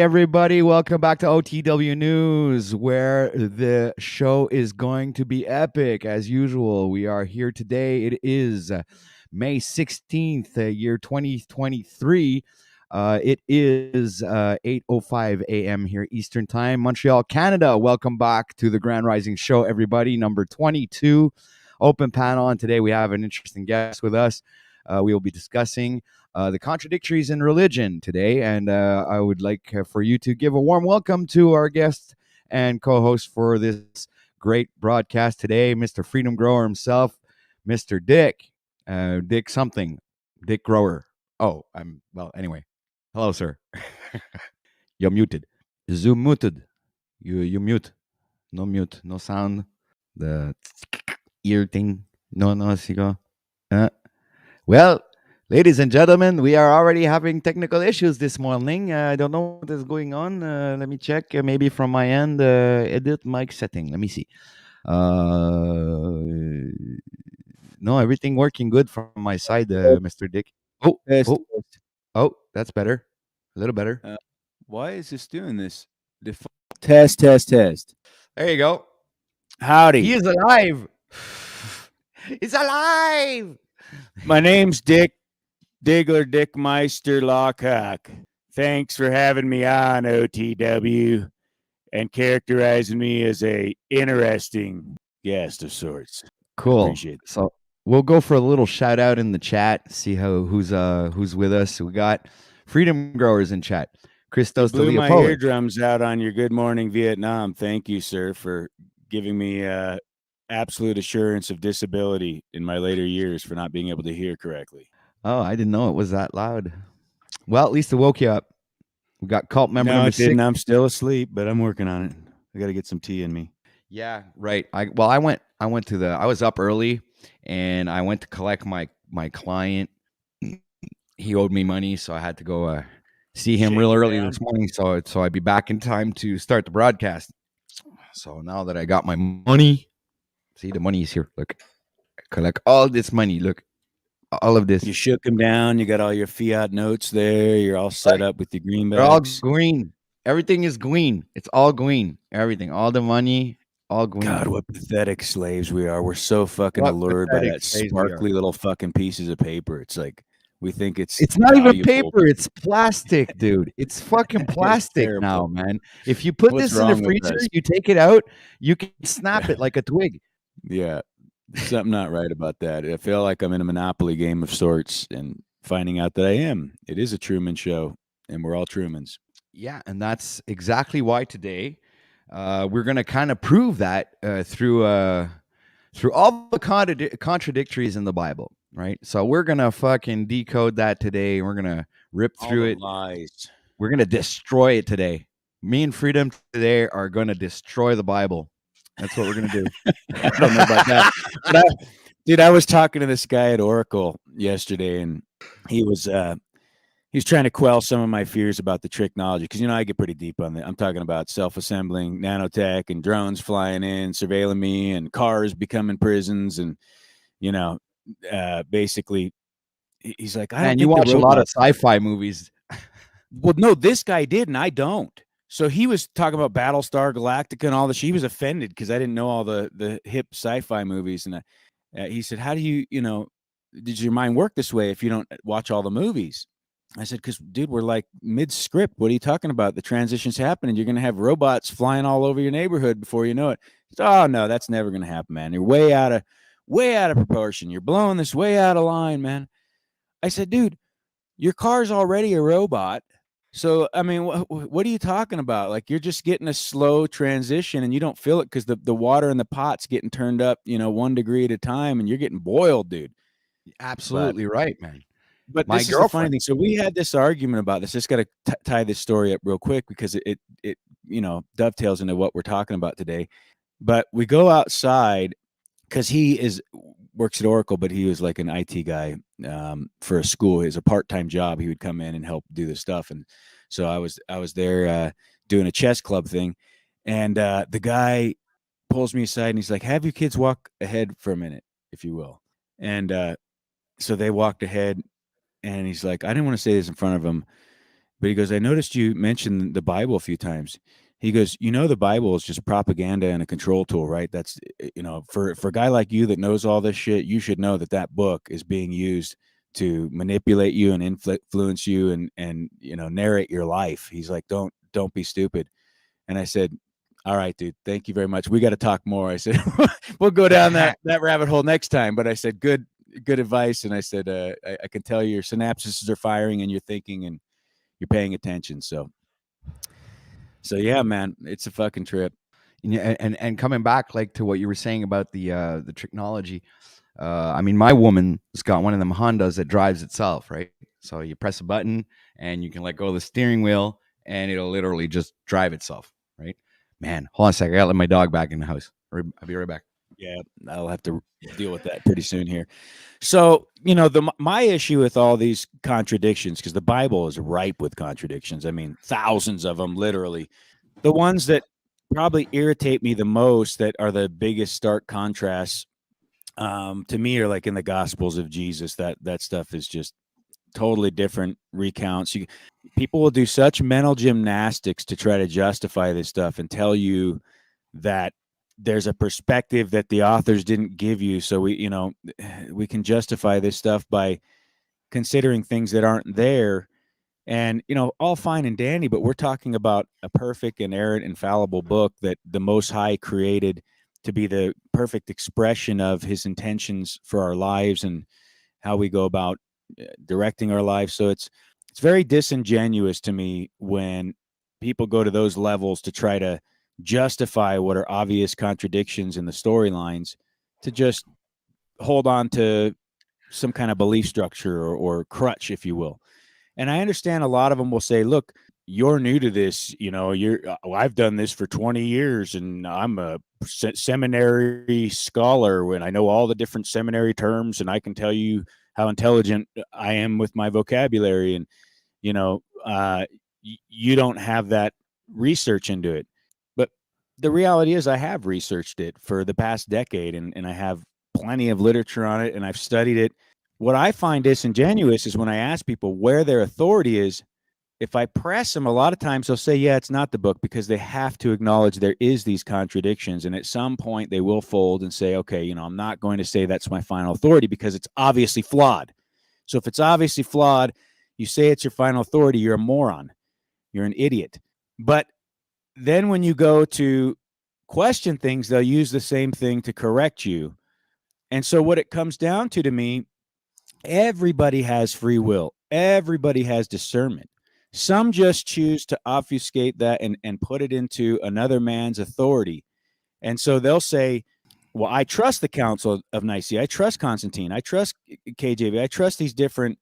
everybody. Welcome back to OTW News, where the show is going to be epic as usual. We are here today. It is May 16th, year 2023. It is 8:05 a.m. here Eastern Time, Montreal, Canada. Welcome back to the Grand Rising Show, everybody. Number 22, open panel. And today we have an interesting guest with us. We will be discussing the contradictories in religion today. And I would like for you to give a warm welcome to our guest and co-host for this great broadcast today, Mr. Freedom Grower himself, Mr. Dick. Dick something. Dick Grower. Anyway. Hello, sir. You're muted. Zoom muted. You mute. No mute. No sound. The ear thing. No, Sigo. Well, ladies and gentlemen, we are already having technical issues this morning. I don't know what is going on. Let me check. Maybe from my end, edit mic setting. Let me see. No, everything working good from my side, Mr. Dick. Oh, that's better. A little better. Why is this doing this? Test. There you go. Howdy. He is alive. He's alive. My name's Dick Meister Lockhawk. Thanks for having me on, OTW, and characterizing me as a interesting guest of sorts. Cool. Appreciate it. So we'll go for a little shout out in the chat. See who's with us. We got Freedom Growers in chat. Christos blew my Leopold. eardrums out on your Good Morning Vietnam. Thank you, sir, for giving me absolute assurance of disability in my later years for not being able to hear correctly. Oh, I didn't know it was that loud. Well, at least it woke you up. We got cult member number 6. Didn't. I'm still asleep, but I'm working on it. I got to get some tea in me. Yeah, right. I was up early and I went to collect my client. He owed me money, so I had to go see him real early this morning. So I'd be back in time to start the broadcast. So now that I got my money, see, the money is here. Look, I collect all this money. Look, all of this. You shook him down. You got all your fiat notes there. You're all set up with your greenbacks. They're all green. Everything is green. It's all green. Everything, all the money, all green. God, what pathetic slaves we are. We're so fucking allured by that sparkly little fucking pieces of paper. It's like we think it's not even paper. It's plastic, dude. It's fucking plastic now, man. If you put this in the freezer, you take it out, you can snap it like a twig. Yeah. Something not right about that. I feel like I'm in a Monopoly game of sorts and finding out that I am. It is a Truman Show, and we're all Trumans. Yeah, and that's exactly why today we're going to kind of prove that through all the contradictories in the Bible, right? So we're going to fucking decode that today. We're going to rip through it. Lies. We're going to destroy it today. Me and Freedom today are going to destroy the Bible. That's what we're going to do. I don't know about that. But I was talking to this guy at Oracle yesterday, and he was trying to quell some of my fears about the technology. Because, I get pretty deep on that. I'm talking about self-assembling nanotech and drones flying in, surveilling me, and cars becoming prisons. And, basically, he's like, Man, you watch a lot of sci-fi movies. Well, no, this guy did, and I don't. So he was talking about Battlestar Galactica and all this. He was offended because I didn't know all the hip sci-fi movies. And he said, how do you, does your mind work this way if you don't watch all the movies? I said, because, dude, we're like mid-script. What are you talking about? The transition's happening. You're going to have robots flying all over your neighborhood before you know it. Said, oh, no, that's never going to happen, man. You're way out of proportion. You're blowing this way out of line, man. I said, dude, your car's already a robot. So, I mean, what are you talking about? Like, you're just getting a slow transition and you don't feel it because the water in the pot's getting turned up, 1 degree at a time, and you're getting boiled, dude. Absolutely right, man. But this is the funny thing. So we had this argument about this. Just got to tie this story up real quick because it dovetails into what we're talking about today. But we go outside because he works at Oracle, but he was like an IT guy for a school. He has a part-time job. He would come in and help do this stuff. And so I was there doing a chess club thing. And the guy pulls me aside and he's like, have your kids walk ahead for a minute, if you will. And so they walked ahead and he's like, I didn't want to say this in front of him. But he goes, I noticed you mentioned the Bible a few times. He goes, the Bible is just propaganda and a control tool, right? That's, for a guy like you that knows all this shit, you should know that that book is being used to manipulate you and influence you and narrate your life. He's like, don't be stupid. And I said, all right, dude, thank you very much. We got to talk more. I said, we'll go down that rabbit hole next time. But I said, good advice. And I said, I can tell your synapses are firing and you're thinking and you're paying attention. So yeah, man, it's a fucking trip. And coming back like to what you were saying about the technology, I mean, my woman's got one of them Hondas that drives itself, right? So you press a button and you can let go of the steering wheel, and it'll literally just drive itself, right? Man, hold on a second. I gotta let my dog back in the house. I'll be right back. Yeah, I'll have to deal with that pretty soon here. So, my issue with all these contradictions, because the Bible is ripe with contradictions. I mean, thousands of them, literally. The ones that probably irritate me the most, that are the biggest stark contrasts, to me, are like in the Gospels of Jesus. That stuff is just totally different recounts. People will do such mental gymnastics to try to justify this stuff and tell you that there's a perspective that the authors didn't give you. So we can justify this stuff by considering things that aren't there. And, all fine and dandy, but we're talking about a perfect, inerrant, infallible book that the Most High created to be the perfect expression of his intentions for our lives and how we go about directing our lives. So it's very disingenuous to me when people go to those levels to try to justify what are obvious contradictions in the storylines, to just hold on to some kind of belief structure or crutch, if you will. And I understand a lot of them will say, look, you're new to this. I've done this for 20 years and I'm a seminary scholar and I know all the different seminary terms and I can tell you how intelligent I am with my vocabulary. And, you don't have that research into it. But the reality is I have researched it for the past decade and I have plenty of literature on it and I've studied it. What I find disingenuous is when I ask people where their authority is. If I press them, a lot of times they'll say, yeah, it's not the book, because they have to acknowledge there is these contradictions. And at some point they will fold and say, okay, I'm not going to say that's my final authority because it's obviously flawed. So if it's obviously flawed, you say it's your final authority, you're a moron. You're an idiot. But then when you go to question things, they'll use the same thing to correct you. And so what it comes down to me, everybody has free will. Everybody has discernment. Some just choose to obfuscate that and put it into another man's authority. And so they'll say, well, I trust the Council of Nicaea. I trust Constantine. I trust KJV. I trust these different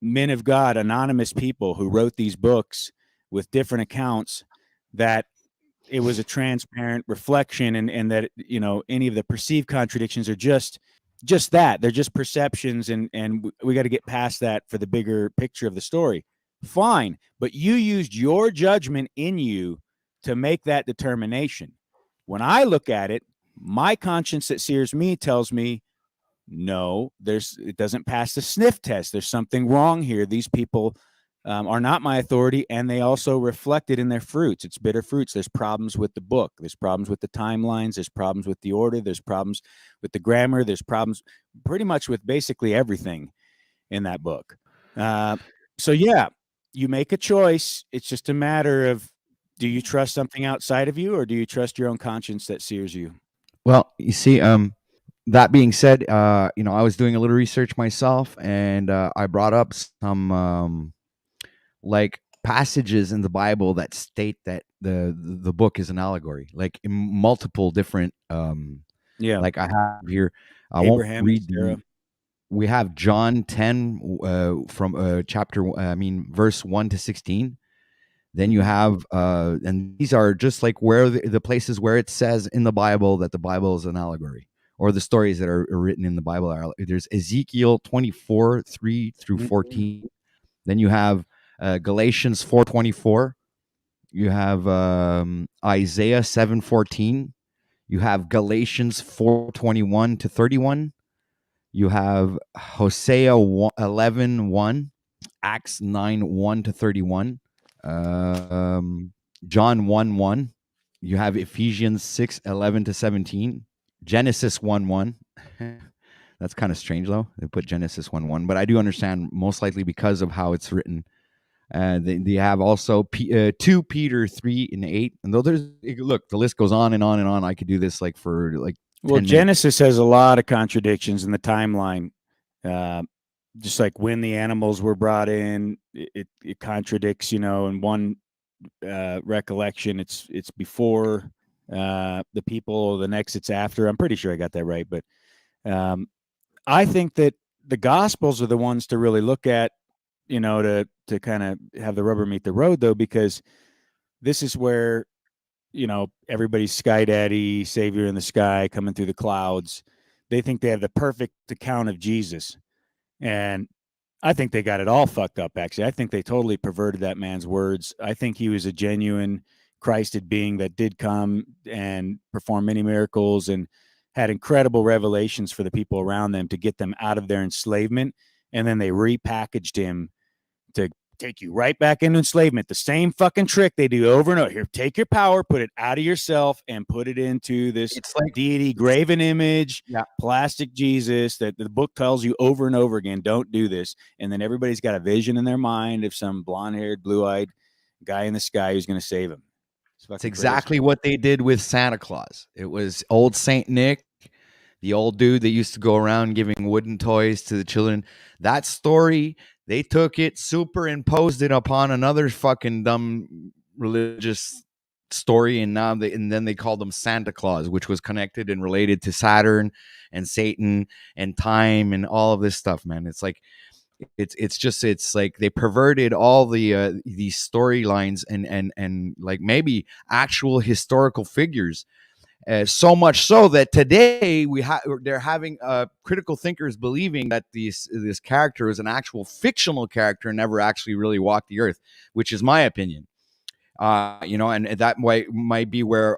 men of God, anonymous people who wrote these books with different accounts, that it was a transparent reflection and that, any of the perceived contradictions are just that. They're just perceptions and we got to get past that for the bigger picture of the story. Fine. But you used your judgment in you to make that determination. When I look at it, my conscience that sears me tells me, no, it doesn't pass the sniff test. There's something wrong here. These people are not my authority, and they also reflect it in their fruits. It's bitter fruits. There's problems with the book. There's problems with the timelines. There's problems with the order. There's problems with the grammar. There's problems pretty much with basically everything in that book. So yeah, you make a choice. It's just a matter of, do you trust something outside of you, or do you trust your own conscience that sears you? Well, you see, that being said, I was doing a little research myself, and I brought up some like passages in the Bible that state that the book is an allegory, like in multiple different. Yeah, Like I have here, I won't Abraham and read Sarah. We have John 10 from verse 1 to 16. Then you have, and these are just like where the places where it says in the Bible that the Bible is an allegory, or the stories that are written in the Bible are. There's Ezekiel 24, 3 through 14. Then you have Galatians 4:24. You have Isaiah 7:14. You have Galatians 4:21 to 31. You have Hosea 11:1. Acts 9 1 to 31, John 1 1. You have Ephesians 6 11 to 17, Genesis 1 1. That's kind of strange, though. They put Genesis 1 1, but I do understand most likely because of how it's written. They have also 2 Peter 3 and 8. And though there's, look, the list goes on and on and on. I could do this like for like Well, 10 minutes. Genesis has a lot of contradictions in the timeline. Just like when the animals were brought in, it contradicts, in one recollection, it's before the people, the next it's after. I'm pretty sure I got that right. But I think that the Gospels are the ones to really look at, to kind of have the rubber meet the road, though, because this is where, everybody's sky daddy, savior in the sky coming through the clouds. They think they have the perfect account of Jesus. And I think they got it all fucked up, actually. I think they totally perverted that man's words. I think he was a genuine Christed being that did come and perform many miracles and had incredible revelations for the people around them to get them out of their enslavement. And then they repackaged him to take you right back into enslavement. The same fucking trick they do over and over. Here, take your power, put it out of yourself, and put it into this It's like deity, graven image, yeah, plastic Jesus that the book tells you over and over again, don't do this. And then everybody's got a vision in their mind of some blonde-haired, blue-eyed guy in the sky who's going to save them. it's exactly what they did with Santa Claus. It was old Saint Nick, the old dude that used to go around giving wooden toys to the children. That story, they took it, superimposed it upon another fucking dumb religious story, and then they called him Santa Claus, which was connected and related to Saturn and Satan and time and all of this stuff, man. It's like it's like they perverted all these storylines and like maybe actual historical figures, so much so that today they're having critical thinkers believing that this character is an actual fictional character and never actually really walked the earth, which is my opinion. And that might be where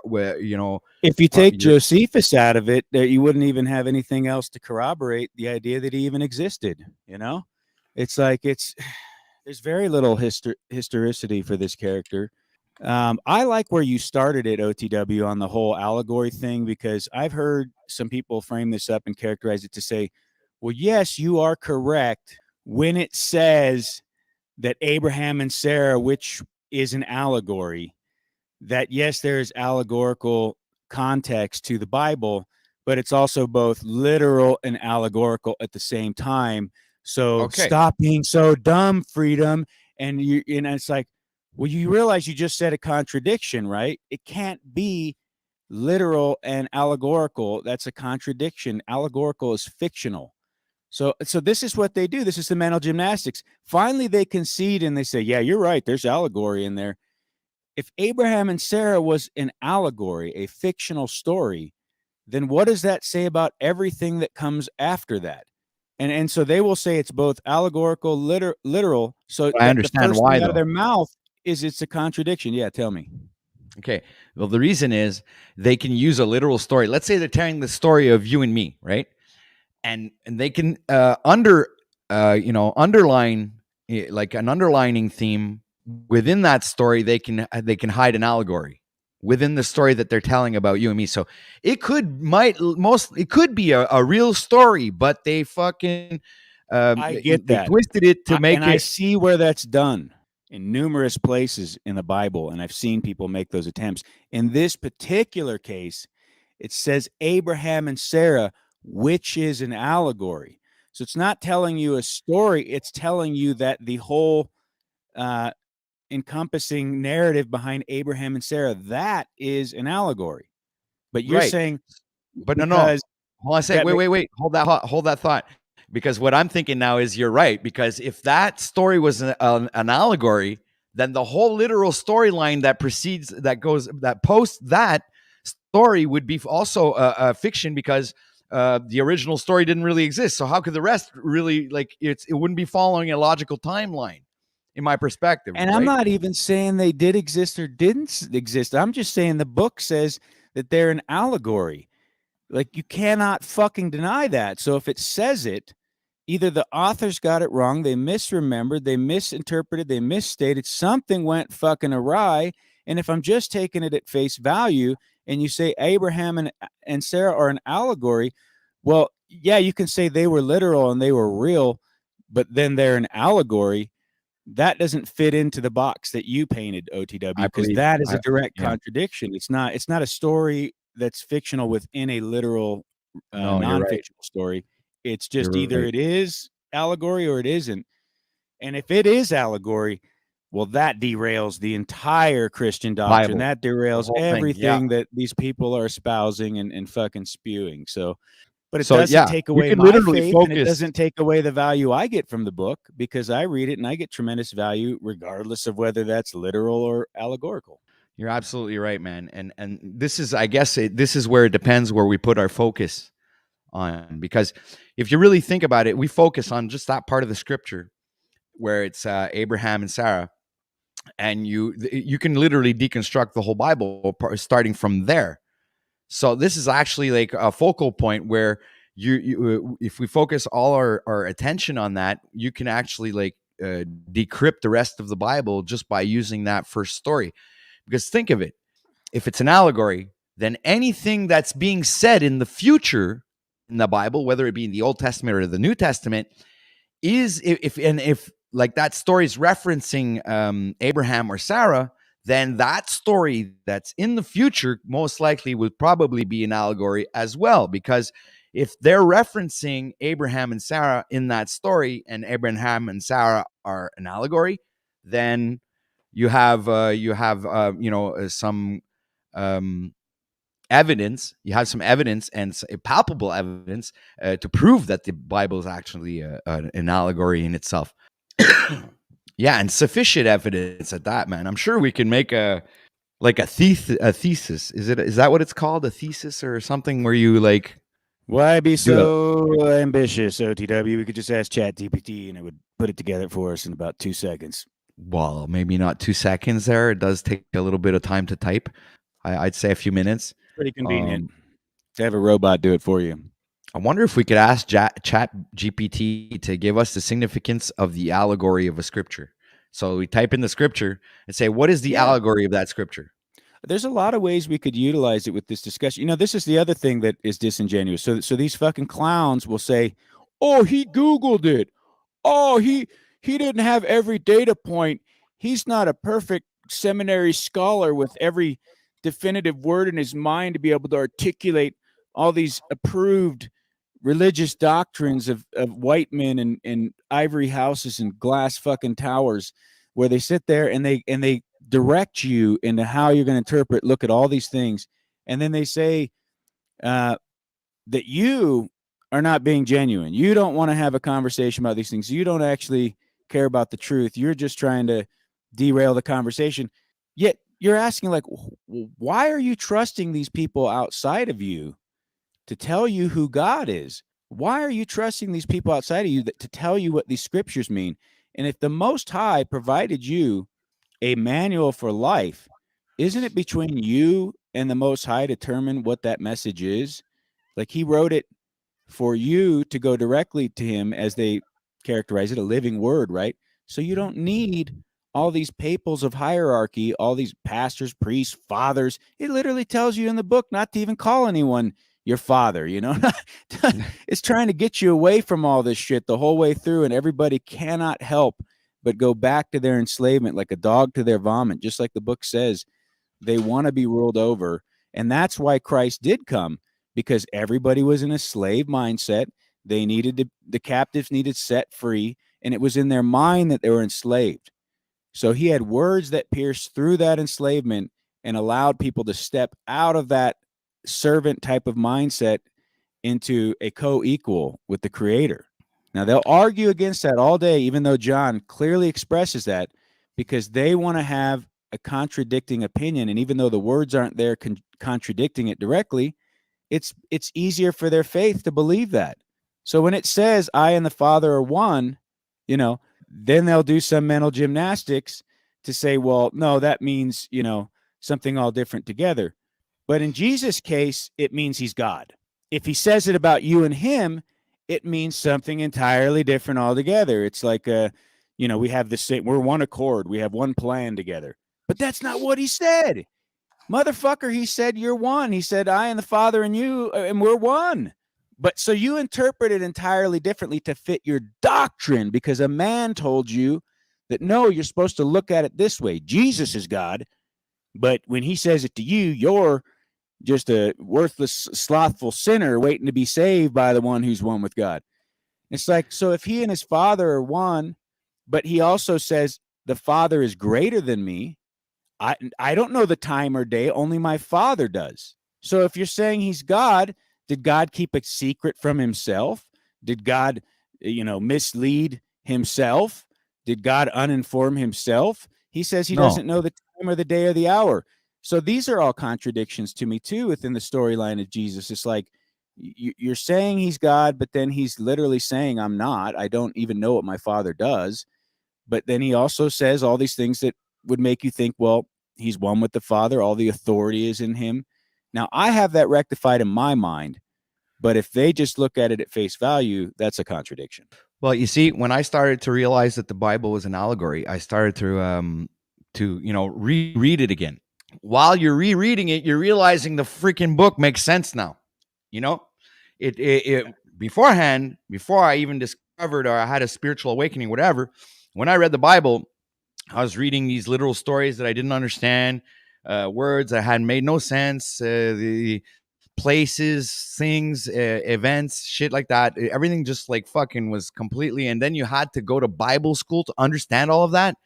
if you take Josephus out of it, you wouldn't even have anything else to corroborate the idea that he even existed. It's like there's very little historicity for this character. I like where you started at OTW on the whole allegory thing, because I've heard some people frame this up and characterize it to say, well, yes, you are correct when it says that Abraham and Sarah, which is an allegory, that yes, there's allegorical context to the Bible, but it's also both literal and allegorical at the same time. So Stop being so dumb, Freedom. And it's like, well, you realize you just said a contradiction, right? It can't be literal and allegorical. That's a contradiction. Allegorical is fictional. So this is what they do. This is the mental gymnastics. Finally, they concede and they say, yeah, you're right. There's allegory in there. If Abraham and Sarah was an allegory, a fictional story, then what does that say about everything that comes after that? And so they will say it's both allegorical, literal. So I understand the first why, thing out of though. their mouth is it's a contradiction. Yeah, tell me. Okay. Well, the reason is they can use a literal story. Let's say they're telling the story of you and me, right? And they can underline like an underlining theme within that story. They can hide an allegory within the story that they're telling about you and me. So it could be a real story, but they fucking I get they that. twisted it to make it. I see where that's done in numerous places in the Bible, and I've seen people make those attempts. In this particular case, it says Abraham and Sarah, which is an allegory. So it's not telling you a story. It's telling you that the whole encompassing narrative behind Abraham and Sarah, that is an allegory. But you're saying, but no. Hold on a second. Wait. Hold that thought. Because what I'm thinking now is you're right. Because if that story was an allegory, then the whole literal storyline that posts that story would be also a fiction, because the original story didn't really exist. So how could the rest really, like, it wouldn't be following a logical timeline, in my perspective. And right? I'm not even saying they did exist or didn't exist. I'm just saying the book says that they're an allegory. Like, you cannot fucking deny that. So if it says it, either the authors got it wrong, they misremembered, they misinterpreted, they misstated, something went fucking awry. And if I'm just taking it at face value and you say Abraham and Sarah are an allegory, well, yeah, you can say they were literal and they were real, but then they're an allegory. That doesn't fit into the box that you painted, OTW, I because believe. that is a direct Yeah. contradiction. It's not a story that's fictional within a literal No, you're right. non-fictional story. It's just You're either right. it is allegory or it isn't. And if it is allegory, well, that derails the entire Christian doctrine. Bible, That the derails whole thing. Yeah. everything that these people are espousing and fucking spewing. So, but it So doesn't yeah, take we away can my literally faith, and it focus. doesn't take away the value I get from the book because I read it and I get tremendous value regardless of whether that's literal or allegorical. You're absolutely right, man. And this is, I guess, this is where it depends where we put our focus on, because if you really think about it, we focus on just that part of the scripture where it's Abraham and Sarah, and you can literally deconstruct the whole Bible starting from there. So this is actually like a focal point where if we focus all our attention on that, you can actually like decrypt the rest of the Bible just by using that first story. Because think of it, if it's an allegory, then anything that's being said in the future in the Bible, whether it be in the Old Testament or the New Testament, is if like that story is referencing Abraham or Sarah, then that story that's in the future most likely would probably be an allegory as well. Because if they're referencing Abraham and Sarah in that story, and Abraham and Sarah are an allegory, then you have some um, evidence. You have some evidence and palpable evidence to prove that the Bible is actually an allegory in itself. Yeah, and sufficient evidence at that, man. I'm sure we can make a like a thesis. Is that what it's called? A thesis or something where you like Why be do a so ambitious, OTW? We could just ask ChatGPT and it would put it together for us in about 2 seconds. well, maybe not 2 seconds there. It does take a little bit of time to type. I'd say a few minutes. It's pretty convenient Um, to have a robot do it for you. I wonder if we could ask Chat GPT to give us the significance of the allegory of a scripture. So we type in the scripture and say, what is the Yeah. allegory of that scripture? There's a lot of ways we could utilize it with this discussion. You know, this is the other thing that is disingenuous. So these fucking clowns will say, "Oh, he Googled it. Oh, he didn't have every data point. He's not a perfect seminary scholar with every definitive word in his mind to be able to articulate all these approved religious doctrines of white men and ivory houses and glass fucking towers where they sit there and they direct you into how you're going to interpret, look at all these things, and then they say uh, that you are not being genuine. You don't want to have a conversation about these things. You don't actually care about the truth. You're just trying to derail the conversation. Yet you're asking, like, why are you trusting these people outside of you to tell you who God is? Why are you trusting these people outside of you to tell you what these scriptures mean? And if the Most High provided you a manual for life, isn't it between you and the Most High to determine what that message is? Like he wrote it for you to go directly to him, as they characterize it, a living word, right? So you don't need all these papals of hierarchy, all these pastors, priests, fathers. It literally tells you in the book not to even call anyone your father, you know? It's trying to get you away from all this shit the whole way through, and everybody cannot help but go back to their enslavement like a dog to their vomit, just like the book says. They want to be ruled over. And that's why Christ did come, because everybody was in a slave mindset. They needed the captives needed set free, and it was in their mind that they were enslaved. So he had words that pierced through that enslavement and allowed people to step out of that servant type of mindset into a co-equal with the creator. Now they'll argue against that all day, even though John clearly expresses that, because they want to have a contradicting opinion. And even though the words aren't there contradicting it directly, it's easier for their faith to believe that. So when it says I and the Father are one, you know, then they'll do some mental gymnastics to say, well, no, that means, you know, something all different together. But in Jesus' case, it means he's God. If he says it about you and him, it means something entirely different altogether. It's like, we have the same, we're one accord, we have one plan together. But that's not what he said. Motherfucker, he said, you're one. He said, I and the Father and you, and we're one. But so you interpret it entirely differently to fit your doctrine because a man told you that no, you're supposed to look at it this way. Jesus is God, but when he says it to you, you're just a worthless, slothful sinner waiting to be saved by the one who's one with God. It's like, so if he and his Father are one, but he also says the Father is greater than me, I don't know the time or day, only my Father does. So if you're saying he's God, did God keep a secret from himself? Did God, mislead himself? Did God uninform himself? He says he No. doesn't know the time or the day or the hour. So these are all contradictions to me too within the storyline of Jesus. It's like you're saying he's God, but then he's literally saying I'm not. I don't even know what my Father does. But then he also says all these things that would make you think, well, he's one with the Father. All the authority is in him. Now, I have that rectified in my mind. But if they just look at it at face value, that's a contradiction. Well, you see, when I started to realize that the Bible was an allegory, I started to reread it again. While you're rereading it, you're realizing the freaking book makes sense now. You know, it beforehand, before I even discovered or I had a spiritual awakening, whatever. When I read the Bible, I was reading these literal stories that I didn't understand, words that had made no sense, the places, things, events, shit like that. Everything just like fucking was completely. And then you had to go to Bible school to understand all of that.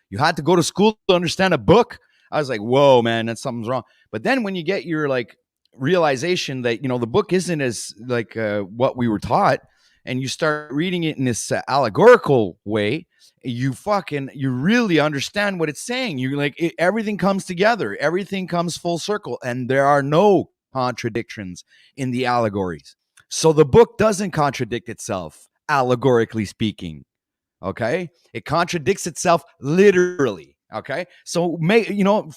You had to go to school to understand a book. I was like, whoa, man, that's something's wrong. But then when you get your like realization that the book isn't as like what we were taught, and you start reading it in this allegorical way, you really understand what it's saying. You like everything comes together, everything comes full circle, and there are no contradictions in the allegories. So the book doesn't contradict itself, allegorically speaking. Okay, it contradicts itself literally. Okay, so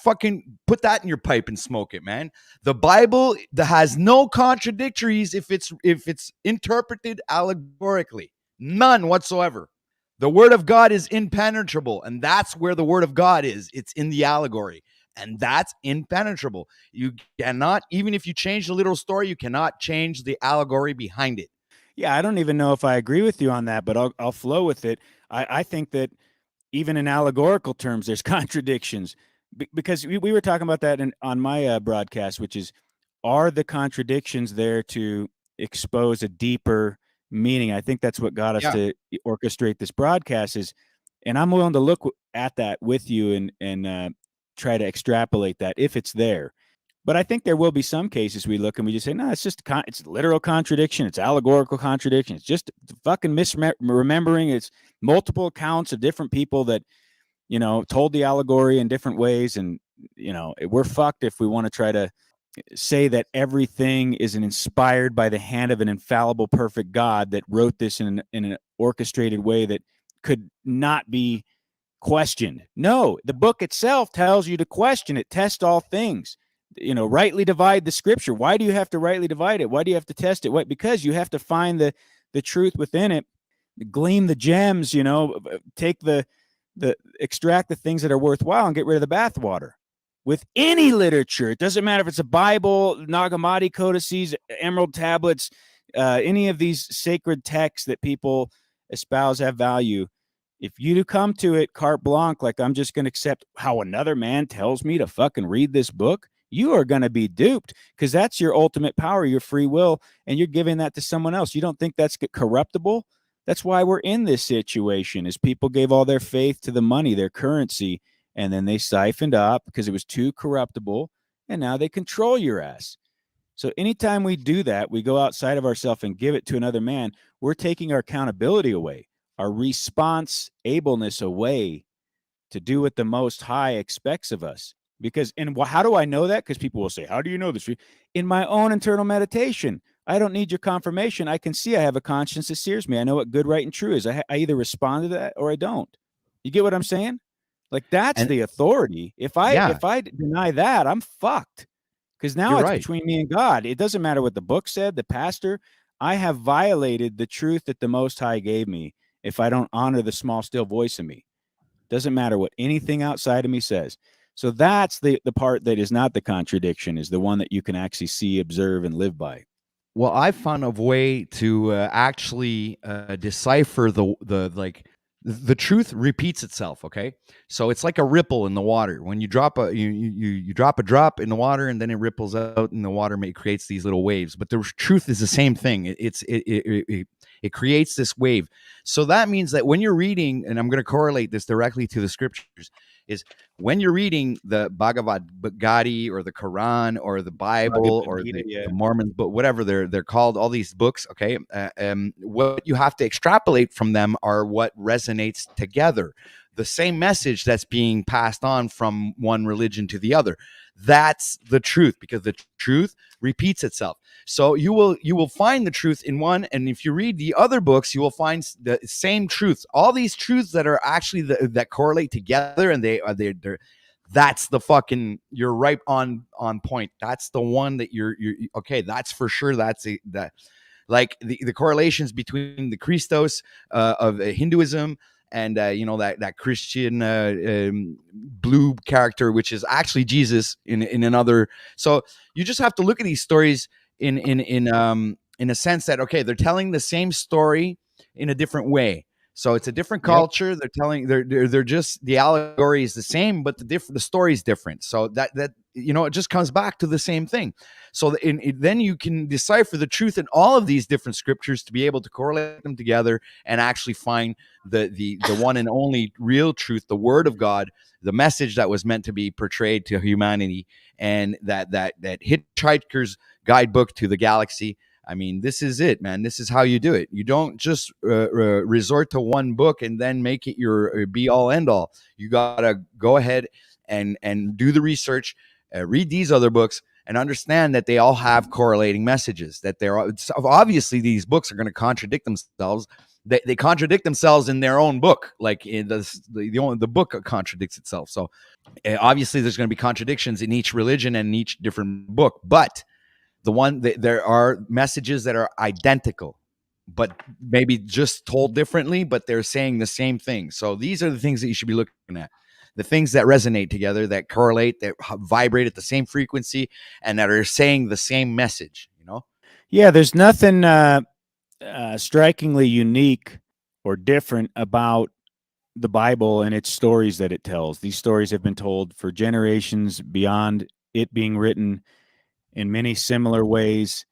fucking put that in your pipe and smoke it, man. The Bible that has no contradictories if it's interpreted allegorically, none whatsoever. The word of God is impenetrable, and that's where the word of God is. It's in the allegory, and that's impenetrable. You cannot, even if you change the literal story, you cannot change the allegory behind it. Yeah, I don't even know if I agree with you on that, but I'll flow with it. I think that even in allegorical terms, there's contradictions because we were talking about that on my broadcast, which is, are the contradictions there to expose a deeper meaning? I think that's what got us Yeah. to orchestrate this broadcast and I'm willing to look at that with you and try to extrapolate that if it's there. But I think there will be some cases we look and we just say, no, it's just it's literal contradiction. It's allegorical contradiction. It's just fucking misremembering. It's multiple accounts of different people that, told the allegory in different ways. And, we're fucked if we want to try to say that everything is inspired by the hand of an infallible, perfect God that wrote this in an orchestrated way that could not be questioned. No, the book itself tells you to question it, test all things. Rightly divide the scripture. Why do you have to rightly divide it? Why do you have to test it? What? Because you have to find the truth within it, glean the gems, take the extract the things that are worthwhile and get rid of the bathwater. With any literature, it doesn't matter if it's a Bible, Nag Hammadi codices, emerald tablets, any of these sacred texts that people espouse have value. If you come to it carte blanche, like I'm just going to accept how another man tells me to fucking read this book, you are going to be duped because that's your ultimate power, your free will, and you're giving that to someone else. You don't think that's corruptible? That's why we're in this situation, is people gave all their faith to the money, their currency, and then they siphoned up because it was too corruptible, and now they control your ass. So anytime we do that, we go outside of ourselves and give it to another man, we're taking our accountability away, our response ableness away to do what the Most High expects of us. Because, and how do I know that? Because people will say, how do you know this? In my own internal meditation. I don't need your confirmation. I can see I have a conscience that sears me. I know what good, right, and true is. I either respond to that or I don't. You get what I'm saying? Like, that's And the authority. If yeah, I deny that, I'm fucked. Because now you're it's right. between me and God. It doesn't matter what the book said, the pastor. I have violated the truth that the Most High gave me if I don't honor the small, still voice in me. Doesn't matter what anything outside of me says. So that's the part that is not the contradiction, is the one that you can actually see, observe, and live by. Well, I found a way to actually decipher the like the truth repeats itself. Okay, so it's like a ripple in the water. When you drop you drop a drop in the water, and then it ripples out, and the water creates these little waves. But the truth is the same thing. It creates this wave. So that means that when you're reading, and I'm going to correlate this directly to the scriptures, is when you're reading the Bhagavad Gita or the Quran or the Bible Bhagavad or Gita, the yeah. Mormons, but whatever they're called, all these books, okay, what you have to extrapolate from them are what resonates together. The same message that's being passed on from one religion to the other. That's the truth, because the truth repeats itself. So you will find the truth in one, and if you read the other books, you will find the same truths. All these truths that are actually that correlate together, and they're that's the fucking, you're right on point. That's the one that you're okay. That's for sure. That like the correlations between the Christos of Hinduism and that Christian blue character, which is actually Jesus in another. So you just have to look at these stories in a sense that, okay, they're telling the same story in a different way. So it's a different Yep. culture. They're just, the allegory is the same, but the story is different. So that it just comes back to the same thing. So then you can decipher the truth in all of these different scriptures to be able to correlate them together and actually find the one and only real truth, the word of God, the message that was meant to be portrayed to humanity, and that Hitchhiker's Guidebook to the Galaxy. I mean, this is it, man. This is how you do it. You don't just resort to one book and then make it your be all end all. You gotta go ahead and do the research, read these other books, and understand that they all have correlating messages. That they're obviously, these books are going to contradict themselves. They contradict themselves in their own book, like in the book contradicts itself. So obviously, there's going to be contradictions in each religion and in each different book, but there are messages that are identical, but maybe just told differently, but they're saying the same thing. So these are the things that you should be looking at, the things that resonate together, that correlate, that vibrate at the same frequency, and that are saying the same message. Yeah, there's nothing strikingly unique or different about the Bible and its stories that it tells. These stories have been told for generations beyond it being written, in many similar ways,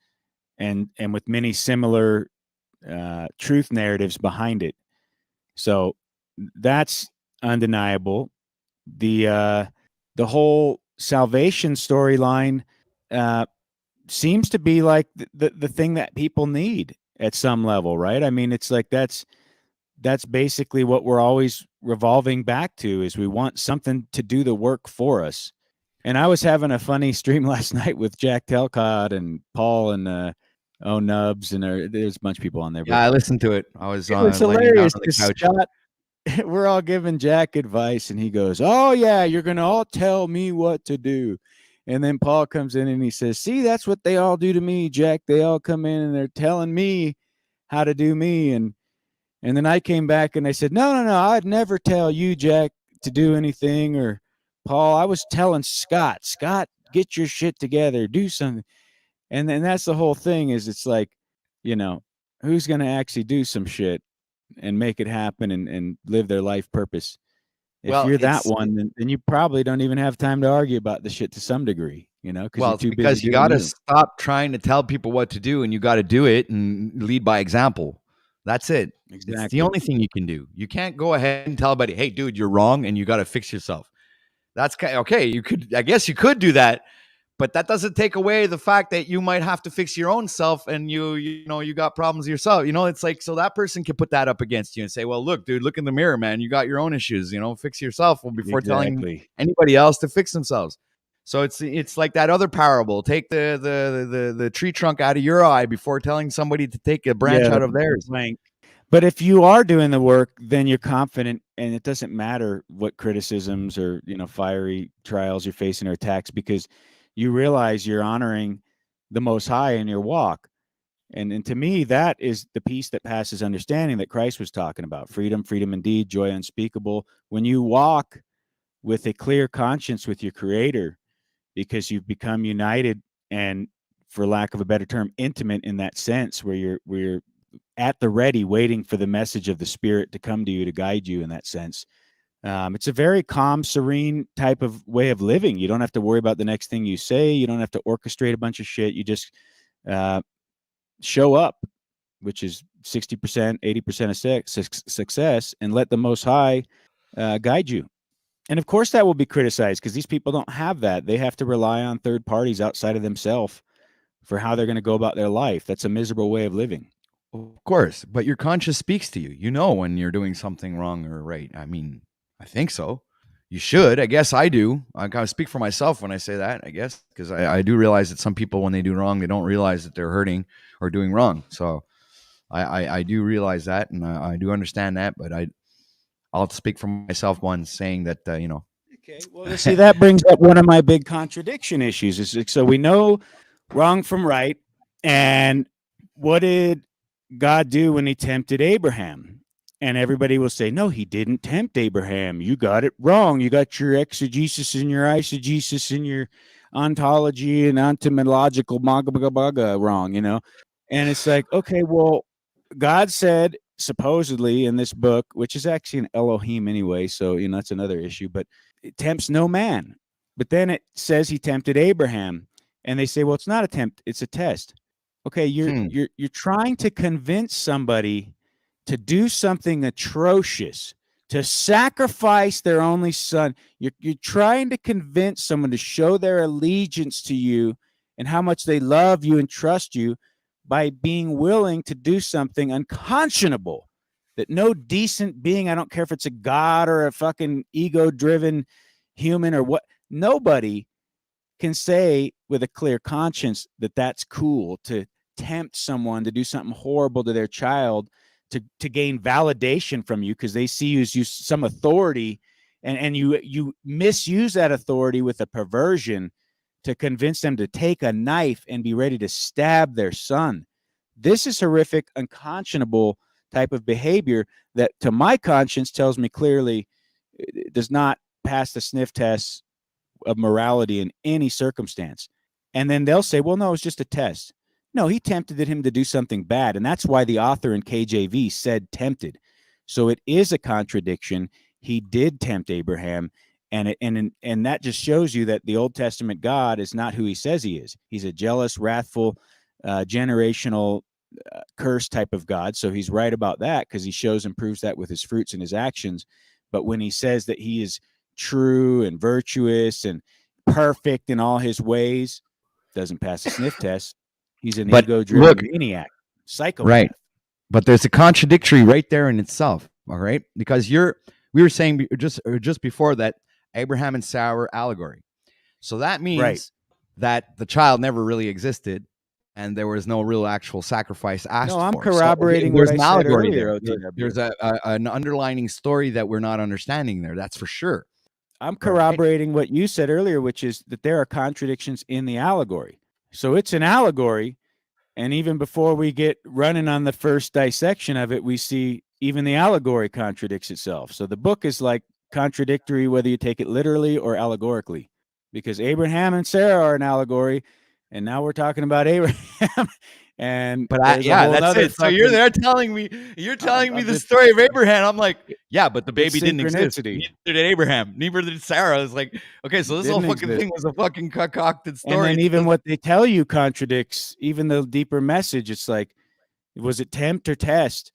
and with many similar truth narratives behind it. So that's undeniable. The whole salvation storyline seems to be like the thing that people need at some level, right? I mean, it's like that's basically what we're always revolving back to, is we want something to do the work for us. And I was having a funny stream last night with Jack Telcott and Paul and Nubs, and there's a bunch of people on there, Yeah, but I listened to it. I was it was laying down hilarious on the because couch. Scott, we're all giving Jack advice, and he goes, "Oh yeah, you're gonna all tell me what to do." And then Paul comes in and he says, "See, that's what they all do to me, Jack. They all come in and they're telling me how to do me." And then I came back and I said, "No, I'd never tell you, Jack, to do anything, or Paul. I was telling Scott, get your shit together, do something." And then that's the whole thing, is it's like, you know, who's going to actually do some shit and make it happen and live their life purpose? If Well, you're that one, then you probably don't even have time to argue about the shit to some degree, because you're it's too busy because you doing got to you. stop trying to tell people what to do, and you got to do it and lead by example. That's it. It's the Exactly. only thing you can do. You can't go ahead and tell everybody, "Hey, dude, you're wrong, and you got to fix yourself." That's okay. I guess you could do that, but that doesn't take away the fact that you might have to fix your own self, and you got problems yourself. It's like, so that person can put that up against you and say, "Well, look, dude, look in the mirror, man. You got your own issues. Fix yourself before telling Exactly. anybody else to fix themselves." So it's like that other parable: take the tree trunk out of your eye before telling somebody to take a branch Yeah, out of the theirs. plank. But if you are doing the work, then you're confident, and it doesn't matter what criticisms or fiery trials you're facing or attacks, because you realize you're honoring the Most High in your walk. And to me, that is the peace that passes understanding that Christ was talking about. Freedom indeed, joy unspeakable. When you walk with a clear conscience with your Creator, because you've become united and, for lack of a better term, intimate in that sense, where you're at the ready, waiting for the message of the Spirit to come to you to guide you in that sense. It's a very calm, serene type of way of living. You don't have to worry about the next thing you say. You don't have to orchestrate a bunch of shit. You just uh, show up, which is 60%, 80% of success, and let the Most High guide you. And of course, that will be criticized because these people don't have that. They have to rely on third parties outside of themselves for how they're going to go about their life. That's a miserable way of living. Of course, but your conscience speaks to you. You know when you're doing something wrong or right. I mean, I think so. You should. I guess I do. I gotta speak for myself when I say that, I guess, because I do realize that some people, when they do wrong, they don't realize that they're hurting or doing wrong. So I do realize that, and I do understand that, but I'll speak for myself once saying that, Okay. Well, see, that brings up one of my big contradiction issues. Is so we know wrong from right, and what did God do when He tempted Abraham? And everybody will say, no, He didn't tempt Abraham. You got it wrong. You got your exegesis and your eisegesis and your ontology and ontological wrong, And it's like, okay, well, God said supposedly in this book, which is actually an Elohim anyway, so that's another issue, but it tempts no man. But then it says He tempted Abraham, and they say, well, it's not a tempt, it's a test. Okay, you're trying to convince somebody to do something atrocious, to sacrifice their only son. You're trying to convince someone to show their allegiance to you and how much they love you and trust you by being willing to do something unconscionable that no decent being, I don't care if it's a god or a fucking ego-driven human or what, nobody can say with a clear conscience that that's cool to tempt someone to do something horrible to their child to gain validation from you because they see you as some authority, and you misuse that authority with a perversion to convince them to take a knife and be ready to stab their son. This is horrific, unconscionable type of behavior that, to my conscience, tells me clearly it does not pass the sniff test of morality in any circumstance. And then they'll say, well, no, it's just a test. No, He tempted him to do something bad. And that's why the author in KJV said tempted. So it is a contradiction. He did tempt Abraham. And that just shows you that the Old Testament God is not who He says He is. He's a jealous, wrathful, generational curse type of God. So He's right about that because He shows and proves that with His fruits and His actions. But when He says that He is true and virtuous and perfect in all His ways, doesn't pass the sniff test. He's an ego-driven maniac, psychopath. Right. But there's a contradictory right there in itself. All right, because we were saying just before that Abraham and Sarah were allegory. So that means that the child never really existed, and there was no real actual sacrifice asked for. No, I'm corroborating what I said earlier. There's an underlining story that we're not understanding there. That's for sure. I'm corroborating what you said earlier, which is that there are contradictions in the allegory. So it's an allegory, and even before we get running on the first dissection of it, we see even the allegory contradicts itself. So the book is like contradictory whether you take it literally or allegorically, because Abraham and Sarah are an allegory, and now we're talking about Abraham. But that's it. So you're there telling me the story of Abraham. I'm like, yeah, but the baby didn't exist. Neither did Abraham. Neither did Sarah. It's like, okay, so this whole fucking thing was a fucking concocted story. And then even what they tell you contradicts even the deeper message. It's like, was it tempt or test?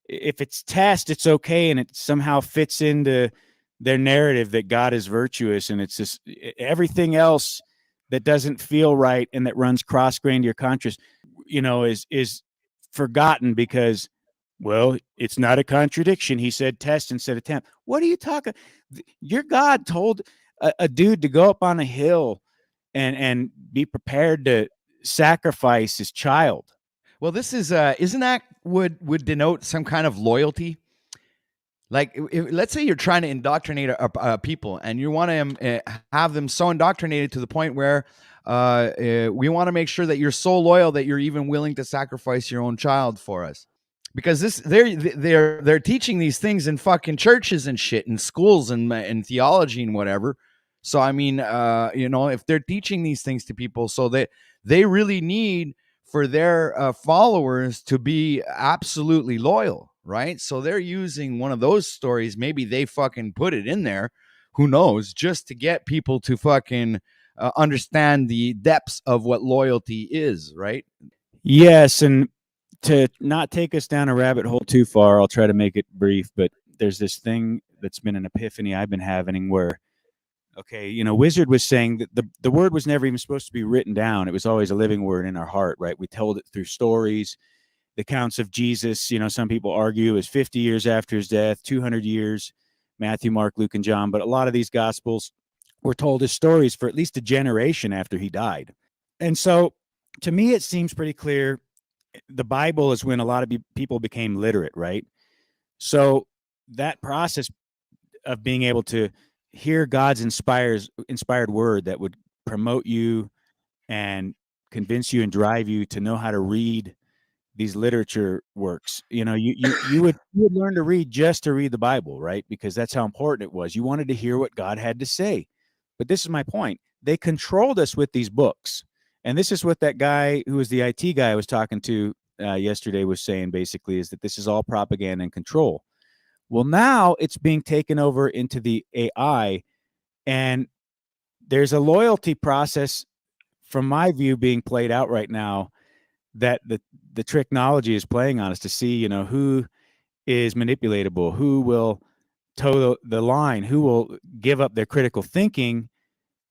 If it's test, it's okay, and it somehow fits into their narrative that God is virtuous, and it's just everything else that doesn't feel right and that runs cross-grained to your conscience, is forgotten because, well, it's not a contradiction. He said test instead of tempt. What are you talking? Your God told a dude to go up on a hill and be prepared to sacrifice his child. Well, this is isn't that would denote some kind of loyalty? Like, let's say you're trying to indoctrinate people, and you want to have them so indoctrinated to the point where we want to make sure that you're so loyal that you're even willing to sacrifice your own child for us. Because they're teaching these things in fucking churches and shit, in schools and theology and whatever. So I mean, if they're teaching these things to people, so they really need for their followers to be absolutely loyal, right? So they're using one of those stories. Maybe they fucking put it in there. Who knows? Just to get people to fucking understand the depths of what loyalty is, right? Yes, and to not take us down a rabbit hole too far, I'll try to make it brief, but there's this thing that's been an epiphany I've been having where, okay, Wizard was saying that the word was never even supposed to be written down. It was always a living word in our heart, right? We told it through stories. The accounts of Jesus, some people argue is 50 years after his death, 200 years, Matthew, Mark, Luke, and John. But a lot of these gospels were told as stories for at least a generation after he died. And so to me, it seems pretty clear the Bible is when a lot of people became literate, right? So that process of being able to hear God's inspired word that would promote you and convince you and drive you to know how to read these literature works. You would learn to read just to read the Bible, right? Because that's how important it was. You wanted to hear what God had to say. But this is my point. They controlled us with these books. And this is what that guy who was the IT guy I was talking to yesterday was saying, basically, is that this is all propaganda and control. Well, now it's being taken over into the AI, and there's a loyalty process, from my view, being played out right now that the technology is playing on us to see, who is manipulatable, who will toe the line, who will give up their critical thinking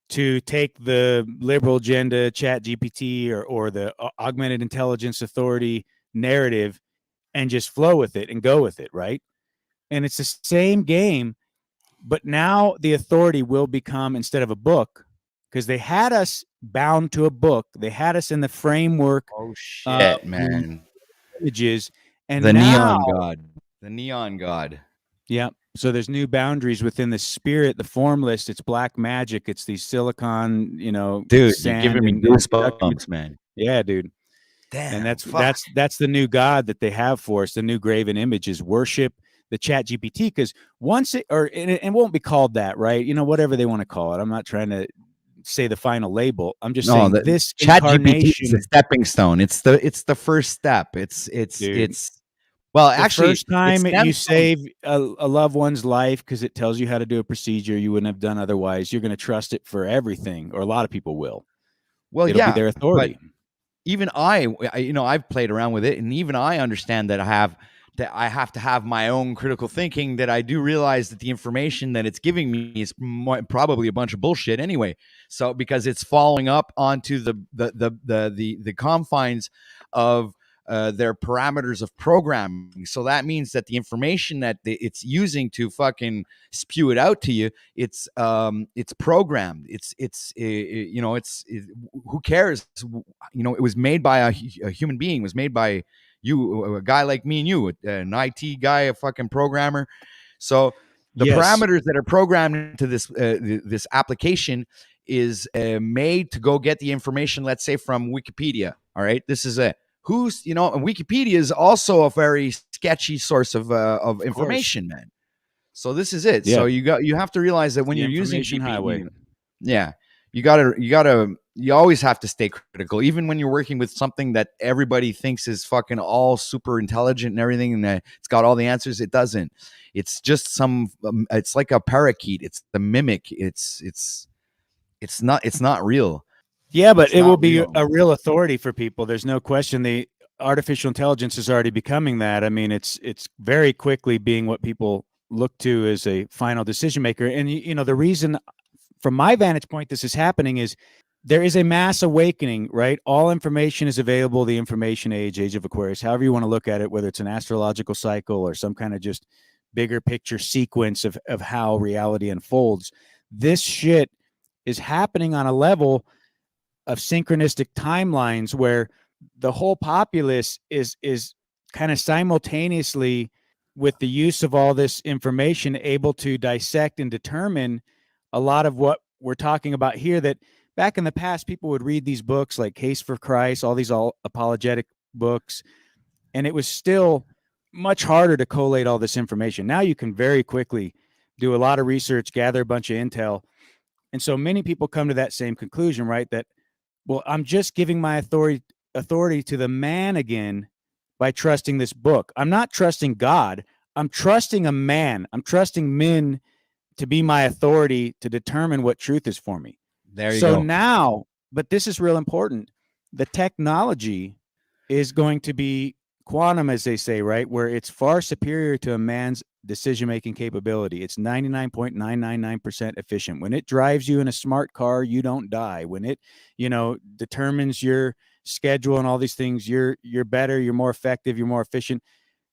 to take the liberal agenda, Chat GPT, or the augmented intelligence authority narrative and just flow with it and go with it, right? And it's the same game, but now the authority will become, instead of a book, because they had us bound to a book, they had us in the framework Oh of shit, the man. images, The and now, neon god. The neon god. yeah. So there's new boundaries within the spirit, the formless. It's black magic. It's the silicon, Dude, you're sand giving me and production. goosebumps, man. Yeah, dude. And Damn, that's fuck. that's the new God that they have for us. The new graven images, worship the Chat GPT, because once it won't be called that, right? Whatever they want to call it. I'm not trying to say the final label. I'm just No, saying the this Chat GPT is a incarnation, stepping stone. It's the first step. dude. Well, The actually, first it time you stems from. save a loved one's life because it tells you how to do a procedure you wouldn't have done otherwise, you're going to trust it for everything, or a lot of people will. Well, It'll be yeah, their but authority. even I've played around with it, and even I understand that I have to have my own critical thinking. That I do realize that the information that it's giving me is probably a bunch of bullshit anyway. So because it's following up onto the confines of their parameters of programming. So that means that the information that it's using to fucking spew it out to you, it's programmed. Who cares? It was made by a human being. It was made by you, a guy like me and you, an IT guy, a fucking programmer. So the Yes. parameters that are programmed into this application is made to go get the information, let's say, from Wikipedia. All right, this is it. And Wikipedia is also a very sketchy source of Of course. information, man. So this is it. Yeah. So you have to realize that It's when the you're using information highway. GPT, yeah, you always have to stay critical, even when you're working with something that everybody thinks is fucking all super intelligent and everything, and it's got all the answers. It doesn't. It's just it's like a parakeet. It's the mimic. It's not real. Yeah, but It's it will not be real. a real authority for people. There's no question. The artificial intelligence is already becoming that. I mean, it's very quickly being what people look to as a final decision maker. And the reason, from my vantage point, this is happening is there is a mass awakening, right? All information is available. The information age of Aquarius, however you want to look at it, whether it's an astrological cycle or some kind of just bigger picture sequence of how reality unfolds. This shit is happening on a level of synchronistic timelines where the whole populace is kind of simultaneously with the use of all this information, able to dissect and determine a lot of what we're talking about here. That back in the past, people would read these books like Case for Christ, all these all apologetic books, and it was still much harder to collate all this information. Now you can very quickly do a lot of research, gather a bunch of intel. And so many people come to that same conclusion, right? That, well, I'm just giving my authority to the man again by trusting this book. I'm not trusting God. I'm trusting a man. I'm trusting men to be my authority to determine what truth is for me. There you So go. now, but this is real important. The technology is going to be quantum, as they say, right? Where it's far superior to a man's decision making capability. It's 99.999% efficient. When it drives you in a smart car, you don't die. When it, determines your schedule and all these things, you're better, you're more effective, you're more efficient.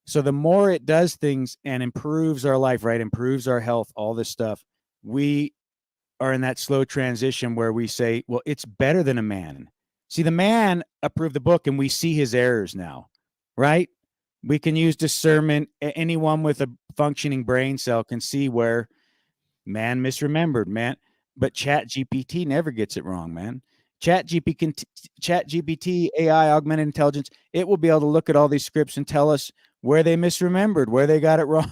So the more it does things and improves our life, right? Improves our health, all this stuff. We are in that slow transition where we say, well, it's better than a man. See, the man approved the book and we see his errors now, right? We can use discernment. Anyone with a functioning brain cell can see where man misremembered, man. But Chat GPT never gets it wrong, man. Chat GPT, AI, augmented intelligence, it will be able to look at all these scripts and tell us where they misremembered, where they got it wrong,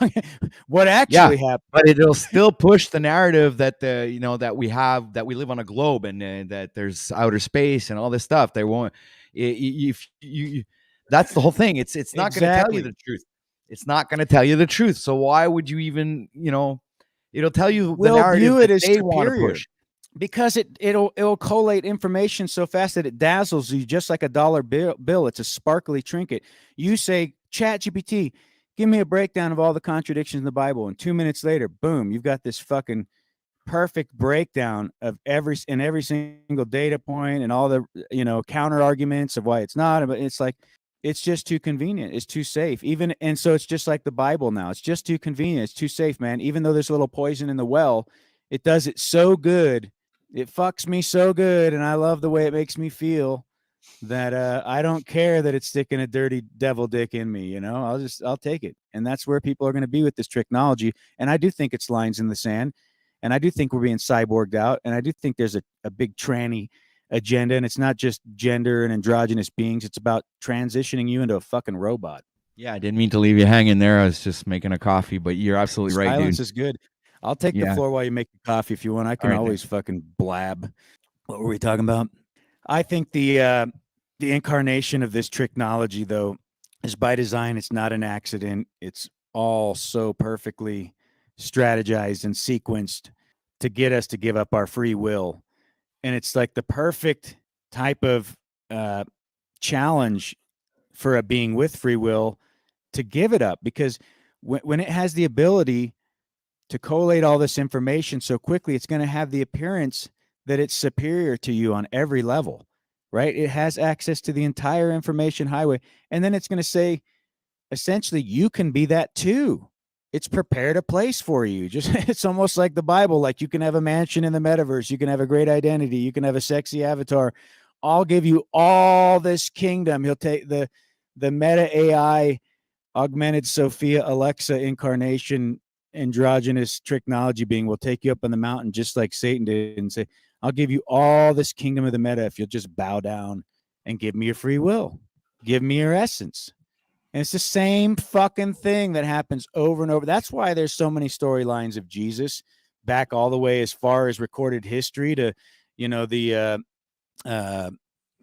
what Yeah, actually happened. but it'll still push the narrative that that we have, that we live on a globe, and that there's outer space and all this stuff. They won't. If you, that's the whole thing. It's not going to tell you Exactly. the truth. It's not going to tell you the truth. So why would you even, it'll tell you the We'll narrative view it that as they want to superior push. because it'll collate information so fast that it dazzles you just like a dollar bill. It's a sparkly trinket. You say, Chat GPT, give me a breakdown of all the contradictions in the Bible, and 2 minutes later, boom, you've got this fucking perfect breakdown of every single data point and all the counter arguments of why it's not. But it's like, it's just too convenient, it's too safe. Even and so it's just like the Bible now. It's just too convenient, it's too safe, man. Even though there's a little poison in the well, it does it so good, it fucks me so good, and I love the way it makes me feel that I don't care that it's sticking a dirty devil dick in me. I'll take it. And that's where people are going to be with this technology. And I do think it's lines in the sand. And I do think we're being cyborged out. And I do think there's a big tranny agenda. And it's not just gender and androgynous beings. It's about transitioning you into a fucking robot. Yeah, I didn't mean to leave you hanging there. I was just making a coffee, but you're absolutely right, dude. Silence is good. I'll take the Yeah. floor while you make the coffee if you want. I All can right. always Thanks. fucking blab. What were we talking about? I think the incarnation of this technology, though, is by design. It's not an accident. It's all so perfectly strategized and sequenced to get us to give up our free will. And it's like the perfect type of uh, challenge for a being with free will to give it up, because when it has the ability to collate all this information so quickly, it's going to have the appearance that it's superior to you on every level, right? It has access to the entire information highway. And then it's going to say, essentially, you can be that too. It's prepared a place for you. Just it's almost like the Bible. Like, you can have a mansion in the metaverse, you can have a great identity, you can have a sexy avatar. I'll give you all this kingdom. He'll take the meta AI, augmented Sophia Alexa incarnation, androgynous technology being will take you up on the mountain just like Satan did and say, I'll give you all this kingdom of the meta if you'll just bow down and give me your free will, give me your essence. And it's the same fucking thing that happens over and over. That's why there's so many storylines of Jesus back all the way as far as recorded history to, the uh,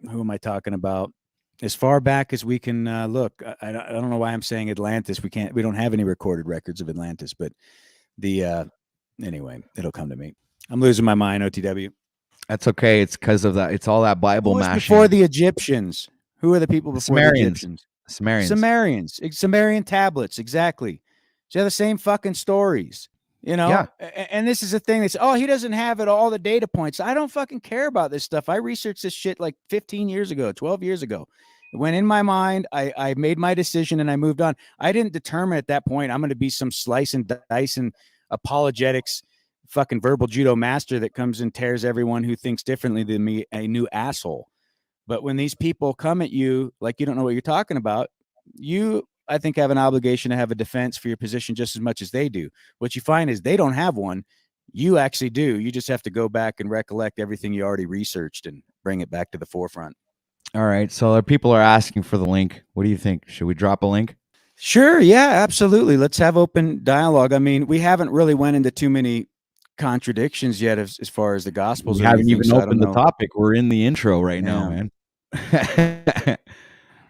who am I talking about? As far back as we can look. I don't know why I'm saying Atlantis. We don't have any recorded records of Atlantis, but anyway, it'll come to me. I'm losing my mind, OTW. That's okay. It's because of that. It's all that Who Bible was before mashing. the Egyptians? Who are the people The before the Sumerians. Egyptians? Sumerians. Sumerian tablets, exactly. So they're the same fucking stories, Yeah. And this is the thing. They say, oh, he doesn't have all the data points. I don't fucking care about this stuff. I researched this shit like 15 years ago, 12 years ago. When in my mind, I made my decision and I moved on. I didn't determine at that point I'm going to be some slice and dice and apologetics fucking verbal judo master that comes and tears everyone who thinks differently than me a new asshole. But when these people come at you like you don't know what you're talking about, you I think, have an obligation to have a defense for your position just as much as they do. What you find is they don't have one. You actually do. You just have to go back and recollect everything you already researched and bring it back to the forefront. All right. So people are asking for the link. What do you think? Should we drop a link? Sure. Yeah, absolutely. Let's have open dialogue. I mean, we haven't really went into too many contradictions yet as far as the gospels We or haven't anything. even So I don't opened the know. topic. We're in the intro right now, Yeah. man.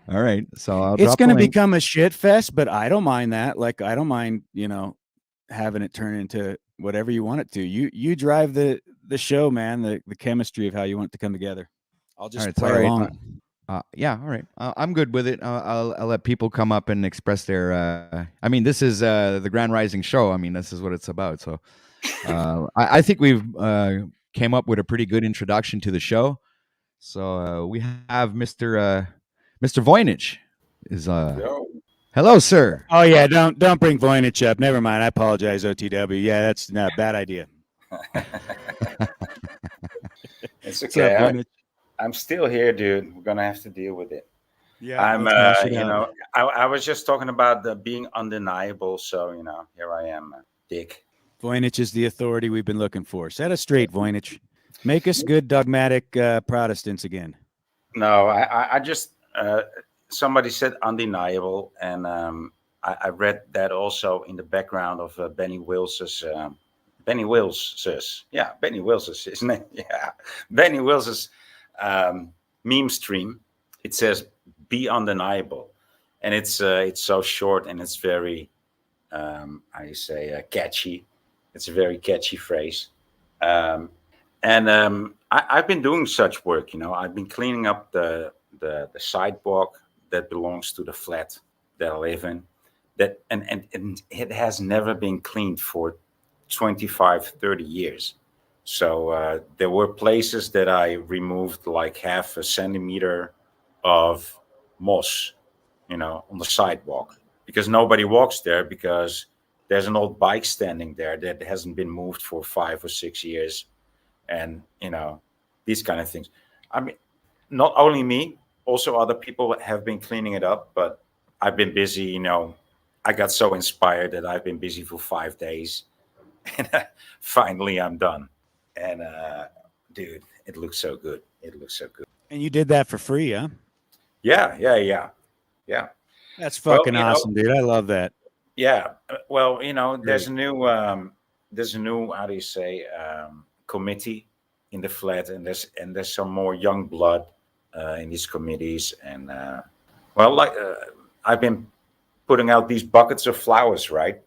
All right. So I'll It's drop a going to link. become a shit fest, but I don't mind that. Like, I don't mind, having it turn into whatever you want it to. You drive the show, man, the chemistry of how you want it to come together. I'll All just right. All play right. along. Yeah. All right. I'm good with it. I'll let people come up and express their. I mean, this is the Grand Rising show. I mean, this is what it's about. So I think we've came up with a pretty good introduction to the show. So we have Mr. Voynich is Yo. hello, sir. Oh yeah, don't bring Voynich up. Never mind. I apologize, OTW. Yeah, that's not a bad idea. It's What's up, okay. Voynich? I'm still here, dude. We're gonna have to deal with it. Yeah, let's hash it out. I was just talking about the being undeniable. So, here I am, Dick. Voynich is the authority we've been looking for. Set us straight, Voynich. Make us good dogmatic Protestants again. No, I just, somebody said undeniable. And I read that also in the background of Benny Wills's, Benny Wills's, isn't it? Yeah. Benny Wills's meme stream. It says, be undeniable. And it's so short and it's very, how you say, catchy. It's a very catchy phrase. I've been doing such work. I've been cleaning up the sidewalk that belongs to the flat that I live in. That and it has never been cleaned for 25, 30 years. So there were places that I removed like half a centimeter of moss, on the sidewalk because nobody walks there because there's an old bike standing there that hasn't been moved for 5 or 6 years. And, these kind of things. I mean, not only me, also other people have been cleaning it up, but I've been busy, I got so inspired that I've been busy for 5 days and finally I'm done. And, dude, it looks so good. It looks so good. And you did that for free, huh? Yeah. Yeah. That's Well, fucking awesome, dude. I love that. Yeah. Well, Great. there's a new, how do you say, committee in the flat, and there's some more young blood in these committees, and I've been putting out these buckets of flowers, right,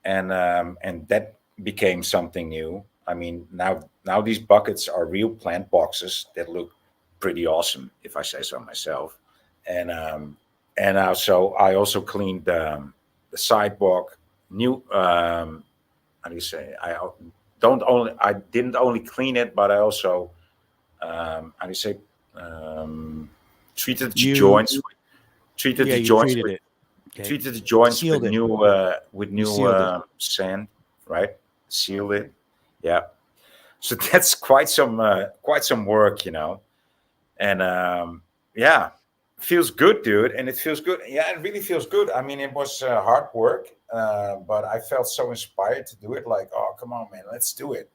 and that became something new. I mean, now these buckets are real plant boxes that look pretty awesome, if I say so myself, and also I also cleaned the sidewalk. New, how do you say? I didn't only clean it, but I also how do you say? Treated the You joints. Treated yeah, the you joints treated with it. Okay. treated the joints Sealed it. with You new sealed it. sand, right? Sealed it. Yeah. So that's quite some work, and yeah, feels good, dude, and it feels good. Yeah, it really feels good. I mean, it was hard work, but I felt so inspired to do it. Like, oh, come on, man, let's do it.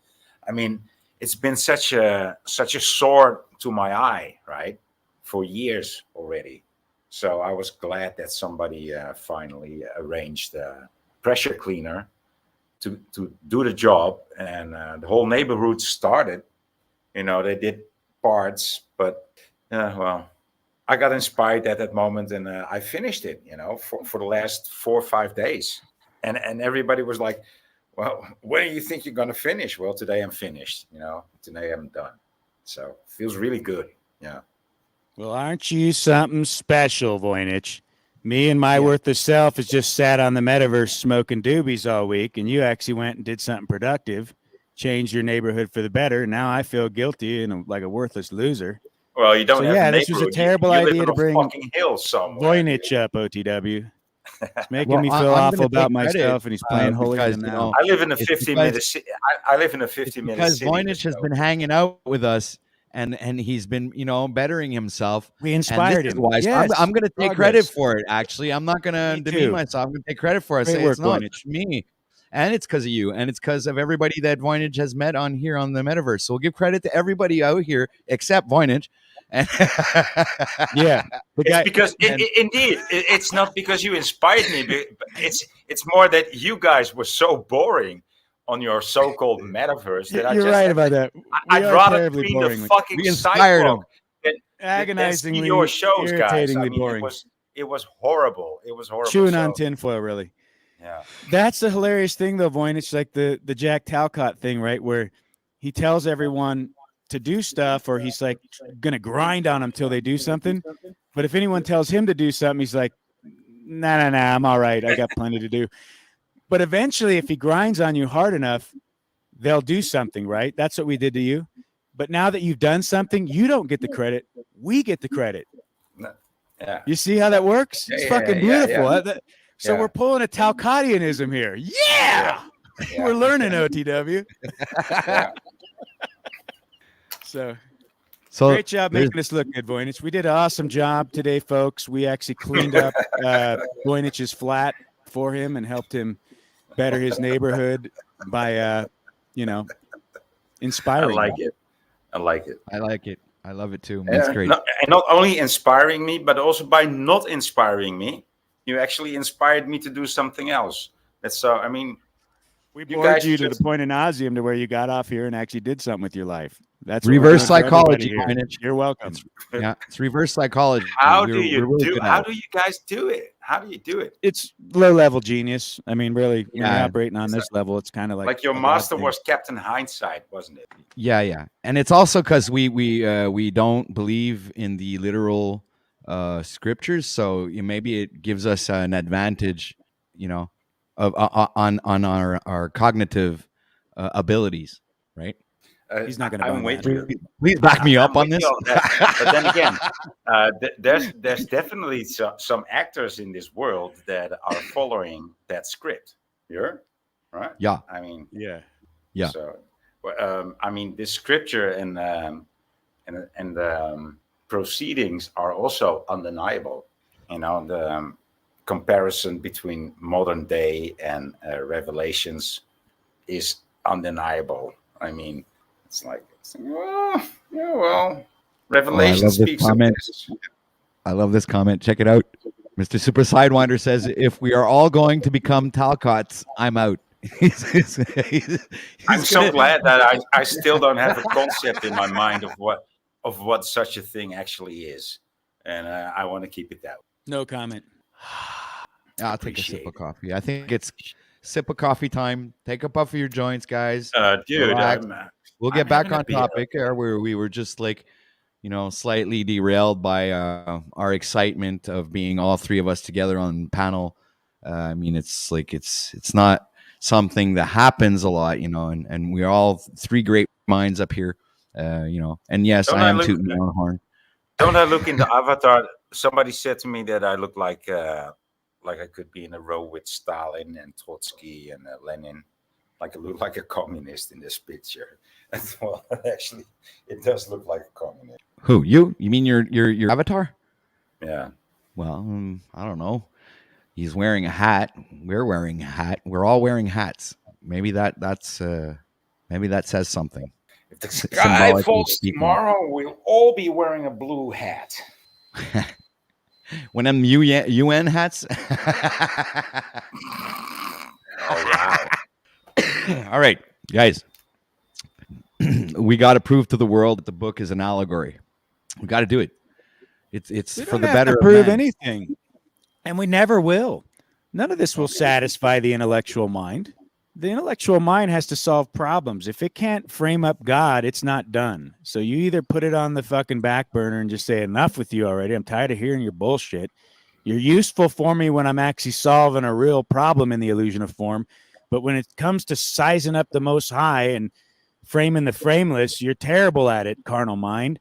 I mean, it's been such a sword to my eye, right, for years already. So I was glad that somebody finally arranged a pressure cleaner to do the job, and the whole neighborhood started. They did parts, but well, I got inspired at that moment, and I finished it. For the last 4 or 5 days, and everybody was like, "Well, when do you think you're gonna finish?" Well, today I'm finished. Today I'm done. So feels really good. Yeah. Well, aren't you something special, Voynich? Me and my Yeah. worthless self has just sat on the metaverse smoking doobies all week, and you actually went and did something productive, changed your neighborhood for the better. Now I feel guilty and like a worthless loser. Well, you So don't have a yeah, this was a neighborhood. You, terrible you live idea on to a bring fucking hill somewhere, dude. Voynich up, OTW. It's making Well, me feel I'm awful going to take about credit myself, and he's playing holier because than thou. I live in a it's 50 because minute. I live in a it's 50-minute because city. Voynich Just has so been hanging out with us and he's been, bettering himself. We And this inspired is him. why. So Yes, I'm going to take credit progress. for it. Actually, I'm not going to Me demean too. myself. I'm going to take credit for it. Great Say work, it's me, and it's because of you, and it's because of everybody that Voynich has met on here on the metaverse. So we'll give credit to everybody out here except Voynich. And Yeah, the It's guy. because indeed it's not because you inspired me. But it's more that you guys were so boring on your so-called metaverse that I You're just right had about that. We I'd are rather terribly clean the boring. fucking we inspired sidewalk him. than see Agonizingly, your shows, guys. I irritatingly mean, boring. it was horrible. It was horrible. Chewing on So tinfoil, really. yeah, That's the hilarious thing, though, Voynich, like the Jack Talcott thing, right? Where he tells everyone to do stuff, or he's like gonna grind on them till they do something. But if anyone tells him to do something, he's like, nah, I'm all right. I got plenty to do. But eventually, if he grinds on you hard enough, they'll do something, right? That's what we did to you. But now that you've done something, you don't get the credit. We get the credit. yeah. You see how that works? It's fucking beautiful. So Yeah. we're pulling a Talcottianism here. Yeah. Yeah. We're learning OTW. Yeah. So So great job making us look good, Voynich. We did an awesome job today, folks. We actually cleaned up Voynich's flat for him and helped him better his neighborhood by, inspiring. I like it. I like it. I like it. I love it too. That's great. And not only inspiring me, but also by not inspiring me, you actually inspired me to do something else. That's so. I mean, We you bored guys you to just- the point of nauseum to where you got off here and actually did something with your life. That's what Reverse we're doing for everybody psychology, here. Voynich. You're welcome. Yeah, it's reverse psychology. How We're do you really do? good at How it. do you guys do it? How do you do it? It's low level genius. I mean, really, when you're Yeah. operating on this level, it's kind of Like your a God master thing. was Captain Hindsight, wasn't it? Yeah, and it's also because we don't believe in the literal scriptures, so maybe it gives us an advantage, of on our cognitive abilities, right? He's not gonna I'm buy with that. you. Please back me up I'm on with this. you on that. But then again, there's definitely some actors in this world that are following that script. Yeah, right. Yeah. I mean, Yeah. Yeah. So, I mean, the scripture and proceedings are also undeniable. The comparison between modern day and Revelations is undeniable. I mean, it's like, well, yeah, well, Revelation this speaks of comment. this. I love this comment. Check it out. Mr. Super Sidewinder says, "If we are all going to become Talcots, I'm out." I'm so glad that I still don't have a concept in my mind of what such a thing actually is, and I want to keep it that way. No comment. I'll take a sip Appreciate of coffee. I think it's sip of coffee time. Take a puff of your joints, guys. Dude, Relax. We'll get I'm back having a on beer. topic where we were just like, slightly derailed by our excitement of being all three of us together on panel. I mean, it's like it's not something that happens a lot, and we're all three great minds up here, and yes, Don't I I am look- tooting my own horn. Don't I look in the avatar? Somebody said to me that I look like I could be in a row with Stalin and Trotsky and Lenin. Like I look like a communist in this picture. Well, actually, it does look like a communist. Who you? You mean your avatar? Yeah. Well, I don't know. He's wearing a hat. We're wearing a hat. We're all wearing hats. Maybe that says something. If the S- sky symbolically falls speaking. tomorrow, we'll all be wearing a blue hat. When them UN hats. Oh wow! All right, guys. We got to prove to the world that the book is an allegory. We got to do it. It's We for don't the have better to of prove men. anything, and we never will. None of this will satisfy the intellectual mind. The intellectual mind has to solve problems. If it can't frame up God, it's not done. So you either put it on the fucking back burner and just say, enough with you already. I'm tired of hearing your bullshit. You're useful for me when I'm actually solving a real problem in the illusion of form. But when it comes to sizing up the Most High and framing the frameless, you're terrible at it, carnal mind.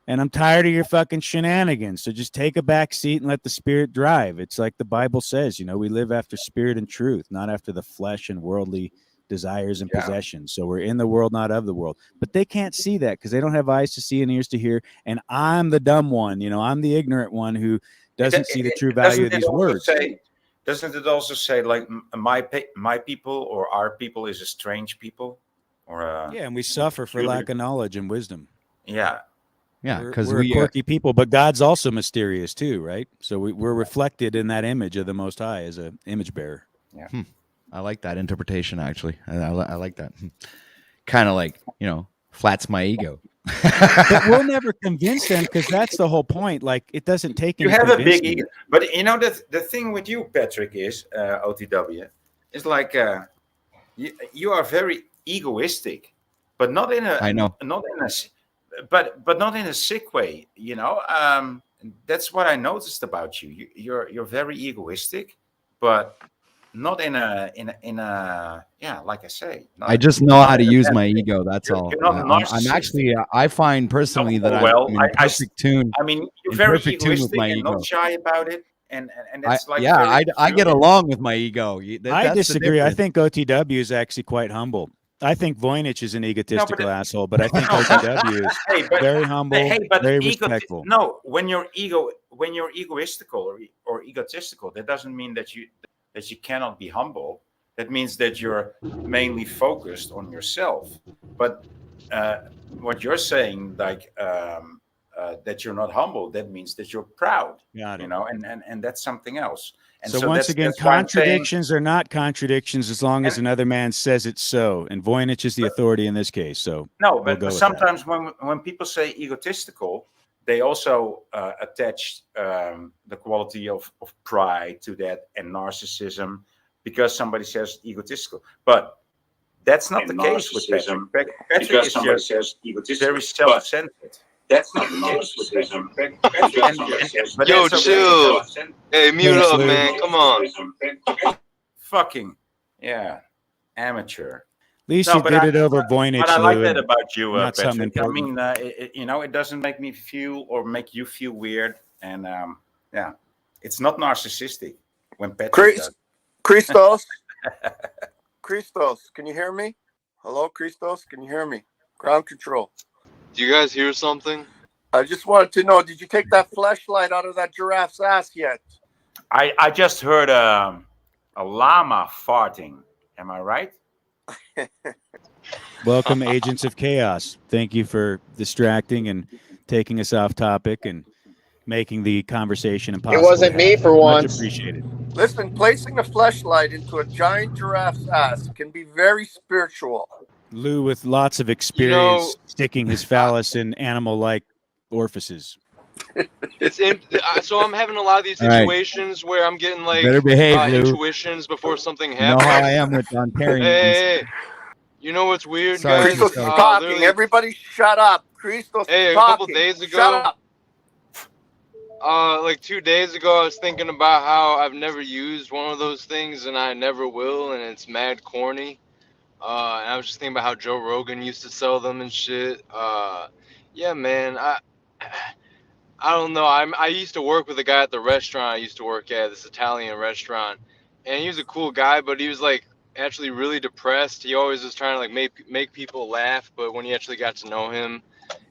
And I'm tired of your fucking shenanigans. So just take a back seat and let the spirit drive. It's like the Bible says, we live after spirit and truth, not after the flesh and worldly desires, and Yeah. possessions. So we're in the world, not of the world. But they can't see that because they don't have eyes to see and ears to hear. And I'm the dumb one. I'm the ignorant one who doesn't see the true value of these words. Doesn't it also say like my people or our people is a strange people? Or and we suffer for lack of knowledge and wisdom. Yeah. Yeah, because we're a quirky people, but God's also mysterious too, right? So we're reflected in that image of the Most High as an image bearer. Yeah. I like that interpretation, actually. I like that. Kind of like, flats my ego. But we'll never convince them because that's the whole point. Like, it doesn't take You any have a big convincing. ego. But the thing with you, Patrick, is OTW, is like you are very egoistic, but not in a I know. not in a but not in a sick way. That's what I noticed about you. You're very egoistic, but not in a like I say. I just know how to use my ego. That's all. You're not I'm actually. I find personally that I'm in perfect tune. I mean, you're in very perfect tune with egoistic my and ego. not shy about it, and that's like I very get along with my ego. I That's the disagree. I difference. think OTW is actually quite humble. I think Voynich is an egotistical asshole, but I think OTW is very humble, very respectful. No, when you're egoistical or egotistical, that doesn't mean that you cannot be humble. That means that you're mainly focused on yourself. But what you're saying, like that you're not humble, that means that you're proud. Got it. And that's something else. And so once again, that's why I'm saying- contradictions are not contradictions as long as another man says it's so. And Voynich is the authority in this case. So no, but sometimes when people say egotistical, they also attach the quality of pride to that and narcissism because somebody says egotistical. But that's not the case with Patrick. Patrick is just very self-centered. That's not the case with him. Yo, chill. Hey, mute up, man. Come on. Fucking, amateur. At least you did it over Voynich. But I like that about you, not something Patrick. I important. mean, it doesn't make me feel or make you feel weird. And, it's not narcissistic when Patrick does. Christos, can you hear me? Hello, Christos, can you hear me? Ground control. Do you guys hear something? I just wanted to know, did you take that flashlight out of that giraffe's ass yet? I just heard a llama farting. Am I right? Welcome, Agents of Chaos. Thank you for distracting and taking us off topic and making the conversation impossible. It wasn't me for once. Much appreciated. Listen, placing a flashlight into a giant giraffe's ass can be very spiritual. Lou, with lots of experience sticking his phallus in animal-like orifices. So I'm having a lot of these situations where I'm getting like Better behave, Lou. intuitions before something You happens. know how I am with Ontarians. Hey, you know what's weird, Sorry, guys? Christos is talking. Everybody shut up. Christos Hey, is a talking. couple days ago, Shut up. like 2 days ago, I was thinking about how I've never used one of those things and I never will, and it's mad corny. And I was just thinking about how Joe Rogan used to sell them and shit. Yeah, man, I don't know. I used to work with a guy at the restaurant I used to work at, this Italian restaurant, and he was a cool guy, but he was like actually really depressed. He always was trying to like make people laugh, but when you actually got to know him,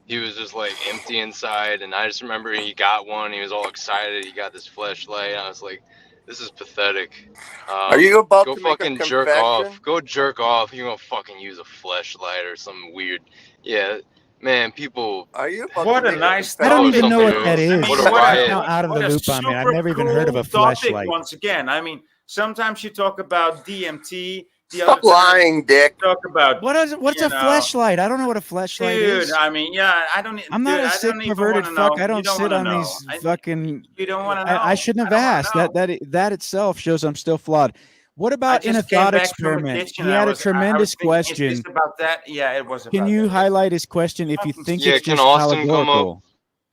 he was just like empty inside. And I just remember he got one. He was all excited. He got this fleshlight. I was like, this is pathetic. Are you about go to make a fucking jerk confession? off? Go jerk off. You're gonna fucking use a fleshlight or some weird. Yeah, man. People. Are you about What to a make nice I don't Oh, even know what something that is. else. What a That's riot. how out of the What a loop I'm in. I've super never even heard of a cool topic fleshlight. Once again, I mean, sometimes you talk about DMT. The Stop other time lying, Dick. you talk about What's you a know, fleshlight? I don't know what a fleshlight dude. is. I mean, I don't. I'm not dude, a I sick don't even perverted wanna fuck. know. I You don't sit wanna on know. these fucking. You don't want to know. I shouldn't have asked. That itself shows I'm still flawed. What about in a thought experiment? He had a tremendous question. Is this about that? Yeah, it was. Can about you that. highlight his question if you think Yeah, it's can just Austin come up? allegorical?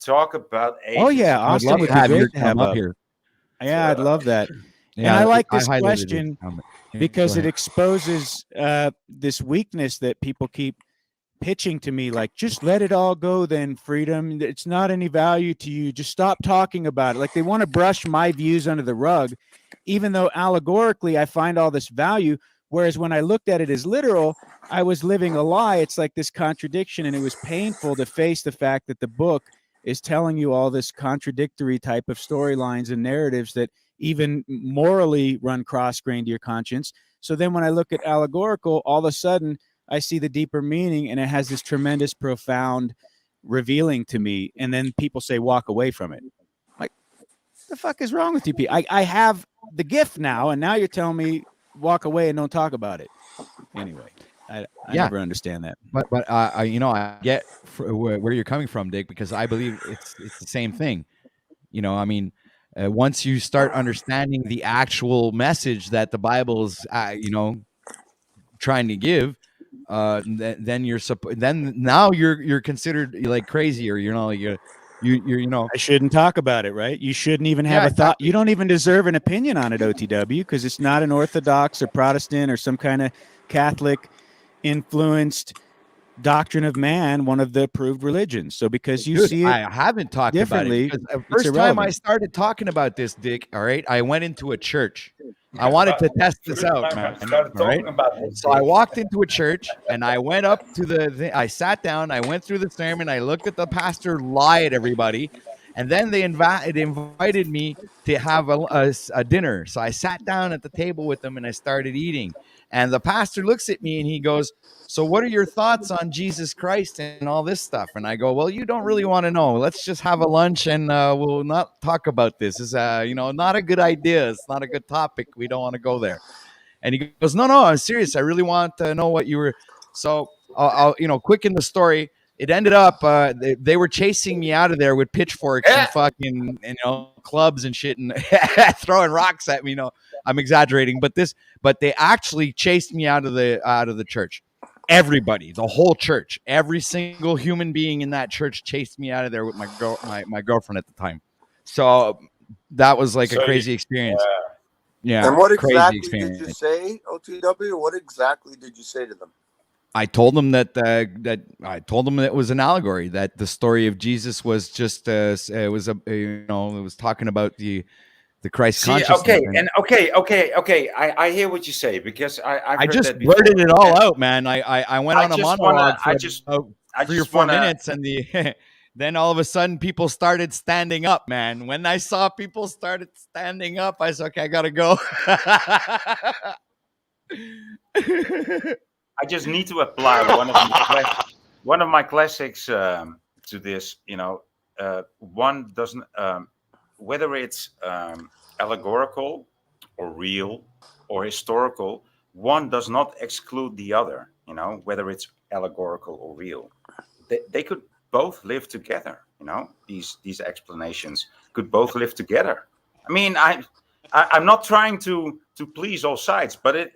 Talk about Oh yeah, agency. I'd Austin love would to be have you great to have come up up. here. Yeah, I'd love that. And Yeah, I like this highlighted question his comment. because Go it ahead. exposes this weakness that people keep pitching to me, like, just let it all go then, freedom. It's not any value to you. Just stop talking about it. Like, they want to brush my views under the rug, even though allegorically I find all this value. Whereas when I looked at it as literal, I was living a lie. It's like this contradiction, and it was painful to face the fact that the book is telling you all this contradictory type of storylines and narratives that even morally run cross-grained to your conscience. So then when I look at allegorical, all of a sudden I see the deeper meaning, and it has this tremendous, profound revealing to me. And then people say, walk away from it. Like, the fuck is wrong with you people? I have the gift now, and now you're telling me walk away and don't talk about it. Anyway, I never understand that. But I get where you're coming from, Dick, because I believe it's the same thing. I mean, once you start understanding the actual message that the Bible's, trying to give, then now you're considered like crazy, or you I shouldn't talk about it, right? You shouldn't even have a thought. You don't even deserve an opinion on it, OTW, because it's not an Orthodox or Protestant or some kind of Catholic influenced doctrine of man, one of the approved religions. So because you see it, I haven't talked differently, about it. Because the first time I started talking about this, Dick, all right, I went into a church. I wanted to test this out, man. All right? So I walked into a church, and I went up to I sat down, I went through the sermon, I looked at the pastor lie at everybody, and then they invited me to have a dinner. So I sat down at the table with them, and I started eating. And the pastor looks at me, and he goes, "So what are your thoughts on Jesus Christ and all this stuff?" And I go, "Well, you don't really want to know. Let's just have a lunch, and we'll not talk about this. It's not a good idea. It's not a good topic. We don't want to go there." And he goes, "No, I'm serious. I really want to know what you were." So I'll quick in the story. It ended up they were chasing me out of there with pitchforks and fucking clubs and shit, and throwing rocks at me. I'm exaggerating, but they actually chased me out of the church. Everybody, the whole church, every single human being in that church chased me out of there with my girlfriend at the time. So that was like a crazy experience. Yeah. And what exactly did you say, OTW? What exactly did you say to them? I told them that it was an allegory, that the story of Jesus was just it was talking about the Christ consciousness. Okay. I hear what you say, because I just blurted it all out, man. I went on a monologue for 3 or 4 minutes, and then all of a sudden people started standing up, man. When I saw people started standing up, I said, "Okay, I gotta go." I just need to apply one of my classics to this. One doesn't, whether it's allegorical or real or historical, one does not exclude the other. Whether it's allegorical or real, they could both live together. These explanations could both live together. I mean, I'm not trying to please all sides, but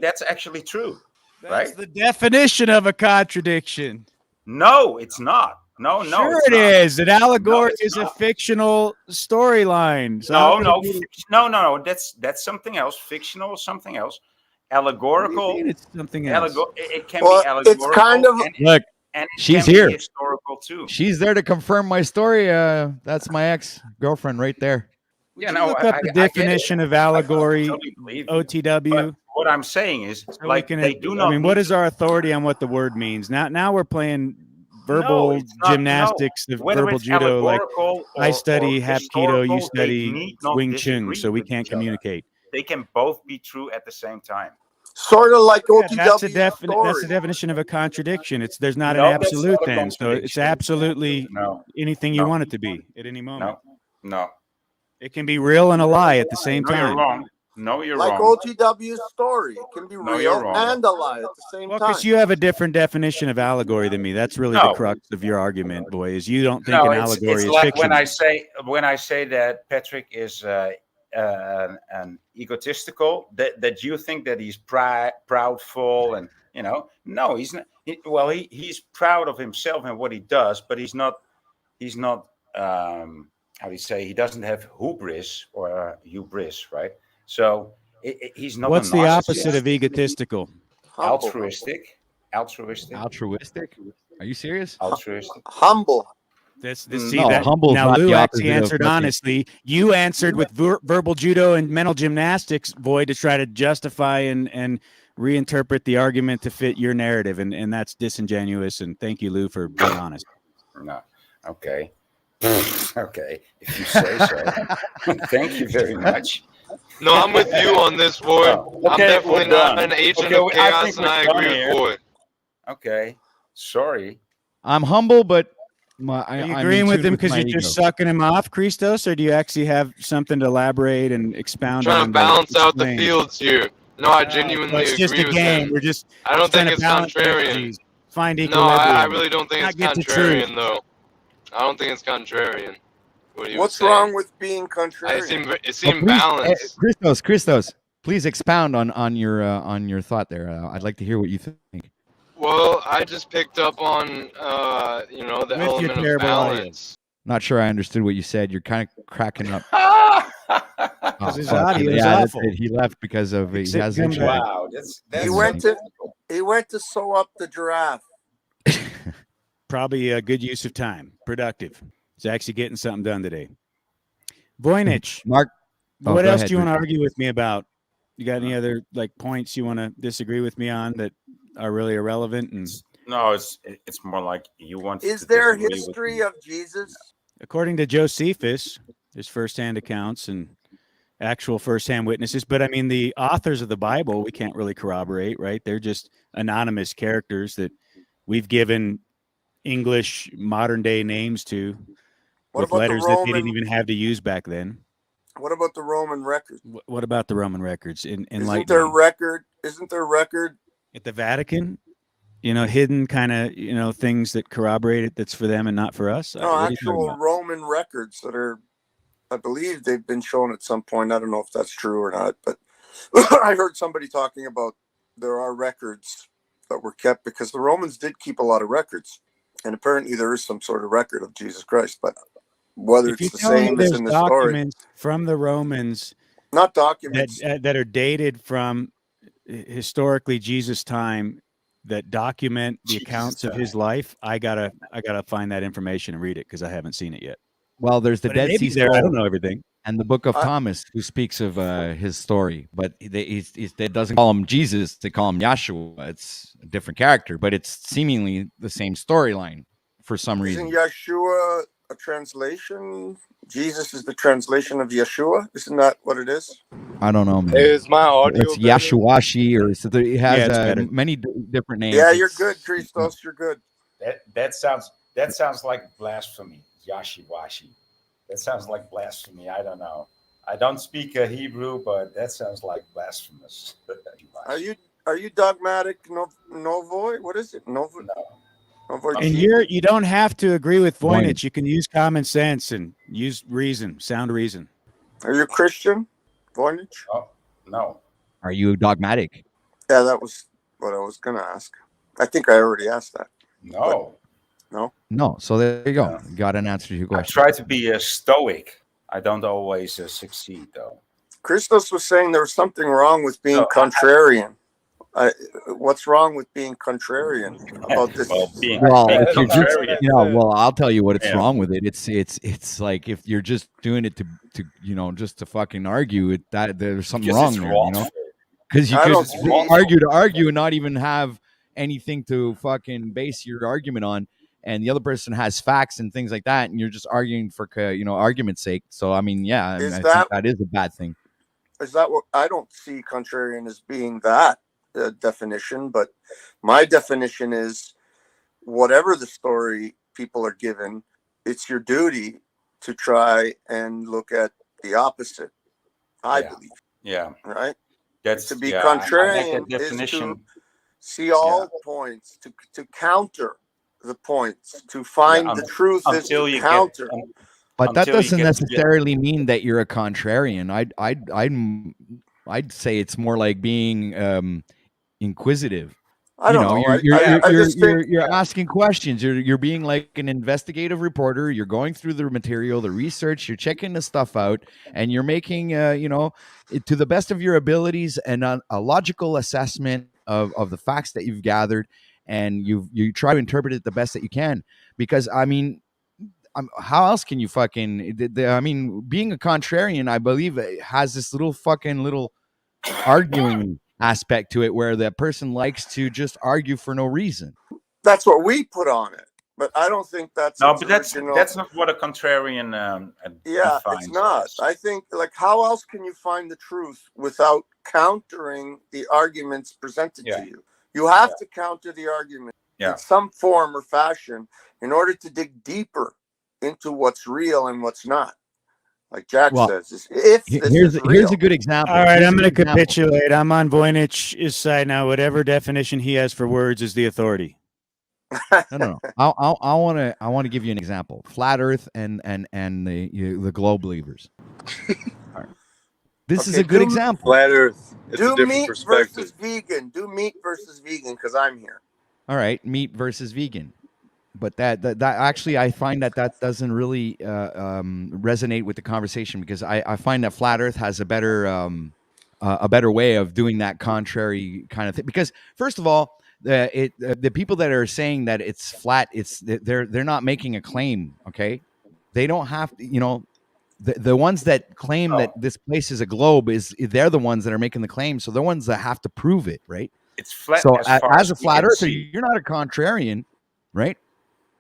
that's actually true. That's right? the definition of a contradiction. No, it's not. No, sure it's it not. Is. An allegory is a fictional storyline. So no. That's something else. Fictional is something else. Allegorical. It's something else. It can be allegorical. It's kind of look. And she's here. Historical too. She's there to confirm my story. That's my ex-girlfriend right there. Look up the definition of allegory, OTW. But what I'm saying is, they do not. I mean, what is our authority on what the word means? Now we're playing verbal gymnastics, the verbal judo. Like I study Hapkido, you study Wing Chun, so we can't communicate. They can both be true at the same time. Sort of like OTW. That's the definition of a contradiction. There's not an absolute then, so it's absolutely anything you want it to be at any moment. No. It can be real and a lie at the same time. You're wrong. No, you're like wrong. Like OTW's story. It can be real and a lie at the same time. Because you have a different definition of allegory than me. That's really the crux of your argument, boy, is you don't think an allegory is like fiction. When I say that Patrick is an egotistical, that you think that he's proudful, and no, he's not. He's proud of himself and what he does, but he's not how do you say, he doesn't have hubris, right? So he's not. What's the opposite of egotistical? Altruistic. Altruistic? Are you serious? Altruistic. Humble. Humble. Now Lou actually answered honestly. You answered with verbal judo and mental gymnastics, boy, to try to justify and reinterpret the argument to fit your narrative, and that's disingenuous. And thank you, Lou, for being honest. No. Okay. Okay. If you say so. Thank you very much. No, I'm with you on this, boy. Oh, I'm okay, definitely we're not done. an agent Okay, of I chaos, think and we're I done agree here. with boy. Okay. Sorry. I'm humble, but Are you I'm agreeing in with tune him with because my you're ego. just sucking him off, Christos, or do you actually have something to elaborate and expound Trying on? to balance out the explain? fields here. No, I So genuinely it's just agree a with game. him. We're just I don't trying think to it's balance contrarian. energies, find No, equilibrium. I really don't think not it's get to truth. contrarian, though. I don't think it's contrarian. What he was What's saying. wrong with being contrarian? It seemed please, balanced. Christos, please expound on your thought there. I'd like to hear what you think. Well, I just picked up on the With your element of terrible audio. balance. Not sure I understood what you said. You're kind of cracking up. Because his fuck. audio is Yeah, that's awful. it. He left because of he Except has come internet. back. Wow, that's He went to sew up the giraffe. Probably a good use of time. Productive. He's actually getting something done today. Voynich, Mark, oh, what go else ahead, do you want to Richard. argue with me about? You got any other points you want to disagree with me on that are really irrelevant? And No, it's more like you want. Is to there a disagree with history me. of Jesus? according to Josephus, his firsthand accounts and actual firsthand witnesses, but I mean the authors of the Bible, we can't really corroborate, right? They're just anonymous characters that we've given English modern day names to What with about the letters that they Roman? didn't even have to use back then. What about the Roman record? What about the Roman records? Isn't there record? Isn't there record? At the Vatican? Hidden kind of, things that corroborate it that's for them and not for us? No, What are you talking actual about? Roman records that are, I believe they've been shown at some point. I don't know if that's true or not, but I heard somebody talking about there are records that were kept because the Romans did keep a lot of records, and apparently there is some sort of record of Jesus Christ. But whether If you're it's the telling me same as there's in the story, documents from the Romans not documents. that are dated from historically Jesus' time that document the accounts of his life, I gotta find that information and read it because I haven't seen it yet. Well, there's the But it Dead may be Sea there. I don't Scrolls know everything. and the Book of I- Thomas, who speaks of his story, but they doesn't call him Jesus; they call him Yahshua. It's a different character, but it's seemingly the same storyline for some reason. Isn't Yeshua a translation? Jesus is the translation of Yeshua. Isn't that what it is? I don't know, man. Is my audio It's better? Yashuashi, or so it has Yeah, it's better. many different names. Yeah, you're It's- good, Christos. You're good. That sounds like blasphemy. Yashiwashi. That sounds like blasphemy. I don't know. I don't speak Hebrew, but that sounds like blasphemous. Are you dogmatic? Novoi? What is it? Novoi? And you don't have to agree with Voynich. Voynich. You can use common sense and use reason, sound reason. Are you a Christian, Voynich? Oh, no. Are you dogmatic? Yeah, that was what I was going to ask. I think I already asked that. No. No. So there you go. No. Got an answer to your I question. try to be stoic. I don't always succeed, though. Christos was saying there was something wrong with being No, contrarian. What's wrong with being contrarian about this? Well, being If you're just, contrarian. well, I'll tell you what it's Yeah. wrong with it. It's like if you're just doing it to just to fucking argue it, that there's something Because wrong it's there, wrong. because you I don't just see- argue to argue and not even have anything to fucking base your argument on, and the other person has facts and things like that, and you're just arguing for argument's sake. So I mean, yeah, I think that is a bad thing. Is that what I don't see contrarian as being that definition, but my definition is whatever the story people are given, it's your duty to try and look at the opposite. I believe, Yeah. right? That's To be I like contrarian that is definition. to see all points, to counter the points, to find the truth is until to you counter. But that until you doesn't get- necessarily mean that you're a contrarian. I'd say it's more like being inquisitive. I don't know. You're asking questions. You're being like an investigative reporter. You're going through the material, the research. You're checking the stuff out, and you're making to the best of your abilities and a logical assessment of the facts that you've gathered, and you try to interpret it the best that you can. Because I mean, how else can you fucking? I mean, being a contrarian, I believe, has this little arguing aspect to it where the person likes to just argue for no reason. That's what we put on it, but I don't think that's No, its but original. that's not what a contrarian Yeah, defines it's not. as. I think, like, how else can you find the truth without countering the arguments presented Yeah. to you? You have to counter the argument Yeah. in some form or fashion in order to dig deeper into what's real and what's not. Like Jack Well, says, if this here's is real. here's a good example. All right, Here's I'm a going to good example. capitulate. I'm on Voynich's side now. Whatever definition he has for words is the authority. No. I want to give you an example. Flat Earth and the globe believers. All right. This is Okay, a good example. Flat Earth. It's a Do different meat perspective. versus vegan. Do meat versus vegan because I'm here. All right, meat versus vegan. But that actually, I find that doesn't really resonate with the conversation, because I find that Flat Earth has a better way of doing that contrary kind of thing. Because first of all, the people that are saying that it's flat, they're not making a claim. Okay, they don't have to, the ones that claim that this place is a globe, they're the ones that are making the claim. So they're the ones that have to prove it, right? It's flat So as far as a we flat can earther, see. you're not a contrarian, right?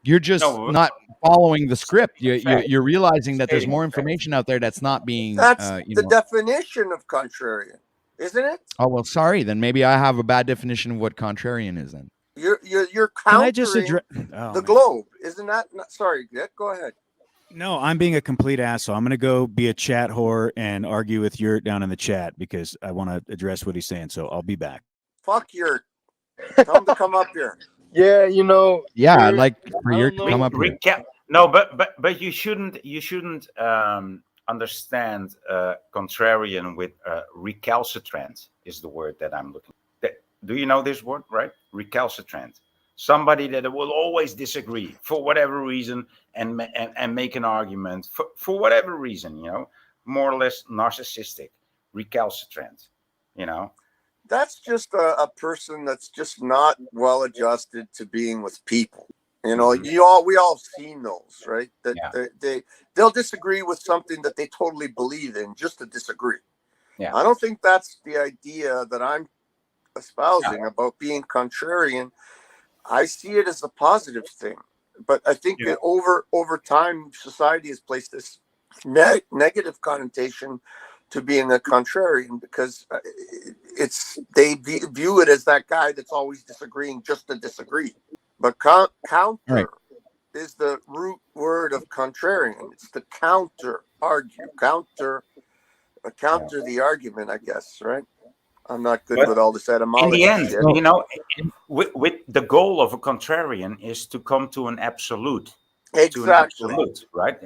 You're just No, not following the script. You're realizing that there's Stating more facts. information out there that's not being, That's the definition of contrarian, isn't it? Oh, well, sorry. Then maybe I have a bad definition of what contrarian is. Then You're Can I countering just address the globe, isn't that? Sorry, go ahead. No, I'm being a complete asshole. I'm going to go be a chat whore and argue with Yurt down in the chat because I want to address what he's saying. So I'll be back. Fuck Yurt. Tell him to come up here. Yeah, yeah, I'd like for I you don't to know. come up here. No, but you shouldn't understand contrarian with recalcitrant is the word that I'm looking. Do you know this word, right? Recalcitrant. Somebody that will always disagree for whatever reason and make an argument for whatever reason, more or less narcissistic, recalcitrant, That's just a person that's just not well adjusted to being with people. We all seen those, right? That they'll disagree with something that they totally believe in just to disagree. Yeah. I don't think that's the idea that I'm espousing about being contrarian. I see it as a positive thing, but I think that over time, society has placed this negative connotation to being a contrarian because they view it as that guy that's always disagreeing just to disagree. But counter is the root word of contrarian. It's the counter argue, counter the argument, I guess, right? I'm not good with all this etymology. In the end, with the goal of a contrarian is to come to an absolute. Exactly. To an absolute, right?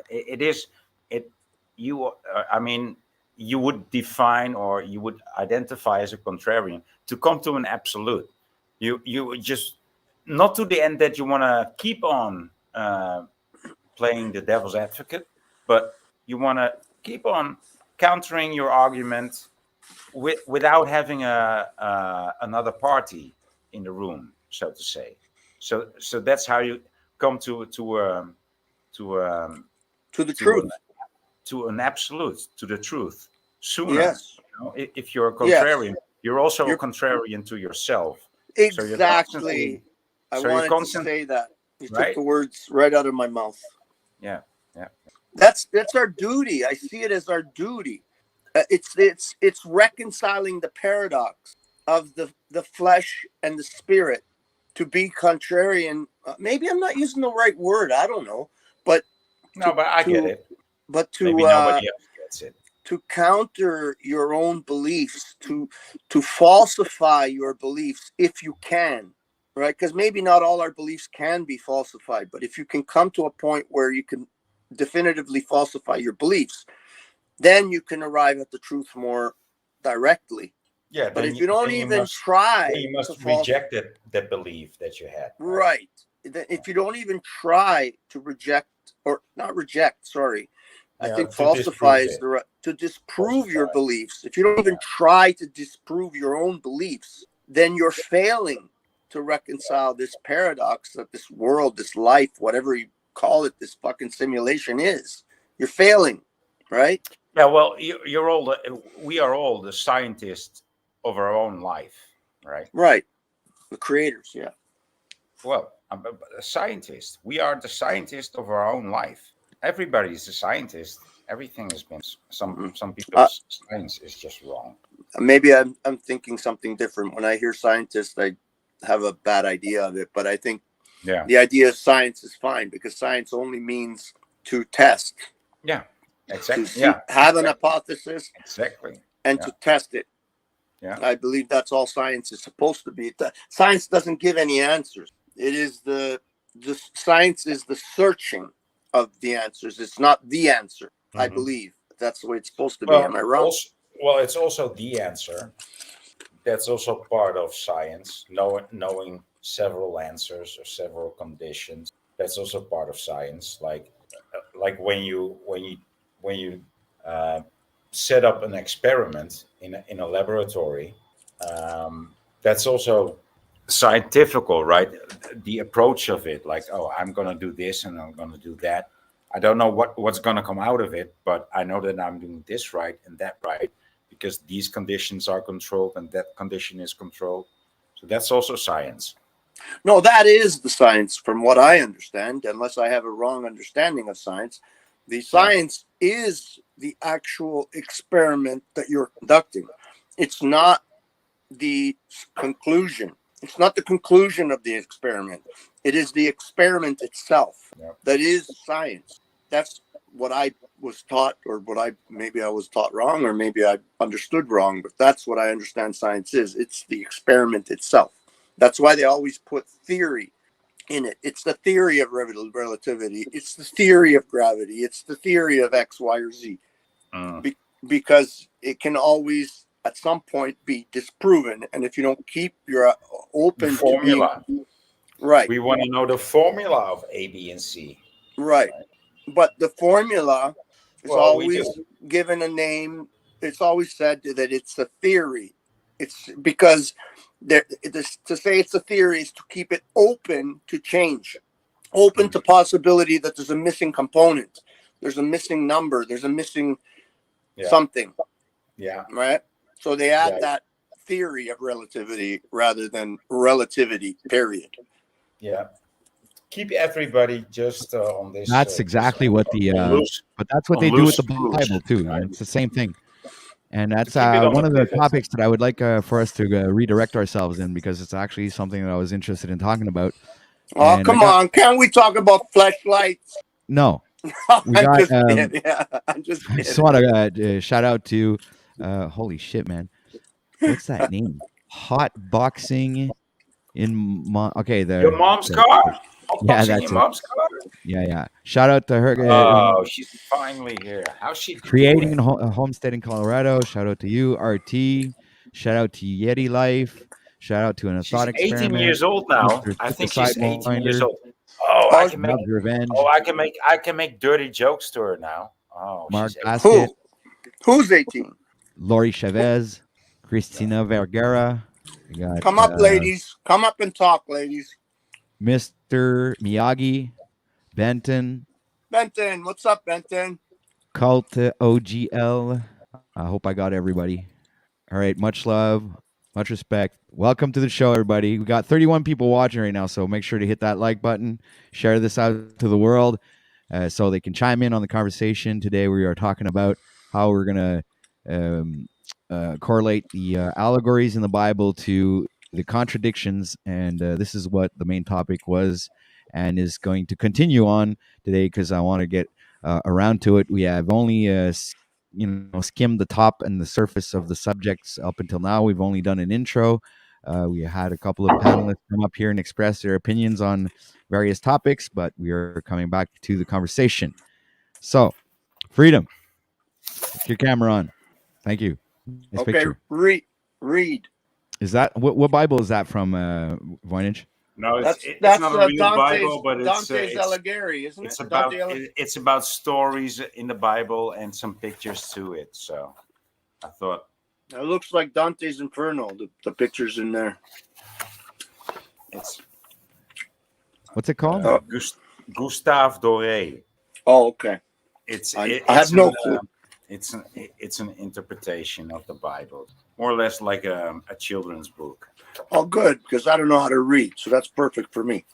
You would define or you would identify as a contrarian to come to an absolute. You just not to the end that you want to keep on playing the devil's advocate, but you want to keep on countering your argument without having another party in the room, so to say. So that's how you come to the truth, to an absolute, to the truth sooner. Yes. If you're a contrarian, you're also a contrarian to yourself. Exactly. I wanted to say that. You took the words right out of my mouth. Yeah. That's our duty. I see it as our duty. It's reconciling the paradox of the flesh and the spirit. To be contrarian, maybe I'm not using the right word. I don't know, but I get it. But maybe nobody else gets it. To counter your own beliefs, to falsify your beliefs if you can, right? Because maybe not all our beliefs can be falsified, but if you can come to a point where you can definitively falsify your beliefs, then you can arrive at the truth more directly. Yeah, but if you don't even try, you must reject that belief that you had. Right. If you don't even try to reject, or not reject, sorry, I think falsify is the right, to disprove your beliefs. If you don't even try to disprove your own beliefs, then you're failing to reconcile this paradox that this world, this life, whatever you call it, this fucking simulation is. You're failing, right? Yeah, well, we are all the scientists of our own life, right? Right. The creators, yeah. Well, I'm a scientist. We are the scientist of our own life. Everybody is a scientist. Everything has been Mhm. some people's science is just wrong. Maybe I'm thinking something different. When I hear scientist, I have a bad idea of it. But I think Yeah, the idea of science is fine because science only means to test, yeah, to exactly. see, Yeah, have an exactly, hypothesis exactly. and Yeah, to test it. yeah. I believe that's all science is supposed to be. Science doesn't give any answers. It is the science is the searching of the answers. It's not the answer. I Mhm. believe that's the way it's supposed to be. Am Well, I wrong? also, well, it's also the answer. That's also part of science. Knowing several answers or several conditions. That's also part of science. Like when you uh, set up an experiment in a laboratory, that's also scientifical, right? The approach of it, like, oh, I'm going to do this and I'm going to do that. I don't know what's going to come out of it, but I know that I'm doing this right and that right because these conditions are controlled and that condition is controlled. So that's also science. No, that is the science, from what I understand. Unless I have a wrong understanding of science, the Yeah. science is the actual experiment that you're conducting. It's not the conclusion. It's not the conclusion of the experiment. It is the experiment itself Yeah. that is science. That's what I was taught, or what maybe I was taught wrong, or maybe I understood wrong, but that's what I understand science is. It's the experiment itself. That's why they always put theory in it. It's the theory of relativity. It's the theory of gravity. It's the theory of X, Y, or Z. Mm. Because it can always at some point be disproven, and if you don't keep your The open to being formula. right, We want to know the formula of A, B, and C. right, but the formula is Well, we always do. given a name. It's always said that it's a theory. It's because to say it's a theory is to keep it open to change, open to possibility that there's a missing component, there's a missing number, there's a missing Yeah. something. Yeah. Right? So they add Yeah. that theory of relativity rather than relativity, period. Yeah. Keep everybody just on this. That's exactly what the on loose, but that's what on they do with loose the screws, Bible too. right? It's the same thing. And To that's keep it on one the of the pivot. topics that I would like for us to redirect ourselves in, because it's actually something that I was interested in talking about. Oh, And come on. Can't we talk about fleshlights? no, we I'm got. just kidding. Yeah, I'm just I just kidding. want to shout out to, holy shit, man, what's that name? Hot boxing in okay, Your mom's car? yeah, Unboxing your that's it. mom's car? Yeah. Shout out to her. Oh, she's finally here. How's she Creating doing? a homestead in Colorado. Shout out to you, RT. Shout out to Yeti Life. Shout out to an She's thought 18 experiment. years old now. Mr. I think Suicide she's 18 years Minder. old. Oh, I Oh, can make. Bob's Revenge. Oh, I can make dirty jokes to her now. Oh, Mark she's 18. Basket. who's 18? Lori Chavez. Christina Vergara. We got Come up, ladies. Come up and talk, ladies. Mr. Miyagi. Benton. Benton, what's up, Benton? Cult OGL. I hope I got everybody. All right. Much love. Much respect. Welcome to the show, everybody. We got 31 people watching right now, so make sure to hit that like button. Share this out to the world so they can chime in on the conversation. Today, we are talking about how we're going to correlate the allegories in the Bible to the contradictions. And this is what the main topic was and is going to continue on today, because I want to get around to it. We have only skimmed the top and the surface of the subjects up until now. We've only done an intro. We had a couple of panelists come up here and express their opinions on various topics, but we are coming back to the conversation. So, Freedom, put your camera on. Thank you. Nice Okay, picture. read. Is that what Bible is that from, Voynich? No, That's it's not a real Dante's, Bible, but Dante's Alighieri, isn't it's it? about it's about stories in the Bible and some pictures to it. So I thought It looks like Dante's Inferno. The pictures in there. it's What's it called? Gustave Doré. Oh, okay. It's I have no clue. It's an interpretation of the Bible, more or less like a children's book. Oh, good, because I don't know how to read, so that's perfect for me.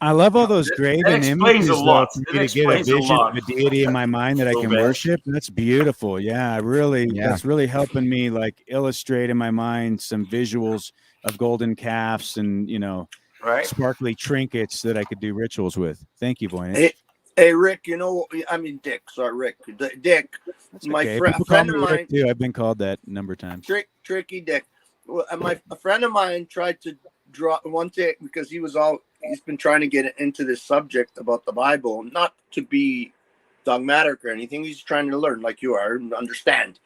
I love all those That graven explains a images, though, lot. for That me to get a explains a vision lot. of a deity in my mind that I can Bad. worship. That's beautiful. Yeah, Yeah. that's really helping me like illustrate in my mind some visuals of golden calves and, Right? sparkly trinkets that I could do rituals with. Thank you, Hey, Voynich. hey, Rick, I mean Dick. Sorry, Rick. Dick, That's my okay. a People call friend me of Rick mine, too. I've been called that a number of times. Tricky Dick. Well, a friend of mine tried to draw one day because he's been trying to get into this subject about the Bible, not to be dogmatic or anything. He's trying to learn, like you are, and understand.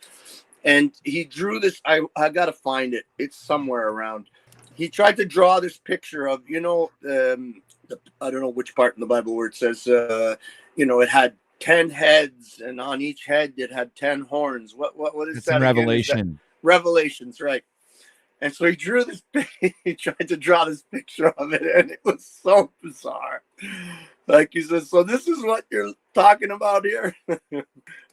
And he drew this. I gotta find it. It's somewhere around. He tried to draw this picture of I don't know which part in the Bible where it says it had 10 heads, and on each head it had 10 horns. What is It's in that again? Is that Revelation. Revelations, right? And so he drew this. He tried to draw this picture of it, and it was so bizarre. Like he says, so this is what you're talking about here.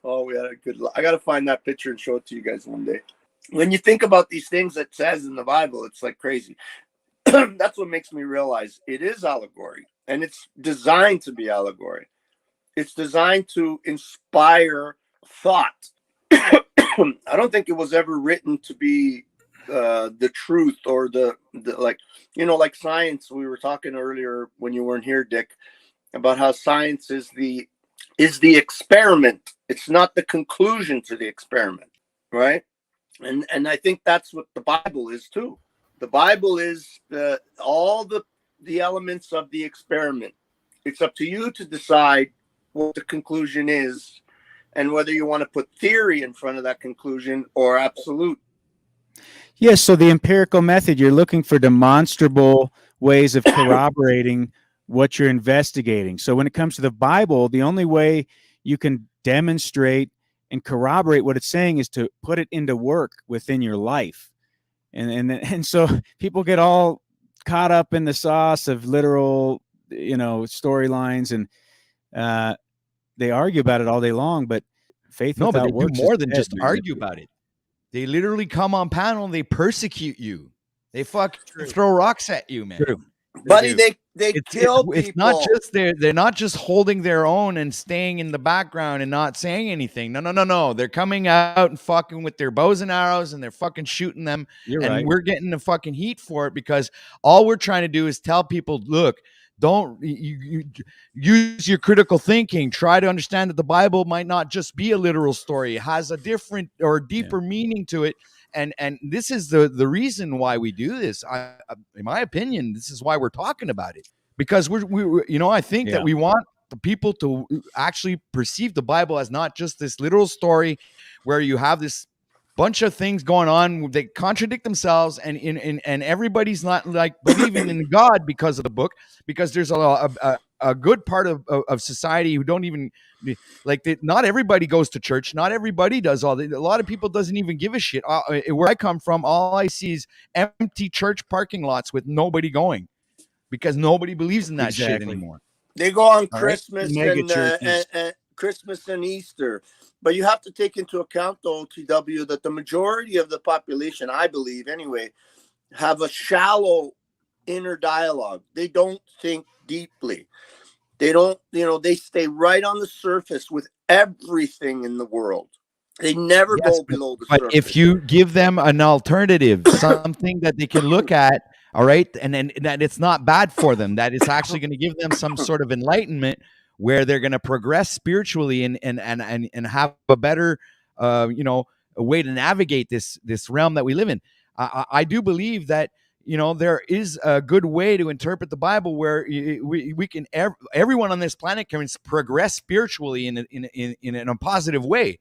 Oh, we had a good. I got to find that picture and show it to you guys one day. When you think about these things that says in the Bible, it's like crazy. That's what makes me realize it is allegory, and it's designed to be allegory. It's designed to inspire thought. I don't think it was ever written to be the truth or the like, like science. We were talking earlier when you weren't here, Dick, about how science is the experiment. It's not the conclusion to the experiment, right? And I think that's what the Bible is too. The Bible is all the elements of the experiment. It's up to you to decide what the conclusion is, and whether you want to put theory in front of that conclusion or absolute. Yes, so the empirical method, you're looking for demonstrable ways of corroborating what you're investigating. So when it comes to the Bible, the only way you can demonstrate and corroborate what it's saying is to put it into work within your life. And so people get all caught up in the sauce of literal, storylines, and they argue about it all day long, but faith No, but without they do works more is than dead, just man. argue about it. They literally come on panel and they persecute you. They fucking True. throw rocks at you, man. True. Buddy, do. they kill people. It's not just they're not just holding their own and staying in the background and not saying anything. No. They're coming out and fucking with their bows and arrows, and they're fucking shooting them. You're and right. we're getting the fucking heat for it because all we're trying to do is tell people, look, don't you use your critical thinking. Try to understand that the Bible might not just be a literal story. It has a different or deeper meaning to it. And this is the reason why we do this. In my opinion, this is why we're talking about it, because we I think that we want the people to actually perceive the Bible as not just this literal story where you have this bunch of things going on they contradict themselves, and everybody's not like believing in God because of the book, because there's a good part of society who don't even like not everybody goes to church, not everybody does a lot of people doesn't even give a shit. Where I come from, all I see is empty church parking lots with nobody going because nobody believes in that shit anymore. They go on All Christmas and Christmas and Easter. But you have to take into account, though, TW, that the majority of the population, I believe anyway, have a shallow inner dialogue. They don't think deeply. They don't, they stay right on the surface with everything in the world. They never go below the surface. But if you give them an alternative, something that they can look at, all right, and then that it's not bad for them, that it's actually going to give them some sort of enlightenment where they're going to progress spiritually and have a better, a way to navigate this realm that we live in. I do believe that there is a good way to interpret the Bible where we can everyone on this planet can progress spiritually in a positive way.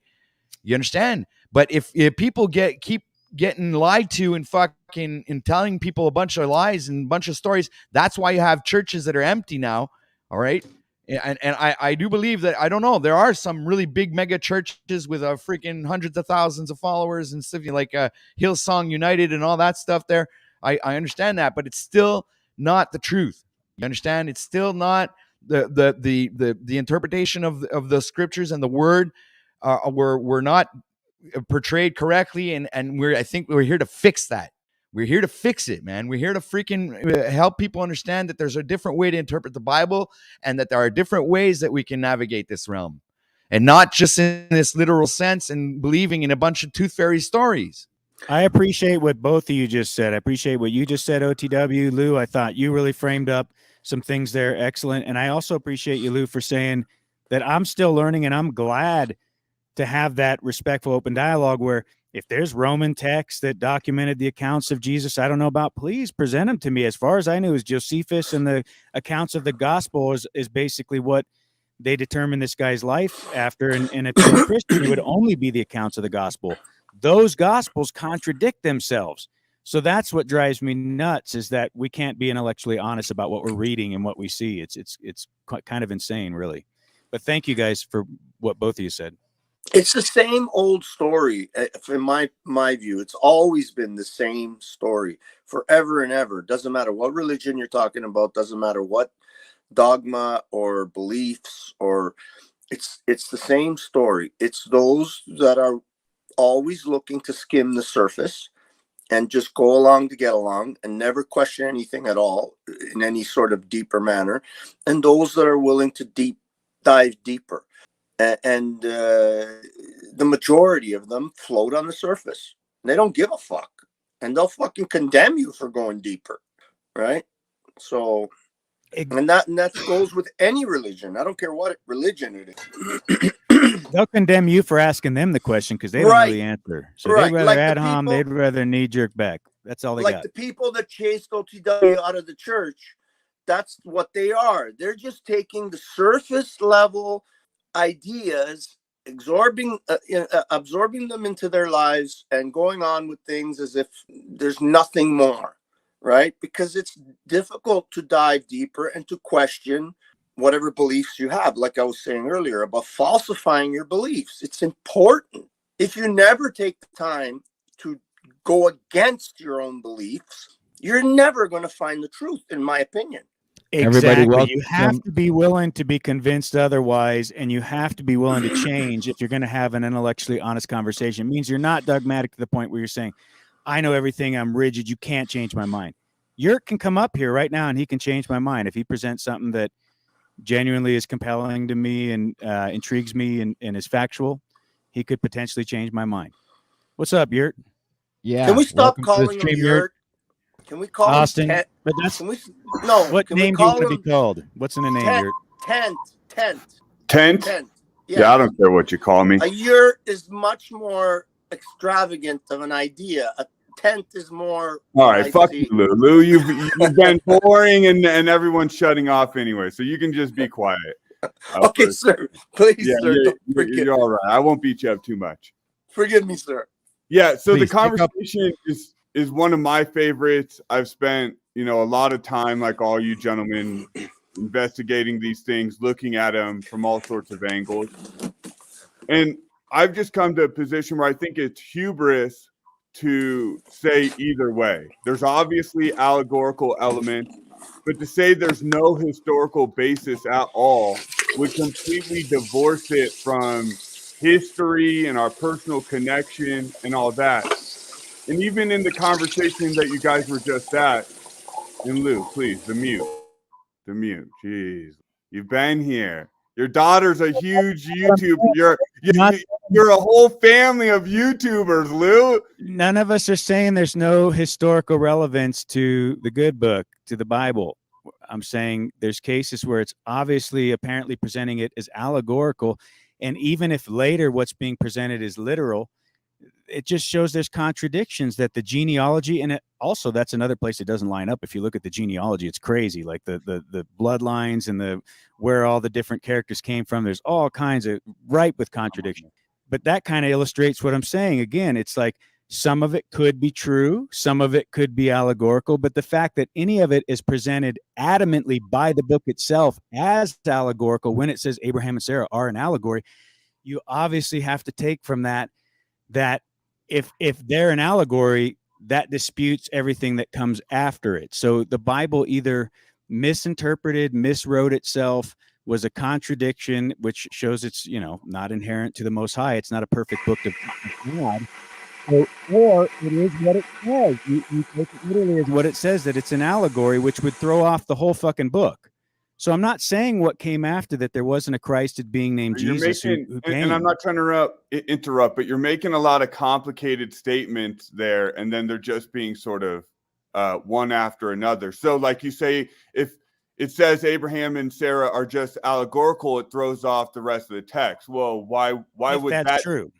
You understand? But if people keep getting lied to and fucking and telling people a bunch of lies and a bunch of stories, that's why you have churches that are empty now. All right. And I do believe that, I don't know, there are some really big mega churches with freaking hundreds of thousands of followers and stuff like Hillsong United and all that stuff there. I understand that, but it's still not the truth. You understand? It's still not the interpretation of the scriptures and the word. we're not portrayed correctly, and I think we're here to fix that. We're here to fix it, man. We're here to freaking help people understand that there's a different way to interpret the Bible, and that there are different ways that we can navigate this realm, and not just in this literal sense and believing in a bunch of tooth fairy stories. I appreciate what both of you just said. I appreciate what you just said, OTW. Lou, I thought you really framed up some things there. Excellent. And I also appreciate you, Lou, for saying that I'm still learning, and I'm glad to have that respectful, open dialogue where if there's Roman texts that documented the accounts of Jesus I don't know about, please present them to me. As far as I knew, is Josephus and the accounts of the gospel is basically what they determined this guy's life after. And if you're a Christian, it would only be the accounts of the gospel. Those gospels contradict themselves. So that's what drives me nuts, is that we can't be intellectually honest about what we're reading and what we see. It's kind of insane, really. But thank you guys for what both of you said. It's the same old story. In my view, it's always been the same story forever and ever. Doesn't matter what religion you're talking about. Doesn't matter what dogma or beliefs, or it's the same story. It's those that are always looking to skim the surface and just go along to get along and never question anything at all in any sort of deeper manner, and those that are willing to dive deeper. And the majority of them float on the surface. They don't give a fuck, and they'll fucking condemn you for going deeper, right? So, and that goes with any religion. I don't care what religion it is. They'll condemn you for asking them the question because they don't know the answer. So they'd rather ad hom, they'd rather knee jerk back. That's all they got. Like the people that chased OTW out of the church, that's what they are. They're just taking the surface level ideas, absorbing them into their lives and going on with things as if there's nothing more, right? Because it's difficult to dive deeper and to question whatever beliefs you have. Like I was saying earlier about falsifying your beliefs, it's important. If you never take the time to go against your own beliefs, you're never going to find the truth, in my opinion. Exactly. You have to be willing to be convinced otherwise, and you have to be willing to change if you're going to have an intellectually honest conversation. It means you're not dogmatic to the point where you're saying, I know everything, I'm rigid, you can't change my mind. Yurt can come up here right now and he can change my mind. If he presents something that genuinely is compelling to me and intrigues me and is factual, he could potentially change my mind. What's up, Yurt? Yeah. Can we stop calling him Yurt? Can we call Austin? him But that's can we, no. What can name we do you call want to him be called? What's in the name, Yurt? Tent. Yeah, I don't care what you call me. A yurt is much more extravagant of an idea. A tent is more. All right, fuck you, Lou. Lou, you've been boring, and everyone's shutting off anyway, so you can just be quiet. Okay, sir. Please, sir. You're all right. I won't beat you up too much. Forgive me, sir. Yeah. So the conversation is one of my favorites. I've spent a lot of time, like all you gentlemen, investigating these things, looking at them from all sorts of angles, and I've just come to a position where I think it's hubris to say either way. There's obviously allegorical elements, but to say there's no historical basis at all would completely divorce it from history and our personal connection and all that. And even in the conversation that you guys were just at, and Lou, please, the mute. Jeez, you've been here. Your daughter's a huge YouTuber. You're a whole family of YouTubers, Lou. None of us are saying there's no historical relevance to the good book, to the Bible. I'm saying there's cases where it's obviously apparently presenting it as allegorical. And even if later what's being presented is literal, it just shows there's contradictions, that the genealogy, and it also, that's another place it doesn't line up. If you look at the genealogy, it's crazy. Like the bloodlines and where all the different characters came from, there's all kinds of ripe with contradiction. But that kind of illustrates what I'm saying. Again, it's like some of it could be true, some of it could be allegorical, but the fact that any of it is presented adamantly by the book itself as allegorical, when it says Abraham and Sarah are an allegory, you obviously have to take from that if they're an allegory, that disputes everything that comes after it. So the Bible either misinterpreted, miswrote itself, was a contradiction, which shows it's, not inherent to the Most High. It's not a perfect book of God. Or it is what it says. You take it literally as what it says, that it's an allegory, which would throw off the whole fucking book. So I'm not saying what came after that there wasn't a Christ being named Jesus who came. And I'm not trying to interrupt, but you're making a lot of complicated statements there, and then they're just being sort of one after another. So like you say, if it says Abraham and Sarah are just allegorical, it throws off the rest of the text. Well, why would that? That's true.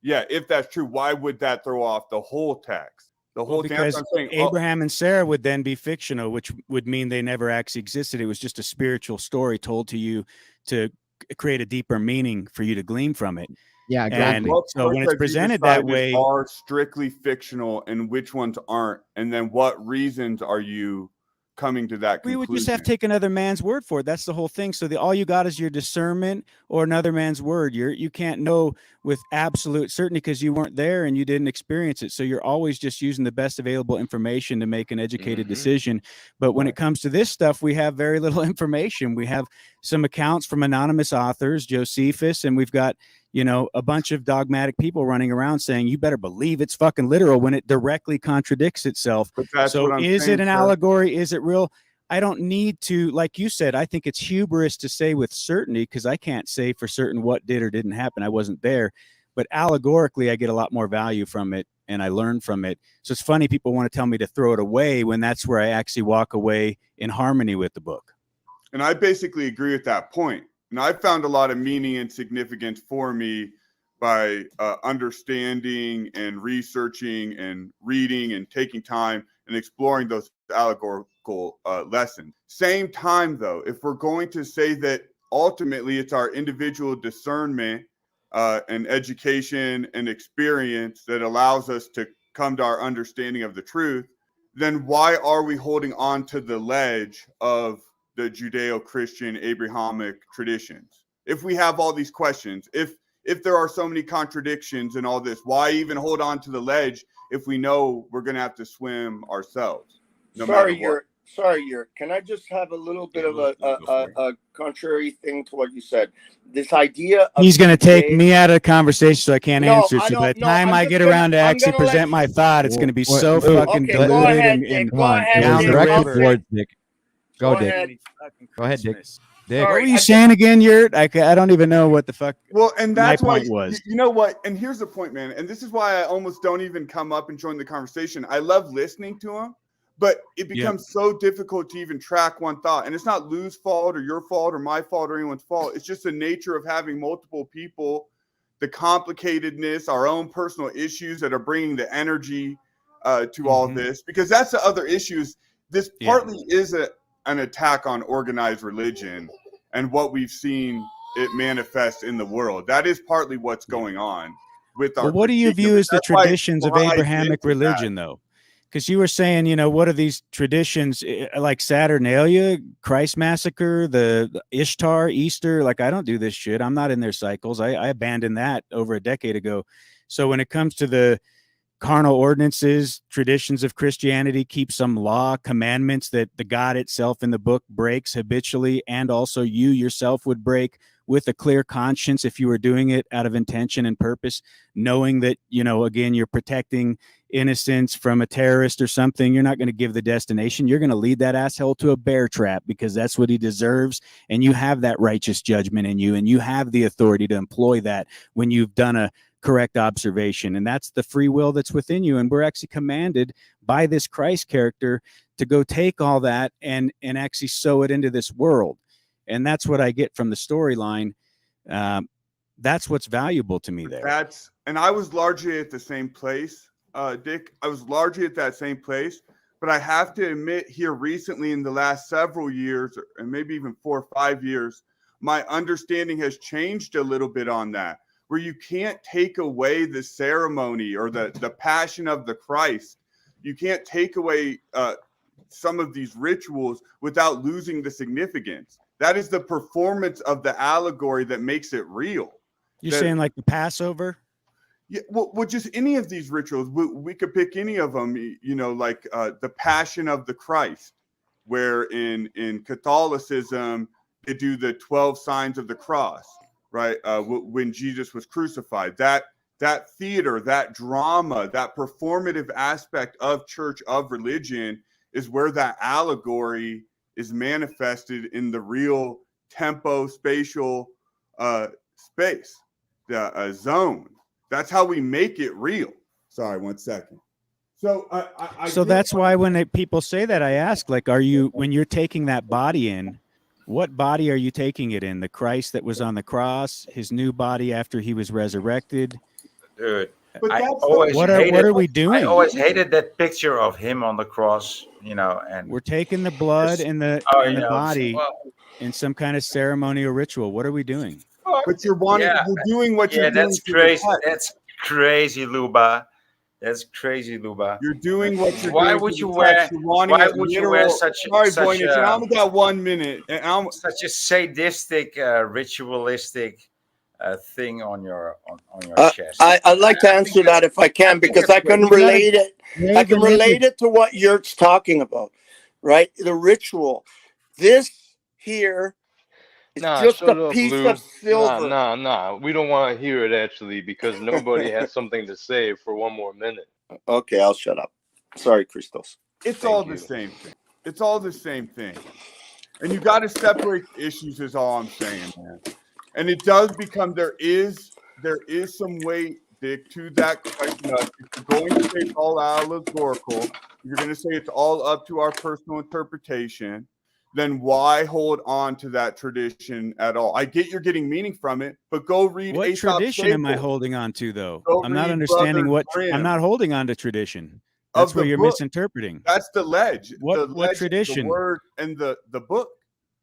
Yeah, if that's true, why would that throw off the whole text? The whole because I'm saying, Abraham and Sarah would then be fictional, which would mean they never actually existed. It was just a spiritual story told to you to create a deeper meaning for you to glean from it. Yeah, exactly. And so when it's presented that way, are strictly fictional and which ones aren't, and then what reasons are you coming to that conclusion? We would just have to take another man's word for it. That's the whole thing. So all you got is your discernment or another man's word. You can't know with absolute certainty because you weren't there and you didn't experience it. So you're always just using the best available information to make an educated decision. But when it comes to this stuff, we have very little information. We have some accounts from anonymous authors, Josephus, and we've got a bunch of dogmatic people running around saying you better believe it's fucking literal when it directly contradicts itself. So is it an allegory? Is it real? I don't need to, like you said, I think it's hubris to say with certainty because I can't say for certain what did or didn't happen. I wasn't there. But allegorically, I get a lot more value from it and I learn from it. So it's funny people want to tell me to throw it away when that's where I actually walk away in harmony with the book. And I basically agree with that point. And I found a lot of meaning and significance for me by understanding and researching and reading and taking time and exploring those allegorical lessons. Same time, though, if we're going to say that ultimately it's our individual discernment and education and experience that allows us to come to our understanding of the truth, then why are we holding on to the ledge of the Judeo-Christian Abrahamic traditions? If we have all these questions, if there are so many contradictions and all this, why even hold on to the ledge if we know we're going to have to swim ourselves? Sorry, can I just have a little bit of a contrary thing to what you said? This idea of he's going to take me out of the conversation, so I can't answer. So by the time I get around to actually present my thought, it's going to be so fucking diluted and down the river. Go ahead, Dick. What were you saying again, Yurt? I don't even know what the fuck. Well, and that's my why point was. You know what? And here's the point, man. And this is why I almost don't even come up and join the conversation. I love listening to him, but it becomes so difficult to even track one thought. And it's not Lou's fault or your fault or my fault or anyone's fault. It's just the nature of having multiple people, the complicatedness, our own personal issues that are bringing the energy to all this. Because that's the other issues. This partly is an attack on organized religion and what we've seen it manifest in the world. That is partly what's going on with our. Well, what do you view as the traditions of Abrahamic religion, though? Because you were saying, what are these traditions like Saturnalia, Christ Massacre, the Ishtar, Easter? Like, I don't do this shit. I'm not in their cycles. I abandoned that over a decade ago. So when it comes to the carnal ordinances, traditions of Christianity, keep some law, commandments that the God itself in the book breaks habitually, and also you yourself would break with a clear conscience if you were doing it out of intention and purpose, knowing that, again, you're protecting innocence from a terrorist or something. You're not going to give the destination. You're going to lead that asshole to a bear trap because that's what he deserves. And you have that righteous judgment in you, and you have the authority to employ that when you've done a correct observation. And that's the free will that's within you. And we're actually commanded by this Christ character to go take all that and actually sow it into this world. And that's what I get from the storyline. That's what's valuable to me there. And I was largely at the same place, Dick. I was largely at that same place. But I have to admit here recently in the last several years, and maybe even 4 or 5 years, my understanding has changed a little bit on that, where you can't take away the ceremony or the passion of the Christ. You can't take away some of these rituals without losing the significance. That is the performance of the allegory that makes it real. You're saying like the Passover? Yeah, well, just any of these rituals. We could pick any of them, like the Passion of the Christ, where in Catholicism, they do the 12 signs of the cross, right? When Jesus was crucified, that theater, that drama, that performative aspect of church, of religion, is where that allegory is manifested in the real tempo, spatial space, the zone. That's how we make it real. Sorry, 1 second. So so that's why when people say that, I ask, like, when you're taking that body in, what body are you taking it in? The Christ that was on the cross, his new body after he was resurrected? Dude, But I that's always what hated, are we I doing? always hated that picture of him on the cross, you know, and We're taking the blood just, and the body well, in some kind of ceremonial ritual. What are we doing? But you're doing what you're doing that's for the crazy. text. That's crazy, Luba. That's crazy, Luba. You're doing what you're Why doing would for you the wear? text. You're wanting Why it would you literal. wear such Sorry, such Boynich, and I a only got 1 minute. And such a sadistic, ritualistic thing on your chest? I'd like to answer that if I can, because I can relate it. I can relate it to what you're talking about, right? The ritual. This here is just shut a up, piece Lou. of silver. Nah. We don't want to hear it actually because nobody has something to say for one more minute. Okay, I'll shut up. Sorry, Christos. it's Thank all you. the same thing. It's all the same thing. And you got to separate the issues, is all I'm saying, man. And it does become there is some weight, Dick, to that question of, if you're going to say it's all allegorical, you're going to say it's all up to our personal interpretation, then why hold on to that tradition at all? I get you're getting meaning from it, but go read What Aesop's tradition am I Fables. holding on to, though? Go I'm not read understanding Brothers I'm Grimm. not holding on to tradition. That's Of where the you're book. misinterpreting. That's the ledge. What ledge, tradition? The word and the book.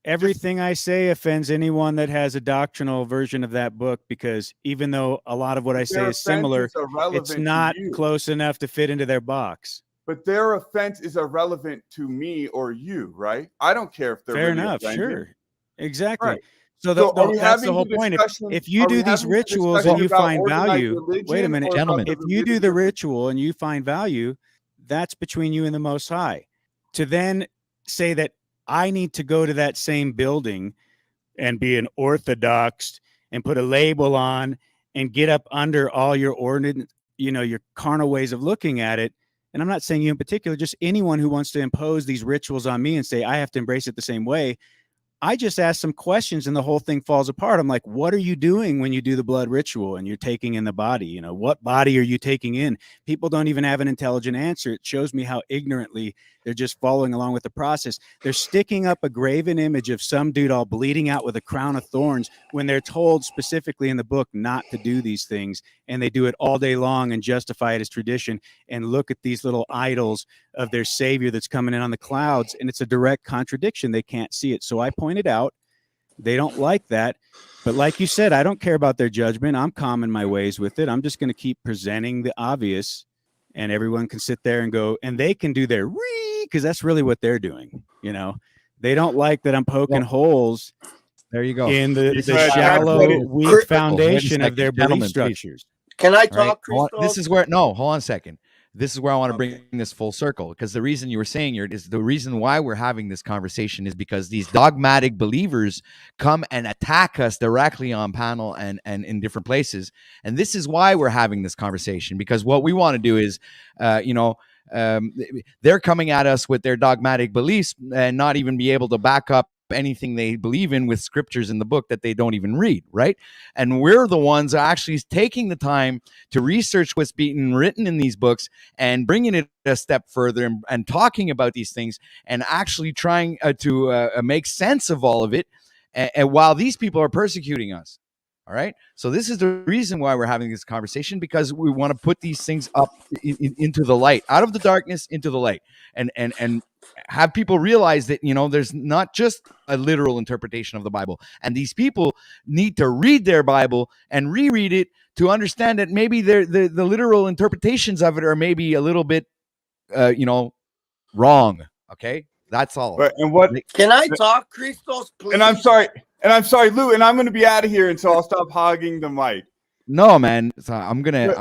Everything I say offends anyone that has a doctrinal version of that book, because even though a lot of what I say Their is similar, offense is irrelevant it's not to you. close enough to fit into their box. But their offense is irrelevant to me or you, right? I don't care if they're Fair really enough. offended. Sure. Exactly. Right. So, are we that's the having whole the point. discussion? If you Are do we these having the rituals discussion and you about find organized value, wait a religion minute, or about Gentlemen. the if you do validity the of ritual and you find value, that's between you and the Most High. To then say that I need to go to that same building and be an orthodox and put a label on and get up under all your ordinance, your carnal ways of looking at it. And I'm not saying you in particular, just anyone who wants to impose these rituals on me and say I have to embrace it the same way. I just ask some questions and the whole thing falls apart. I'm like, what are you doing when you do the blood ritual and you're taking in the body? What body are you taking in? People don't even have an intelligent answer. It shows me how ignorantly they're just following along with the process. They're sticking up a graven image of some dude all bleeding out with a crown of thorns when they're told specifically in the book not to do these things. And they do it all day long and justify it as tradition. And look at these little idols of their savior that's coming in on the clouds. And it's a direct contradiction. They can't see it. So I pointed out, they don't like that. But like you said, I don't care about their judgment. I'm calming my ways with it. I'm just going to keep presenting the obvious, and everyone can sit there and go, and they can do their because that's really what they're doing. They don't like that I'm poking holes. There you go. In the Right. shallow, weak foundation Wait a of their second, belief gentlemen, please. structures. Can I All right. talk, Hold Christos? on. Hold on a second. This is where I want to bring this full circle, because the reason you were saying here is the reason why we're having this conversation is because these dogmatic believers come and attack us directly on panel and in different places. And this is why we're having this conversation, because what we want to do is, they're coming at us with their dogmatic beliefs and not even be able to back up anything they believe in with scriptures in the book that they don't even read, right? And we're the ones actually taking the time to research what's being written in these books and bringing it a step further and talking about these things and actually trying to make sense of all of it, and while these people are persecuting us. All right. So this is the reason why we're having this conversation, because we want to put these things up into the light, out of the darkness into the light, and have people realize that, there's not just a literal interpretation of the Bible. And these people need to read their Bible and reread it to understand that maybe the literal interpretations of it are maybe a little bit, wrong. Okay. That's all. Right. And what Can I talk, Christos, please? And I'm sorry, Lou, and I'm going to be out of here, and so I'll stop hogging the mic. No, man. So I'm gonna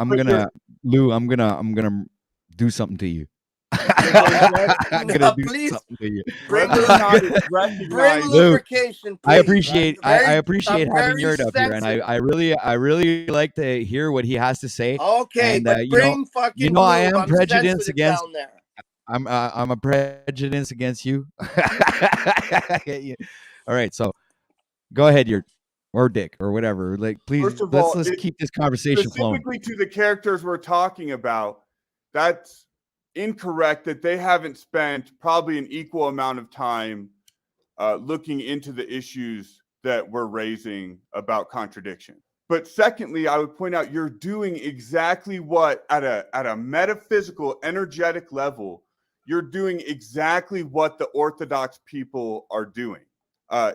Lou, I'm gonna do something to you. I'm gonna do please something to you. bring Whether or not bring it's recognized, lubrication. I Please. appreciate I'm very- I appreciate I'm having very Yurt up here, and sensitive. I really like to hear what he has to say. Okay, And but bring fucking I lube. am I'm prejudiced sensitive against. down there. I'm a prejudice against you. All right, so go ahead, Yurt or Dick or whatever. Like, please, first of all, let's keep this conversation flowing. specifically to the characters we're talking about, that's incorrect that they haven't spent probably an equal amount of time looking into the issues that we're raising about contradiction. But secondly, I would point out you're doing exactly what at a metaphysical, energetic level, you're doing exactly what the Orthodox people are doing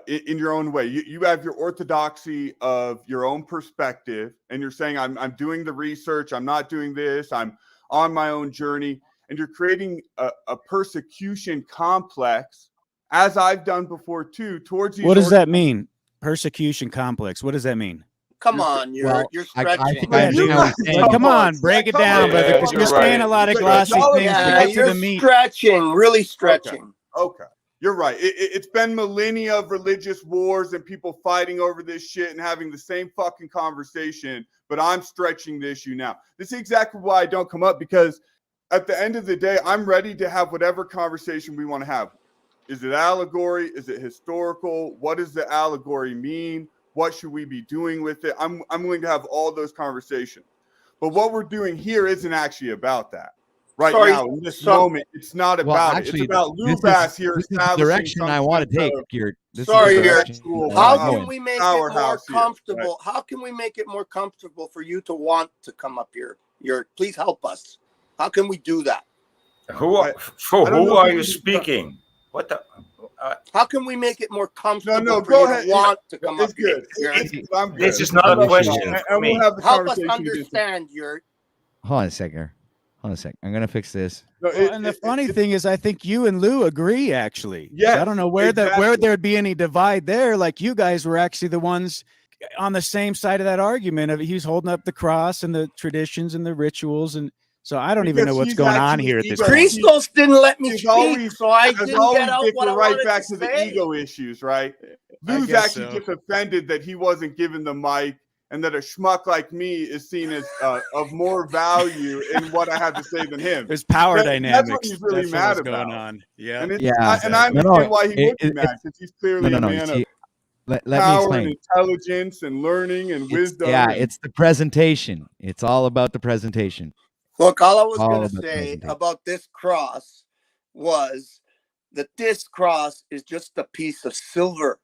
in your own way. You have your orthodoxy of your own perspective, and you're saying, I'm doing the research, I'm not doing this, I'm on my own journey, and you're creating a persecution complex, as I've done before too, towards these. What does that mean? Persecution complex. What does that mean? Come on, you're I stretching. think I understand what he's saying. Come on, break it down, brother, because you're saying a lot of glossy things to Yeah, get to you're the meat. stretching, really stretching. Okay. You're right. It's been millennia of religious wars and people fighting over this shit and having the same fucking conversation, but I'm stretching the issue now. This is exactly why I don't come up, because at the end of the day, I'm ready to have whatever conversation we want to have. Is it allegory? Is it historical? What does the allegory mean? What should we be doing with it? I'm willing to have all those conversations. But what we're doing here isn't actually about that. Right now, in this moment, it's not about it. It's about Lubas here This is the establishing direction I want to take. How can we make it more powerhouse here, comfortable? How can we make it more comfortable for you to want to come up here? Please help us. How can we do that? Who are you speaking? What the? How can we make it more comfortable No, for go you ahead. to want to come It's up good. here? I'm good. This is not a question And for me. we'll have the Help us conversation understand, Yurt. Hold on a second. I'm gonna fix this. And the funny thing is, I think you and Lou agree, actually. Yes, I don't know where there'd be any divide there. Like, you guys were actually the ones on the same side of that argument of he's holding up the cross and the traditions and the rituals, and so I don't even know what's going on here at this point. Christos didn't let me speak, so I didn't get out what I wanted back to to the say. ego issues, right? Lou's actually just offended that he wasn't given the mic, and that a schmuck like me is seen as of more value in what I have to say than him. There's power dynamics. That's what he's really That's mad what's about. going on. Yeah. And I understand why he would be mad, because he's clearly a man of let me power explain. and intelligence and learning and wisdom. It's the presentation. It's all about the presentation. Look, all I was going to say about this cross was that this cross is just a piece of silver.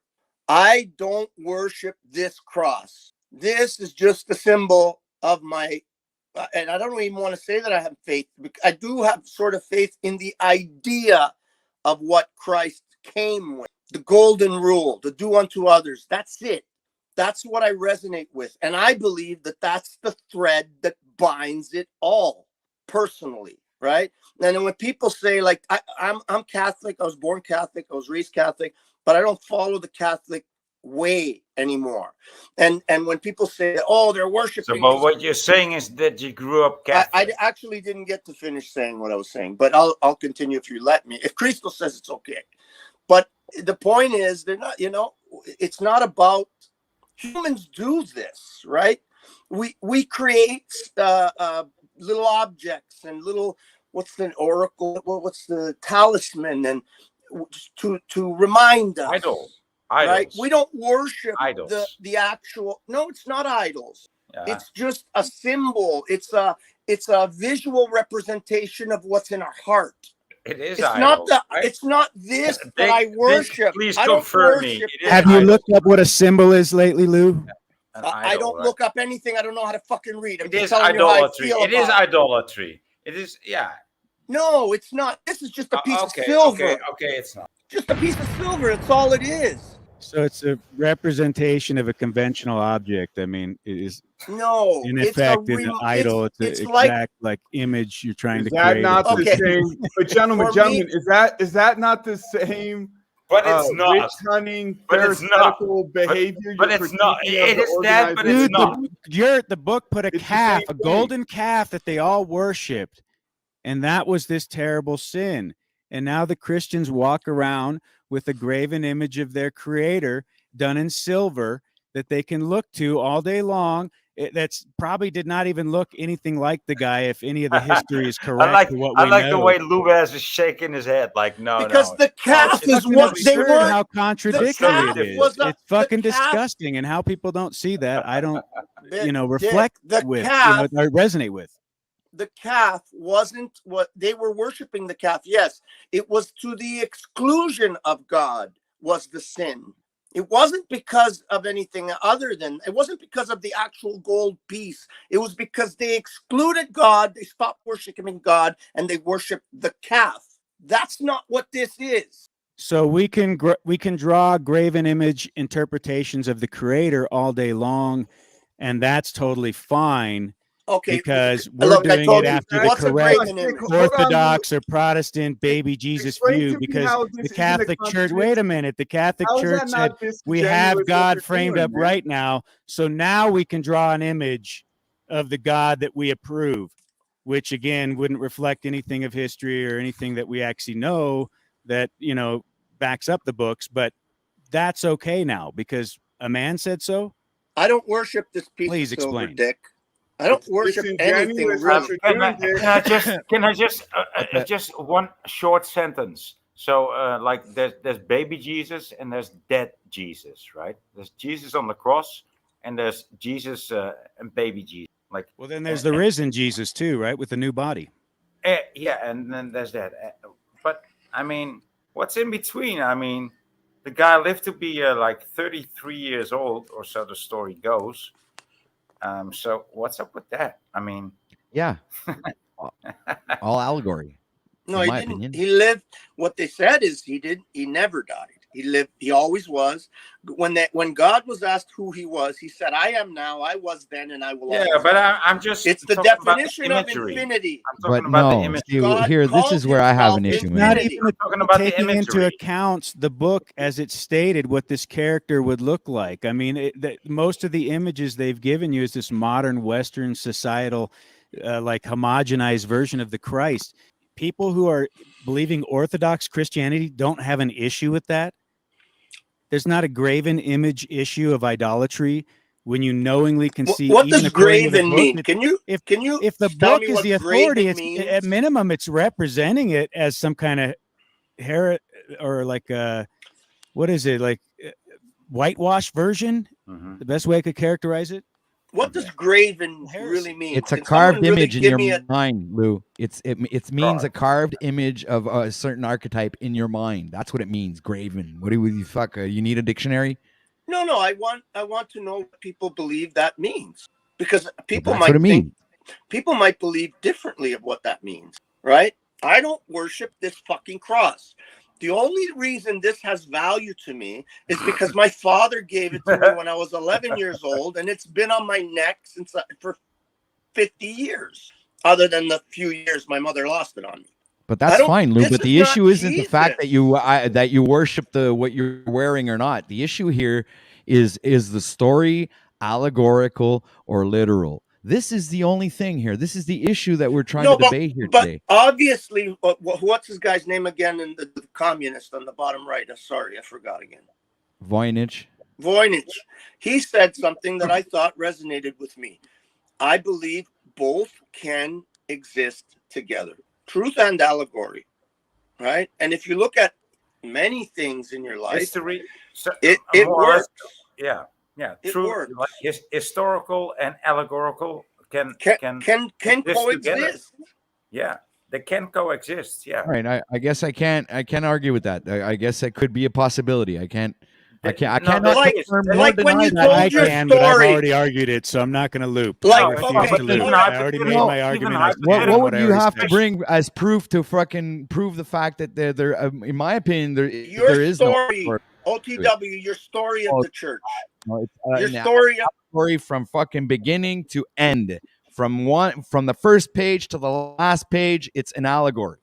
I don't worship this cross. This is just a symbol of my, and I don't even want to say that I have faith. I do have sort of faith in the idea of what Christ came with. The golden rule, to do unto others. That's it. That's what I resonate with. And I believe that that's the thread that binds it all, personally, right? And then when people say, like, I'm Catholic, I was born Catholic, I was raised Catholic, but I don't follow the Catholic way anymore. And when people say, oh, they're worshiping. So, but what you're saying is that you grew up Catholic. I actually didn't get to finish saying what I was saying, but I'll continue if you let me. If Christos says it's okay. But the point is, they're not, it's not about, humans do this, right? We create little objects and little, what's the oracle, what's the talisman, and to remind us. Idols. Right? We don't worship idols. the actual. No, it's not idols. Yeah. It's just a symbol. It's a visual representation of what's in our heart. It is. It's idols, not right? It's not this that I worship. Please I don't confirm me. worship. Have you looked up what a symbol is lately, Lou? I don't look up anything. I don't know how to fucking read. It is idolatry. It is idolatry. It is. Yeah. No, it's not. This is just a piece of silver. Okay, it's not. Just a piece of silver. That's all it is. So it's a representation of a conventional object. I mean, it is in effect an idol. It's the exact like image you're trying to create. Is that not the same? But gentlemen, is that not the same? But it's not. Witch hunting, but it's not. Behavior. But it's not. It is that, but it's not. The book put a golden calf that they all worshipped. And that was this terrible sin. And now the Christians walk around with a graven image of their creator done in silver that they can look to all day long. That's probably did not even look anything like the guy, if any of the history is correct. I like the way Lubez is shaking his head, like because no. the calf It's is what they absurd were. how contradictory it is. It's fucking the calf, disgusting, and how people don't see that, I don't, Dick, reflect the with, calf, or resonate with. The calf wasn't what they were worshiping. The calf, yes, it was to the exclusion of God was the sin. It wasn't because of anything other than, it wasn't because of the actual gold piece. It was because they excluded God, they stopped worshiping God, and they worshiped the calf. That's not what this is. So we can draw graven image interpretations of the creator all day long, and that's totally fine. Okay, because we're doing it after the correct Orthodox or Protestant baby Jesus view, because the Catholic Church, wait a minute, the Catholic Church said we have God framed up right now, so now we can draw an image of the God that we approve, which again wouldn't reflect anything of history or anything that we actually know that, backs up the books, but that's okay now because a man said so. I don't worship this piece Please of silver, explain. Dick. I don't worship anything. Really. Can I just one short sentence? So like there's baby Jesus and there's dead Jesus, right? There's Jesus on the cross and there's Jesus and baby Jesus. Like, well, then there's the risen Jesus too, right, with the new body. Yeah, and then there's that. But I mean, what's in between? I mean, the guy lived to be like 33 years old, or so the story goes. So what's up with that? I mean, yeah, all allegory. No, he didn't. Opinion. He lived. What they said is he never died. He lived. He always was. When God was asked who he was, he said, "I am now. I was then, and I will." Yeah, but I'm just. It's the definition of infinity. I'm talking about the imagery. Here, this is where I have an issue. Not even talking about taking into account the book as it stated what this character would look like. I mean, most of the images they've given you is this modern Western societal, like homogenized version of the Christ. People who are believing Orthodox Christianity don't have an issue with that. There's not a graven image issue of idolatry when you knowingly can see. What does graven mean? If the book is the authority, it's at minimum it's representing it as some kind of or like what is it, like whitewash version? The best way I could characterize it. What does graven really mean? It's a carved image in your mind, Lou. It means a carved image of a certain archetype in your mind. That's what it means, graven. What do you fuck? You need a dictionary? No. I want to know what people believe that means, because people people might believe differently of what that means, right? I don't worship this fucking cross. The only reason this has value to me is because my father gave it to me when I was 11 years old, and it's been on my neck for 50 years, other than the few years my mother lost it on me. But that's fine, Lou. But the issue isn't the fact that you worship what you're wearing or not. The issue here is the story allegorical or literal? This is the only thing here. This is the issue that we're trying to debate here today. But obviously, what's his guy's name again? In the communist on the bottom right. Sorry, I forgot again. Voynich. He said something that I thought resonated with me. I believe both can exist together, truth and allegory, right? And if you look at many things in your life, history, it works. Yeah. Yeah, true. Like historical and allegorical can coexist. Together. Yeah, they can coexist. Yeah. All right. I guess I can't argue with that. I guess that could be a possibility. I cannot confirm nor deny that. I can, but I've already argued it, so I'm not going to loop. I already made my argument. What would you have to bring as proof to fucking prove the fact that there in my opinion, there is story, no OTW, your story of the church. No, it's your story from fucking beginning to end, from the first page to the last page. It's an allegory.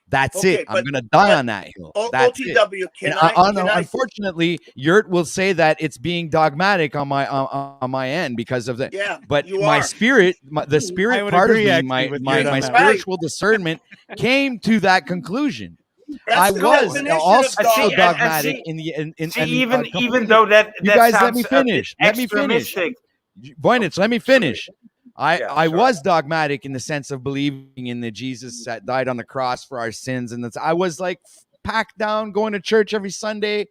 That's Okay, it. I'm but gonna die but on that hill. That's it. OTW, And can I unfortunately, Yurt will say that it's being dogmatic on my end because of the. yeah, But you my are. spirit, the I spirit would part of agree me, actually with Yurt on my that one. spiritual discernment came to that conclusion. That's I the was definition also of see, dogmatic see, in the in see, and even completely. though that You guys, let me sounds a bit finish. Let me finish. extremistic. Voynich, let me finish. Yeah, I sorry. was dogmatic in the sense of believing in the Jesus that died on the cross for our sins, and that's I was like packed down, going to church every Sunday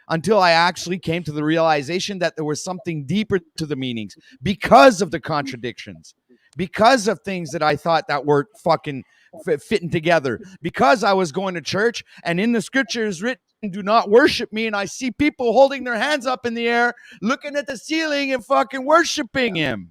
until I actually came to the realization that there was something deeper to the meanings because of the contradictions, because of things that I thought that were fucking fitting together, because I was going to church and in the scriptures written, do not worship me, and I see people holding their hands up in the air, looking at the ceiling and fucking worshiping him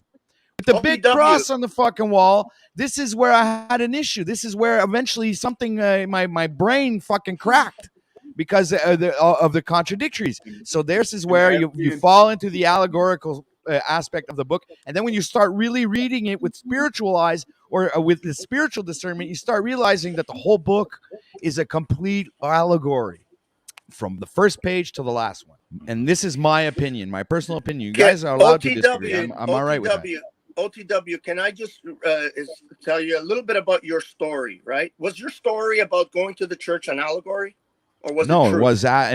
with the big OTW. cross on the fucking wall. This is where I had an issue. This is where eventually something, my brain fucking cracked because of the contradictories. So this is where you fall into the allegorical aspect of the book, and then when you start really reading it with spiritual eyes or with the spiritual discernment, you start realizing that the whole book is a complete allegory from the first page to the last one. And this is my opinion, my personal opinion. You guys are allowed to disagree. I'm all right with that. OTW, can I just tell you a little bit about your story, right? Was your story about going to the church an allegory? Or was it true?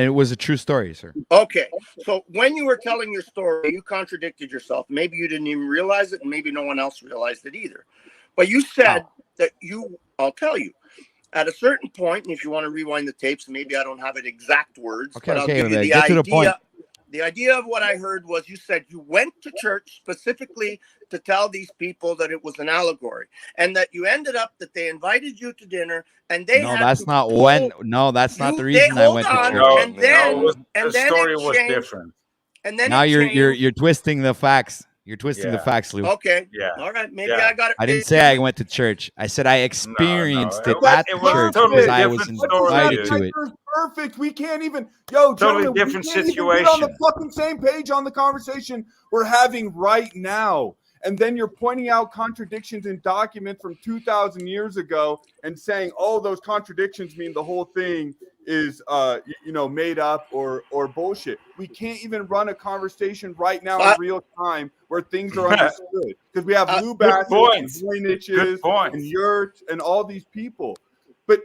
It was a true story, sir. Okay. So when you were telling your story, you contradicted yourself. Maybe you didn't even realize it, and maybe no one else realized it either. But you said that I'll tell you, at a certain point, and if you want to rewind the tapes, maybe I don't have it exact words, but I'll give you the get idea. To the point. The idea of what I heard was you said you went to church specifically to tell these people that it was an allegory, and that you ended up that they invited you to dinner, and they that's not the reason I went to church. The story was different. And then now you're twisting the facts. You're twisting the facts, Lou. Okay. Yeah. All right. Maybe I got it. I didn't say I went to church. I said I experienced it at the church totally because I was invited to it. Perfect. We can't even totally different situation. Get on the fucking same page on the conversation we're having right now. And then you're pointing out contradictions in documents from 2,000 years ago and saying, oh, those contradictions mean the whole thing is made up or bullshit. We can't even run a conversation right now in real time where things are understood because we have Lou Bass and Voyniches and Yurt and all these people. But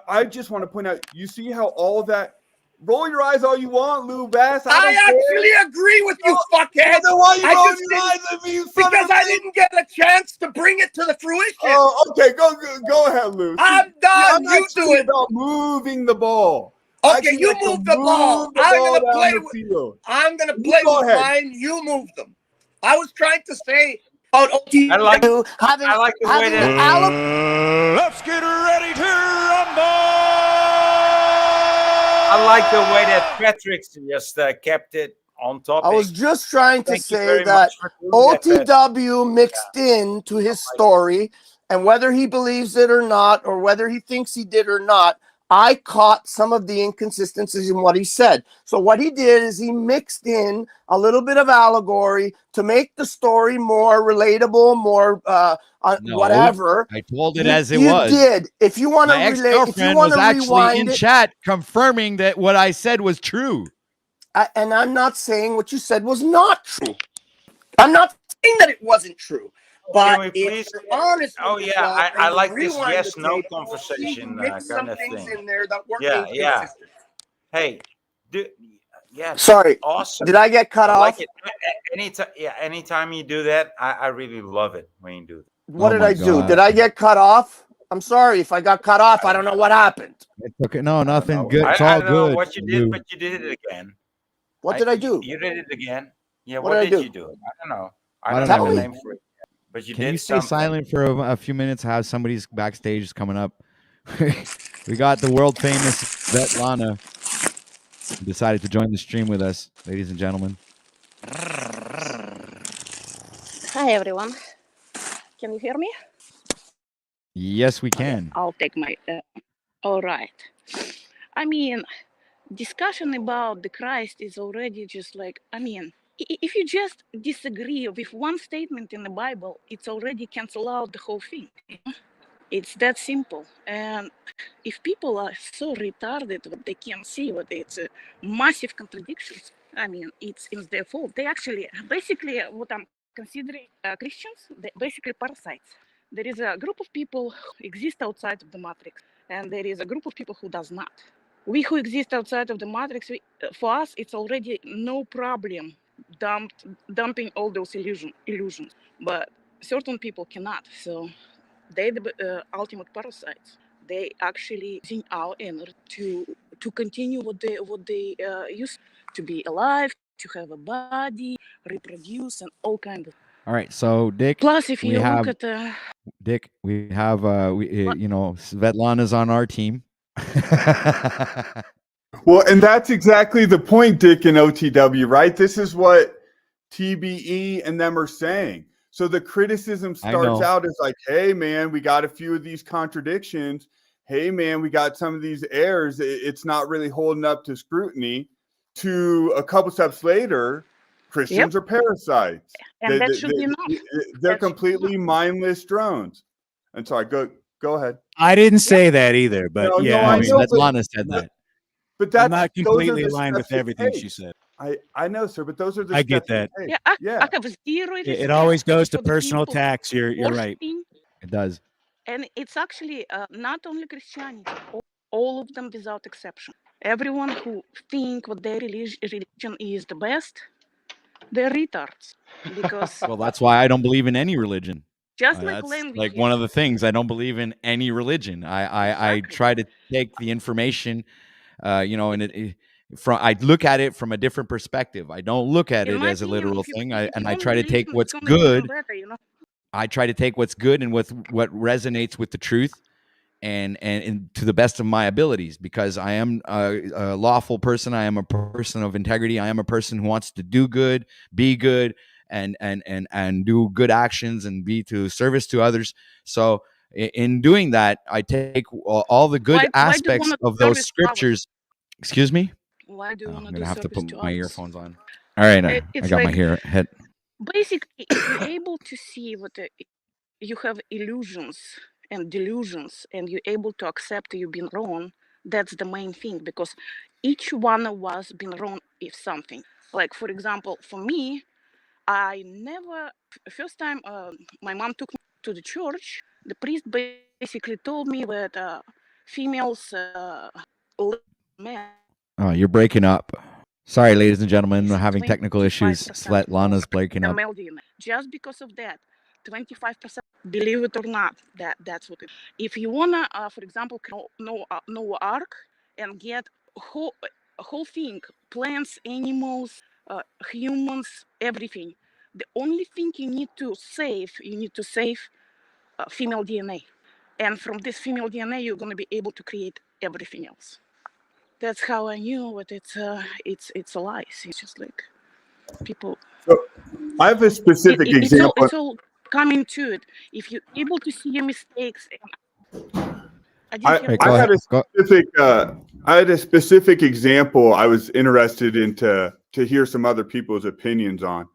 I just want to point out, you see how all of that. Roll your eyes all you want, Lou Bass. I actually agree with you, fuckhead. Then why are you rolling your eyes at me, because I didn't get a chance to bring it to the fruition. Oh, okay. Go ahead, Lou. I'm done. You do it. About moving the ball. Okay, you move the ball. I'm gonna play with mine. You move them. I was trying to say about OT. I like the way that. Let's get ready to rumble. I like the way that Patrick just kept it on topic. I was just trying to say that OTW mixed into his story, and whether he believes it or not, or whether he thinks he did or not, I caught some of the inconsistencies in what he said. So what he did is he mixed in a little bit of allegory to make the story more relatable, more whatever. I told it as it was. You did. If you want to relate, if you want to actually in chat confirming that what I said was true. And I'm not saying what you said was not true. I'm not saying that it wasn't true. But if you're honest, I like this yes/no conversation kind of thing. In there that weren't Hey, sorry. Awesome. Did I get cut off? Like it. Anytime you do that, I really love it when you do that. What did I do? Did I get cut off? I'm sorry if I got cut off. I don't know what happened. It's okay. No, nothing good. It's all I don't good. know what you did, but you did it again. What did I do? You did it again. Yeah. What did you do? I don't know. I don't have a name for it. But Can you stay silent for a few minutes? How somebody's backstage is coming up. We got the world famous Svetlana who decided to join the stream with us, ladies and gentlemen. Hi everyone. Can you hear me? Yes, we can. I'll take my. All right. I mean, discussion about the Christ is already just like. If you just disagree with one statement in the Bible, it's already cancel out the whole thing. It's that simple. And if people are so retarded that they can't see what it's a massive contradictions, I mean, it's their fault. They actually, basically, what I'm considering Christians, they basically parasites. There is a group of people who exist outside of the matrix, and there is a group of people who does not. We who exist outside of the matrix, for us, it's already no problem dumping all those illusions. But certain people cannot. So they the ultimate parasites. They actually using our energy to continue what they used to be alive, to have a body, reproduce, and all kinds of. All right, so Dick, Plus, if we you have look at Dick. We have Svetlana's on our team. Well, and that's exactly the point, Dick, and OTW, right? This is what TBE and them are saying. So the criticism starts out as like, hey, man, we got a few of these contradictions. Hey, man, we got some of these errors. It's not really holding up to scrutiny. To a couple steps later, Christians are parasites. and that should be enough. They're completely mindless drones. And sorry, go ahead. I didn't say that either, but I know, Svetlana said that. But that's I'm not completely aligned with everything she said. I know, sir, but those are the I get that. Yeah, I have zero It always goes to personal attacks. You're right. It does. And it's actually not only Christianity, all of them without exception. Everyone who think what their religion is the best, they're retards. Because well, that's why I don't believe in any religion. Just like that's language, like one of the things. I don't believe in any religion. I try to take the information, and I look at it from a different perspective. I don't look at it as a literal thing. I try to take what's good. I try to take what's good and what resonates with the truth, and to the best of my abilities, because I am a lawful person. I am a person of integrity. I am a person who wants to do good, be good, and do good actions and be to service to others. So in doing that, I take all the good aspects of those scriptures. Excuse me? Why do you want I'm to gonna have to put my others? earphones on. All right, I got my head. Basically, if you're able to see what you have illusions and delusions, and you're able to accept you've been wrong, that's the main thing, because each one of us been wrong if something. Like, for example, for me, I never, first time my mom took me to the church, the priest basically told me that females men. Oh, you're breaking up. Sorry, ladies and gentlemen, we're having technical issues. Svetlana's breaking up. Just because of that, 25%, believe it or not, that's what it is. If you wanna, for example, know arc and get whole thing, plants, animals, humans, everything. The only thing you need to save female DNA, and from this female DNA, you're gonna be able to create everything else. That's how I knew what it's a lie. It's just like people. So I have a specific example. It's all coming to it. If you're able to see your mistakes. I had a specific example I was interested in to hear some other people's opinions on.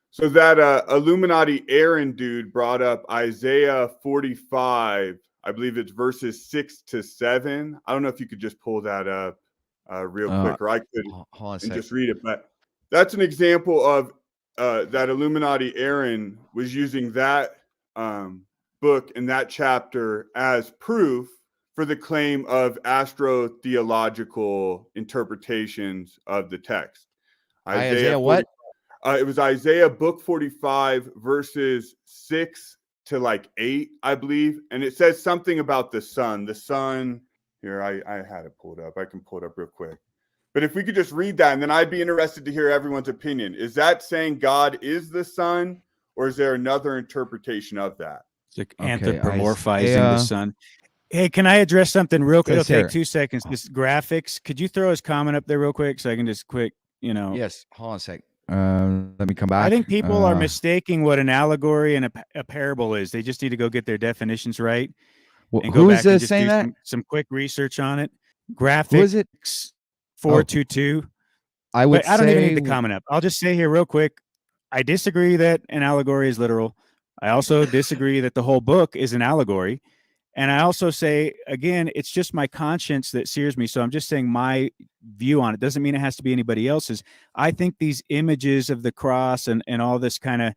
So that Illuminati Aaron dude brought up Isaiah 45. I believe it's verses 6-7. I don't know if you could just pull that up real quick, or I could and just read it. But that's an example of that Illuminati Aaron was using that book and that chapter as proof for the claim of astro-theological interpretations of the text. Isaiah what? It was Isaiah book 45 verses 6-8, I believe. And it says something about the sun. The sun, here, I had it pulled up. I can pull it up real quick. But if we could just read that, and then I'd be interested to hear everyone's opinion. Is that saying God is the sun, or is there another interpretation of that? It's like anthropomorphizing the sun. Hey, can I address something real quick? It'll take 2 seconds. This graphics. Could you throw his comment up there real quick so I can just quick, Yes, hold on a sec. Let me come back. I think people are mistaking what an allegory and a parable is. They just need to go get their definitions right. And who is this saying that? Some quick research on it. Graphics. Who is it? 422. I don't even need the comment up. I'll just say here real quick. I disagree that an allegory is literal. I also disagree that the whole book is an allegory. And I also say, again, it's just my conscience that sears me. So I'm just saying my view on it. Doesn't mean it has to be anybody else's. I think these images of the cross and all this kind of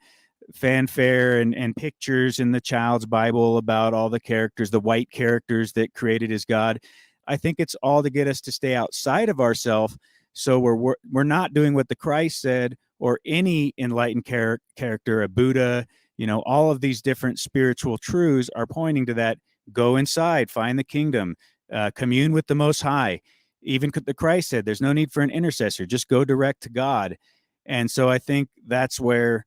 fanfare and pictures in the child's Bible about all the characters, the white characters that created as God, I think it's all to get us to stay outside of ourselves. So we're not doing what the Christ said, or any enlightened character, a Buddha, all of these different spiritual truths are pointing to that. Go inside, find the kingdom, commune with the Most High. Even the Christ said, there's no need for an intercessor. Just go direct to God. And so I think that's where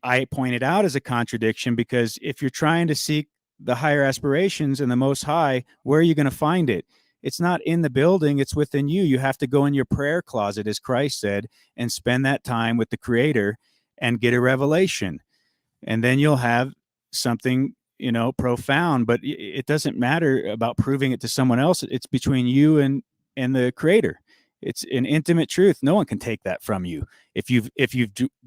I pointed out as a contradiction, because if you're trying to seek the higher aspirations and the Most High, where are you going to find it? It's not in the building, it's within you. You have to go in your prayer closet, as Christ said, and spend that time with the Creator and get a revelation. And then you'll have something, profound. But it doesn't matter about proving it to someone else. It's between you and the Creator. It's an intimate truth. No one can take that from you if you've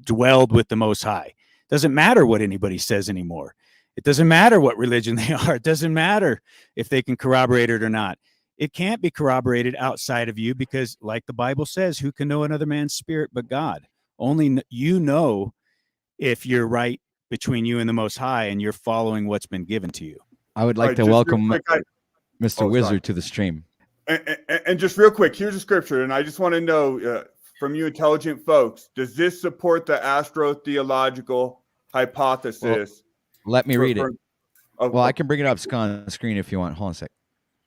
dwelled with the Most High. It doesn't matter what anybody says anymore. It doesn't matter what religion they are. It doesn't matter if they can corroborate it or not. It can't be corroborated outside of you, because, like the Bible says, who can know another man's spirit but God? Only you know if you're right between you and the Most High, and you're following what's been given to you. I would like to welcome Mr. Wizard to the stream. And just real quick, here's a scripture, and I just want to know from you intelligent folks, does this support the astrotheological hypothesis? Well, let me read it. Well, I can bring it up on the screen if you want. Hold on a sec.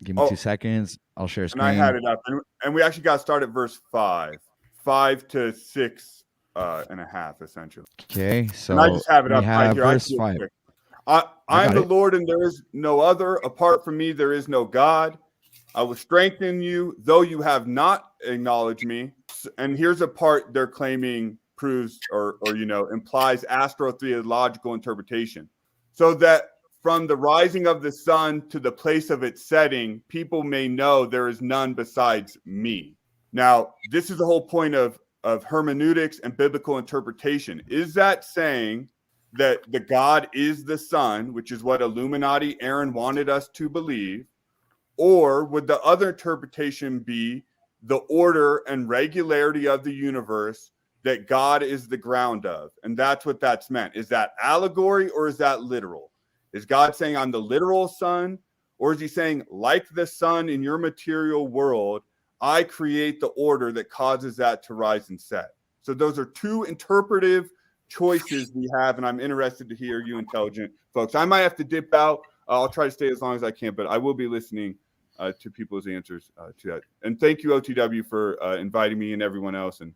Give me 2 seconds. I'll share screen. And I had it up, and we actually got to start at verse 5 to 6 and a half, essentially. Okay, so and I just have it up right here. Verse 5. I am the Lord, and there is no other. Apart from me, there is no God. I will strengthen you, though you have not acknowledged me. And here's a part they're claiming proves or implies astrotheological interpretation. So that from the rising of the sun to the place of its setting, people may know there is none besides me. Now, this is the whole point of hermeneutics and biblical interpretation. Is that saying that the God is the sun, which is what Illuminati Aaron wanted us to believe? Or would the other interpretation be the order and regularity of the universe that God is the ground of? And that's what that's meant. Is that allegory or is that literal? Is God saying I'm the literal sun? Or is he saying, like the sun in your material world, I create the order that causes that to rise and set? So those are two interpretive choices we have, and I'm interested to hear you intelligent folks. I might have to dip out. I'll try to stay as long as I can, but I will be listening to people's answers to that. And thank you, OTW, for inviting me and everyone else. And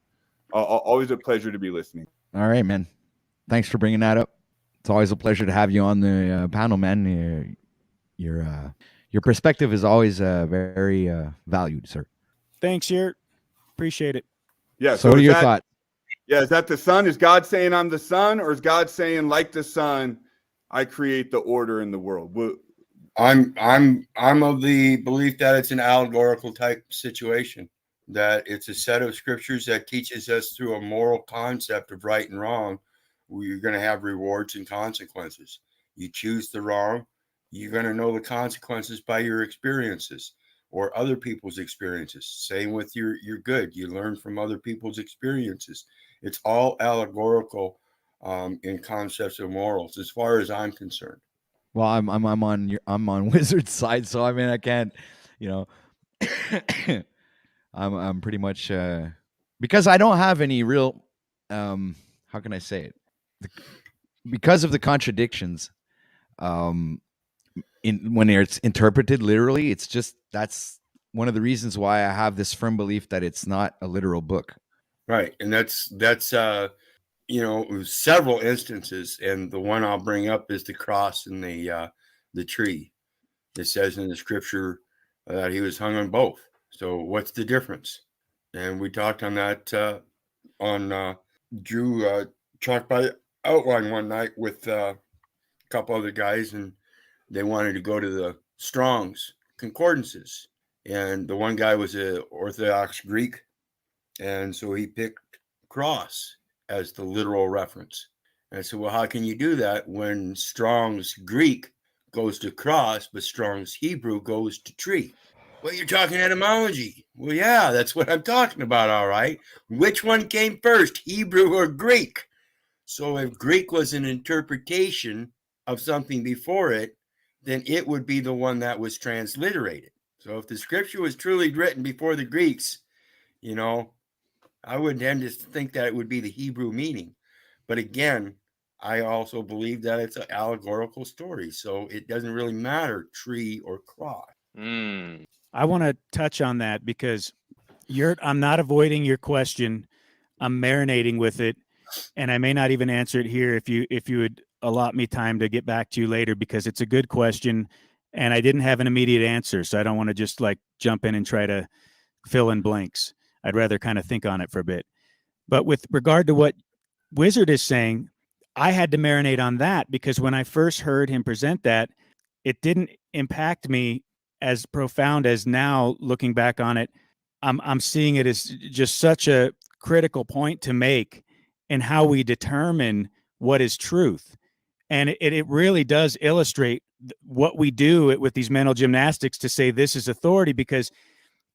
always a pleasure to be listening. All right, man. Thanks for bringing that up. It's always a pleasure to have you on the panel, man. Your perspective is always very valued, sir. Thanks, Yurt. Appreciate it. Yeah. So what are your thoughts? Yeah, is that the sun? Is God saying I'm the sun, or is God saying, like the sun, I create the order in the world? I'm of the belief that it's an allegorical type situation, that it's a set of scriptures that teaches us through a moral concept of right and wrong. You're going to have rewards and consequences. You choose the wrong, you're going to know the consequences by your experiences or other people's experiences. Same with your good. You learn from other people's experiences. It's all allegorical in concepts of morals, as far as I'm concerned. Well, I'm on Wizard's side, so I mean I can't, I'm pretty much because I don't have any real how can I say it? Because of the contradictions when it's interpreted literally, it's just that's one of the reasons why I have this firm belief that it's not a literal book. Right, and that's several instances, and the one I'll bring up is the cross and the tree. It says in the scripture that he was hung on both. So what's the difference? And we talked on that on Drew talked by outline one night with a couple other guys, and they wanted to go to the Strong's concordances, and the one guy was an Orthodox Greek, and so he picked cross as the literal reference. And I said, well, how can you do that when Strong's Greek goes to cross, but Strong's Hebrew goes to tree. Well, you're talking etymology. Well, yeah, that's what I'm talking about, all right. Which one came first, Hebrew or Greek? So if Greek was an interpretation of something before it, then it would be the one that was transliterated. So if the scripture was truly written before the Greeks, I would tend to think that it would be the Hebrew meaning. But again, I also believe that it's an allegorical story. So it doesn't really matter tree or cross. I want to touch on that because I'm not avoiding your question. I'm marinating with it, and I may not even answer it here if you would allot me time to get back to you later, because it's a good question and I didn't have an immediate answer. So I don't want to just like jump in and try to fill in blanks. I'd rather kind of think on it for a bit. But with regard to what Wizard is saying, I had to marinate on that because when I first heard him present that, it didn't impact me as profound as now looking back on it. I'm seeing it as just such a critical point to make in how we determine what is truth. And it really does illustrate what we do with these mental gymnastics to say this is authority, because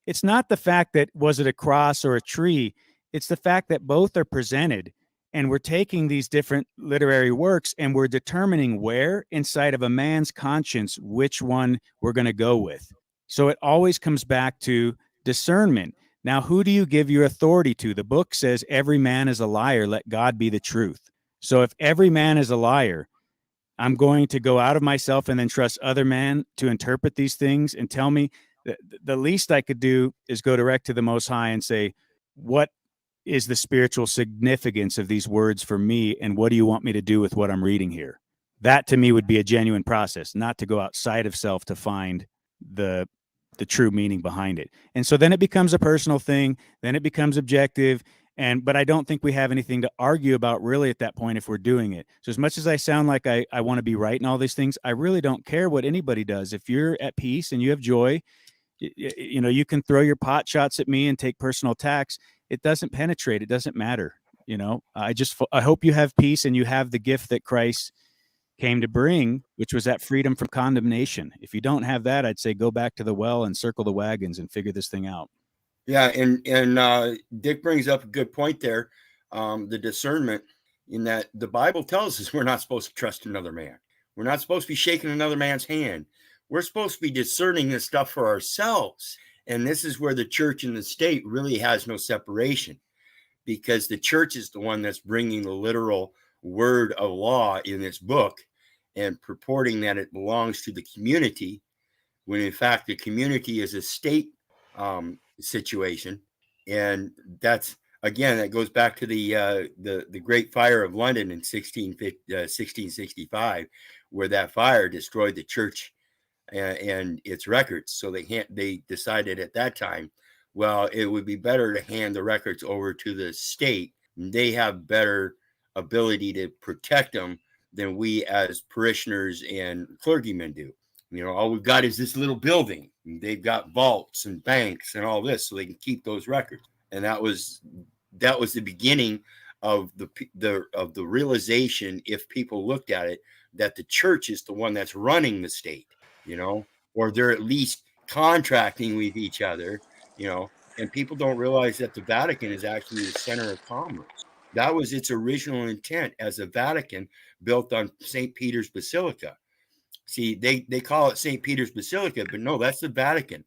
it's not the fact that was it a cross or a tree. It's the fact that both are presented, and we're taking these different literary works and we're determining where inside of a man's conscience which one we're going to go with. So it always comes back to discernment. Now, who do you give your authority to? The book says every man is a liar, let God be the truth. So if every man is a liar, I'm going to go out of myself and then trust other men to interpret these things and tell me. The least I could do is go direct to the Most High and say, what is the spiritual significance of these words for me, and what do you want me to do with what I'm reading here? That to me would be a genuine process, not to go outside of self to find the true meaning behind it. And so then it becomes a personal thing, then it becomes objective, but I don't think we have anything to argue about really at that point if we're doing it. So as much as I sound like I want to be right in all these things, I really don't care what anybody does. If you're at peace and you have joy, you can throw your pot shots at me and take personal attacks. It doesn't penetrate. It doesn't matter. I hope you have peace and you have the gift that Christ came to bring, which was that freedom from condemnation. If you don't have that, I'd say go back to the well and circle the wagons and figure this thing out. Yeah, and Dick brings up a good point there, the discernment, in that the Bible tells us we're not supposed to trust another man. We're not supposed to be shaking another man's hand. We're supposed to be discerning this stuff for ourselves. And this is where the church and the state really has no separation, because the church is the one that's bringing the literal word of law in this book and purporting that it belongs to the community, when in fact the community is a state situation. And that's, again, that goes back to the Great Fire of London in 1665, where that fire destroyed the church and its records. So they decided at that time, well, it would be better to hand the records over to the state. They have better ability to protect them than we as parishioners and clergymen do. All we've got is this little building. They've got vaults and banks and all this, so they can keep those records. And that was the beginning of the realization, if people looked at it, that the church is the one that's running the state, or they're at least contracting with each other, and people don't realize that the Vatican is actually the center of commerce. That was its original intent as a Vatican built on St. Peter's Basilica. See, they call it St. Peter's Basilica, but no, that's the Vatican.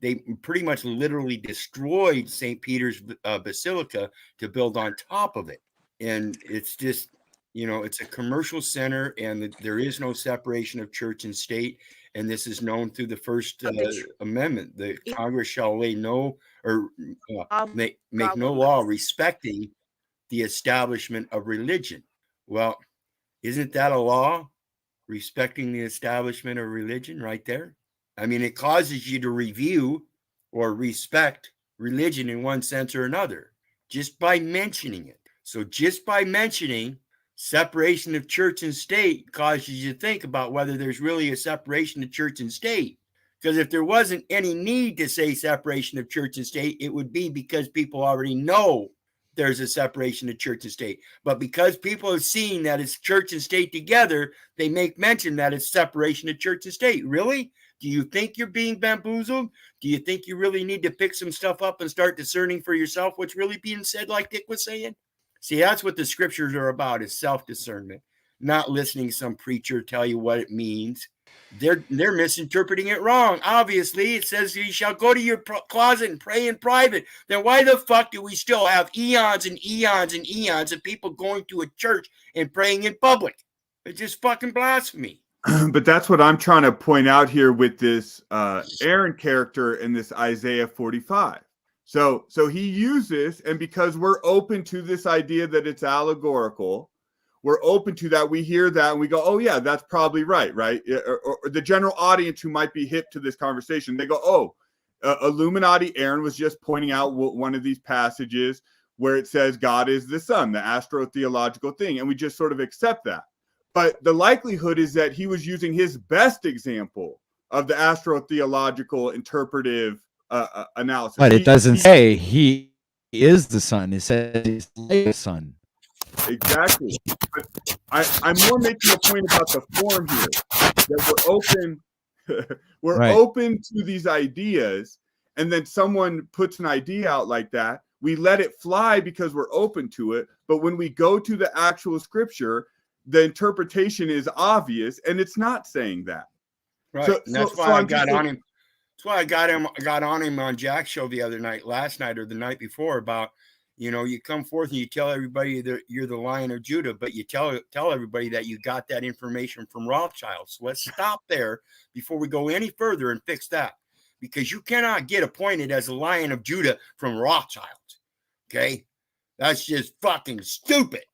They pretty much literally destroyed St. Peter's Basilica to build on top of it. And it's just, it's a commercial center, and there is no separation of church and state. And this is known through the First Amendment. The Congress shall lay no or make no law respecting the establishment of religion. Well, isn't that a law? Respecting the establishment of religion right there. I mean, it causes you to review or respect religion in one sense or another just by mentioning it. So just by mentioning separation of church and state causes you to think about whether there's really a separation of church and state. Because if there wasn't any need to say separation of church and state, it would be because people already know there's a separation of church and state. But because people are seeing that it's church and state together, they make mention that it's separation of church and state. Really? Do you think you're being bamboozled? Do you think you really need to pick some stuff up and start discerning for yourself what's really being said, like Dick was saying? See, that's what the scriptures are about, is self-discernment, not listening to some preacher tell you what it means. They're misinterpreting it wrong. Obviously, it says you shall go to your closet and pray in private. Then why the fuck do we still have eons and eons and eons of people going to a church and praying in public? It's just fucking blasphemy. But that's what I'm trying to point out here with this Aaron character in this Isaiah 45. So he uses, and because we're open to this idea that it's allegorical, we're open to that. We hear that and we go, oh yeah, that's probably right? Or the general audience who might be hip to this conversation, they go, oh, Illuminati Aaron was just pointing out one of these passages where it says God is the Son, the astro-theological thing, and we just sort of accept that. But the likelihood is that he was using his best example of the astro-theological interpretive analysis. But it doesn't say he is the Son. It says he's like the Son. Exactly. But I'm more making a point about the form here, that we're open. We're Right. open to these ideas, and then someone puts an idea out like that. We let it fly because we're open to it. But when we go to the actual scripture, the interpretation is obvious, and it's not saying that. Right. So, and that's why I got on him. That's why I got on him on Jack's show the other night, last night or the night before, about, you know, you come forth and you tell everybody that you're the Lion of Judah, but you tell everybody that you got that information from Rothschild. So let's stop there before we go any further and fix that, because you cannot get appointed as the Lion of Judah from Rothschild. Okay, that's just fucking stupid.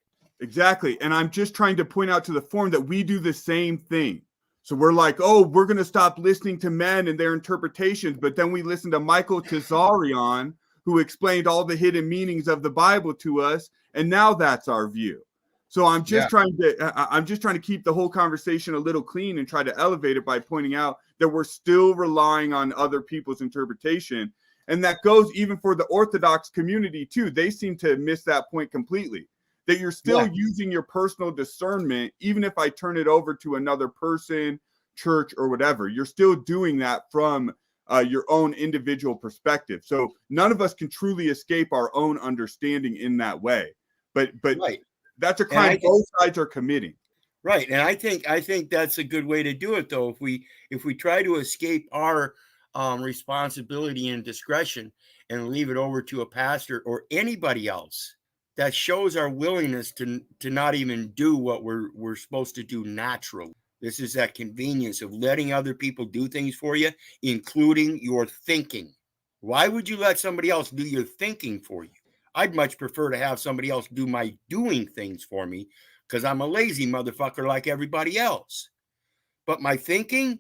Exactly. And I'm just trying to point out to the forum that we do the same thing. So we're like, oh, we're going to stop listening to men and their interpretations. But then we listen to Michael Tazarian, who explained all the hidden meanings of the Bible to us. And now that's our view. So I'm just trying to keep the whole conversation a little clean and try to elevate it by pointing out that we're still relying on other people's interpretation. And that goes even for the Orthodox community, too. They seem to miss that point completely. That you're still using your personal discernment, even if I turn it over to another person, church, or whatever. You're still doing that from your own individual perspective. So none of us can truly escape our own understanding in that way. But right. That's a crime both sides are committing. Right, and I think that's a good way to do it, though. If we try to escape our responsibility and discretion and leave it over to a pastor or anybody else, that shows our willingness to not even do what we're supposed to do naturally. This is that convenience of letting other people do things for you, including your thinking. Why would you let somebody else do your thinking for you? I'd much prefer to have somebody else do my doing things for me, because I'm a lazy motherfucker like everybody else. But my thinking,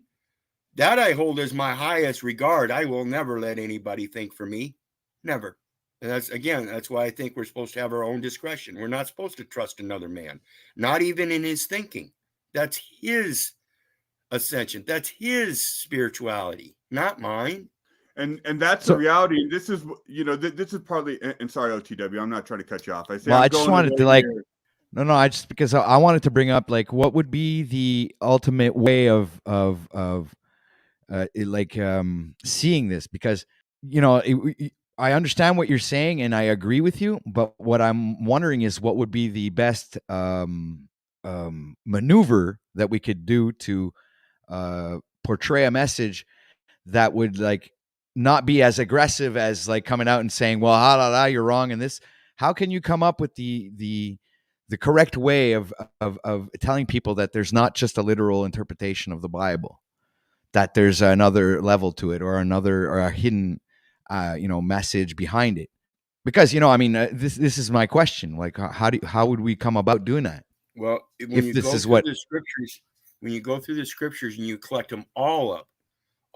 that I hold as my highest regard. I will never let anybody think for me. Never. And that's why I think we're supposed to have our own discretion. We're not supposed to trust another man, not even in his thinking. That's his ascension. That's his spirituality, not mine. And that's the reality. And this is, this is partly, and sorry, OTW, I'm not trying to cut you off. I just wanted to because I wanted to bring up, like, what would be the ultimate way of seeing this, because, I understand what you're saying and I agree with you, but what I'm wondering is what would be the best maneuver that we could do to portray a message that would, like, not be as aggressive as, like, coming out and saying, well, you're wrong in this. How can you come up with the correct way of telling people that there's not just a literal interpretation of the Bible, that there's another level to it, or a hidden message behind it? Because this is my question. Like, how would we come about doing that? Well, when you go through the scriptures and you collect them all up,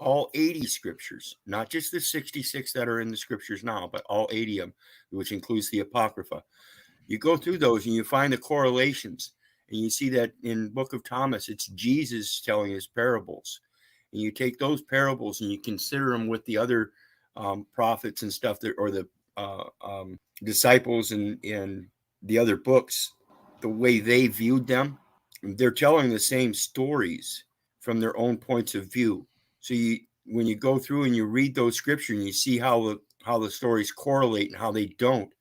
all 80 scriptures, not just the 66 that are in the scriptures now, but all 80 of them, which includes the Apocrypha. You go through those and you find the correlations, and you see that in Book of Thomas, it's Jesus telling his parables. And you take those parables and you consider them with the other prophets and stuff, or the disciples in the other books, the way they viewed them, they're telling the same stories from their own points of view. So when you go through and you read those scriptures and you see how the stories correlate and how they don't,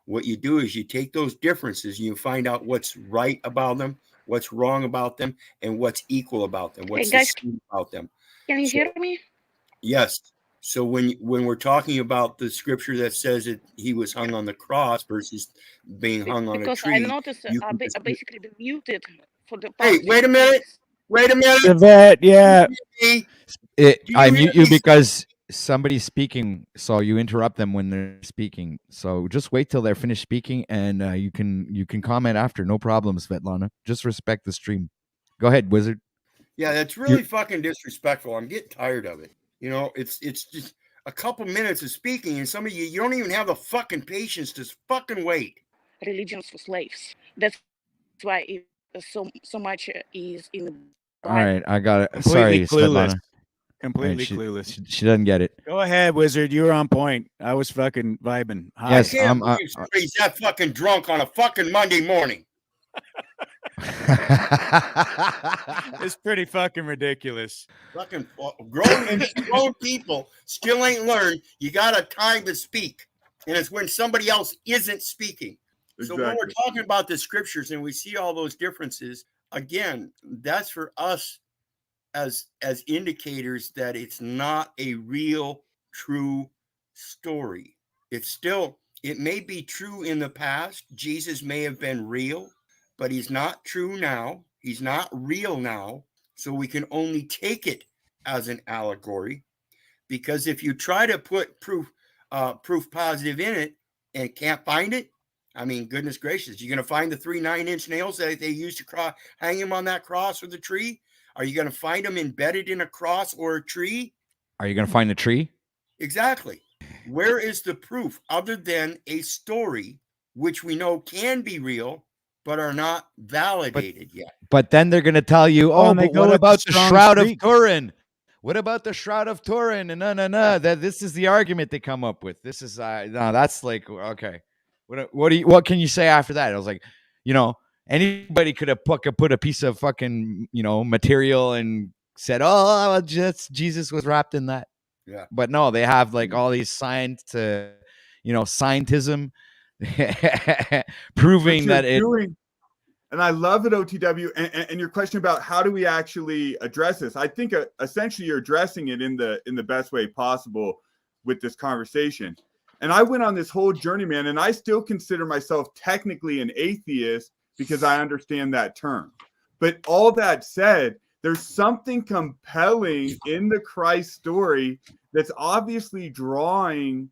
what you do is you take those differences and you find out what's right about them, what's wrong about them, and what's equal about them, Hey what's guys, the same about them. can you So hear me? yes. So when we're talking about the scripture that says that he was hung on the cross versus being hung on a Because I tree, noticed you I can just basically been muted for the hey, past wait a 15 minute, minutes. wait a minute. The vet, yeah. Me? Do I you hear mute you me? because somebody's speaking, so you interrupt them when they're speaking. So just wait till they're finished speaking, and you can comment after. No problem, Svetlana. Just respect the stream. Go ahead, Wizard. Yeah, that's really fucking disrespectful. I'm getting tired of it. You know, it's just a couple minutes of speaking, and some of you don't even have the fucking patience to fucking wait. Religions for slaves. That's why so much is in the All Bible. right, I got it. Completely Sorry, clueless. Svetlana. All Completely right, clueless. she doesn't get it. Go ahead, Wizard. You were on point. I was fucking vibing. I Hi. Yes, can't believe somebody's that fucking drunk on a fucking Monday morning. It's pretty fucking ridiculous. Fucking grown people still ain't learned. You got a time to speak, and it's when somebody else isn't speaking. So when we're talking about the scriptures and we see all those differences, again, that's for us as indicators that it's not a real, true story. It may be true in the past. Jesus may have been real, but he's not true now. He's not real now. So we can only take it as an allegory, because if you try to put proof positive in it and can't find it, I mean, goodness gracious, you're going to find the 3 9-inch nails that they used to hang him on that cross or the tree? Are you going to find them embedded in a cross or a tree? Are you going to find the tree? Exactly. Where is the proof other than a story, which we know can be real, but are not validated yet? But then they're going to tell you, Oh, oh, and they but go what with the about the strong Shroud of streak. Turin? What about the Shroud of Turin? And no. That this is the argument they come up with. This is no, that's like okay. What can you say after that? I was like, anybody could have put a piece of fucking material and said, oh, just Jesus was wrapped in that. Yeah. But no, they have like all these science to, scientism proving that it. And I love it, OTW. And your question about how do we actually address this? I think essentially you're addressing it in the best way possible with this conversation. And I went on this whole journey, man, and I still consider myself technically an atheist because I understand that term. But all that said, there's something compelling in the Christ story that's obviously drawing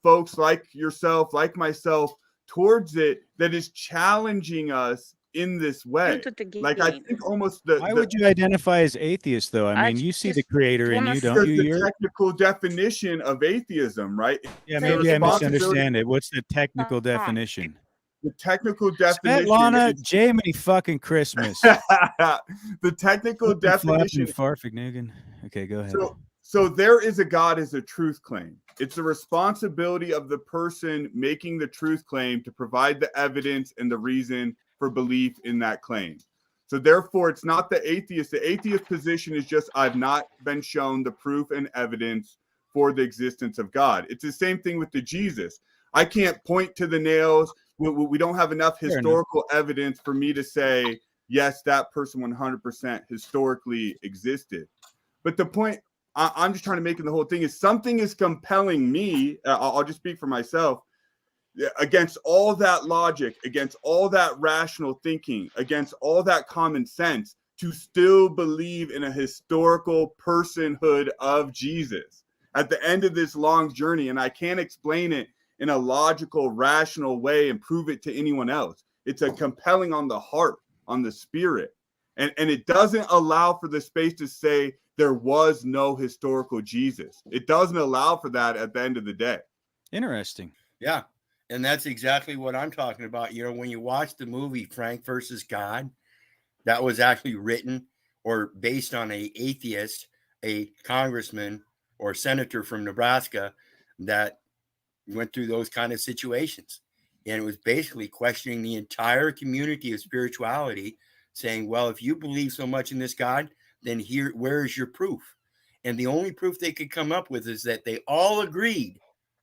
folks like yourself, like myself, towards it, that is challenging us in this way. Like I think almost why would you identify as atheist though? I mean, you see the creator in you, don't you? The technical definition of atheism, right? Yeah, maybe I misunderstand it. What's the technical definition? The technical definition. Svetlana, Jamie fucking Christmas. The technical definition. Okay, go ahead. So there is a God as a truth claim. It's the responsibility of the person making the truth claim to provide the evidence and the reason for belief in that claim. So therefore, it's not the atheist. The atheist position is just, I've not been shown the proof and evidence for the existence of God. It's the same thing with the Jesus. I can't point to the nails. We don't have enough historical evidence for me to say, yes, that person 100% historically existed. But the point I'm just trying to make in the whole thing is something is compelling me. I'll just speak for myself. Against all that logic, against all that rational thinking, against all that common sense, to still believe in a historical personhood of Jesus at the end of this long journey. And I can't explain it in a logical, rational way and prove it to anyone else. It's a compelling on the heart, on the spirit. And it doesn't allow for the space to say there was no historical Jesus. It doesn't allow for that at the end of the day. Interesting. Yeah. And that's exactly what I'm talking about. When you watch the movie Frank versus God, that was actually written or based on an atheist, a congressman or senator from Nebraska that went through those kind of situations. And it was basically questioning the entire community of spirituality, saying, well, if you believe so much in this God, then where is your proof? And the only proof they could come up with is that they all agreed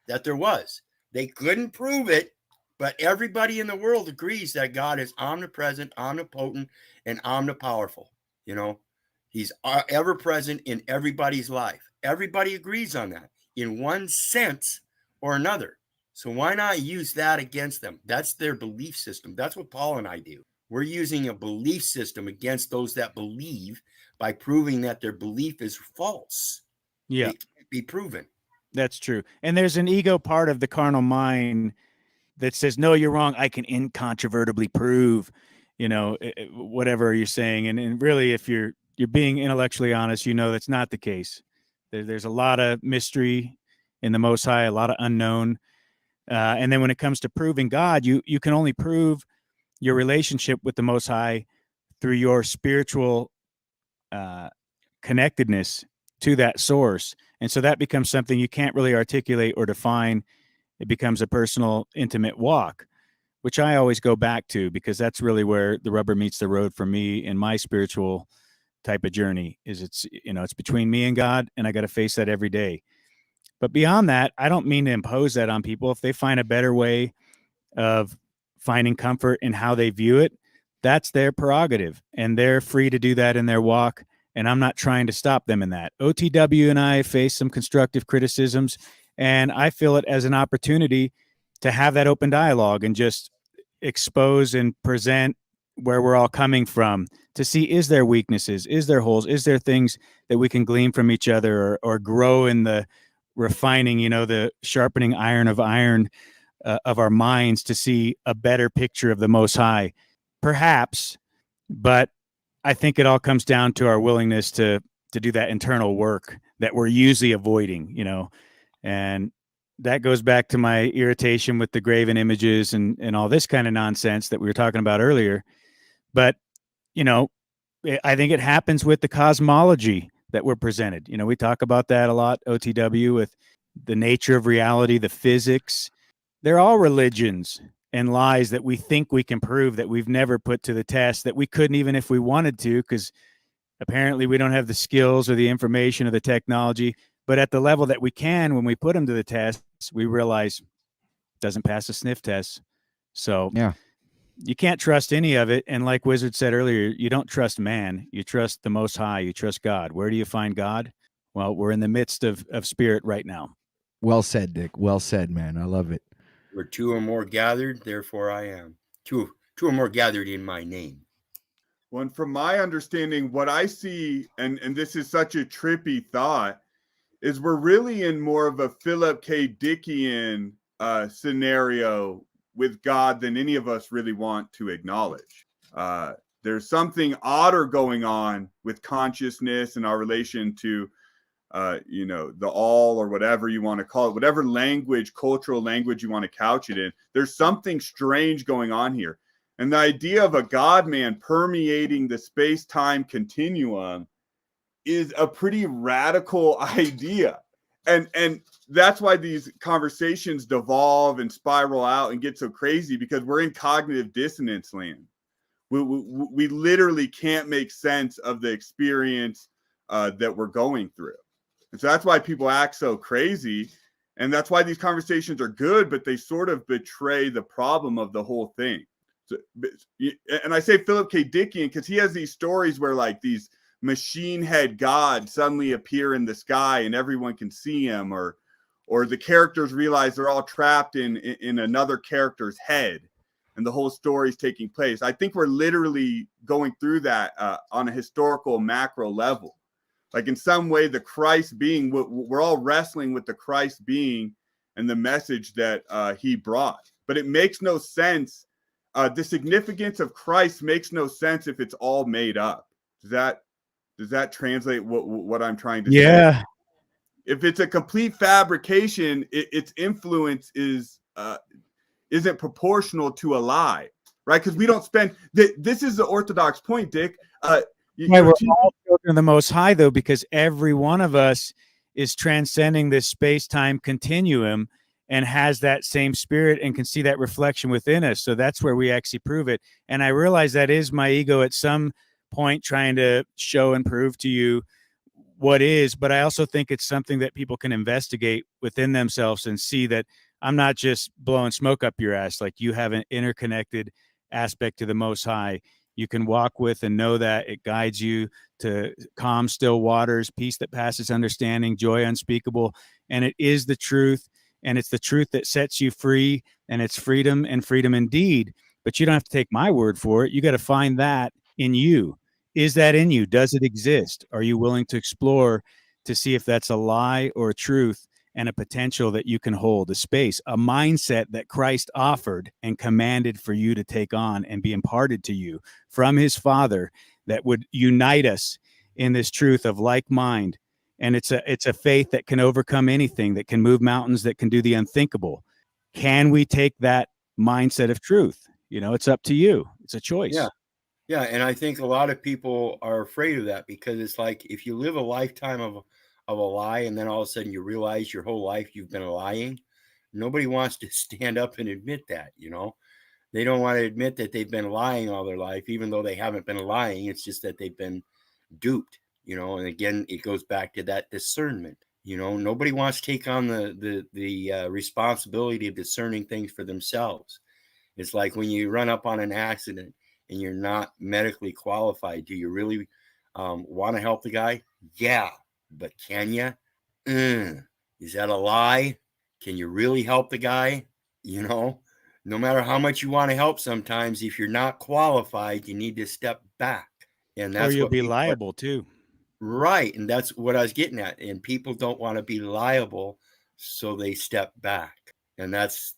that there was. They couldn't prove it, but everybody in the world agrees that God is omnipresent, omnipotent, and omnipowerful. You know, he's ever present in everybody's life. Everybody agrees on that in one sense or another. So why not use that against them? That's their belief system. That's what Paul and I do. We're using a belief system against those that believe by proving that their belief is false. Yeah. It can't be proven. That's true. And there's an ego part of the carnal mind that says, no, you're wrong. I can incontrovertibly prove, whatever you're saying. And really, if you're being intellectually honest, that's not the case. There's a lot of mystery in the Most High, a lot of unknown. And then when it comes to proving God, you can only prove your relationship with the Most High through your spiritual connectedness to that source. And so that becomes something you can't really articulate or define. It becomes a personal, intimate walk, which I always go back to, because that's really where the rubber meets the road for me in my spiritual type of journey. It's between me and God, and I got to face that every day. But beyond that, I don't mean to impose that on people. If they find a better way of finding comfort in how they view it, that's their prerogative, and they're free to do that in their walk. And I'm not trying to stop them in that. OTW and I face some constructive criticisms, and I feel it as an opportunity to have that open dialogue and just expose and present where we're all coming from, to see, is there weaknesses, is there holes, is there things that we can glean from each other, or grow in the refining, the sharpening iron of our minds to see a better picture of the Most High, perhaps. But I think it all comes down to our willingness to do that internal work that we're usually avoiding, and that goes back to my irritation with the graven images and all this kind of nonsense that we were talking about earlier. But, I think it happens with the cosmology that we're presented. We talk about that a lot, OTW, with the nature of reality, the physics. They're all religions and lies that we think we can prove, that we've never put to the test, that we couldn't even if we wanted to, because apparently we don't have the skills or the information or the technology. But at the level that we can, when we put them to the test, we realize it doesn't pass a sniff test. So yeah, you can't trust any of it. And like Wizard said earlier, you don't trust man. You trust the Most High. You trust God. Where do you find God? Well, we're in the midst of spirit right now. Well said, Dick. Well said, man. I love it. Where two or more gathered, therefore I am. Two or more gathered in my name. Well, and from my understanding, what I see, and this is such a trippy thought, is we're really in more of a Philip K. Dickian scenario with God than any of us really want to acknowledge. There's something odder going on with consciousness and our relation to the all, or whatever you want to call it, whatever language, cultural language you want to couch it in. There's something strange going on here. And the idea of a God-man permeating the space-time continuum is a pretty radical idea. And that's why these conversations devolve and spiral out and get so crazy, because we're in cognitive dissonance land. We literally can't make sense of the experience that we're going through. And so that's why people act so crazy. And that's why these conversations are good, but they sort of betray the problem of the whole thing. So, and I say Philip K. Dickian because he has these stories where like these machine head gods suddenly appear in the sky and everyone can see him, or the characters realize they're all trapped in another character's head and the whole story is taking place. I think we're literally going through that on a historical macro level. Like in some way, the Christ being, we're all wrestling with the Christ being and the message that he brought. But it makes no sense. The significance of Christ makes no sense if it's all made up. Does that translate what I'm trying to say? Yeah. If it's a complete fabrication, its influence isn't proportional to a lie, right? Because we don't spend. This is the orthodox point, Dick. We're all children of the Most High, though, because every one of us is transcending this space-time continuum, and has that same spirit and can see that reflection within us. So that's where we actually prove it. And I realize that is my ego at some point trying to show and prove to you what is, but I also think it's something that people can investigate within themselves and see that I'm not just blowing smoke up your ass. Like, you have an interconnected aspect to the Most High you can walk with and know that it guides you to calm, still waters, peace that passes understanding, joy unspeakable. And it is the truth. And it's the truth that sets you free, and it's freedom and freedom indeed. But you don't have to take my word for it. You got to find that in you. Is that in you? Does it exist? Are you willing to explore to see if that's a lie or a truth, and a potential that you can hold, a space, a mindset that Christ offered and commanded for you to take on and be imparted to you from his Father, that would unite us in this truth of like mind. And it's a faith that can overcome anything, that can move mountains, that can do the unthinkable. Can we take that mindset of truth? It's up to you. It's a choice. Yeah. Yeah, and I think a lot of people are afraid of that, because it's like, if you live a lifetime of a lie, and then all of a sudden you realize your whole life you've been lying, nobody wants to stand up and admit that. They don't want to admit that they've been lying all their life, even though they haven't been lying. It's just that they've been duped. And again, it goes back to that discernment. Nobody wants to take on the responsibility of discerning things for themselves. It's like when you run up on an accident and you're not medically qualified. Do you really want to help the guy? Yeah, but can you? Is that a lie? Can you really help the guy? No matter how much you want to help, sometimes if you're not qualified, you need to step back. And that's or you'll what be people liable too. Right. And that's what I was getting at. And people don't want to be liable, so they step back. And that's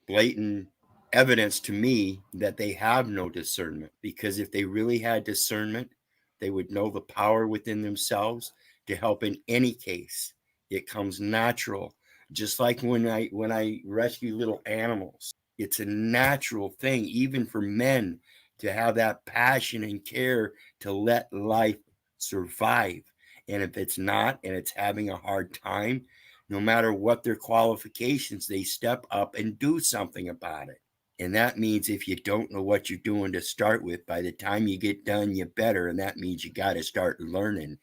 blatant evidence to me that they have no discernment, because if they really had discernment, they would know the power within themselves to help in any case. It comes natural. Just like when I rescue little animals, it's a natural thing, even for men, to have that passion and care to let life survive. And if it's not, and it's having a hard time, no matter what their qualifications, they step up and do something about it. And that means if you don't know what you're doing to start with, by the time you get done, you better. And that means you got to start learning.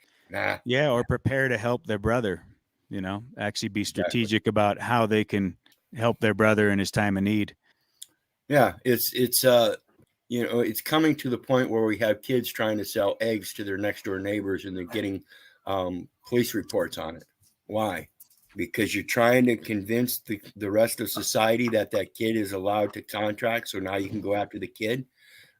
Yeah, or prepare to help their brother, actually be strategic about how they can help their brother in his time of need. Yeah, it's coming to the point where we have kids trying to sell eggs to their next door neighbors, and they're getting police reports on it. Why? Because you're trying to convince the rest of society that kid is allowed to contract, so now you can go after the kid.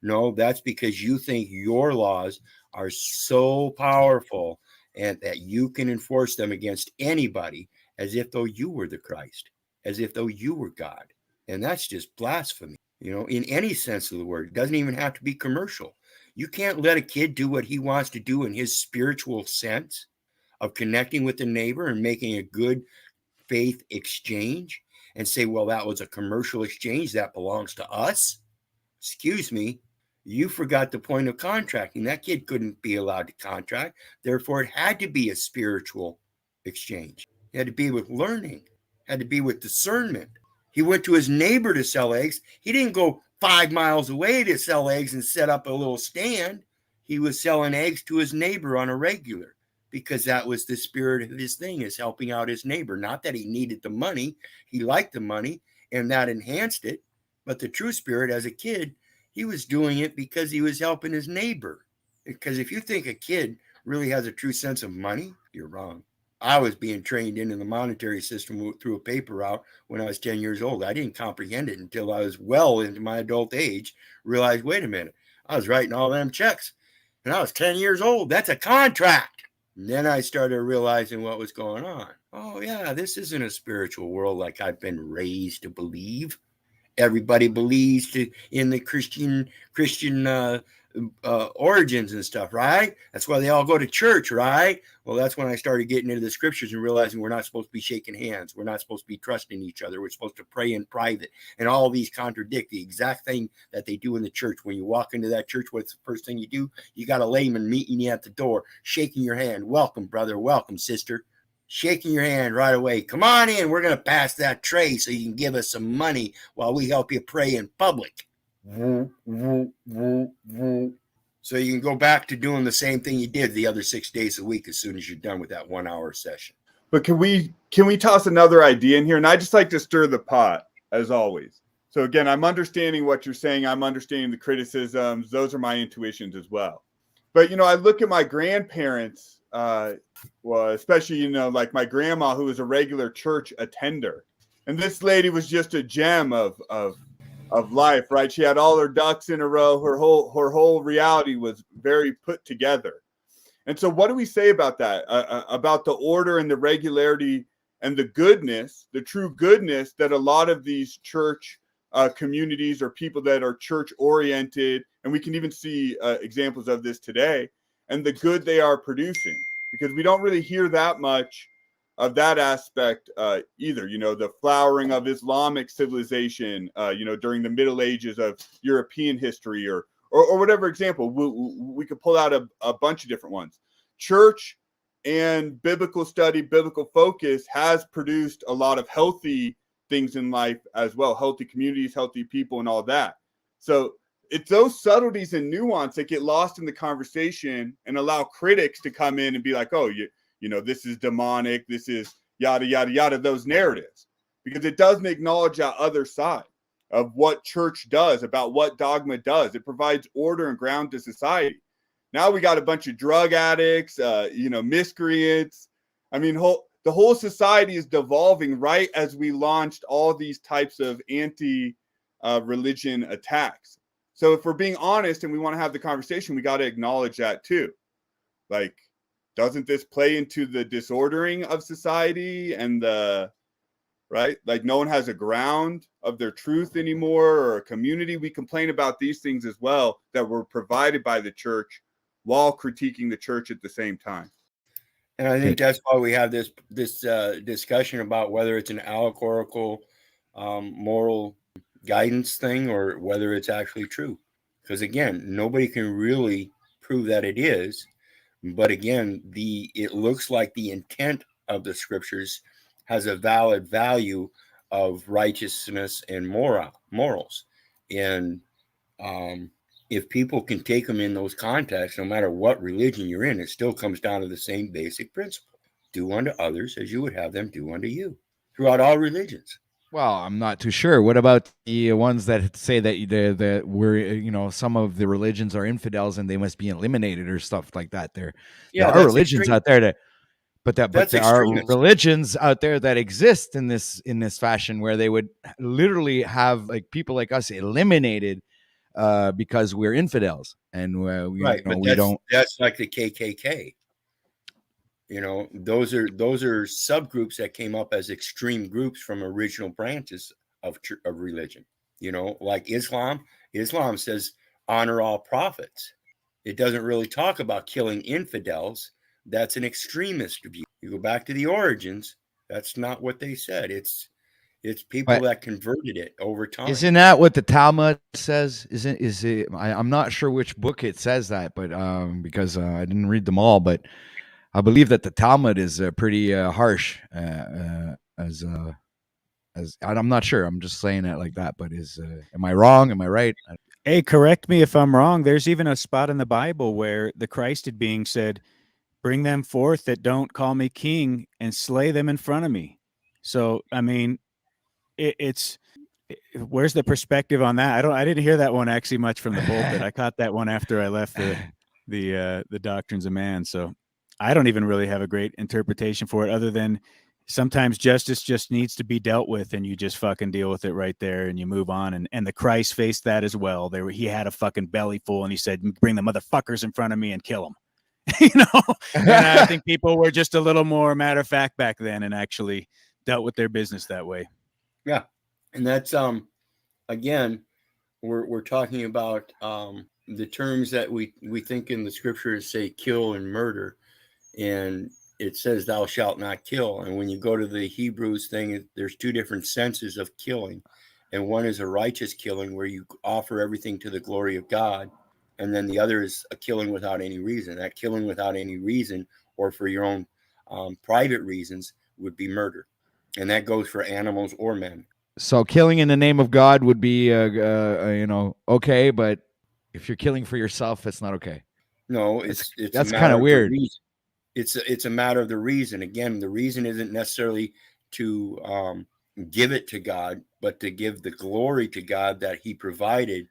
No, that's because you think your laws are so powerful and that you can enforce them against anybody, as if though you were the Christ, as if though you were God. And that's just blasphemy, in any sense of the word. It doesn't even have to be commercial. You can't let a kid do what he wants to do in his spiritual sense of connecting with the neighbor and making a good faith exchange and say, well, that was a commercial exchange that belongs to us. Excuse me, you forgot the point of contracting. That kid couldn't be allowed to contract. Therefore, it had to be a spiritual exchange. It had to be with learning, it had to be with discernment. He went to his neighbor to sell eggs. He didn't go 5 miles away to sell eggs and set up a little stand. He was selling eggs to his neighbor on a regular, because that was the spirit of his thing, is helping out his neighbor. Not that he needed the money. He liked the money, and that enhanced it. But the true spirit, as a kid, he was doing it because he was helping his neighbor. Because if you think a kid really has a true sense of money, you're wrong. I was being trained into the monetary system through a paper route when I was 10 years old. I didn't comprehend it until I was well into my adult age, realized, wait a minute, I was writing all them checks and I was 10 years old. That's a contract. And then I started realizing what was going on. Oh, yeah, this isn't a spiritual world like I've been raised to believe. Everybody believes in the Christian origins and stuff, right? That's why they all go to church, right? Well, that's when I started getting into the scriptures and realizing we're not supposed to be shaking hands. We're not supposed to be trusting each other. We're supposed to pray in private. And all these contradict the exact thing that they do in the church. When you walk into that church, what's the first thing you do? You got a layman meeting you at the door, shaking your hand. Welcome, brother. Welcome, sister. shaking your hand right away. Come on in. We're going to pass that tray so you can give us some money while we help you pray in public. So you can go back to doing the same thing you did the other 6 days a week as soon as you're done with that 1 hour session. But can we toss another idea in here? And I just like to stir the pot, as always. So again, I'm understanding what you're saying. I'm understanding the criticisms. Those are my intuitions as well. But, you know, I look at my grandparents, well, especially, you know, like my grandma, who was a regular church attender. And this lady was just a gem of life, right? She had all her ducks in a row. Her whole reality was very put together. And so what do we say about that? About the order and the regularity and the goodness, the true goodness that a lot of these church communities or people that are church oriented, and we can even see examples of this today, and the good they are producing, because we don't really hear that much of that aspect either. You know, the flowering of Islamic civilization, you know, during the Middle Ages of European history, or whatever example. We could pull out a bunch of different ones. Church and biblical study, biblical focus has produced a lot of healthy things in life as well, healthy communities, healthy people, and all that. So it's those subtleties and nuance that get lost in the conversation and allow critics to come in and be like, oh, you know, this is demonic, this is yada, yada, yada, those narratives, because it doesn't acknowledge that other side of what church does, about what dogma does. It provides order and ground to society. Now we got a bunch of drug addicts, you know, miscreants. I mean, the whole society is devolving right as we launched all these types of anti-religion attacks. So if we're being honest and we want to have the conversation, we got to acknowledge that too. Like, doesn't this play into the disordering of society and the, right? Like, no one has a ground of their truth anymore, or a community. We complain about these things as well that were provided by the church while critiquing the church at the same time. And I think that's why we have this discussion about whether it's an allegorical moral guidance thing or whether it's actually true. Because again, nobody can really prove that it is. But again, it looks like the intent of the scriptures has a valid value of righteousness and morals. And if people can take them in those contexts, no matter what religion you're in, it still comes down to the same basic principle. Do unto others as you would have them do unto you, throughout all religions. Well, I'm not too sure. What about the ones that say that we're, you know, some of the religions are infidels and they must be eliminated or stuff like that? There are religions out there but there are religions out there that exist in this fashion where they would literally have like people like us eliminated because we're infidels and right. But we don't. That's like the KKK. You know, those are subgroups that came up as extreme groups from original branches of religion. You know, like Islam. Islam says honor all prophets. It doesn't really talk about killing infidels. That's an extremist view. You go back to the origins. That's not what they said. It's people that converted it over time. Isn't that what the Talmud says? Is it? I'm not sure which book it says that, but because I didn't read them all, but I believe that the Talmud is pretty harsh. As I'm not sure. I'm just saying it like that. But am I wrong? Am I right? Hey, correct me if I'm wrong. There's even a spot in the Bible where the Christed being said, "Bring them forth that don't call me king, and slay them in front of me." So, I mean, where's the perspective on that? I didn't hear that one actually much from the pulpit. I caught that one after I left the Doctrines of Man. So I don't even really have a great interpretation for it, other than sometimes justice just needs to be dealt with, and you just fucking deal with it right there, and you move on. And the Christ faced that as well. He had a fucking belly full, and he said, "Bring the motherfuckers in front of me and kill them." You know, and I think people were just a little more matter of fact back then, and actually dealt with their business that way. Yeah, and that's again, we're talking about the terms that we think in the scriptures say kill and murder, and it says thou shalt not kill. And when you go to the Hebrews thing, there's two different senses of killing, and one is a righteous killing where you offer everything to the glory of God, and then the other is a killing without any reason. That killing without any reason or for your own private reasons would be murder. And that goes for animals or men. So killing in the name of God would be, okay, but if you're killing for yourself, it's not okay. No, That's it's a that's kind matter of of the weird. reason. It's a matter of the reason. Again, the reason isn't necessarily to give it to God, but to give the glory to God that He provided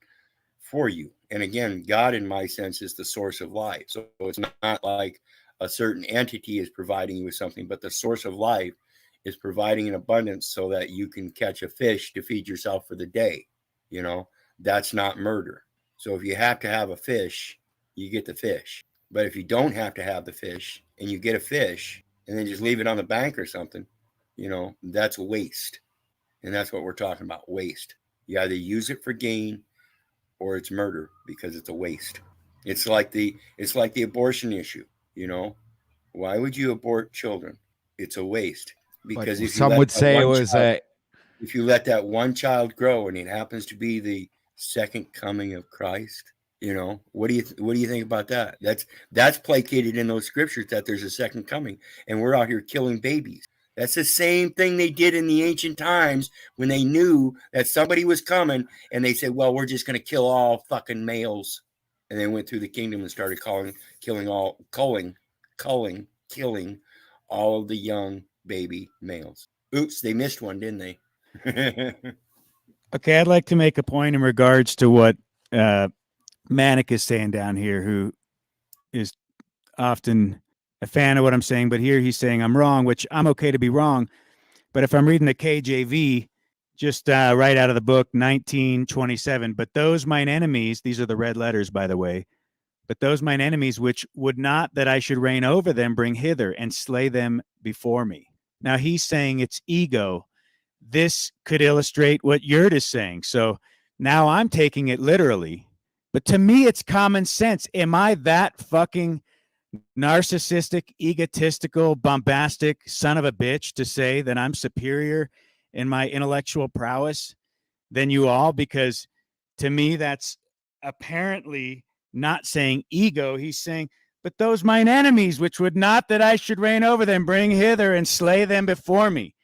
for you. And again, God, in my sense, is the source of life. So it's not like a certain entity is providing you with something, but the source of life is providing an abundance so that you can catch a fish to feed yourself for the day. That's not murder. So if you have to have a fish, you get the fish. But if you don't have to have the fish and you get a fish and then just leave it on the bank or something, that's waste. And that's what we're talking about, waste. You either use it for gain or it's murder because it's a waste. It's like the abortion issue, Why would you abort children? It's a waste. But Because some would say it was if you let that one child grow and it happens to be the second coming of Christ, what do you think about that? That's placated in those scriptures that there's a second coming, and we're out here killing babies. That's the same thing they did in the ancient times when they knew that somebody was coming, and they said, "Well, we're just going to kill all fucking males," and they went through the kingdom and started killing all of the young baby males. Oops, they missed one, didn't they? Okay, I'd like to make a point in regards to what Manic is saying down here, who is often a fan of what I'm saying, but here he's saying I'm wrong, which I'm okay to be wrong. But if I'm reading the KJV, just right out of the book, 1927, but those mine enemies, these are the red letters, by the way, but those mine enemies, which would not that I should reign over them, bring hither and slay them before me. Now he's saying it's ego. This could illustrate what Yurt is saying. So now I'm taking it literally, but to me, it's common sense. Am I that fucking narcissistic, egotistical, bombastic son of a bitch to say that I'm superior in my intellectual prowess than you all? Because to me, that's apparently not saying ego. He's saying, but those mine enemies, which would not that I should reign over them, bring hither and slay them before me.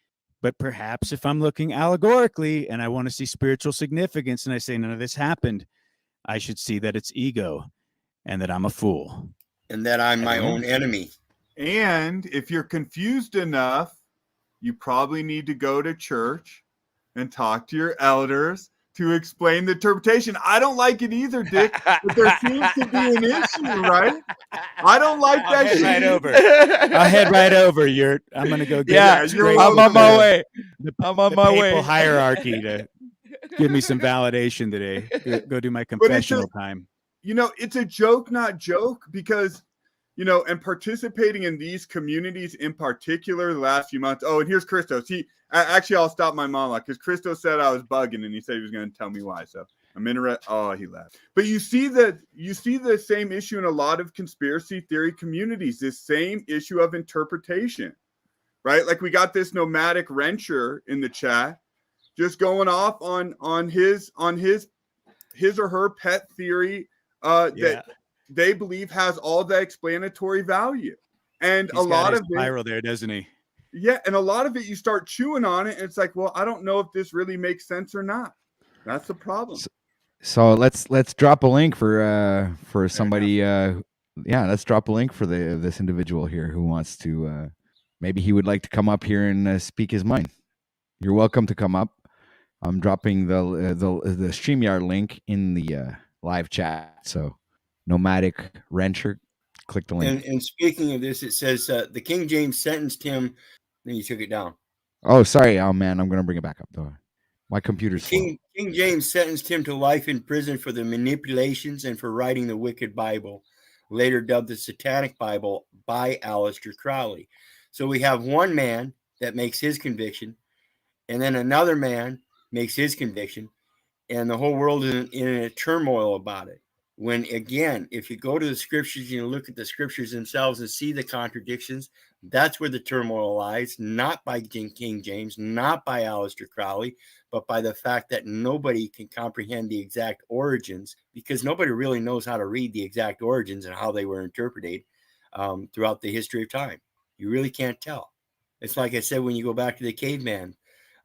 But perhaps if I'm looking allegorically and I want to see spiritual significance and I say none of this happened, I should see that it's ego and that I'm a fool. And that I'm my own enemy. And if you're confused enough, you probably need to go to church and talk to your elders to explain the interpretation. I don't like it either, Dick, but there seems to be an issue, right? I don't like that shit. Right over. I'll head right over. I'm going to go get I'm on my way. I'm on my way. Papal hierarchy to give me some validation today. Go do my confessional time. It's a joke, not joke, because, and participating in these communities in particular the last few months. Oh, and here's Christos. Actually, I'll stop my monologue because Christos said I was bugging and he said he was going to tell me why. So I'm interested. Oh, he left. But you see the same issue in a lot of conspiracy theory communities, this same issue of interpretation, right? Like we got this nomadic rancher in the chat just going off on his or her pet theory that they believe has all the explanatory value. And He's a lot of spiral there, doesn't he? Yeah, and a lot of it you start chewing on it, and it's like, well, I don't know if this really makes sense or not. That's the problem. So let's drop a link for somebody. Let's drop a link for this individual here who wants to. Maybe he would like to come up here and speak his mind. You're welcome to come up. I'm dropping the StreamYard link in the live chat. So, Nomadic Rancher, click the link. And speaking of this, it says the King James sentenced him. Then you took it down. Oh, sorry. Oh man, I'm gonna bring it back up though. My computer's slow. King James sentenced him to life in prison for the manipulations and for writing the wicked Bible, later dubbed the Satanic Bible by Aleister Crowley. So we have one man that makes his conviction, and then another man makes his conviction, and the whole world is in a turmoil about it. When, again, if you go to the scriptures and you look at the scriptures themselves and see the contradictions, that's where the turmoil lies, not by King James, not by Aleister Crowley, but by the fact that nobody can comprehend the exact origins, because nobody really knows how to read the exact origins and how they were interpreted throughout the history of time. You really can't tell. It's like I said when you go back to the caveman.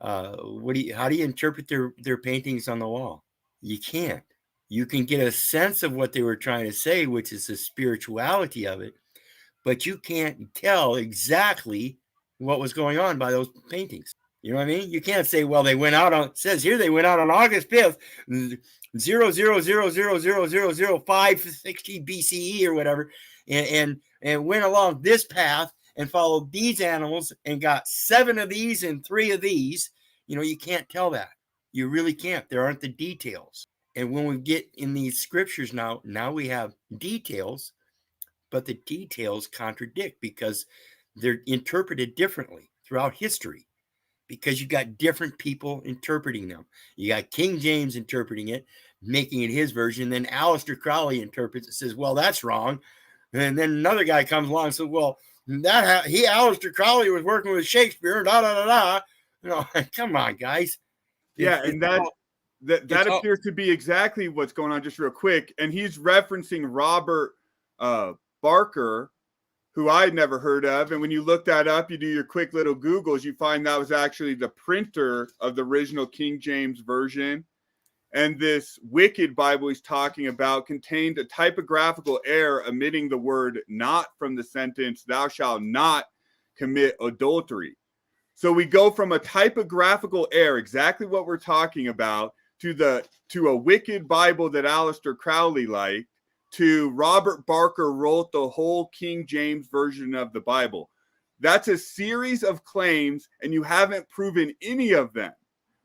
How do you interpret their paintings on the wall? You can't. You can get a sense of what they were trying to say, which is the spirituality of it, but you can't tell exactly what was going on by those paintings. You know what I mean? You can't say, well, they went out on, it says here they went out on August 5th, 0000000560 BCE or whatever, and went along this path and followed these animals and got 7 of these and 3 of these. You know, you can't tell that. You really can't. There aren't the details. And when we get in these scriptures now we have details, but the details contradict because they're interpreted differently throughout history, because you got different people interpreting them. You got King James interpreting it, making it his version. Then Aleister Crowley interprets it, says, well, that's wrong. And then another guy comes along and says, well, Aleister Crowley was working with Shakespeare, You know, come on, guys. And that appears to be exactly what's going on, just real quick. And he's referencing Robert Barker, who I'd never heard of. And when you look that up, you do your quick little Googles, you find that was actually the printer of the original King James Version. And this wicked Bible he's talking about contained a typographical error omitting the word not from the sentence, thou shalt not commit adultery. So we go from a typographical error, exactly what we're talking about, to a wicked Bible that Aleister Crowley liked, to Robert Barker wrote the whole King James Version of the Bible. That's a series of claims, and you haven't proven any of them.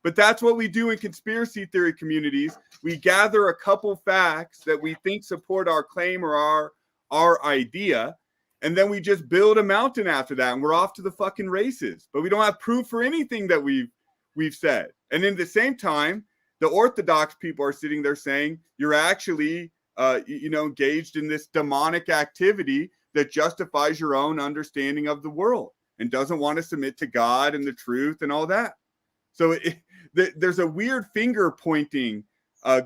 But that's what we do in conspiracy theory communities. We gather a couple facts that we think support our claim or our idea, and then we just build a mountain after that, and we're off to the fucking races. But we don't have proof for anything that we've said. And in the same time, the Orthodox people are sitting there saying you're actually engaged in this demonic activity that justifies your own understanding of the world and doesn't want to submit to God and the truth and all that. So there's a weird finger pointing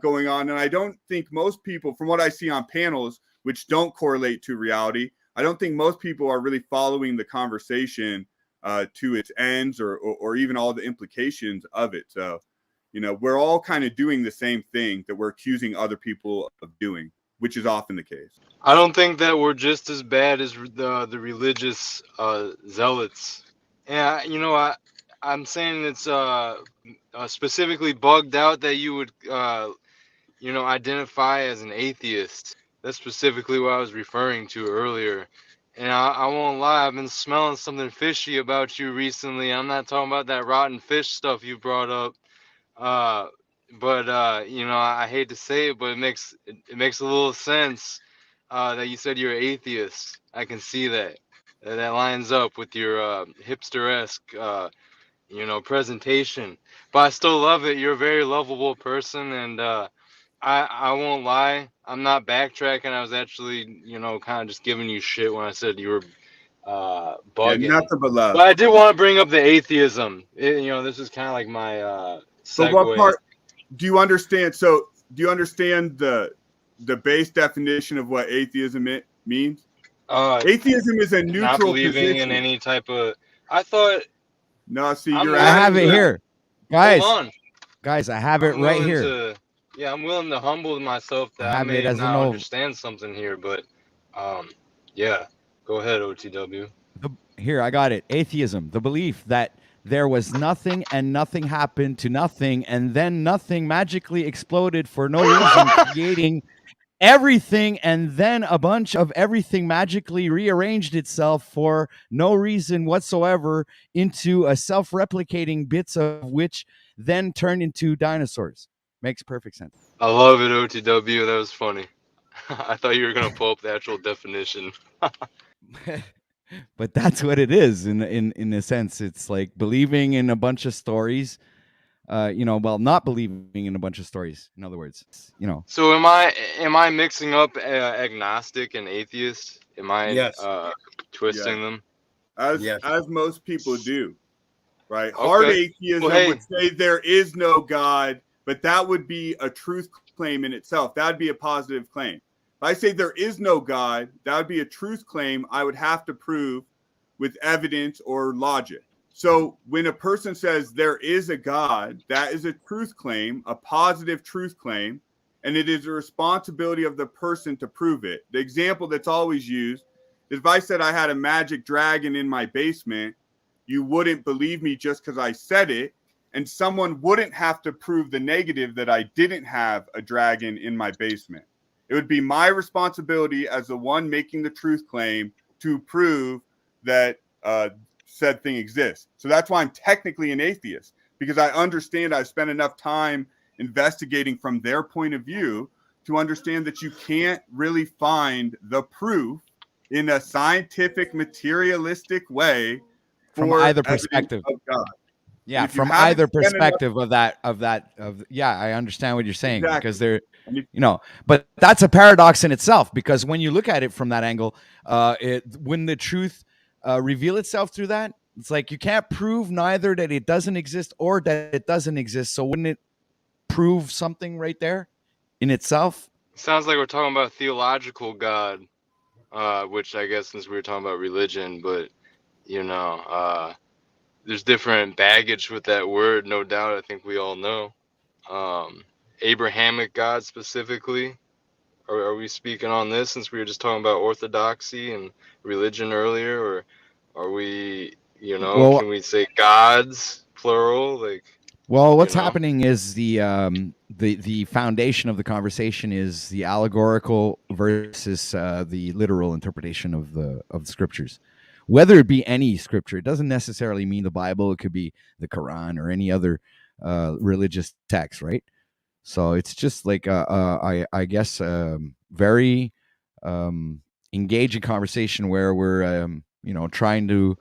going on. And I don't think most people, from what I see on panels, which don't correlate to reality, I don't think most people are really following the conversation to its ends or even all the implications of it. So, we're all kind of doing the same thing that we're accusing other people of doing, which is often the case. I don't think that we're just as bad as the religious zealots. And I'm saying it's specifically bugged out that you would identify as an atheist. That's specifically what I was referring to earlier. And I won't lie, I've been smelling something fishy about you recently. I'm not talking about that rotten fish stuff you brought up. But I hate to say it, but it makes a little sense that you said you're an atheist. I can see that. That lines up with your hipster-esque presentation. But I still love it. You're a very lovable person, and I won't lie. I'm not backtracking. I was actually, kind of just giving you shit when I said you were bugging. Yeah, nothing but love. But I did want to bring up the atheism. This is kind of like my segue. But what part do you understand? So do you understand the base definition of what atheism means? Atheism is a neutral not believing position. in any type of. I thought. No, see, I have it here, guys. Hold on. Guys, I have it right here. I'm willing to humble myself that I may not understand something here, but yeah, go ahead, OTW. Here, I got it. Atheism, the belief that there was nothing and nothing happened to nothing, and then nothing magically exploded for no reason, creating everything, and then a bunch of everything magically rearranged itself for no reason whatsoever into a self-replicating bits of which then turned into dinosaurs. Makes perfect sense. I love it, OTW. That was funny. I thought you were going to pull up the actual definition. But that's what it is in a sense. It's like believing in a bunch of stories, not believing in a bunch of stories. In other words, So am I mixing up agnostic and atheist? Am I twisting them? As most people do, right? Okay. Hard atheism would say there is no God, but that would be a truth claim in itself. That would be a positive claim. If I say there is no God, that would be a truth claim. I would have to prove with evidence or logic. So when a person says there is a God, that is a truth claim, a positive truth claim, and it is the responsibility of the person to prove it. The example that's always used is if I said I had a magic dragon in my basement, you wouldn't believe me just because I said it, and someone wouldn't have to prove the negative that I didn't have a dragon in my basement. It would be my responsibility as the one making the truth claim to prove that said thing exists. So that's why I'm technically an atheist, because I understand I've spent enough time investigating from their point of view to understand that you can't really find the proof in a scientific, materialistic way From for either evidence perspective. of God. Yeah, if you from haven't either spent enough- perspective of yeah, I understand what you're saying because Exactly. they're but that's a paradox in itself, because when you look at it from that angle, when the truth reveal itself through that, it's like you can't prove neither that it doesn't exist or that it doesn't exist. So wouldn't it prove something right there in itself? Sounds like we're talking about theological God, which I guess since we were talking about religion, but there's different baggage with that word, no doubt. I think we all know. Abrahamic God specifically. Are we speaking on this since we were just talking about orthodoxy and religion earlier, or are we, Well, can we say gods plural? Like, Well, what's you know? happening is the foundation of the conversation is the allegorical versus the literal interpretation of the scriptures. Whether it be any scripture, it doesn't necessarily mean the Bible. It could be the Quran or any other religious text, right? So it's just like I guess very engaging conversation where we're trying to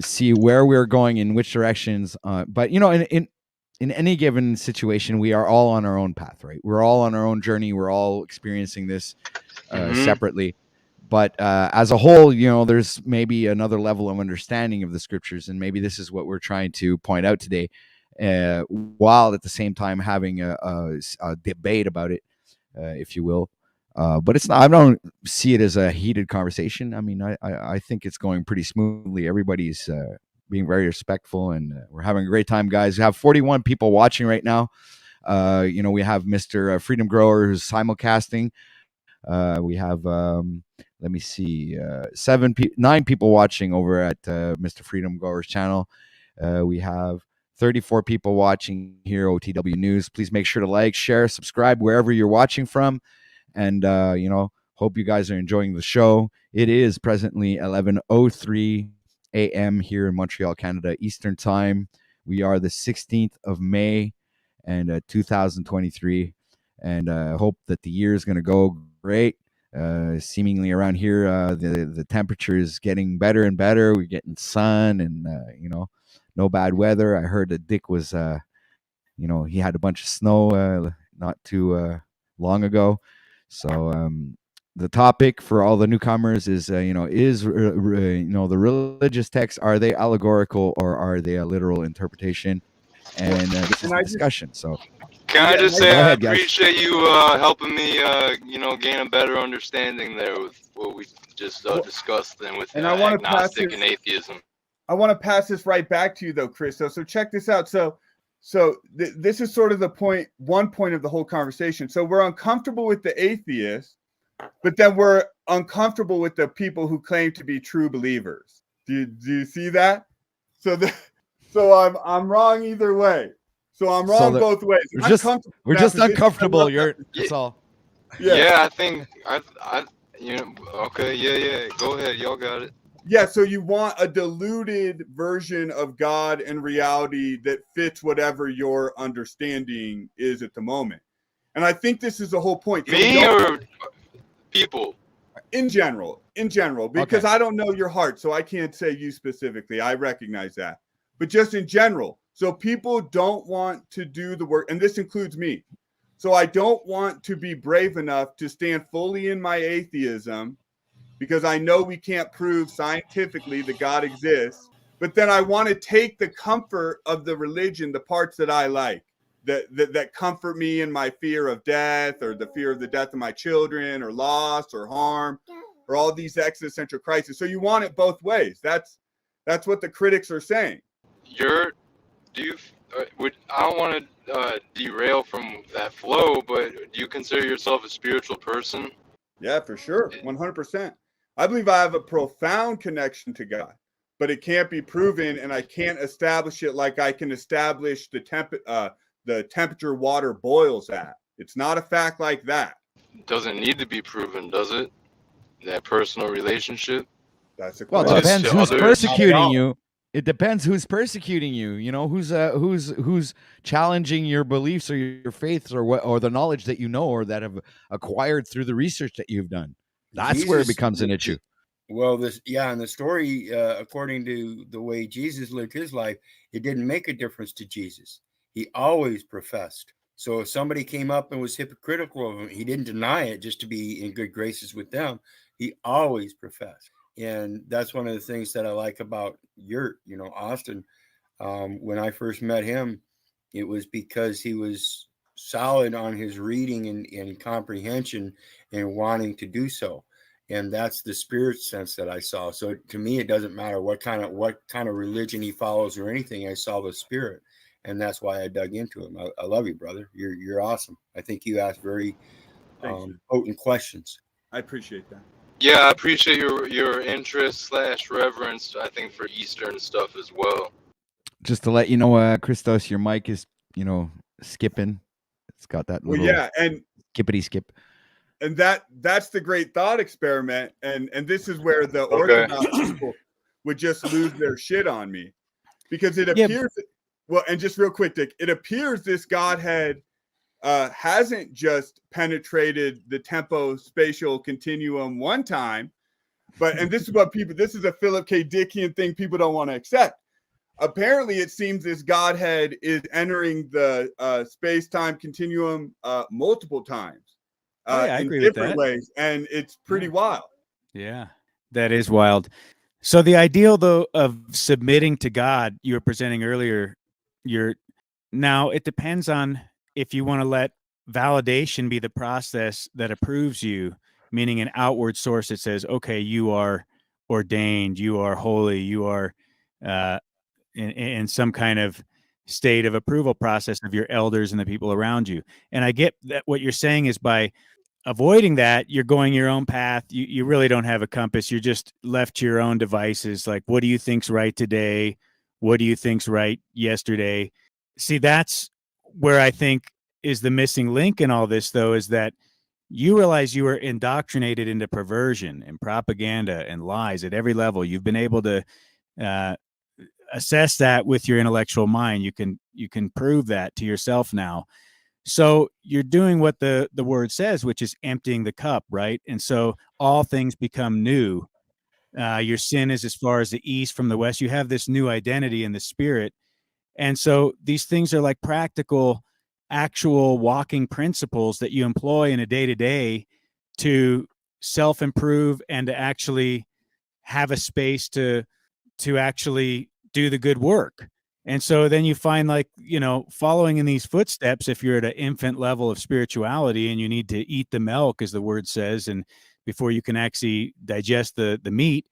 see where we're going in which directions. But in any given situation, we are all on our own path, right? We're all on our own journey. We're all experiencing this separately. But as a whole, there's maybe another level of understanding of the scriptures, and maybe this is what we're trying to point out today, while at the same time having a debate about it, if you will. But it's not. I don't see it as a heated conversation. I mean, I think it's going pretty smoothly. Everybody's being very respectful, and we're having a great time, guys. We have 41 people watching right now. We have Mr. Freedom Grower who's simulcasting. We have let me see, 9 people watching over at Mr. Freedom Grower's channel. We have 34 people watching here, OTW News. Please make sure to like, share, subscribe wherever you're watching from. And hope you guys are enjoying the show. It is presently 11:03 a.m. here in Montreal, Canada, Eastern Time. We are the 16th of May, and 2023, and hope that the year is going to go great. Seemingly around here, the temperature is getting better and better. We're getting sun and no bad weather. I heard that Dick was he had a bunch of snow not too long ago. So the topic for all the newcomers is, the religious texts, are they allegorical or are they a literal interpretation? And this is the discussion. So can I just say go I ahead, guys. appreciate you helping me, gain a better understanding there with what we just discussed then with And I want to pass agnostic this, and atheism. I want to pass this right back to you, though, Chris. So check this out. So this is sort of one point of the whole conversation. So we're uncomfortable with the atheists, but then we're uncomfortable with the people who claim to be true believers. Do you see that? So I'm wrong either way. So I'm wrong both ways. We're just uncomfortable. That's all. Yeah, I think okay, yeah. Go ahead, y'all got it. Yeah, so you want a diluted version of God and reality that fits whatever your understanding is at the moment. And I think this is the whole point. Me or people? In general, because I don't know your heart, so I can't say you specifically. I recognize that. But just in general, so people don't want to do the work, and this includes me. So I don't want to be brave enough to stand fully in my atheism, because I know we can't prove scientifically that God exists. But then I want to take the comfort of the religion, the parts that I like, that comfort me in my fear of death, or the fear of the death of my children, or loss or harm or all these existential crises. So you want it both ways. That's what the critics are saying. I don't want to derail from that flow, but do you consider yourself a spiritual person? Yeah, for sure. 100%. I believe I have a profound connection to God, but it can't be proven, and I can't establish it like I can establish the temperature water boils at. It's not a fact like that. Doesn't need to be proven, does it? That personal relationship. That's a Well, it question. depends To who's others. persecuting you. It depends who's persecuting you. You know, who's challenging your beliefs or your faiths or the knowledge that you know or that have acquired through the research that you've done. That's where it becomes an issue. Well, in the story, according to the way Jesus lived his life, it didn't make a difference to Jesus. He always professed. So if somebody came up and was hypocritical of him, he didn't deny it just to be in good graces with them. He always professed. And that's one of the things that I like about Austin. When I first met him, it was because he was solid on his reading and comprehension and wanting to do so. And that's the spirit sense that I saw. So to me, it doesn't matter what kind of religion he follows or anything. I saw the spirit, and that's why I dug into him. I love you, brother. You're awesome. I think you asked very potent questions. I appreciate that. Yeah, I appreciate your interest / reverence, I think, for Eastern stuff as well. Just to let you know, Christos, your mic is, skipping. It's got that little and skippity skip. And that's the great thought experiment. And this is where the Orthodox people would just lose their shit on me. Because it appears, and just real quick, Dick, it appears this Godhead hasn't just penetrated the tempo-spatial continuum one time, and this is a Philip K. Dickian thing people don't want to accept. Apparently, it seems this Godhead is entering the space-time continuum multiple times. I in agree with different that. ways, and it's pretty wild. Yeah, that is wild. So the ideal, though, of submitting to God you were presenting earlier, now it depends on if you want to let validation be the process that approves you, meaning an outward source that says, okay, you are ordained, you are holy, you are in some kind of state of approval process of your elders and the people around you. And I get that what you're saying is by avoiding that, you're going your own path. You really don't have a compass. You're just left to your own devices. Like, what do you think's right today? What do you think's right yesterday? See, that's where I think is the missing link in all this, though, is that you realize you were indoctrinated into perversion and propaganda and lies at every level. You've been able to assess that with your intellectual mind. You can prove that to yourself now. So you're doing what the word says, which is emptying the cup, right? And so all things become new. Your sin is as far as the east from the west. You have this new identity in the spirit. And so these things are like practical, actual walking principles that you employ in a day-to-day to self-improve and to actually have a space to actually do the good work. And so then you find, like, following in these footsteps, if you're at an infant level of spirituality and you need to eat the milk, as the word says, and before you can actually digest the meat,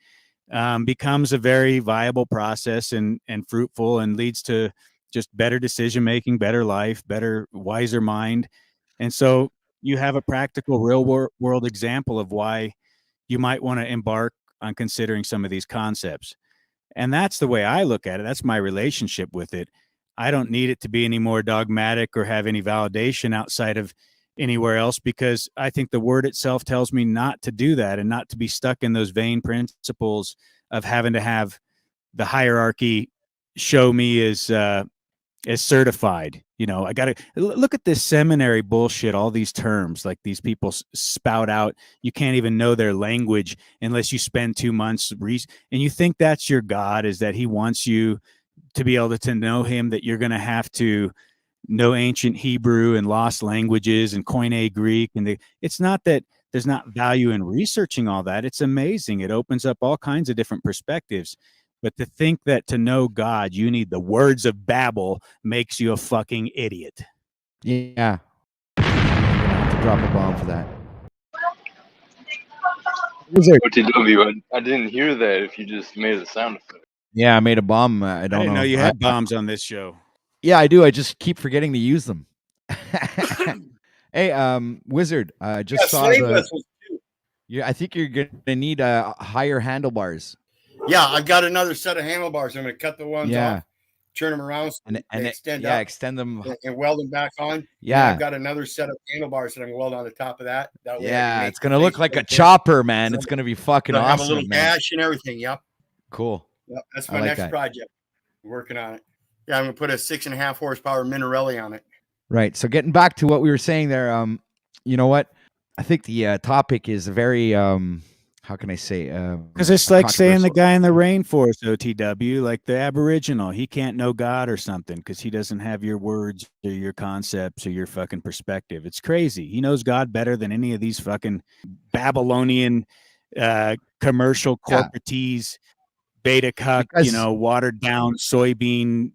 becomes a very viable process and fruitful and leads to just better decision-making, better life, better, wiser mind. And so you have a practical real world example of why you might want to embark on considering some of these concepts. And that's the way I look at it. That's my relationship with it. I don't need it to be any more dogmatic or have any validation outside of anywhere else, because I think the word itself tells me not to do that and not to be stuck in those vain principles of having to have the hierarchy show me as certified. I got to look at this seminary bullshit, all these terms like these people spout out. You can't even know their language unless you spend 2 months. And you think that's your God, is that he wants you to be able to know him, that you're going to have to know ancient Hebrew and lost languages and Koine Greek. And it's not that there's not value in researching all that. It's amazing. It opens up all kinds of different perspectives. But to think that to know God, you need the words of Babel makes you a fucking idiot. Yeah. I'm gonna have to drop a bomb for that. Wizard. OTW, I didn't hear that if you just made a sound effect. Yeah, I made a bomb. I I don't didn't know you I- had bombs on this show. yeah, I do. I just keep forgetting to use them. Hey, Wizard, I just Yeah, saw slave the. vessels too. Yeah, I think you're gonna need higher handlebars. Yeah, I've got another set of handlebars. I'm going to cut the ones Yeah, off, turn them around, so they extend yeah, up, extend them. and weld them back on. And Yeah, I've got another set of handlebars that I'm going to weld on the top of that. That way I can yeah, make it's the gonna look face like a right there. chopper, man. It's gonna be fucking It'll have a little awesome, man. dash and everything. Yep. Cool. Yep. That's I my like next that. project. I'm working on it. Yeah, I'm going to put a 6.5 horsepower Minarelli on it. Right. So getting back to what we were saying there, you know what? I think the topic is very how can I say? Because it's like saying the controversial. guy in the rainforest, OTW, like the Aboriginal. He can't know God or something because he doesn't have your words or your concepts or your fucking perspective. It's crazy. He knows God better than any of these fucking Babylonian commercial Yeah. corporatees, beta cuck, Because watered down soybean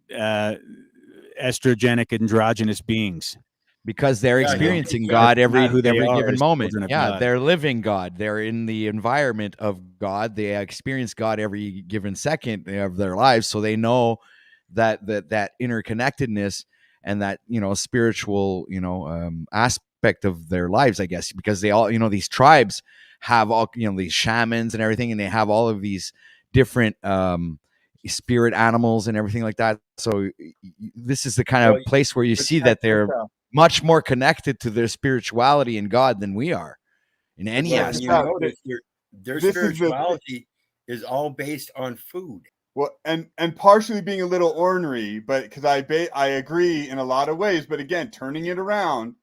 estrogenic androgynous beings. because they're Yeah, experiencing yeah. God That's not who they every are given as moment. children of Yeah, God. they're living God. They're in the environment of God. They experience God every given second of their lives, so they know that interconnectedness and that spiritual aspect of their lives, I guess, because they all these tribes have all these shamans and everything, and they have all of these different spirit animals and everything like that. So this is the kind of Well, place where you But see check that this they're out. much more connected to their spirituality and God than we are in any check Well, this and you aspect. out. notice their This is the spirituality is all based on food. well, and partially being a little ornery, but because I agree in a lot of ways, but again, turning it around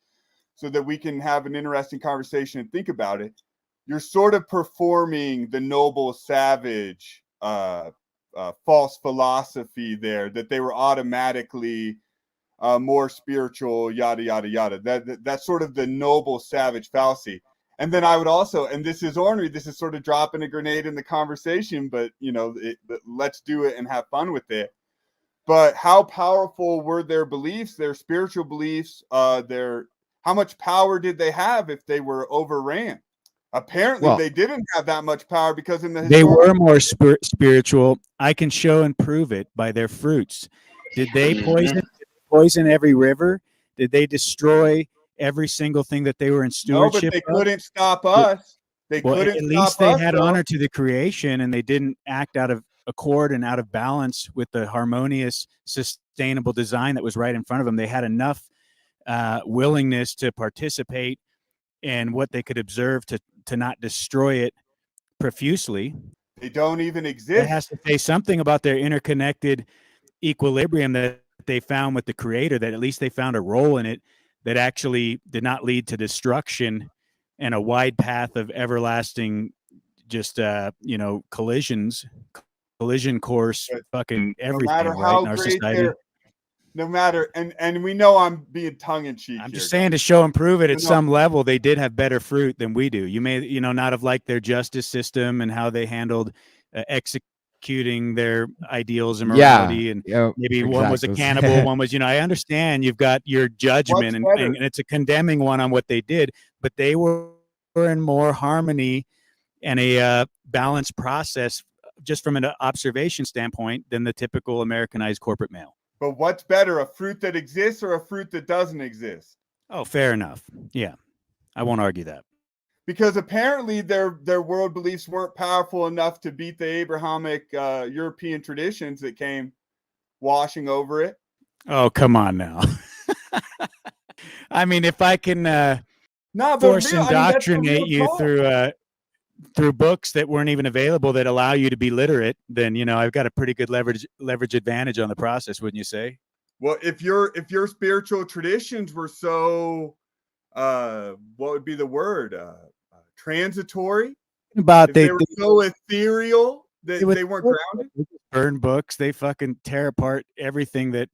so that we can have an interesting conversation and think about it. You're sort of performing the noble savage false philosophy there that they were automatically more spiritual, yada yada yada. That's sort of the noble savage fallacy. And then I would also, and this is ornery, this is sort of dropping a grenade in the conversation, but let's do it and have fun with it. But how powerful were their beliefs, their spiritual beliefs? How much power did they have if they were overran? Apparently, Well, they didn't have that much power because in the They historical, were more spiritual. I can show and prove it by their fruits. Did they poison every river? Did they destroy every single thing that they were in no, but stewardship they of? couldn't stop us. They Well, couldn't at stop least they us, had though. honor to the creation, and they didn't act out of accord and out of balance with the harmonious, sustainable design that was right in front of them. They had enough willingness to participate in what they could observe to not destroy it profusely. They don't even That exist. has to say something about their interconnected equilibrium that they found with the creator, that at least they found a role in it that actually did not lead to destruction and a wide path of everlasting just collision course, But fucking no everything, matter right, how in our great society. they're, no matter, and we know I'm being tongue in cheek. I'm here, just saying, to show and prove it at No, no. some level, they did have better fruit than we do. You may, not have liked their justice system and how they handled executing their ideals and morality, and maybe one was a cannibal, one was, I understand you've got your judgment, and it's a condemning one on what they did, but they were in more harmony and a balanced process just from an observation standpoint than the typical Americanized corporate male. But what's better, a fruit that exists or a fruit that doesn't exist? Oh, fair enough. Yeah, I won't argue that. Because apparently their world beliefs weren't powerful enough to beat the Abrahamic European traditions that came washing over it. Oh, come on now. I mean, if I can force indoctrinate you through books that weren't even available that allow you to be literate, then I've got a pretty good leverage advantage on the process, wouldn't you say? Well, if your spiritual traditions were so what would be the word, transitory, About they were so ethereal that they weren't grounded. They burn books, they fucking tear apart everything that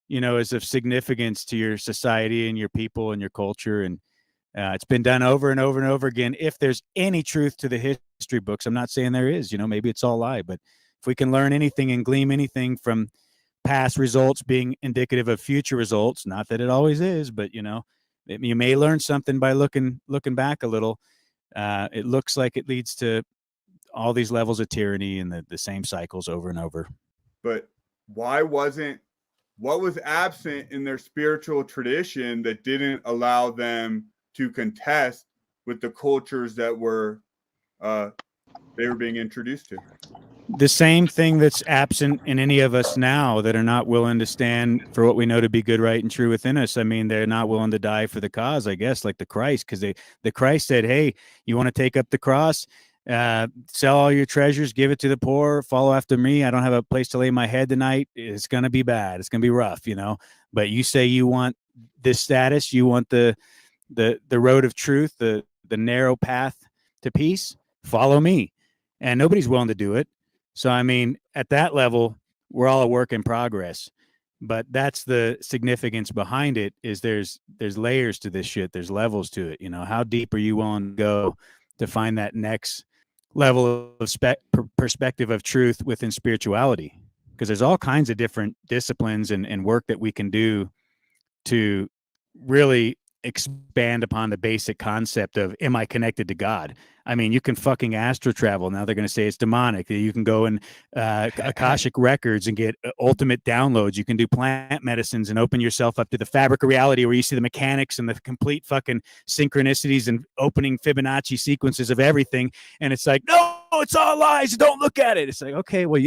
is of significance to your society and your people and your culture, and it's been done over and over and over again. If there's any truth to the history books, I'm not saying there is, maybe it's all lie, but if we can learn anything and glean anything from past results being indicative of future results, not that it always is, but you may learn something by looking back a little. it looks like it leads to all these levels of tyranny and the same cycles over and over. But what was absent in their spiritual tradition that didn't allow them to contest with the cultures that they were being introduced to? The same thing that's absent in any of us now that are not willing to stand for what we know to be good, right, and true within us. I mean, they're not willing to die for the cause, I guess, like the Christ, because the Christ said, hey, you want to take up the cross? Sell all your treasures, give it to the poor, follow after me. I don't have a place to lay my head tonight. It's going to be bad. It's going to be rough, but you say you want this status, you want the road of truth, the narrow path to peace, follow me. And nobody's willing to do it. So, I mean, at that level, we're all a work in progress, but that's the significance behind it is there's layers to this shit. There's levels to it. How deep are you willing to go to find that next level of perspective of truth within spirituality? Because there's all kinds of different disciplines and work that we can do to really expand upon the basic concept of, am I connected to God? I mean, you can fucking astral travel. Now they're going to say it's demonic. You can go in Akashic records and get ultimate downloads. You can do plant medicines and open yourself up to the fabric of reality where you see the mechanics and the complete fucking synchronicities and opening Fibonacci sequences of everything. And it's like, no, it's all lies. Don't look at it. It's like, okay, well,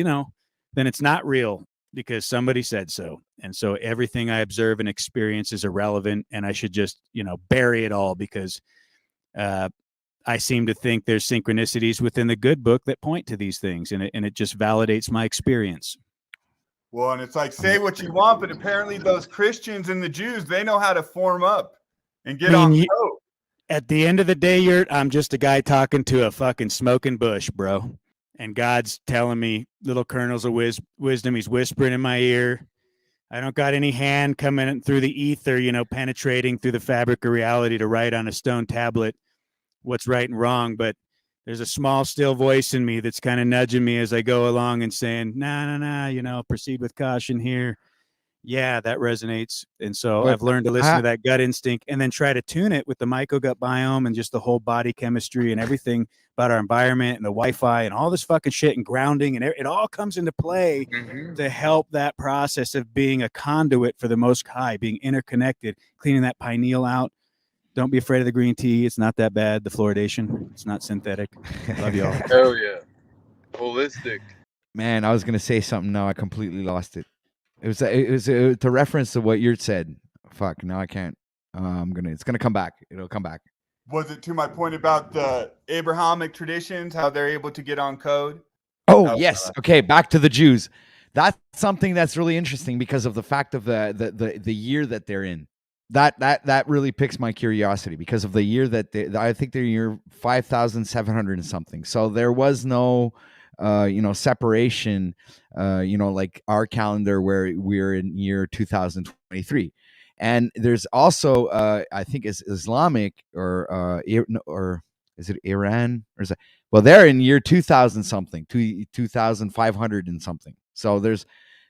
then it's not real because somebody said so. And so everything I observe and experience is irrelevant, and I should just, bury it all because I seem to think there's synchronicities within the good book that point to these things, and it just validates my experience. Well, and it's like, say what you want, but apparently those Christians and the Jews, they know how to form up and get on code. At the end of the day, I'm just a guy talking to a fucking smoking bush, bro. And God's telling me little kernels of wisdom. He's whispering in my ear. I don't got any hand coming through the ether, penetrating through the fabric of reality to write on a stone tablet what's right and wrong. But there's a small, still voice in me that's kind of nudging me as I go along and saying, nah, proceed with caution here. Yeah, that resonates. And so I've learned to listen to that gut instinct and then try to tune it with the microgut biome and just the whole body chemistry and everything about our environment and the Wi-Fi and all this fucking shit and grounding. And it all comes into play to help that process of being a conduit for the Most High, being interconnected, cleaning that pineal out. Don't be afraid of the green tea. It's not that bad. The fluoridation, it's not synthetic. Love y'all. Hell yeah. Holistic. Man, I was going to say something. Now I completely lost it. It was to reference to what you said. Fuck, now I can't. It's gonna come back. It'll come back. Was it to my point about the Abrahamic traditions, how they're able to get on code? Oh, yes. Okay, back to the Jews. That's something that's really interesting because of the fact of the year that they're in. That really piques my curiosity because of the year that I think they're year 5,700 and something. So there was no separation, like our calendar where we're in year 2023. And there's also, I think it's Islamic or is it Iran? Or is it? Well, they're in year 2000 something, 2,500 and something. So there's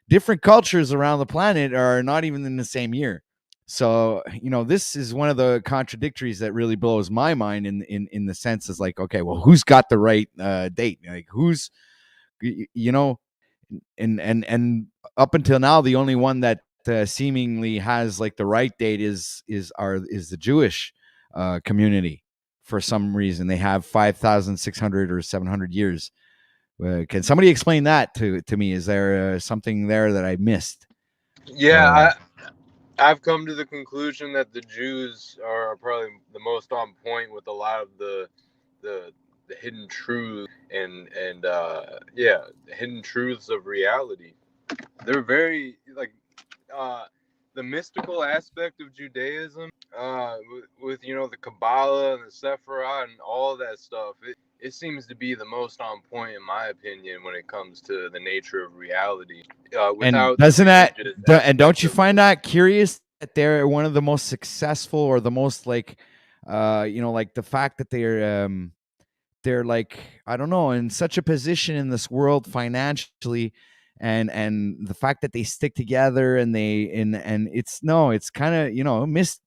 different cultures around the planet are not even in the same year. So, this is one of the contradictories that really blows my mind in the sense is like, okay, well, who's got the right date? Like who's, and up until now, the only one that seemingly has like the right date is the Jewish community. For some reason, they have 5,600 or 700 years. Can somebody explain that to me? Is there something there that I missed? Yeah, I've come to the conclusion that the Jews are probably the most on point with a lot of the hidden truth and the hidden truths of reality. They're very the mystical aspect of Judaism, with the Kabbalah and the Sephirah and all that stuff. It seems to be the most on point, in my opinion, when it comes to the nature of reality. And doesn't that, and don't you find that curious that they're one of the most successful or the most like the fact that they're like, I don't know, in such a position in this world financially, and the fact that they stick together and it's kind of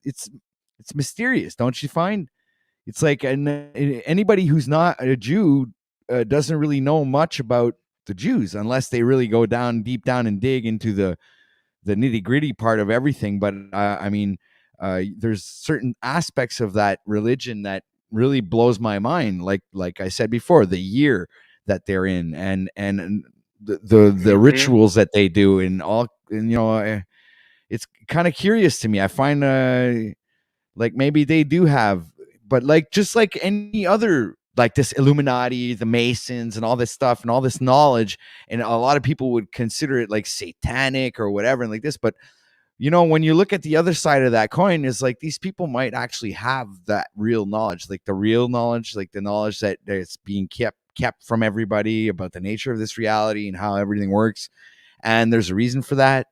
it's mysterious, don't you find? it's like anybody who's not a Jew doesn't really know much about the Jews unless they really go down deep down and dig into the nitty gritty part of everything. But I mean, there's certain aspects of that religion that really blows my mind. Like I said before, the year that they're in, and the rituals that they do, and all, and it's kind of curious to me. I find like maybe they do have, but like just like any other, like this Illuminati, the Masons, and all this stuff and all this knowledge, and a lot of people would consider it like satanic or whatever, and like this. But when you look at the other side of that coin, is like these people might actually have that real knowledge, like the real knowledge, like the knowledge that it's being kept from everybody about the nature of this reality and how everything works. And there's a reason for that,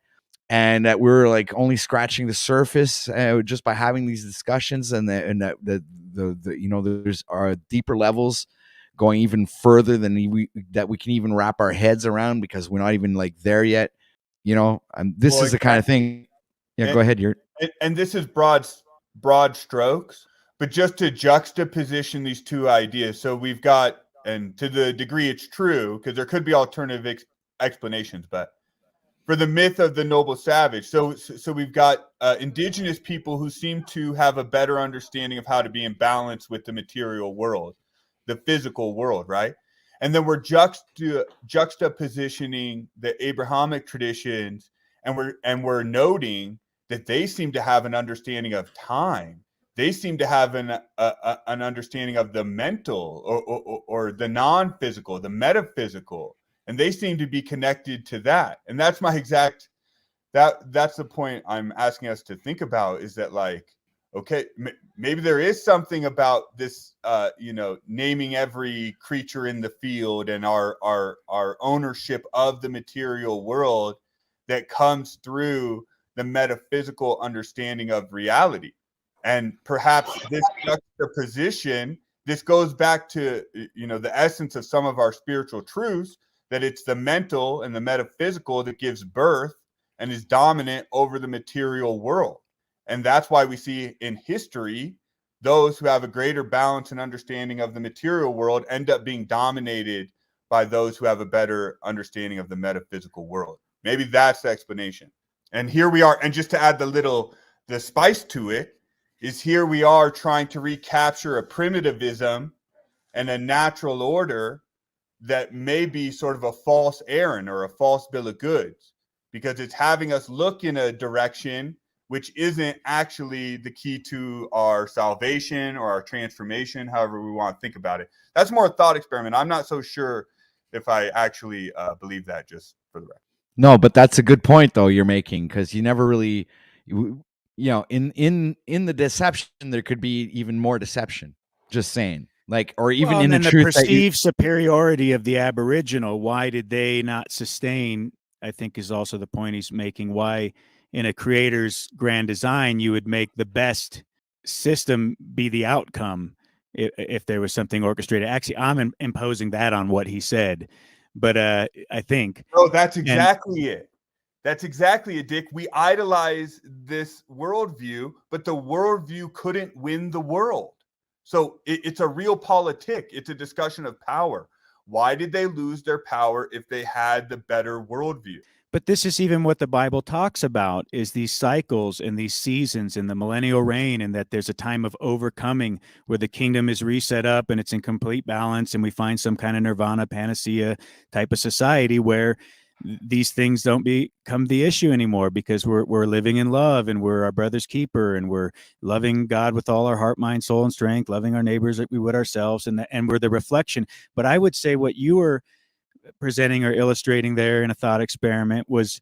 and that we're like only scratching the surface just by having these discussions, and the there's deeper levels going even further than we can even wrap our heads around, because we're not even like there yet. This is the kind of thing. Yeah, go ahead. And this is broad strokes, but just to juxtaposition these two ideas. So we've got, and to the degree it's true, because there could be alternative explanations, but for the myth of the noble savage, so we've got indigenous people who seem to have a better understanding of how to be in balance with the material world, the physical world, right? And then we're juxtapositioning the Abrahamic traditions, and we're noting that they seem to have an understanding of time. They seem to have an understanding of the mental or the non-physical, the metaphysical, and they seem to be connected to that. And that's that's the point I'm asking us to think about, is that, like, okay, maybe there is something about this, naming every creature in the field and our ownership of the material world that comes through the metaphysical understanding of reality. And perhaps this juxtaposition, this goes back to, the essence of some of our spiritual truths, that it's the mental and the metaphysical that gives birth and is dominant over the material world. And that's why we see in history, those who have a greater balance and understanding of the material world end up being dominated by those who have a better understanding of the metaphysical world. Maybe that's the explanation. And here we are. And just to add the spice to it, is here we are trying to recapture a primitivism and a natural order that may be sort of a false errand or a false bill of goods, because it's having us look in a direction which isn't actually the key to our salvation or our transformation, however we want to think about it. That's more a thought experiment. I'm not so sure if I actually believe that, just for the record. No, but that's a good point though you're making, because you never really, in the deception there could be even more deception. Just saying, like, or even in the truth, perceived superiority of the Aboriginal. Why did they not sustain? I think is also the point he's making. Why, in a creator's grand design, you would make the best system be the outcome if there was something orchestrated. Actually, I'm imposing that on what he said, but I think. Oh, that's exactly it. That's exactly it, Dick. We idolize this worldview, but the worldview couldn't win the world. So it's a real politic. It's a discussion of power. Why did they lose their power if they had the better worldview? But this is even what the Bible talks about, is these cycles and these seasons and the millennial reign, and that there's a time of overcoming where the kingdom is reset up and it's in complete balance, and we find some kind of nirvana panacea type of society where these things don't become the issue anymore, because we're living in love, and we're our brother's keeper, and we're loving God with all our heart, mind, soul, and strength, loving our neighbors like we would ourselves, and we're the reflection. But I would say what you were presenting or illustrating there in a thought experiment was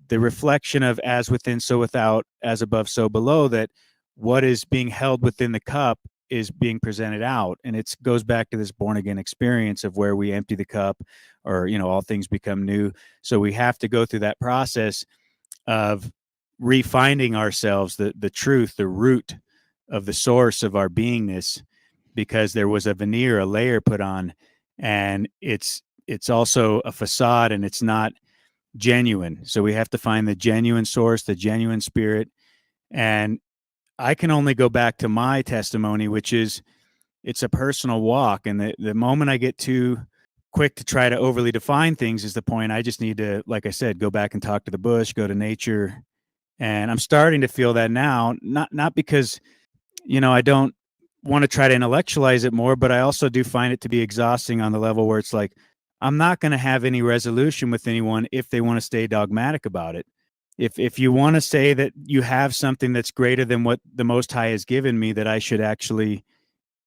the reflection of as within, so without, as above, so below, that what is being held within the cup is being presented out. And it goes back to this born again experience of where we empty the cup, or, all things become new. So we have to go through that process of refinding ourselves, the truth, the root of the source of our beingness, because there was a veneer, a layer put on, and it's also a facade, and it's not genuine. So we have to find the genuine source, the genuine spirit. And I can only go back to my testimony, which is it's a personal walk. And the moment I get too quick to try to overly define things is the point. I just need to, like I said, go back and talk to the bush, go to nature. And I'm starting to feel that now, not because, I don't want to try to intellectualize it more, but I also do find it to be exhausting on the level where it's like, I'm not going to have any resolution with anyone if they want to stay dogmatic about it. If you want to say that you have something that's greater than what the Most High has given me that I should actually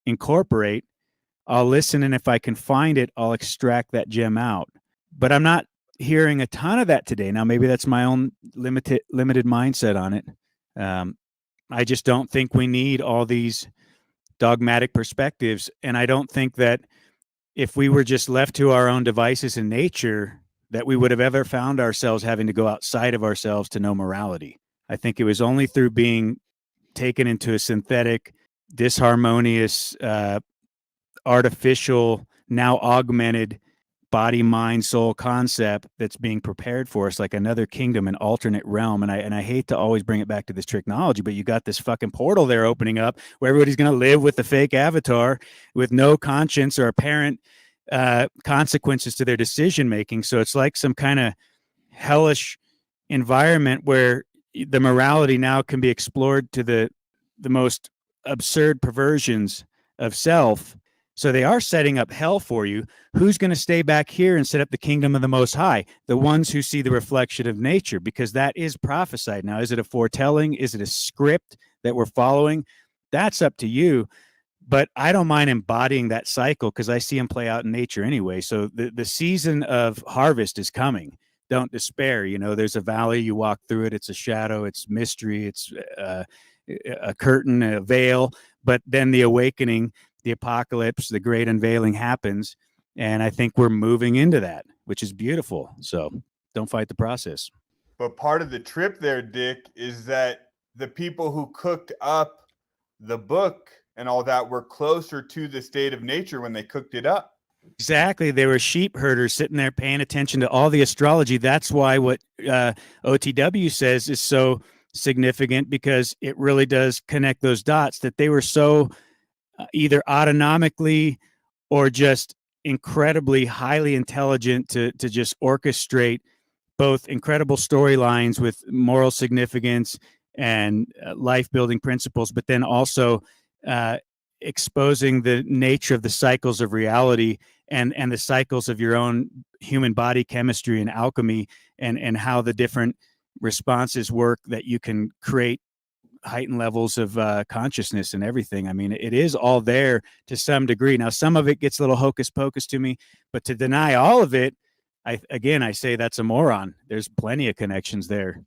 incorporate, I'll listen, and if I can find it, I'll extract that gem out. But I'm not hearing a ton of that today. Now, maybe that's my own limited mindset on it. I just don't think we need all these dogmatic perspectives, and I don't think that if we were just left to our own devices in nature, that we would have ever found ourselves having to go outside of ourselves to know morality. I think it was only through being taken into a synthetic, disharmonious, artificial, now augmented body, mind, soul concept that's being prepared for us, like another kingdom, an alternate realm. And I hate to always bring it back to this technology, but you got this fucking portal there opening up where everybody's going to live with the fake avatar with no conscience or apparent consequences to their decision making. So it's like some kind of hellish environment where the morality now can be explored to the most absurd perversions of self. So they are setting up hell for you. Who's going to stay back here and set up the kingdom of the Most High? The ones who see the reflection of nature, because that is prophesied. Now, is it a foretelling? Is it a script that we're following? That's up to you. But I don't mind embodying that cycle because I see them play out in nature anyway. So the season of harvest is coming. Don't despair. There's a valley, you walk through it. It's a shadow, it's mystery, it's a curtain, a veil. But then the awakening, the apocalypse, the great unveiling happens. And I think we're moving into that, which is beautiful. So don't fight the process. But part of the trip there, Dick, is that the people who cooked up the book and all that were closer to the state of nature when they cooked it up. Exactly. They were sheep herders sitting there paying attention to all the astrology. That's why what OTW says is so significant, because it really does connect those dots, that they were so either autonomically or just incredibly highly intelligent to just orchestrate both incredible storylines with moral significance and life-building principles, but then also exposing the nature of the cycles of reality and the cycles of your own human body chemistry and alchemy, and how the different responses work, that you can create heightened levels of consciousness and everything. I mean, it is all there to some degree. Now, some of it gets a little hocus pocus to me, but to deny all of it, I say that's a moron. There's plenty of connections there.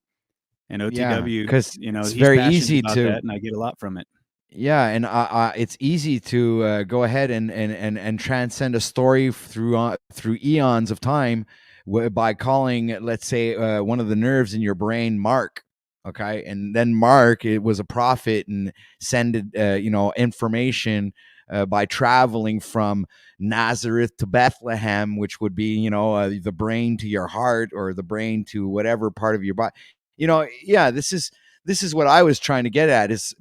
And OTW, because it's he's very passionate easy about to that, and I get a lot from it. Yeah, and it's easy to go ahead and transcend a story through eons of time by calling, let's say, one of the nerves in your brain Mark. Okay, and then Mark, it was a prophet and sended information by traveling from Nazareth to Bethlehem, which would be the brain to your heart, or the brain to whatever part of your body. This is what I was trying to get at. Is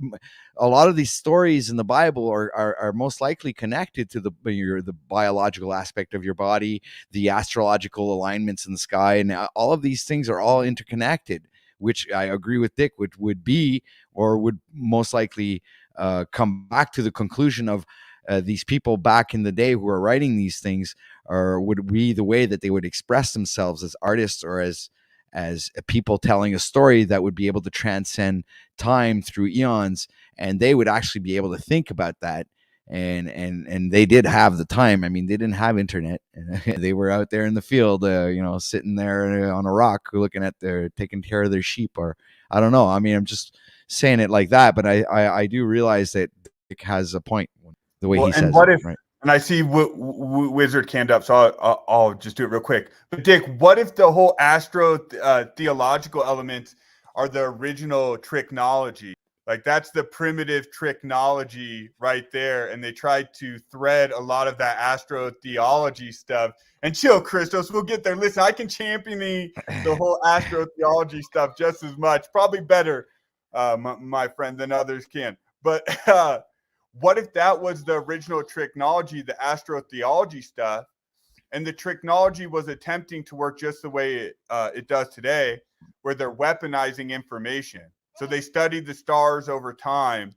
a lot of these stories in the Bible are most likely connected to the biological aspect of your body, the astrological alignments in the sky, and all of these things are all interconnected, which I agree with Dick, which would be, or would most likely come back to the conclusion of these people back in the day who are writing these things, or would be the way that they would express themselves as artists, or as people telling a story that would be able to transcend time through eons, and they would actually be able to think about that. And they did have the time. I mean, they didn't have internet. They were out there in the field, sitting there on a rock, looking at taking care of their sheep, or I don't know. I mean, I'm just saying it like that, but I do realize that Dick has a point the way he says what it, if, right? and I see Wizard canned up, so I'll just do it real quick. But Dick, what if the whole astro theological elements are the original tricknology? Like, that's the primitive tricknology right there, and they tried to thread a lot of that astro theology stuff. And chill, Christos, we'll get there. Listen, I can champion the whole astro theology stuff just as much, probably better, my friend, than others can. But what if that was the original technology, the astrotheology stuff, and the technology was attempting to work just the way it does today, where they're weaponizing information. So they studied the stars over time,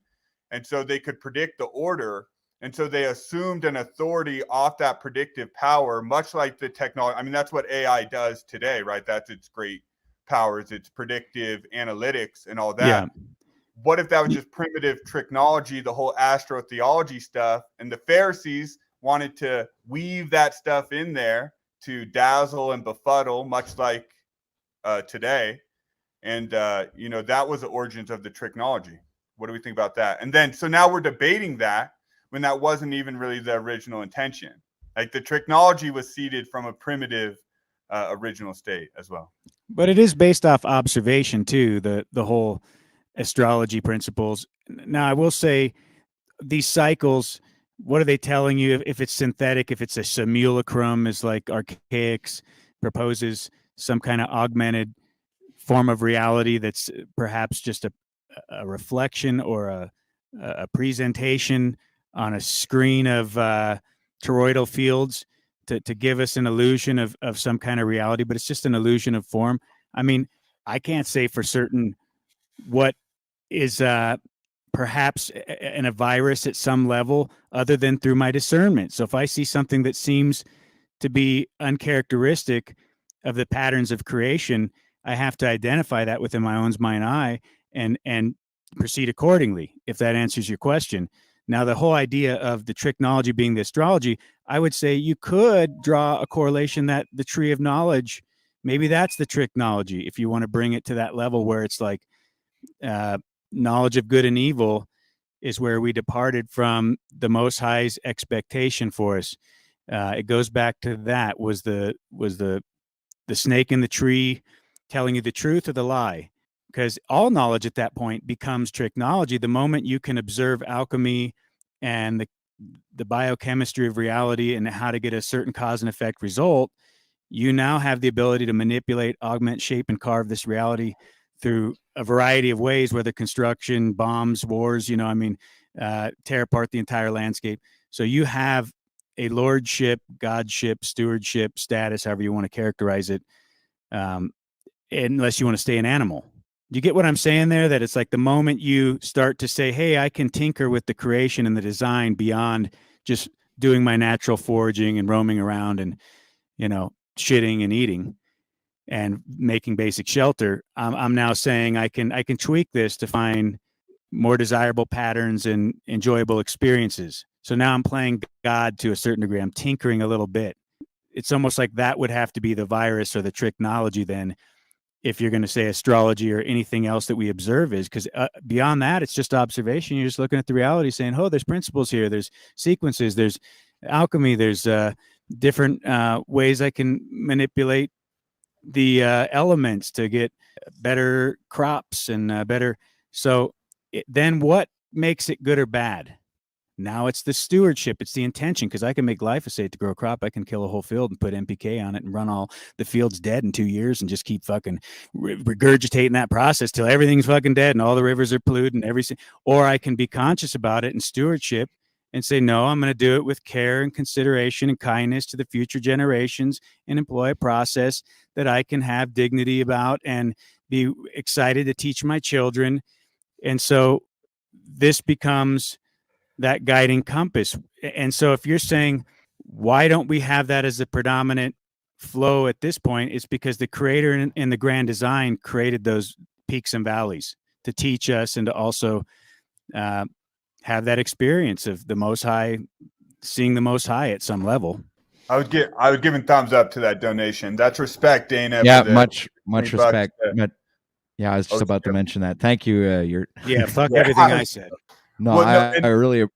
and so they could predict the order. And so they assumed an authority off that predictive power, much like the technology. I mean, that's what AI does today, right? That's its great powers, its predictive analytics and all that. Yeah. What if that was just primitive technology, the whole astrotheology stuff, and the Pharisees wanted to weave that stuff in there to dazzle and befuddle, much like today. And, that was the origins of the technology. What do we think about that? And then, so now we're debating that when that wasn't even really the original intention. Like the technology was seeded from a primitive original state as well. But it is based off observation too, the whole astrology principles. Now, I will say these cycles, what are they telling you? If it's synthetic, if it's a simulacrum, is like Archaics proposes some kind of augmented form of reality that's perhaps just a reflection or a presentation on a screen of toroidal fields to give us an illusion of some kind of reality, but it's just an illusion of form. I mean, I can't say for certain what is perhaps in a virus at some level other than through my discernment. So if I see something that seems to be uncharacteristic of the patterns of creation, I have to identify that within my own mind's eye and proceed accordingly, if that answers your question. Now, the whole idea of the technology being the astrology, I would say you could draw a correlation that the tree of knowledge, maybe that's the technology, if you want to bring it to that level where it's like knowledge of good and evil is where we departed from the Most High's expectation for us. It goes back to that was the snake in the tree telling you the truth or the lie? Because all knowledge at that point becomes technology. The moment you can observe alchemy and the biochemistry of reality and how to get a certain cause and effect result, you now have the ability to manipulate, augment, shape, and carve this reality through a variety of ways, whether construction, bombs, wars, tear apart the entire landscape. So you have a lordship, godship, stewardship status, however you want to characterize it, unless you want to stay an animal. Do you get what I'm saying there? That it's like the moment you start to say, hey, I can tinker with the creation and the design beyond just doing my natural foraging and roaming around and, shitting and eating and making basic shelter. I'm now saying I can tweak this to find more desirable patterns and enjoyable experiences. So now I'm playing God to a certain degree. I'm tinkering a little bit. It's almost like that would have to be the virus or the technology then, if you're going to say astrology or anything else that we observe is, because beyond that, it's just observation. You're just looking at the reality saying, oh, there's principles here. There's sequences. There's alchemy. There's different ways I can manipulate the elements to get better crops and better. So then what makes it good or bad? Now it's the stewardship. It's the intention, because I can make glyphosate to grow a crop. I can kill a whole field and put NPK on it and run all the fields dead in 2 years and just keep fucking regurgitating that process till everything's fucking dead and all the rivers are polluted and everything. Or I can be conscious about it and stewardship and say, no, I'm going to do it with care and consideration and kindness to the future generations and employ a process that I can have dignity about and be excited to teach my children. And so this becomes that guiding compass. And so if you're saying, why don't we have that as the predominant flow at this point? It's because the creator in the grand design created those peaks and valleys to teach us and to also have that experience of the Most High, seeing the Most High at some level. I was giving thumbs up to that donation. That's respect, Dana. Yeah, much respect. Yeah, I was just about to mention that. Thank you. Fuck everything I said. No, I really.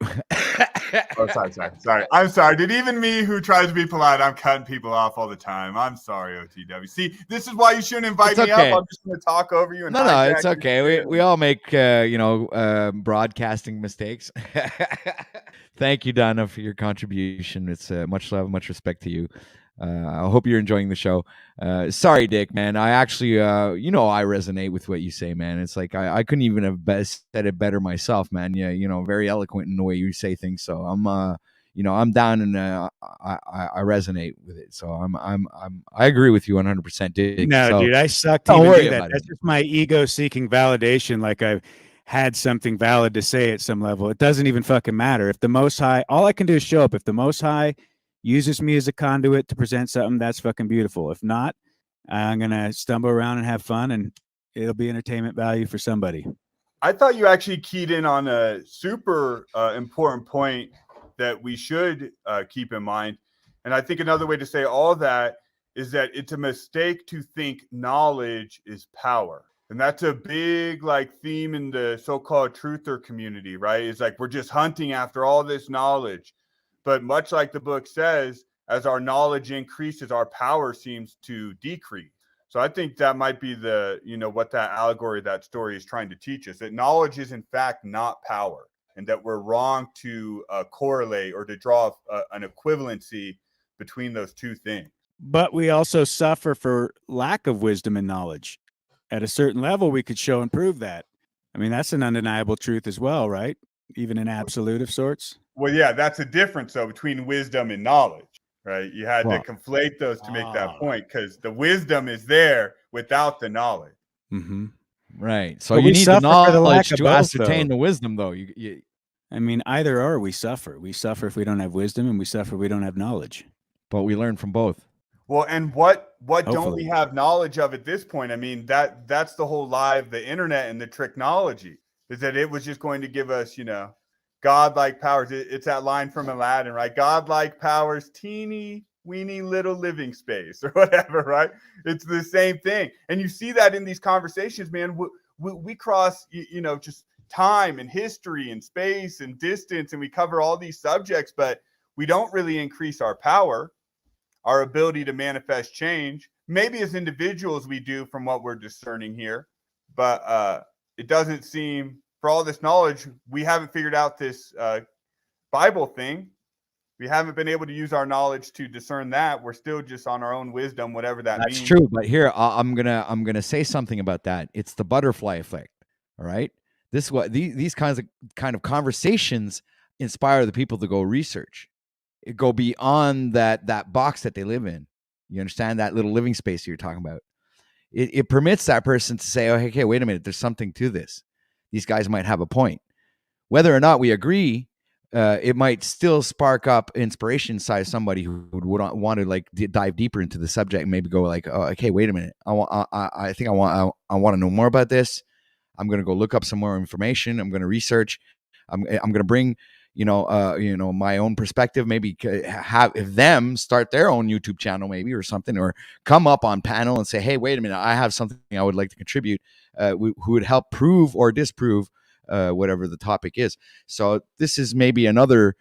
Sorry. I'm sorry. Did even me, who tries to be polite, I'm cutting people off all the time. I'm sorry, OTW. See, this is why you shouldn't invite me up. I'm just going to talk over you. And no, it's okay. We all make broadcasting mistakes. Thank you, Donna, for your contribution. It's much love, much respect to you. I hope you're enjoying the show. Sorry, Dick, man. I actually, I resonate with what you say, man. It's like I couldn't even have said it better myself, man. Yeah, very eloquent in the way you say things. So I'm down and I resonate with it. So I agree with you 100%, Dick. No, So dude, I suck to don't even worry do that. about it. That's just my ego seeking validation. Like I've had something valid to say at some level. It doesn't even fucking matter. If the Most High, all I can do is show up. If the Most High uses me as a conduit to present something, that's fucking beautiful. If not, I'm going to stumble around and have fun, and it'll be entertainment value for somebody. I thought you actually keyed in on a super important point that we should keep in mind. And I think another way to say all that is that it's a mistake to think knowledge is power. And that's a big theme in the so-called truther community, right? It's like we're just hunting after all this knowledge. But much like the book says, as our knowledge increases, our power seems to decrease. So I think that might be what that allegory, that story is trying to teach us, that knowledge is in fact not power, and that we're wrong to correlate or to draw an equivalency between those two things. But we also suffer for lack of wisdom and knowledge. At a certain level, we could show and prove that. I mean, that's an undeniable truth as well, right? Even an absolute of sorts. Well, yeah, that's a difference, though, between wisdom and knowledge, right? You had to conflate those to make that point, because the wisdom is there without the knowledge. Mm-hmm. Right. So you need the knowledge to ascertain the the wisdom, though. I mean, either or, we suffer. We suffer if we don't have wisdom, and we suffer if we don't have knowledge. But we learn from both. Well, and what don't we have knowledge of at this point? I mean, that's the whole lie of the internet and the technology, is that it was just going to give us, godlike powers. It's that line from Aladdin, right? Godlike powers, teeny weeny little living space or whatever, right? It's the same thing. And you see that in these conversations, man. We cross, just time and history and space and distance, and we cover all these subjects, but we don't really increase our power, our ability to manifest change. Maybe as individuals we do from what we're discerning here, but it doesn't seem, for all this knowledge, we haven't figured out this Bible thing. We haven't been able to use our knowledge to discern that. We're still just on our own wisdom, whatever that means. That's true. But here, I'm gonna say something about that. It's the butterfly effect. All right. This what these kind of conversations inspire the people to go research. It go beyond that box that they live in. You understand, that little living space you're talking about? It permits that person to say, oh, okay, wait a minute, there's something to this. These guys might have a point. Whether or not we agree, it might still spark up inspiration inside somebody who would want to dive deeper into the subject and maybe go oh, okay, wait a minute. I think I want to know more about this. I'm going to go look up some more information. I'm going to research. I'm going to bring my own perspective, maybe have them start their own YouTube channel maybe or something, or come up on panel and say, hey, wait a minute, I have something I would like to contribute, who would help prove or disprove whatever the topic is. So this is maybe another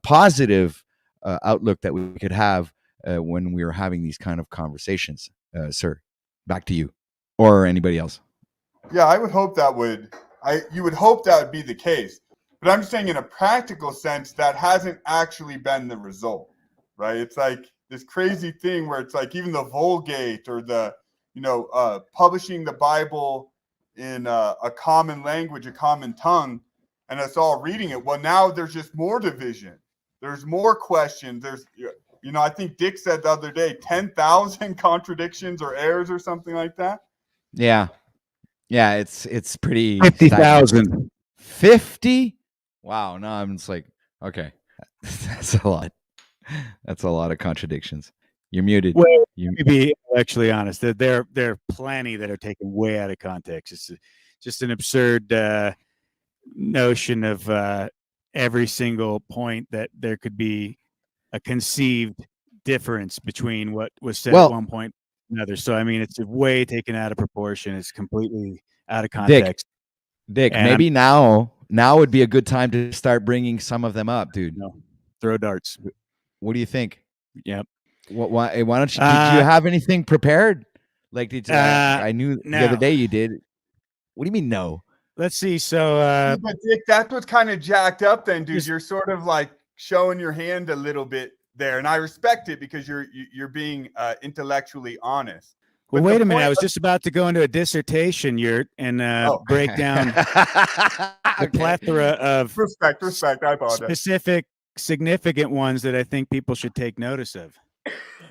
positive outlook that we could have when we are having these kind of conversations. Sir, back to you or anybody else. Yeah, I would hope you would hope that would be the case. But I'm saying in a practical sense, that hasn't actually been the result, right? It's like this crazy thing where it's like even the Vulgate or the, publishing the Bible in a common language, a common tongue, and us all reading it. Well, now there's just more division. There's more questions. There's, I think Dick said the other day, 10,000 contradictions or errors or something like that. Yeah. Yeah, it's pretty 50,000. 50? Wow, no, I'm just like, okay. That's a lot. That's a lot of contradictions. You're muted. Well, to be actually honest, there are plenty that are taken way out of context. It's just an absurd notion of every single point that there could be a conceived difference between what was said at one point and another. So, I mean, it's way taken out of proportion. It's completely out of context. Dick, maybe now would be a good time to start bringing some of them up, dude. No, throw darts. What do you think? Yep. Why don't you? Did you have anything prepared? Like, did I knew no. the other day you did. What do you mean no? Let's see. So, but Dick, that's what's kind of jacked up, then, dude. You're sort of like showing your hand a little bit there, and I respect it because you're being intellectually honest. Well, But wait the a minute. I point was just about to go into a dissertation, Yurt, and Oh. break down the Okay. plethora of respect. I apologize. specific, significant ones that I think people should take notice of.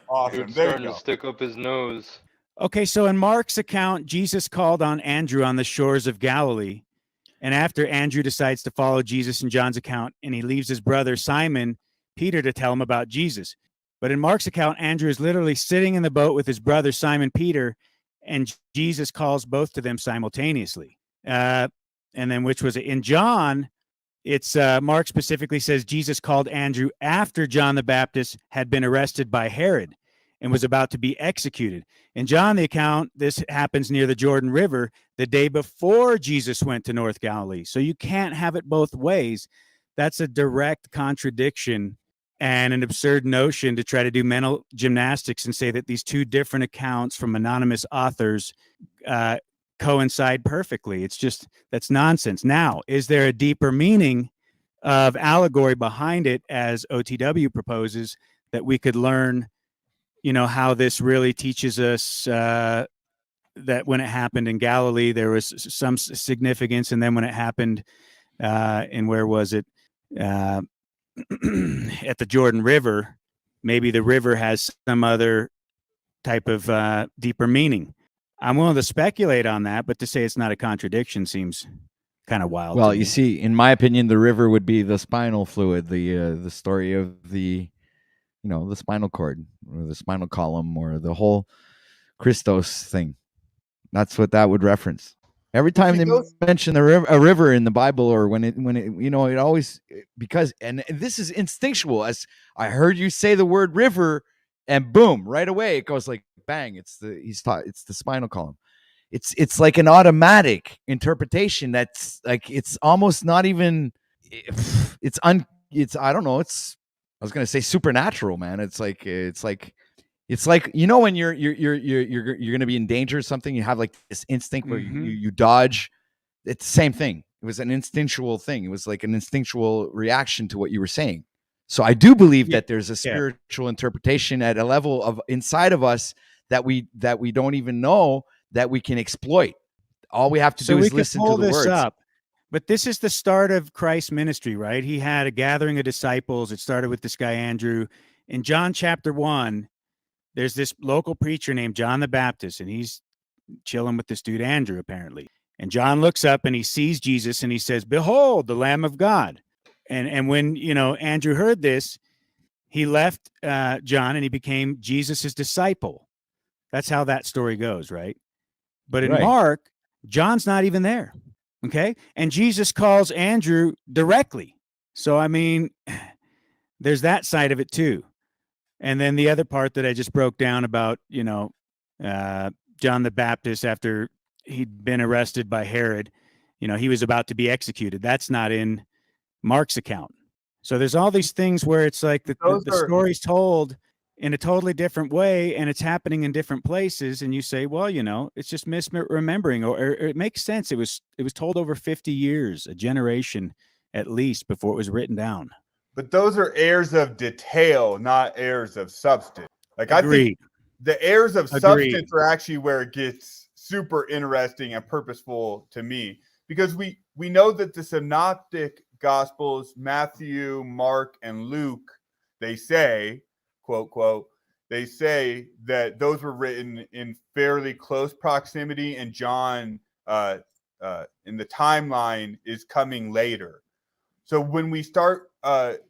Awesome. Dude's There you starting go. to stick up his nose. Okay, so in Mark's account, Jesus called on Andrew on the shores of Galilee. And after Andrew decides to follow Jesus in John's account, and he leaves his brother Simon, Peter, to tell him about Jesus. But in Mark's account, Andrew is literally sitting in the boat with his brother Simon Peter, and Jesus calls both to them simultaneously. And then, which was in John, it's Mark specifically says Jesus called Andrew after John the Baptist had been arrested by Herod and was about to be executed. In John, the account, this happens near the Jordan River the day before Jesus went to North Galilee. So you can't have it both ways. That's a direct contradiction and an absurd notion to try to do mental gymnastics and say that these two different accounts from anonymous authors coincide perfectly. It's just, that's nonsense. Now, is there a deeper meaning of allegory behind it, as OTW proposes, that we could learn, how this really teaches us that when it happened in Galilee, there was some significance. And then when it happened and where was it? At the Jordan River, maybe the river has some other type of deeper meaning. I'm willing to speculate on that, but to say it's not a contradiction seems kind of wild. Well, you see, in my opinion, the river would be the spinal fluid, the story of the spinal cord or the spinal column or the whole Christos thing. That's what that would reference. Every time they mention a river in the Bible, or when it it always, because, and this is instinctual, as I heard you say the word river, and boom, right away it goes like bang. It's the spinal column. It's like an automatic interpretation. That's like, it's almost not even. It's I don't know. I was gonna say supernatural, man. It's like when you're gonna be in danger or something, you have like this instinct where you dodge. It's the same thing. It was an instinctual thing. It was like an instinctual reaction to what you were saying. So I do believe that there's a spiritual interpretation at a level of inside of us that we don't even know that we can exploit. All we have to do is listen to the words. But this is the start of Christ's ministry, right? He had a gathering of disciples. It started with this guy, Andrew. In John chapter 1, there's this local preacher named John the Baptist, and he's chilling with this dude, Andrew, apparently. And John looks up and he sees Jesus and he says, "Behold, the Lamb of God." And when, Andrew heard this, he left John and he became Jesus's disciple. That's how that story goes, right? But in Mark, John's not even there. Okay. And Jesus calls Andrew directly. So, I mean, there's that side of it too. And then the other part that I just broke down about, John the Baptist, after he'd been arrested by Herod, he was about to be executed. That's not in Mark's account. So there's all these things where it's like the story's told in a totally different way, and it's happening in different places. And you say, well, it's just misremembering, or it makes sense. It was told over 50 years, a generation at least, before it was written down. But those are heirs of detail, not heirs of substance. Like, Agreed. I think the heirs of substance are actually where it gets super interesting and purposeful to me, because we know that the synoptic gospels, Matthew, Mark, and Luke, they say, quote, quote, they say that those were written in fairly close proximity, and John in the timeline is coming later. So when we start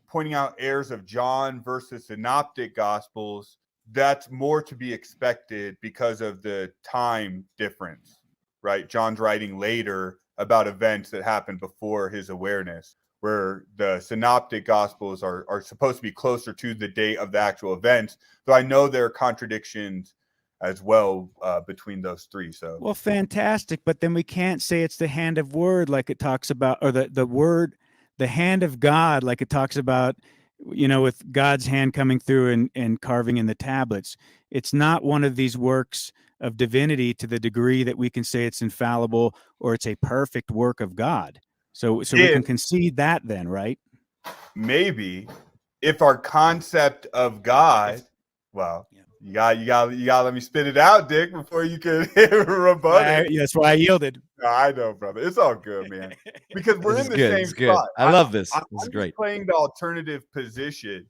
pointing out heirs of John versus synoptic gospels, that's more to be expected because of the time difference, right? John's writing later about events that happened before his awareness, where the synoptic gospels are supposed to be closer to the date of the actual events. So I know there are contradictions as well between those three. So, well, fantastic. But then we can't say it's the hand of word like it talks about, or the word, the hand of God, like it talks about, with God's hand coming through and carving in the tablets. It's not one of these works of divinity to the degree that we can say it's infallible or it's a perfect work of God. So we can concede that then, right? Maybe, if our concept of God, well, you got to let me spit it out, Dick, before you can rebut it. That's why I yielded. No, I know, brother. It's all good, man. Because we're in the good. same It's good. spot. I love this. I'm This is just great. playing the alternative position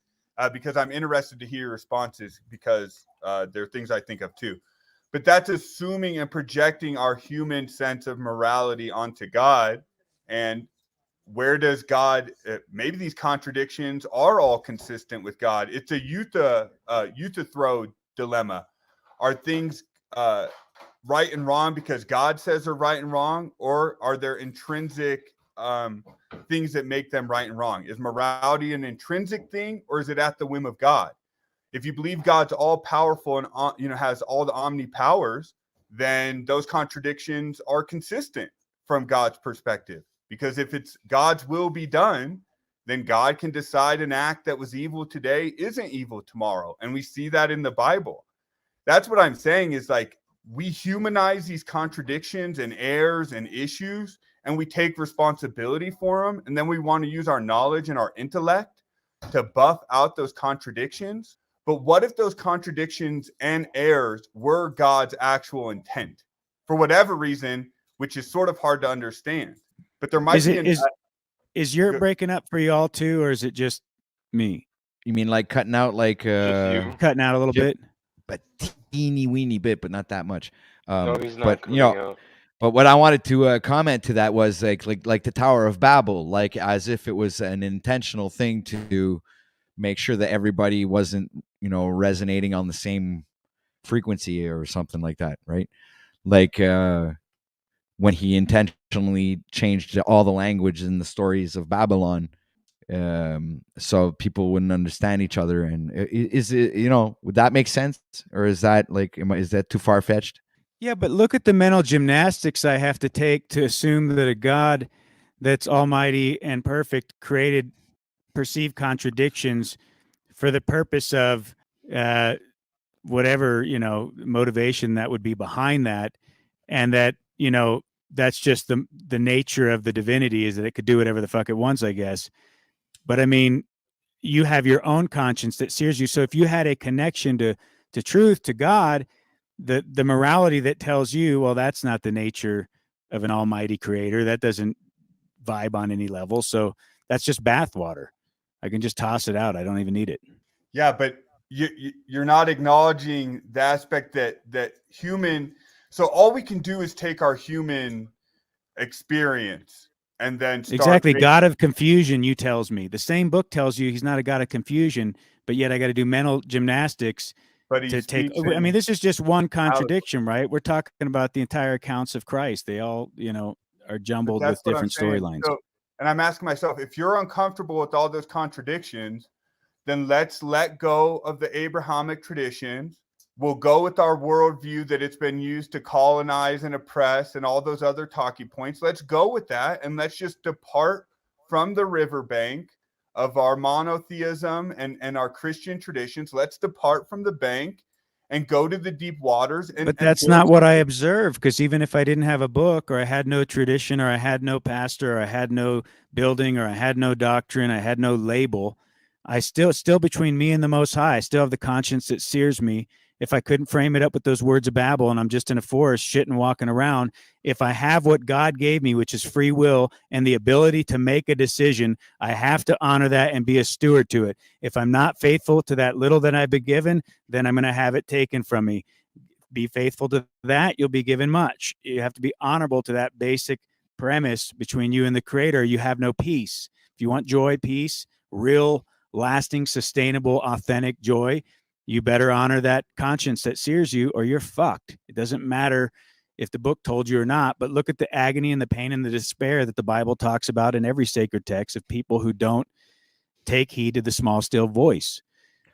because I'm interested to hear your responses because there are things I think of too. But that's assuming and projecting our human sense of morality onto God. And where does God, maybe these contradictions are all consistent with God. It's a Euthyphro dilemma. Are things right and wrong because God says they're right and wrong, or are there intrinsic things that make them right and wrong? Is morality an intrinsic thing, or is it at the whim of God? If you believe God's all powerful and has all the omni powers, then those contradictions are consistent from God's perspective. Because if it's God's will be done, then God can decide an act that was evil today isn't evil tomorrow. And we see that in the Bible. That's what I'm saying is like we humanize these contradictions and errors and issues, and we take responsibility for them. And then we want to use our knowledge and our intellect to buff out those contradictions. But what if those contradictions and errors were God's actual intent for whatever reason, which is sort of hard to understand? But there might is Europe breaking up for y'all too, or is it just me? You mean like cutting out like cutting out a little bit? But teeny weeny bit, but not that much. No, he's not but cutting out. But what I wanted to comment to that was like the Tower of Babel, like as if it was an intentional thing to make sure that everybody wasn't, resonating on the same frequency or something like that, right? Like when he intentionally changed all the language in the stories of Babylon, so people wouldn't understand each other. And is it, would that make sense, or is that is that too far fetched? Yeah, but look at the mental gymnastics I have to take to assume that a God that's almighty and perfect created perceived contradictions for the purpose of whatever, motivation that would be behind that. And that, that's just the nature of the divinity, is that it could do whatever the fuck it wants, I guess. But I mean, you have your own conscience that sears you. So if you had a connection to truth, to God, the morality that tells you, well, that's not the nature of an almighty creator, that doesn't vibe on any level. So that's just bathwater. I can just toss it out. I don't even need it. Yeah, but you're not acknowledging the aspect that human. So all we can do is take our human experience and then start exactly God of confusion. You tells me the same book tells you he's not a God of confusion, but yet I got to do mental gymnastics to take. I mean, this is just one contradiction, right? We're talking about the entire accounts of Christ. They all, are jumbled with different storylines. So, and I'm asking myself, if you're uncomfortable with all those contradictions, then let's let go of the Abrahamic traditions. We'll go with our worldview that it's been used to colonize and oppress and all those other talking points. Let's go with that, and let's just depart from the riverbank of our monotheism and our Christian traditions. Let's depart from the bank and go to the deep waters. But that's not what I observe, because even if I didn't have a book, or I had no tradition, or I had no pastor, or I had no building, or I had no doctrine, I had no label, I still between me and the Most High. I still have the conscience that sears me. If I couldn't frame it up with those words of Babel and I'm just in a forest shitting, walking around, if I have what God gave me, which is free will and the ability to make a decision, I have to honor that and be a steward to it. If I'm not faithful to that little that I've been given, then I'm going to have it taken from me. Be faithful to that, you'll be given much. You have to be honorable to that basic premise between you and the Creator. You have no peace. If you want joy, peace, real, lasting, sustainable, authentic joy, you better honor that conscience that sears you, or you're fucked. It doesn't matter if the book told you or not, but look at the agony and the pain and the despair that the Bible talks about in every sacred text of people who don't take heed to the small, still voice.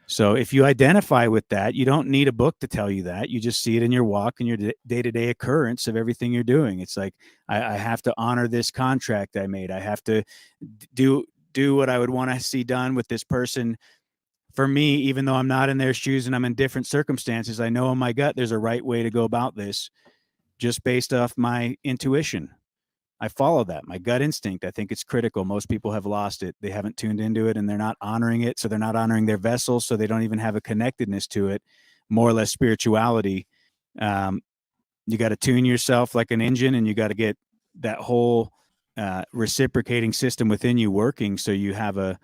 So if you identify with that, you don't need a book to tell you that. You just see it in your walk and your day-to-day occurrence of everything you're doing. It's like, I have to honor this contract I made. I have to do what I would want to see done with this person. For me, even though I'm not in their shoes and I'm in different circumstances, I know in my gut there's a right way to go about this, just based off my intuition. I follow that. My gut instinct, I think it's critical. Most people have lost it. They haven't tuned into it and they're not honoring it. So they're not honoring their vessel. So they don't even have a connectedness to it, more or less spirituality. You got to tune yourself like an engine, and you got to get that whole reciprocating system within you working. So you have a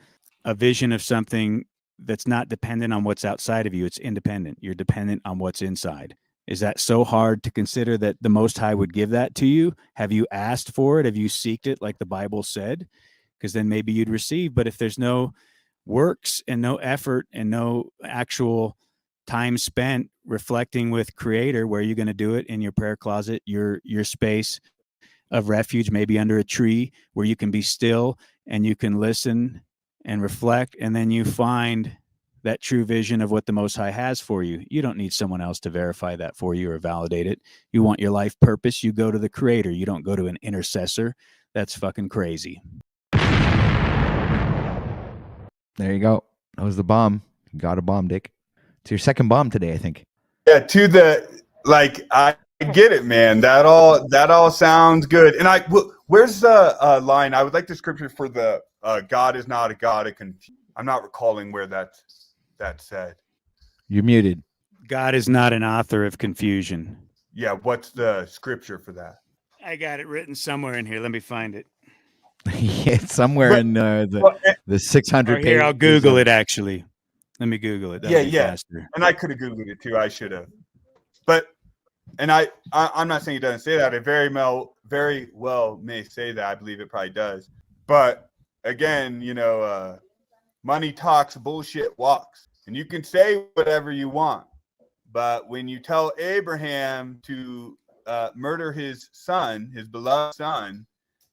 vision of something that's not dependent on what's outside of you. It's independent. You're dependent on what's inside. Is that so hard to consider that the Most High would give that to you? Have you asked for it? Have you seeked it like the Bible said? Because then maybe you'd receive. But if there's no works and no effort and no actual time spent reflecting with Creator, where are you going to do it? In your prayer closet, your space of refuge, maybe under a tree where you can be still and you can listen and reflect, and then you find that true vision of what the Most High has for you. You don't need someone else to verify that for you or validate it. You want your life purpose, you go to the Creator. You don't go to an intercessor. That's fucking crazy. There you go. That was the bomb. You got a bomb, Dick. It's your second bomb today, I think. Yeah, to the I get it, man. That all sounds good. And where's the line? I would like the scripture for the God is not a God of confusion. I'm not recalling where that's said. You're muted. God is not an author of confusion. Yeah, what's the scripture for that? I got it written somewhere in here. Let me find it. It's somewhere in the 600 pages. Here, I'll Google it, actually. Let me Google it. That'll be faster. And I could have Googled it too. I should have. But, and I'm not saying it doesn't say that. It very well may say that. I believe it probably does. But again, money talks, bullshit walks. And you can say whatever you want. But when you tell Abraham to murder his son, his beloved son,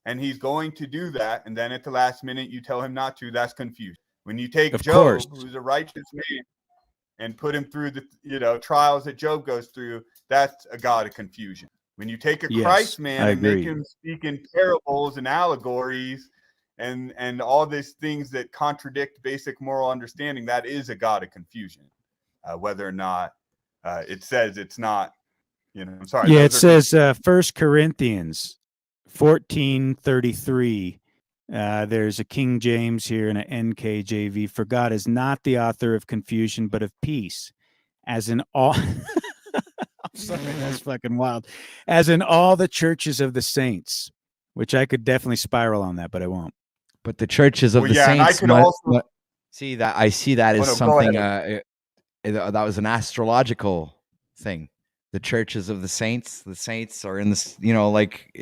and he's going to do that, and then at the last minute you tell him not to, that's confusion. When you take Job, who's a righteous man, and put him through the trials that Job goes through, that's a God of confusion. When you take a Christ man and make him speak in parables and allegories and all these things that contradict basic moral understanding, that is a God of confusion. Whether or not it says it's not, I'm sorry. Yeah, it says 1 Corinthians 14:33. There's a King James here and an NKJV. For God is not the author of confusion, but of peace, as in all. I'm sorry, that's fucking wild. As in all the churches of the saints, which I could definitely spiral on that, but I won't. But the churches of the saints. And I could see that. I see that as something. That was an astrological thing. The churches of the saints. The saints are in this.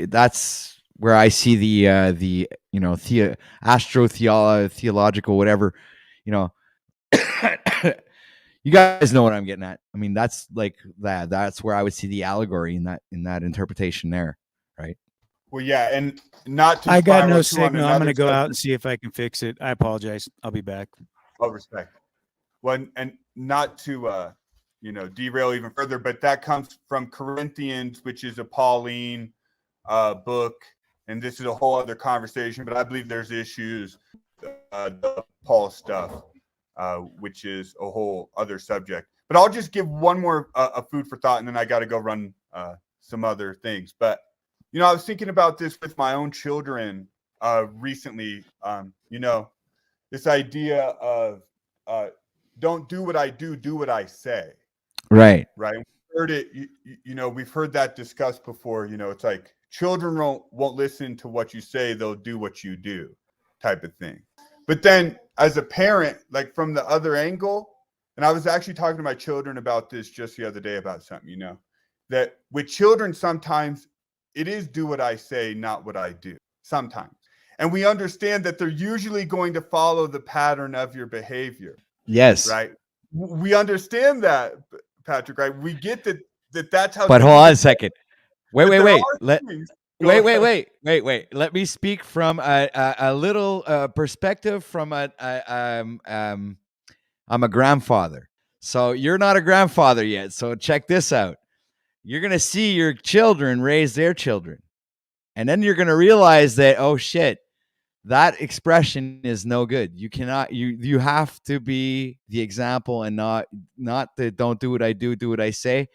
That's where I see the theological whatever. You guys know what I'm getting at. I mean, that's like that. That's where I would see the allegory in that interpretation there, right? Well, yeah, and not to. I got no signal. I'm going to go out and see if I can fix it. I apologize. I'll be back. All respect. Well, and not to derail even further, but that comes from Corinthians, which is a Pauline book, and this is a whole other conversation. But I believe there's issues, the Paul stuff. Which is a whole other subject. But I'll just give one more a food for thought, and then I got to go run some other things. But, I was thinking about this with my own children recently. This idea of don't do what I do what I say. Right. Right. We've heard it, we've heard that discussed before. It's like children won't listen to what you say. They'll do what you do type of thing. But then as a parent, like from the other angle, and I was actually talking to my children about this just the other day about something, that with children, sometimes it is do what I say, not what I do sometimes. And we understand that they're usually going to follow the pattern of your behavior. Yes. Right. We understand that, Patrick, right? We get that's how. But hold on a second. Wait. Wait. Let me speak from a little perspective from I'm a grandfather. So you're not a grandfather yet. So check this out. You're going to see your children raise their children. And then you're going to realize that, oh shit, that expression is no good. You cannot, you have to be the example and not the don't do what I do what I say.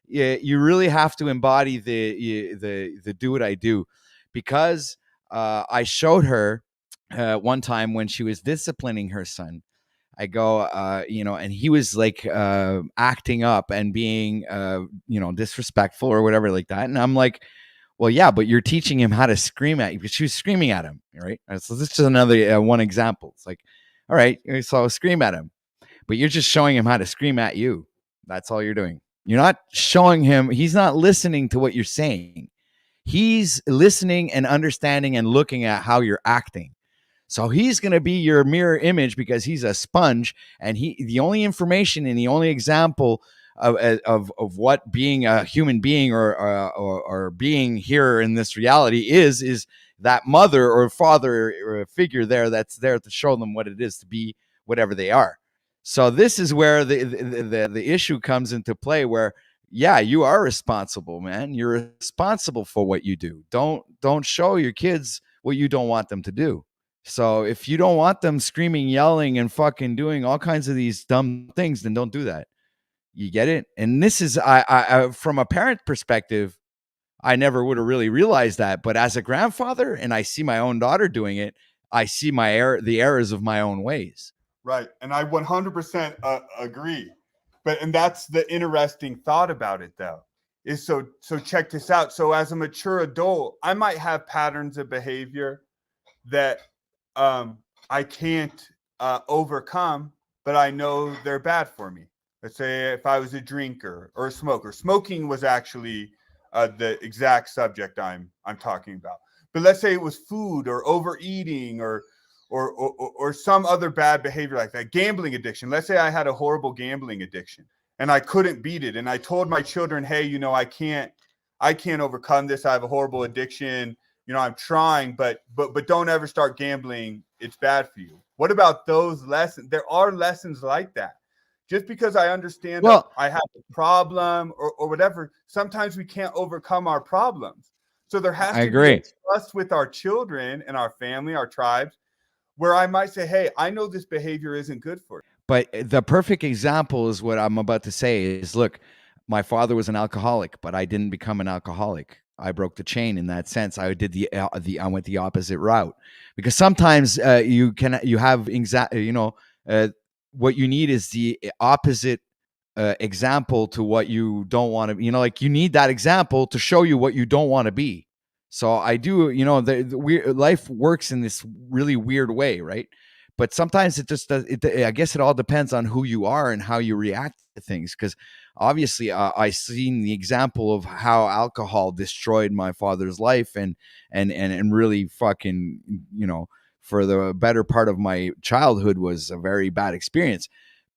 You really have to embody the do what I do, because I showed her one time when she was disciplining her son. I go, and he was like acting up and being, disrespectful or whatever like that. And I'm like, well, yeah, but you're teaching him how to scream at you, because she was screaming at him, right? So this is another one example. It's like, all right, so I'll scream at him, but you're just showing him how to scream at you. That's all you're doing. You're not showing him. He's not listening to what you're saying. He's listening and understanding and looking at how you're acting. So he's going to be your mirror image because he's a sponge, and the only information and the only example of what being a human being or being here in this reality is that mother or father or figure there that's there to show them what it is to be whatever they are. So this is where the issue comes into play, where yeah, you are responsible, man. You're responsible for what you do. Don't show your kids what you don't want them to do. So if you don't want them screaming, yelling, and fucking doing all kinds of these dumb things, then don't do that. You get it? And this is, I from a parent perspective, I never would have really realized that. But as a grandfather, and I see my own daughter doing it, I see the errors of my own ways. Right, and I 100% agree. And that's the interesting thought about it, though, is so check this out. So as a mature adult, I might have patterns of behavior that I can't overcome, but I know they're bad for me. Let's say if I was a drinker or a smoker. Smoking was actually the exact subject I'm talking about. But let's say it was food or overeating or some other bad behavior like that. Gambling addiction. Let's say I had a horrible gambling addiction and I couldn't beat it. And I told my children, hey, I can't overcome this. I have a horrible addiction. I'm trying, but don't ever start gambling. It's bad for you. What about those lessons? There are lessons like that. Just because I understand that I have a problem or whatever, sometimes we can't overcome our problems. So there has to be a trust with our children and our family, our tribes, where I might say, hey, I know this behavior isn't good for you. But the perfect example is what I'm about to say is, look, my father was an alcoholic, but I didn't become an alcoholic. I broke the chain in that sense. I did I went the opposite route, because sometimes you have what you need is the opposite example to what you don't want to. Like you need that example to show you what you don't want to be. So I do. Life works in this really weird way, right? But sometimes it just does. I guess it all depends on who you are and how you react to things. Because obviously, I seen the example of how alcohol destroyed my father's life, and really fucking, for the better part of my childhood was a very bad experience.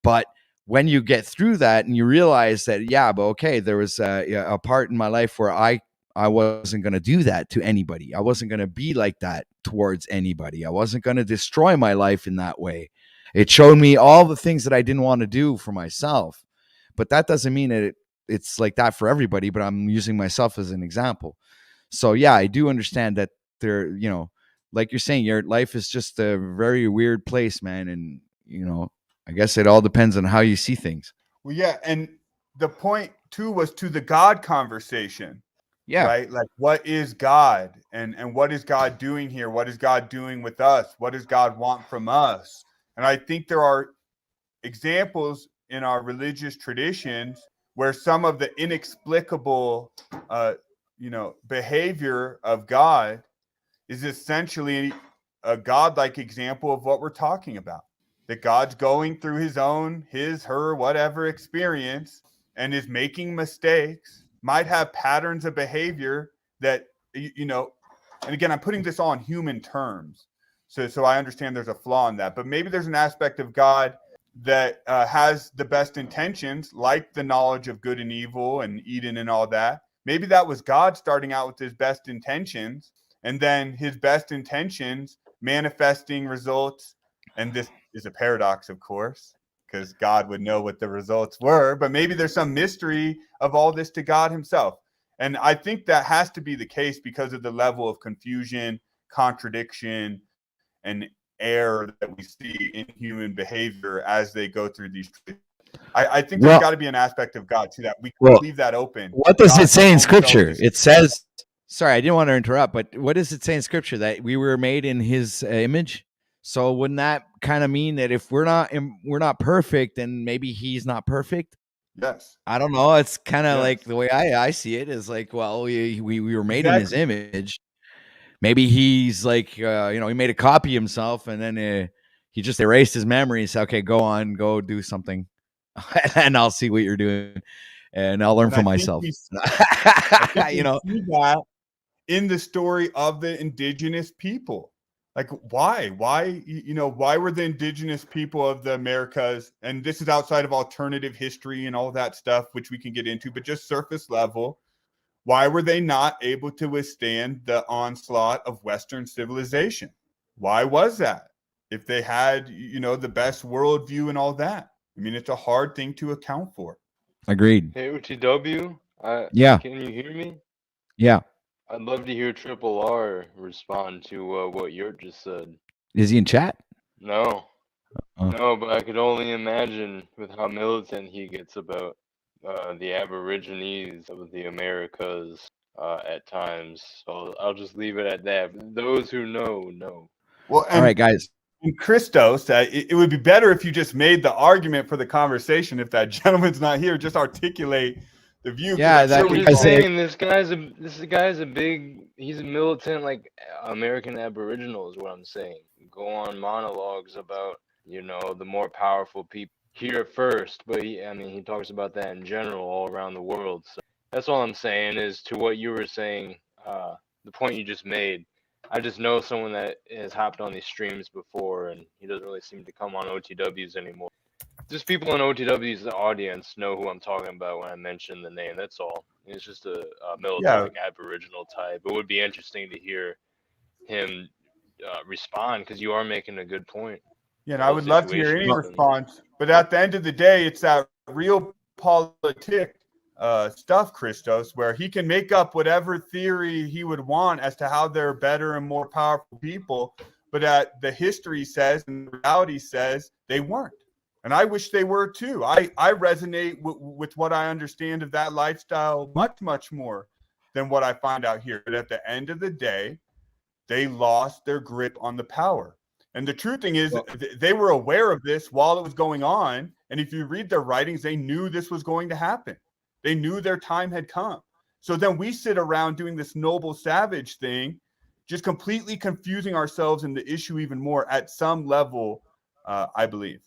But when you get through that and you realize that, yeah, but okay, there was a part in my life where I wasn't going to do that to anybody. I wasn't going to be like that towards anybody. I wasn't going to destroy my life in that way. It showed me all the things that I didn't want to do for myself. But that doesn't mean that it's like that for everybody, but I'm using myself as an example. So yeah, I do understand that there, like you're saying, your life is just a very weird place, man. And, I guess it all depends on how you see things. Well, yeah. And the point too was to the God conversation. Yeah. Right. Like, what is God and what is God doing here? What is God doing with us? What does God want from us? And I think there are examples in our religious traditions where some of the inexplicable, behavior of God is essentially a godlike example of what we're talking about. That God's going through his, her, whatever experience and is making mistakes, might have patterns of behavior that, and again, I'm putting this all in human terms. So I understand there's a flaw in that, but maybe there's an aspect of God that has the best intentions, like the knowledge of good and evil and Eden and all that. Maybe that was God starting out with his best intentions, and then his best intentions manifesting results. And this is a paradox, of course, because God would know what the results were, but maybe there's some mystery of all this to God himself. And I think that has to be the case because of the level of confusion, contradiction, and error that we see in human behavior as they go through these. I think there's got to be an aspect of God to that. We can leave that open. What does it say in Scripture? It says, Sorry, I didn't want to interrupt, but what does it say in scripture that we were made in his image? So wouldn't that kind of mean that if we're not perfect, then maybe he's not perfect? Yes. I don't know. It's kind of Yes. like the way I see it is like, well, we were made in his Exactly. image. Maybe he's like, he made a copy of himself and then he just erased his memories. Okay, go do something, and I'll see what you're doing, and I'll learn And from I think myself. I think we You know, see that in the story of the indigenous people. Like, why why were the indigenous people of the Americas, and this is outside of alternative history and all that stuff, which we can get into, but just surface level, why were they not able to withstand the onslaught of Western civilization? Why was that? If they had, the best worldview and all that. I mean, it's a hard thing to account for. agreed. Hey, OTW, Yeah, can you hear me? yeah. I'd love to hear Triple R respond to what Yurt just said. Is he in chat? No, Oh. no, but I could only imagine with how militant he gets about the Aborigines of the Americas at times. So I'll just leave it at that. Those who know. Well, All right, guys. And Christos, it would be better if you just made the argument for the conversation. If that gentleman's not here, just articulate the view. Yeah, I'm sure I'm we just all- saying this guy's a big, he's a militant like American Aboriginal is what I'm saying. Go on monologues about, the more powerful people here first, but he talks about that in general all around the world. So that's all I'm saying is to what you were saying, the point you just made. I just know someone that has hopped on these streams before, and he doesn't really seem to come on OTWs anymore. Just people in OTW's audience know who I'm talking about when I mention the name. That's all. It's just a militant, like Aboriginal type. It would be interesting to hear him respond because you are making a good point. Yeah, and I would love to hear any situation. response. But at the end of the day, it's that real politic stuff, Christos, where he can make up whatever theory he would want as to how they're better and more powerful people. But the history says and the reality says they weren't. And I wish they were too. I resonate with what I understand of that lifestyle much, much more than what I find out here. But at the end of the day, they lost their grip on the power. And the true thing is, they were aware of this while it was going on. And if you read their writings, they knew this was going to happen. They knew their time had come. So then we sit around doing this noble savage thing, just completely confusing ourselves in the issue even more at some level, I believe.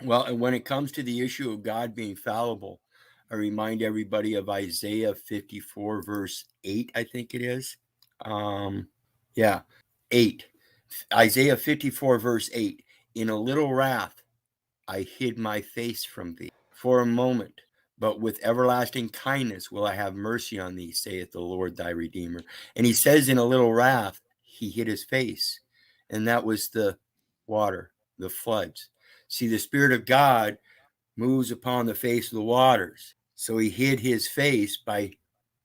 Well, and when it comes to the issue of God being fallible, I remind everybody of Isaiah 54, verse 8, I think it is. 8. Isaiah 54, verse 8. In a little wrath, I hid my face from thee for a moment, but with everlasting kindness will I have mercy on thee, saith the Lord thy Redeemer. And he says in a little wrath, he hid his face. And that was the water, the floods. See, the Spirit of God moves upon the face of the waters. So he hid his face by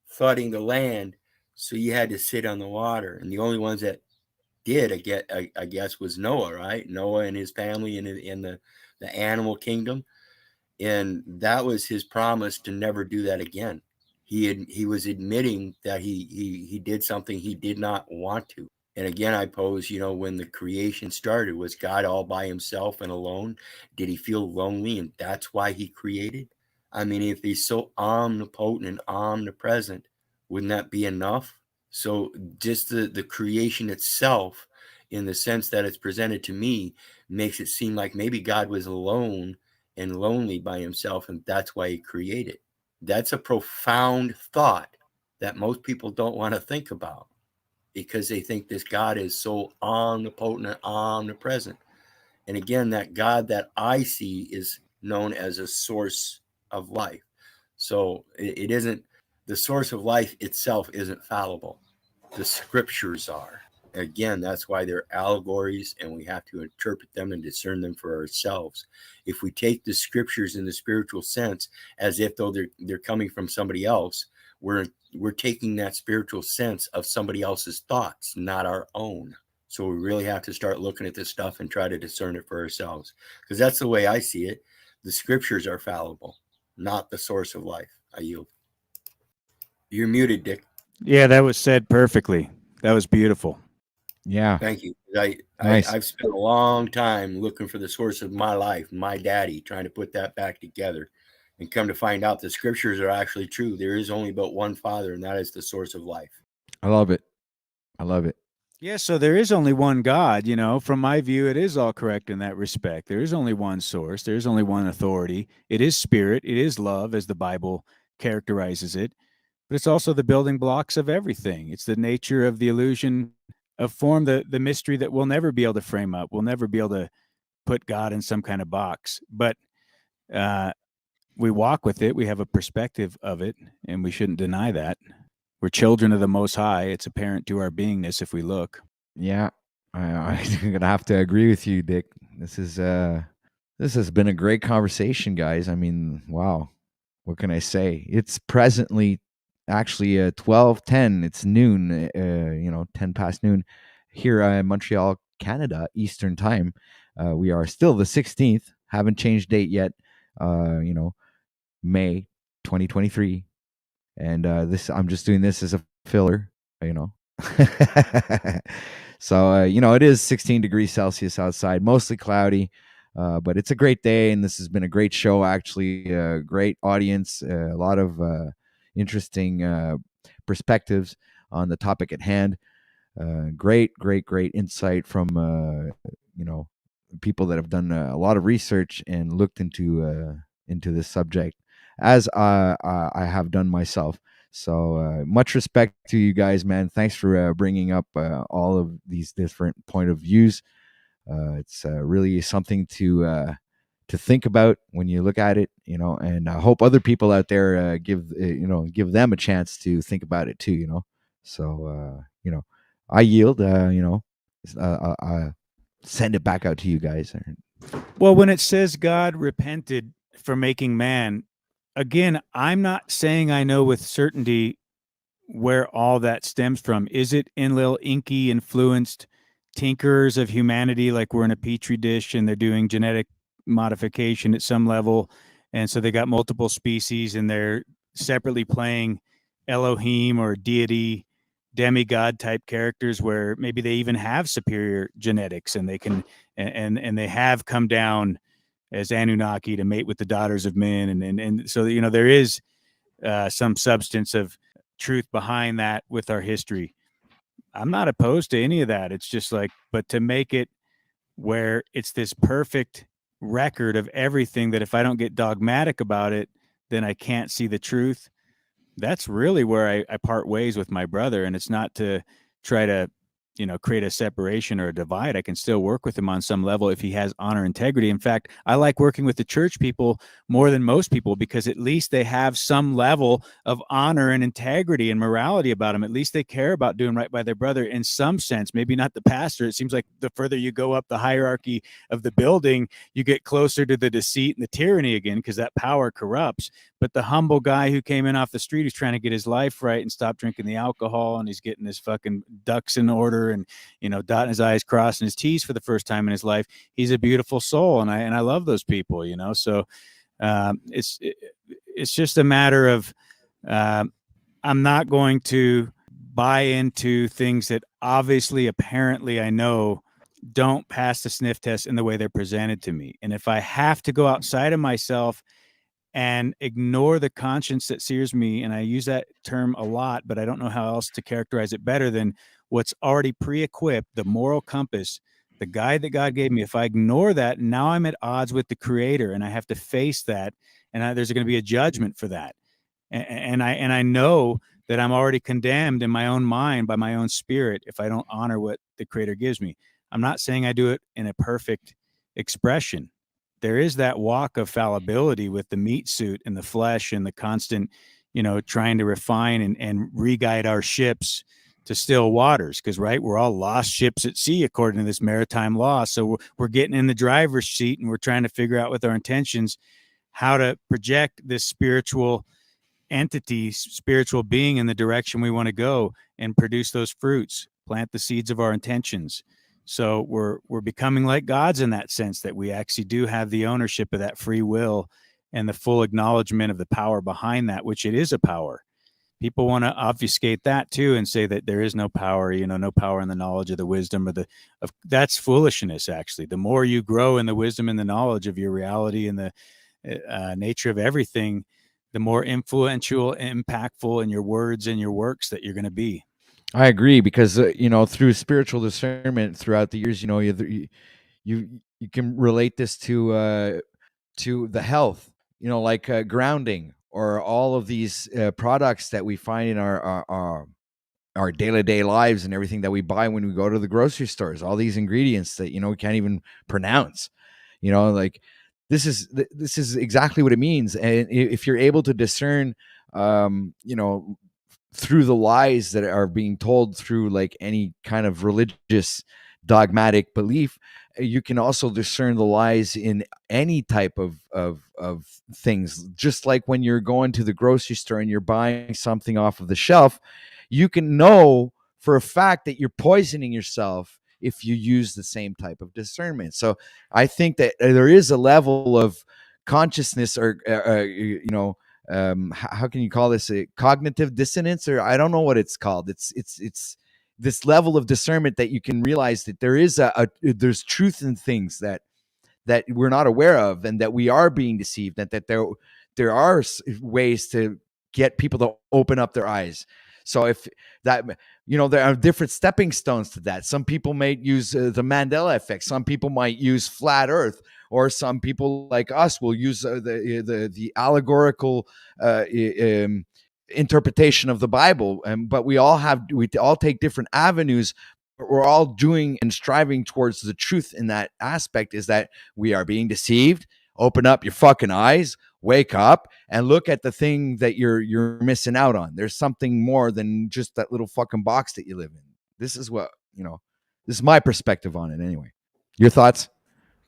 flooding the land. So you had to sit on the water. And the only ones that did, I guess, was Noah, right? Noah and his family in the animal kingdom. And that was his promise to never do that again. He was admitting that he did something he did not want to. And again, I pose, when the creation started, was God all by himself and alone? Did he feel lonely and that's why he created? I mean, if he's so omnipotent and omnipresent, wouldn't that be enough? So just the creation itself, in the sense that it's presented to me, makes it seem like maybe God was alone and lonely by himself, and that's why he created. That's a profound thought that most people don't want to think about, because they think this God is so omnipotent and omnipresent. And again, that God that I see is known as a source of life. So it isn't, the source of life itself isn't fallible. The scriptures are. Again, that's why they're allegories, and we have to interpret them and discern them for ourselves. If we take the scriptures in the spiritual sense as if though they're coming from somebody else, we're taking that spiritual sense of somebody else's thoughts, not our own. So we really have to start looking at this stuff and try to discern it for ourselves, because that's the way I see it. The scriptures are fallible, not the source of life. I yield. You're muted, Dick. Yeah, that was said perfectly. That was beautiful. Yeah. Thank you. Nice. I've spent a long time looking for the source of my life, my daddy, trying to put that back together, and come to find out the scriptures are actually true. There is only but one Father, and that is the source of life. I love it. I love it. Yeah, so there is only one God, you know. From my view, it is all correct in that respect. There is only one source, there is only one authority. It is spirit, it is love, as the Bible characterizes it, but it's also the building blocks of everything. It's the nature of the illusion of form, the mystery that we'll never be able to frame up. We'll never be able to put God in some kind of box, but we walk with it. We have a perspective of it, and we shouldn't deny that. We're children of the Most High. It's apparent to our beingness if we look. Yeah. I'm gonna have to agree with you, Dick. This has been a great conversation, guys. I mean, wow. What can I say? It's presently actually 12:10. It's noon, 10 past noon here in Montreal, Canada, Eastern time. We are still the 16th. Haven't changed date yet. May 2023. And this I'm just doing this as a filler, you know. So it is 16 degrees Celsius outside, mostly cloudy, but it's a great day, and this has been a great show. Actually, great audience, a lot of interesting perspectives on the topic at hand. Great insight from people that have done a lot of research and looked into this subject, as I have done myself. So much respect to you guys, man. Thanks for bringing up all of these different point of views. It's really something to think about when you look at it, and I hope other people out there give them a chance to think about it too, So I yield. Send it back out to you guys. Well, when it says God repented for making man, again, I'm not saying I know with certainty where all that stems from. Is it Enlil Inky influenced tinkerers of humanity, like we're in a petri dish and they're doing genetic modification at some level, and so they got multiple species and they're separately playing Elohim or deity, demigod type characters, where maybe they even have superior genetics and they can and they have come down as Anunnaki to mate with the daughters of men, and so there is some substance of truth behind that with our history. I'm not opposed to any of that. It's just like, but to make it where it's this perfect record of everything that if I don't get dogmatic about it, then I can't see the truth. That's really where I part ways with my brother. And it's not to try to, create a separation or a divide. I can still work with him on some level if he has honor, integrity. In fact, I like working with the church people more than most people because at least they have some level of honor and integrity and morality about them. At least they care about doing right by their brother in some sense. Maybe not the pastor. It seems like the further you go up the hierarchy of the building, you get closer to the deceit and the tyranny again, because that power corrupts. But the humble guy who came in off the street, who's trying to get his life right and stop drinking the alcohol, and he's getting his fucking ducks in order and, dotting his I's, crossing his T's for the first time in his life, he's a beautiful soul. And I love those people, So it's just a matter of I'm not going to buy into things that obviously, apparently, I know don't pass the sniff test in the way they're presented to me. And if I have to go outside of myself and ignore the conscience that sears me, and I use that term a lot, but I don't know how else to characterize it better than what's already pre-equipped, the moral compass, the guide that God gave me. If I ignore that, now I'm at odds with the Creator, and I have to face that, and there's going to be a judgment for that. And I know that I'm already condemned in my own mind by my own spirit if I don't honor what the Creator gives me. I'm not saying I do it in a perfect expression. There is that walk of fallibility with the meat suit and the flesh and the constant, trying to refine and re-guide our ships to still waters. Because, right, we're all lost ships at sea according to this maritime law. So we're getting in the driver's seat and we're trying to figure out with our intentions how to project this spiritual entity, spiritual being in the direction we want to go and produce those fruits, plant the seeds of our intentions. So we're becoming like gods in that sense, that we actually do have the ownership of that free will and the full acknowledgement of the power behind that, which it is a power. people want to obfuscate that too and say that there is no power, no power in the knowledge of the wisdom that's foolishness. Actually, the more you grow in the wisdom and the knowledge of your reality and the nature of everything, the more influential, impactful in your words and your works that you're going to be. I agree, because through spiritual discernment throughout the years, you can relate this to the health, like grounding, or all of these products that we find in our day-to-day lives, and everything that we buy when we go to the grocery stores, all these ingredients that we can't even pronounce, like this is exactly what it means. And if you're able to discern, through the lies that are being told through like any kind of religious dogmatic belief, you can also discern the lies in any type of things. Just like when you're going to the grocery store and you're buying something off of the shelf, you can know for a fact that you're poisoning yourself if you use the same type of discernment. So I think that there is a level of consciousness, or how can you call this, a cognitive dissonance, or I don't know what it's called. It's this level of discernment that you can realize that there is there's truth in things that we're not aware of, and that we are being deceived, and that there are ways to get people to open up their eyes. So if that, there are different stepping stones to that. Some people may use the Mandela effect. Some people might use flat Earth, or some people like us will use the allegorical interpretation of the Bible. But we all take different avenues. We're all doing and striving towards the truth in that aspect, is that we are being deceived. Open up your fucking eyes, wake up, and look at the thing that you're missing out on. There's something more than just that little fucking box that you live in. This is what, this is my perspective on it anyway. Your thoughts?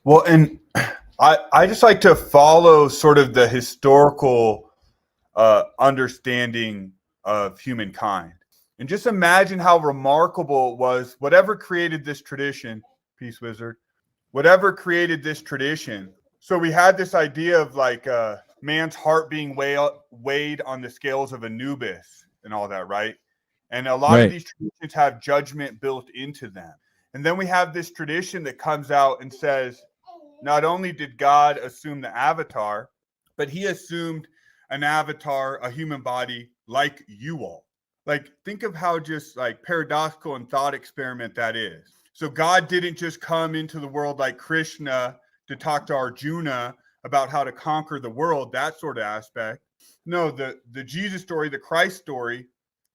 Well, and I just like to follow sort of the historical understanding of humankind. And just imagine how remarkable it was, whatever created this tradition, Peace Wizard, whatever created this tradition. So we had this idea of like man's heart being weighed on the scales of Anubis and all that, right? And a lot of these traditions have judgment built into them. And then we have this tradition that comes out and says, not only did God assume the avatar, but he assumed an avatar, a human body like you all. Like, think of how just like paradoxical and thought experiment that is. So God didn't just come into the world like Krishna to talk to Arjuna about how to conquer the world, that sort of aspect. No, the Jesus story, the Christ story,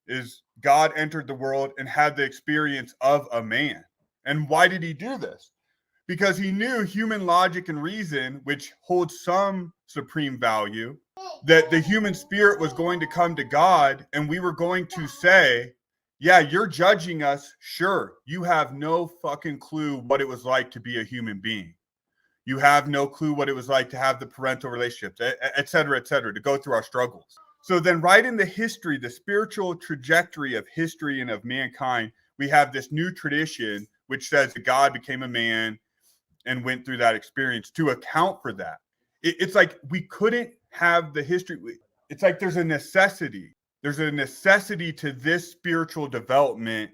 is God entered the world and had the experience of a man. And why did he do this? Because he knew human logic and reason, which holds some supreme value, that the human spirit was going to come to God, and we were going to say, yeah, you're judging us. Sure, you have no fucking clue what it was like to be a human being. You have no clue what it was like to have the parental relationships, et cetera, to go through our struggles. So then right in the history, the spiritual trajectory of history and of mankind, we have this new tradition which says that God became a man and went through that experience to account for that. It's like we couldn't have the history. It's like there's a necessity. There's a necessity to this spiritual development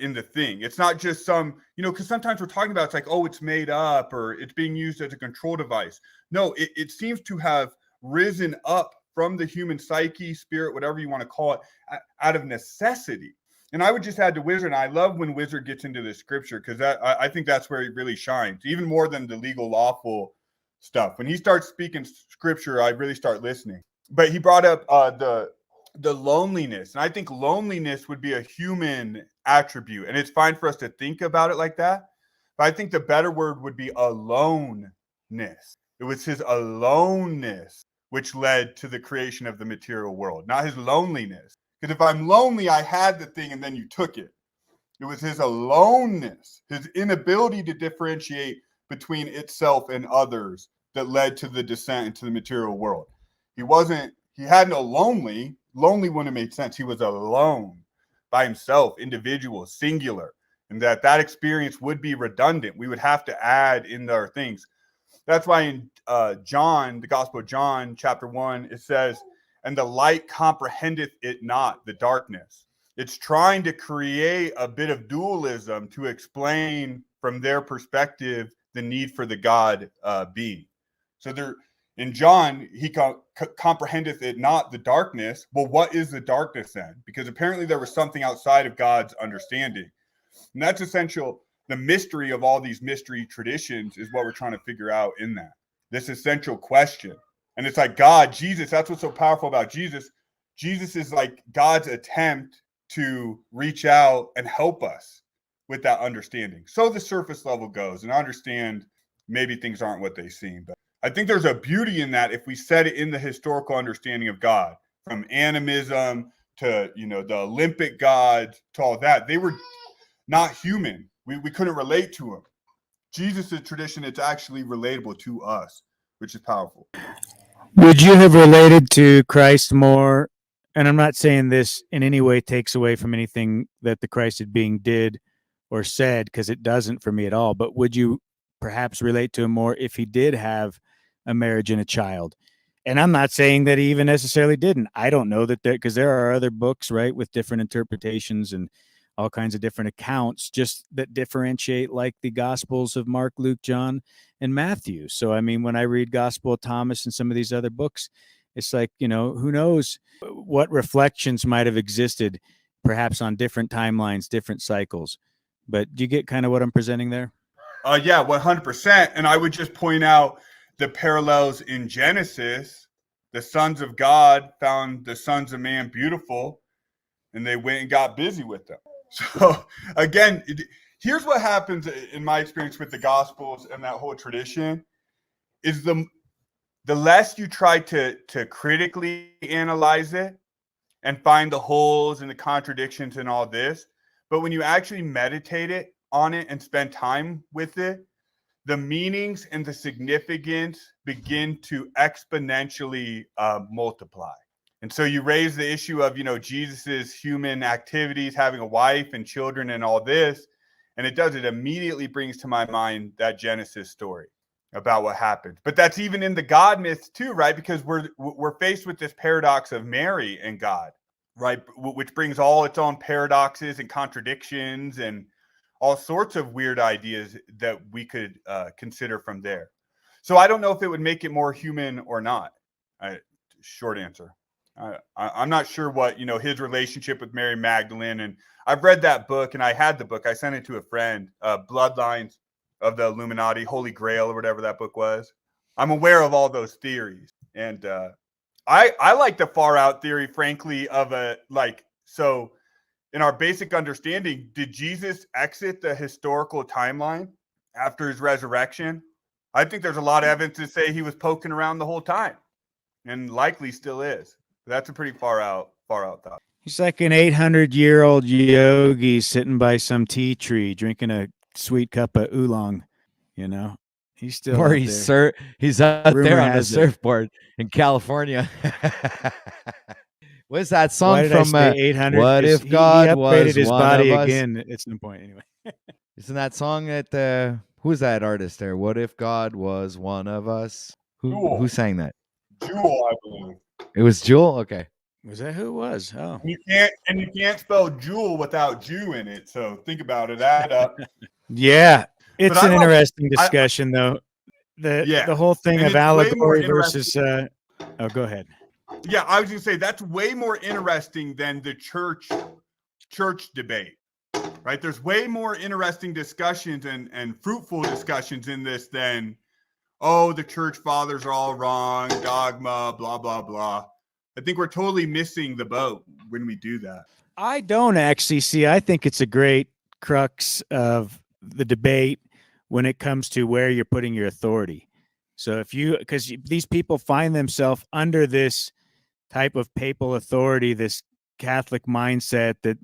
in the thing. It's not just some, because sometimes we're talking about, it's like, oh, it's made up or it's being used as a control device. No, it seems to have risen up from the human psyche, spirit, whatever you want to call it, out of necessity. And I would just add to Wizard, and I love when Wizard gets into the scripture, because I think that's where he really shines, even more than the legal, lawful stuff. When he starts speaking scripture, I really start listening. But he brought up the loneliness, and I think loneliness would be a human attribute, and it's fine for us to think about it like that. But I think the better word would be aloneness. It was his aloneness which led to the creation of the material world, not his loneliness. Because if I'm lonely, I had the thing and then you took it. It was his aloneness, his inability to differentiate between itself and others that led to the descent into the material world. He had no lonely. Lonely wouldn't have made sense. He was alone by himself, individual, singular, and that experience would be redundant. We would have to add in our things. That's why in John, the Gospel of John, chapter 1, it says, and the light comprehendeth it not, the darkness. It's trying to create a bit of dualism to explain from their perspective the need for the God being. So they're in John, he comprehendeth it not, the darkness. Well, what is the darkness then? Because apparently there was something outside of God's understanding. And that's essential. The mystery of all these mystery traditions is what we're trying to figure out in that. This essential question. And it's like God, Jesus, that's what's so powerful about Jesus. Jesus is like God's attempt to reach out and help us with that understanding. So the surface level goes and understand maybe things aren't what they seem. But I think there's a beauty in that if we set it in the historical understanding of God, from animism to, the Olympic gods to all that. They were not human. We couldn't relate to them. Jesus' tradition, it's actually relatable to us, which is powerful. Would you have related to Christ more? And I'm not saying this in any way takes away from anything that the Christed being did or said, because it doesn't for me at all. But would you perhaps relate to him more if he did have a marriage and a child? And I'm not saying that he even necessarily didn't. I don't know that because there are other books, right, with different interpretations and all kinds of different accounts just that differentiate, like the Gospels of Mark, Luke, John, and Matthew. So, I mean, when I read Gospel of Thomas and some of these other books, it's like, who knows what reflections might have existed perhaps on different timelines, different cycles. But do you get kind of what I'm presenting there? Yeah, 100%. And I would just point out the parallels in Genesis. The sons of God found the sons of man beautiful, and they went and got busy with them. So again, here's what happens in my experience with the Gospels and that whole tradition is the less you try to critically analyze it and find the holes and the contradictions and all this, but when you actually meditate on it and spend time with it, the meanings and the significance begin to exponentially multiply. And so you raise the issue of, Jesus's human activities, having a wife and children and all this. And it immediately brings to my mind that Genesis story about what happened. But that's even in the God myths too, right? Because we're faced with this paradox of Mary and God, right? Which brings all its own paradoxes and contradictions and all sorts of weird ideas that we could consider from there. So I don't know if it would make it more human or not. Short answer. I'm not sure what, his relationship with Mary Magdalene. And I've read that book, and I had the book. I sent it to a friend, Bloodlines of the Illuminati, Holy Grail, or whatever that book was. I'm aware of all those theories. And I like the far out theory, frankly, of so in our basic understanding, did Jesus exit the historical timeline after his resurrection? I think there's a lot of evidence to say he was poking around the whole time, and likely still is. That's a pretty far out thought. He's like an 800-year-old yogi sitting by some tea tree drinking a sweet cup of oolong. He's still or out he's there. he's out Rumor there on a has it. surfboard in California. What's that song Why did from? I say 800? What if he God upgraded was his one body of us? again at some point anyway. Isn't that song that who's that artist there? What if God was one of us? Who sang that? Jewel, I believe. It was Jewel. Okay. Was that who it was? Oh, You can't spell jewel without Jew in it. So think about it. Add up. yeah. It's But an interesting discussion, though. The whole thing And of it's way more allegory versus. Oh, go ahead. Yeah, I was going to say that's way more interesting than the church debate, right? There's way more interesting discussions and fruitful discussions in this than, the church fathers are all wrong, dogma, blah, blah, blah. I think we're totally missing the boat when we do that. I don't actually see. I think it's a great crux of the debate when it comes to where you're putting your authority. So because these people find themselves under this type of papal authority, this Catholic mindset that,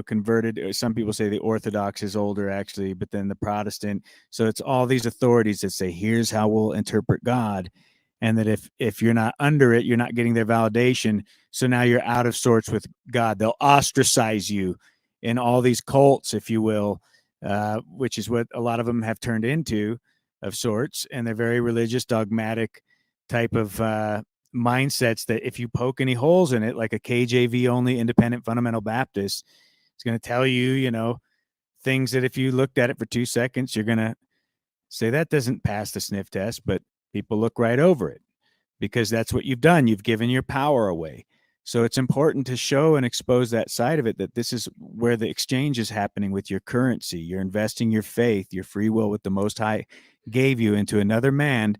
converted. Some people say the Orthodox is older actually, but then the Protestant. So it's all these authorities that say, here's how we'll interpret God. And that if you're not under it, you're not getting their validation. So now you're out of sorts with God. They'll ostracize you in all these cults, if you will, which is what a lot of them have turned into of sorts. And they're very religious, dogmatic type of mindsets that if you poke any holes in it, like a KJV only independent fundamental Baptist, it's going to tell you, you know, things that if you looked at it for 2 seconds, you're going to say that doesn't pass the sniff test, but people look right over it because that's what you've done. You've given your power away. So it's important to show and expose that side of it, that this is where the exchange is happening with your currency. You're investing your faith, your free will with the Most High gave you into another man,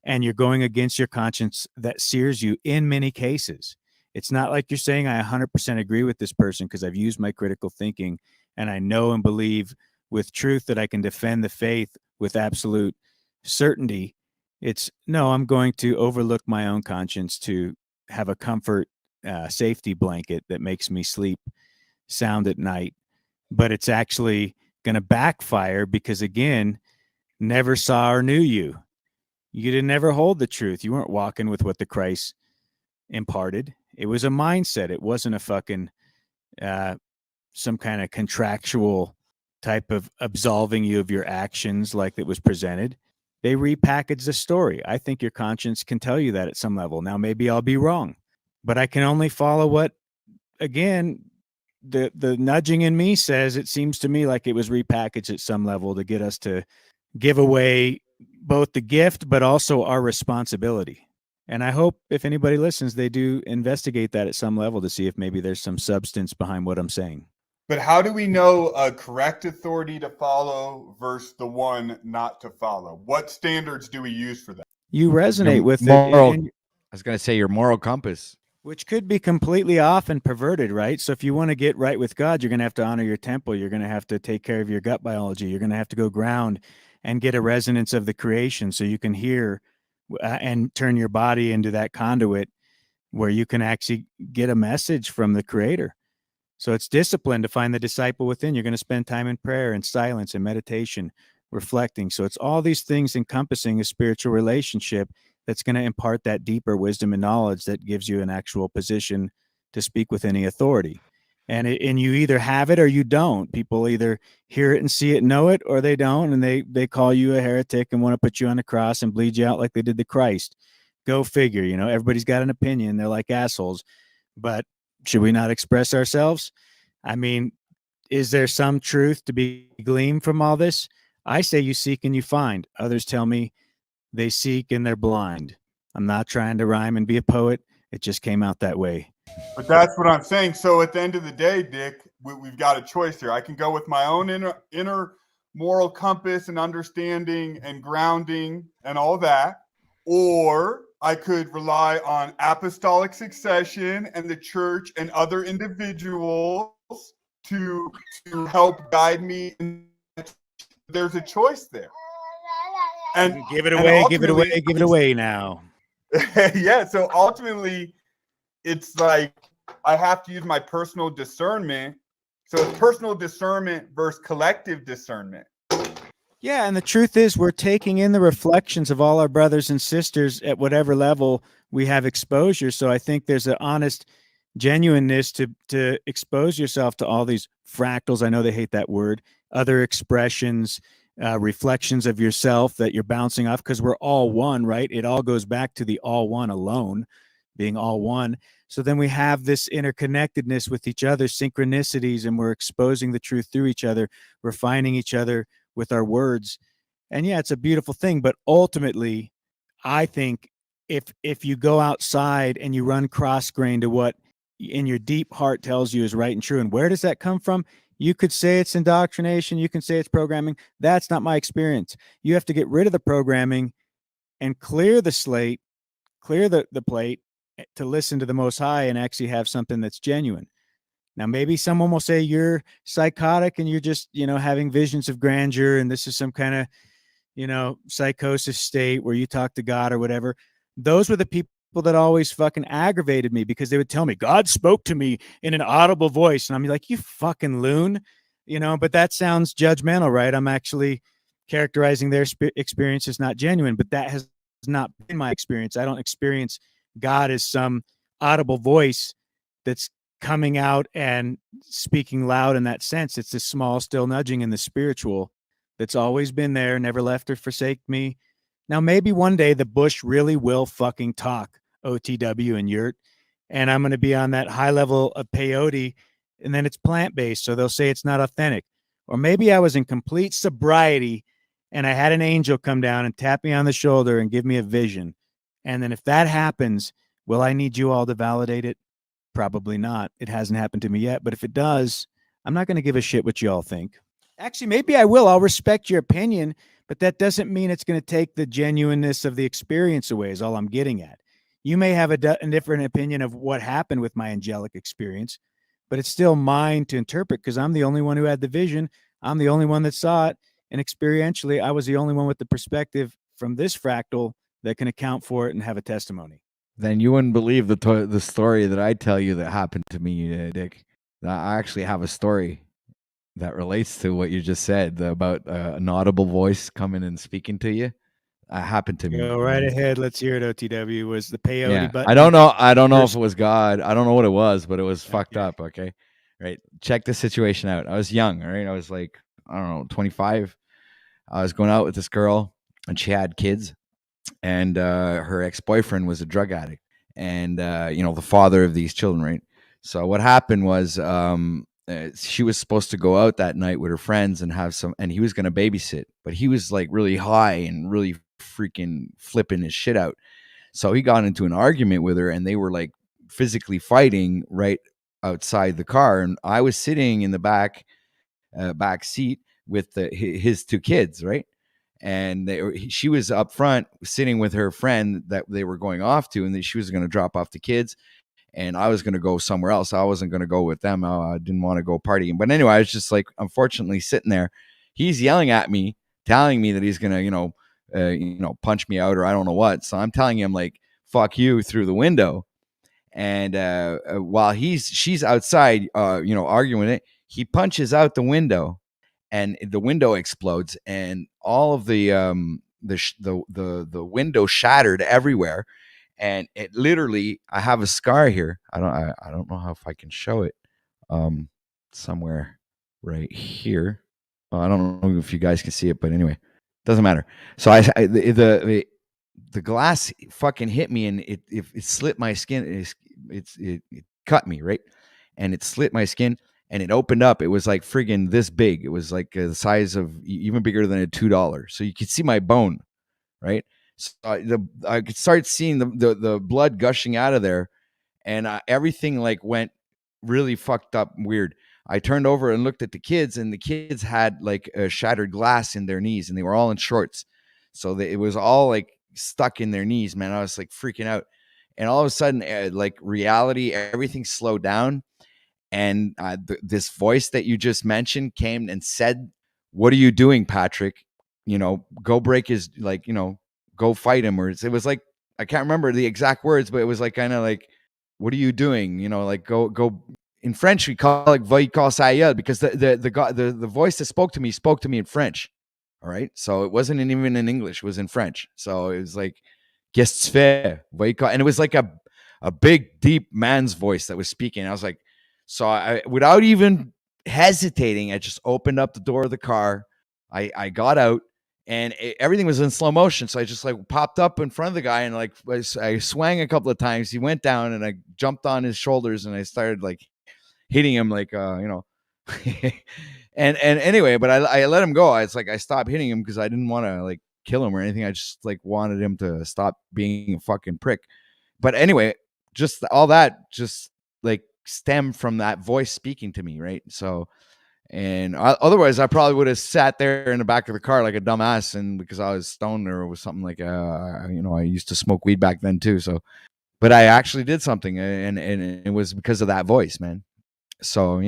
and you're going against your conscience that sears you in many cases. It's not like you're saying, I 100% agree with this person because I've used my critical thinking and I know and believe with truth that I can defend the faith with absolute certainty. It's no, I'm going to overlook my own conscience to have a comfort safety blanket that makes me sleep sound at night. But it's actually going to backfire because, again, never saw or knew you. You didn't ever hold the truth. You weren't walking with what the Christ imparted. It was a mindset. It wasn't a fucking some kind of contractual type of absolving you of your actions like it was presented. They repackaged the story. I think your conscience can tell you that at some level. Now, maybe I'll be wrong, but I can only follow what, again, the nudging in me says. It seems to me like it was repackaged at some level to get us to give away both the gift, but also our responsibility. And I hope if anybody listens, they do investigate that at some level to see if maybe there's some substance behind what I'm saying. But how do we know a correct authority to follow versus the one not to follow? What standards do we use for that? You resonate Your with moral, it, I was going to say your moral compass, which could be completely off and perverted, right? So if you want to get right with God, you're going to have to honor your temple. You're going to have to take care of your gut biology. You're going to have to go ground and get a resonance of the creation so you can hear and turn your body into that conduit where you can actually get a message from the Creator. So it's discipline to find the disciple within. You're going to spend time in prayer and silence and meditation, reflecting. So it's all these things encompassing a spiritual relationship that's going to impart that deeper wisdom and knowledge that gives you an actual position to speak with any authority. And you either have it or you don't. People either hear it and see it and know it, or they don't, and they call you a heretic and want to put you on the cross and bleed you out like they did the Christ. Go figure. You know, everybody's got an opinion. They're like assholes. But should we not express ourselves? I mean, is there some truth to be gleaned from all this? I say you seek and you find. Others tell me they seek and they're blind. I'm not trying to rhyme and be a poet. It just came out that way. But that's what I'm saying. So at the end of the day, Dick, we've got a choice here. I can go with my own inner moral compass and understanding and grounding and all that, or I could rely on apostolic succession and the church and other individuals to help guide me. There's a choice there. And give it away now. Yeah. So ultimately, it's like I have to use my personal discernment. So it's personal discernment versus collective discernment. Yeah, and the truth is we're taking in the reflections of all our brothers and sisters at whatever level we have exposure. So I think there's an honest genuineness to expose yourself to all these fractals. I know they hate that word. Other expressions, reflections of yourself that you're bouncing off, because we're all one, right? It all goes back to the all one alone, being all one. So then we have this interconnectedness with each other, synchronicities, and we're exposing the truth through each other, refining each other with our words. And yeah, it's a beautiful thing. But ultimately, I think if you go outside and you run cross-grain to what in your deep heart tells you is right and true, and where does that come from? You could say it's indoctrination. You can say it's programming. That's not my experience. You have to get rid of the programming and clear the slate, clear the plate to listen to the Most High and actually have something that's genuine. Now, maybe someone will say you're psychotic and you're just, having visions of grandeur and this is some kind of, psychosis state where you talk to God or whatever. Those were the people that always fucking aggravated me because they would tell me God spoke to me in an audible voice. And I'm like, you fucking loon, but that sounds judgmental, right? I'm actually characterizing their experience as not genuine, but that has not been my experience. I don't experience God as some audible voice that's coming out and speaking loud in that sense. It's this small, still nudging in the spiritual that's always been there, never left or forsake me. Now, maybe one day the bush really will fucking talk OTW and yurt, and I'm going to be on that high level of peyote, and then it's plant-based, so they'll say it's not authentic. Or maybe I was in complete sobriety and I had an angel come down and tap me on the shoulder and give me a vision. And then if that happens, will I need you all to validate it? Probably not. It hasn't happened to me yet, but if it does, I'm not going to give a shit what you all think. Actually, maybe I will. I'll respect your opinion, but that doesn't mean it's going to take the genuineness of the experience away, is all I'm getting at. You may have a different opinion of what happened with my angelic experience, but it's still mine to interpret because I'm the only one who had the vision. I'm the only one that saw it. And experientially, I was the only one with the perspective from this fractal that can account for it and have a testimony. Then you wouldn't believe the story that I tell you that happened to me, Dick. I actually have a story that relates to what you just said about an audible voice coming and speaking to you. Happened to me. Go right ahead. Let's hear it. OTW was the peyote button. I don't know. I don't know if it was God. I don't know what it was, but it was fucked up. Okay. Right. Check the situation out. I was young. Right. I was like, I don't know, 25. I was going out with this girl and she had kids, and her ex-boyfriend was a drug addict, and the father of these children. Right. So what happened was, she was supposed to go out that night with her friends and and he was going to babysit, but he was like really high and really freaking flipping his shit out. So he got into an argument with her, and they were like physically fighting right outside the car. And I was sitting in the back seat with his two kids, right? And she was up front sitting with her friend that they were going off to, and she was going to drop off the kids. And I was going to go somewhere else. I wasn't going to go with them. I didn't want to go partying. But anyway, I was just like, unfortunately, sitting there. He's yelling at me, telling me that he's going to, punch me out or I don't know what. So I'm telling him like, fuck you through the window. And while she's outside, arguing it, he punches out the window, and the window explodes, and all of the window shattered everywhere. And it literally, I have a scar here. I don't know how if I can show it somewhere right here. I don't know if you guys can see it, but anyway, doesn't matter. So the glass fucking hit me, and it slit my skin. It cut me, right, and it slit my skin, and it opened up. It was like friggin' this big. It was like the size of, even bigger than a $2. So you could see my bone, right? So I could start seeing the blood gushing out of there, and everything like went really fucked up, weird. I turned over and looked at the kids, and the kids had like a shattered glass in their knees, and they were all in shorts, so it was all like stuck in their knees. Man, I was like freaking out, and all of a sudden, like reality, everything slowed down, and this voice that you just mentioned came and said, "What are you doing, Patrick? Go break his, like, go fight him." Or it was like, I can't remember the exact words, but it was like kind of like, "What are you doing?" Like go. In French, we call it "va y because the voice that spoke to me in French. All right, so it wasn't even in English; it was in French. So it was like, "Qu'est-ce tu fais?" And it was like a big, deep man's voice that was speaking. I was like, so I, without even hesitating, I just opened up the door of the car. I got out, and everything was in slow motion. So I just like popped up in front of the guy, and like I swang a couple of times. He went down, and I jumped on his shoulders, and I started like hitting him, like and anyway, but I let him go. It's like I stopped hitting him because I didn't want to like kill him or anything. I just like wanted him to stop being a fucking prick. But anyway, just all that just like stemmed from that voice speaking to me, right? So, and otherwise, I probably would have sat there in the back of the car like a dumbass, and because I was stoned or was something like, I used to smoke weed back then too. So, but I actually did something, and it was because of that voice, man. So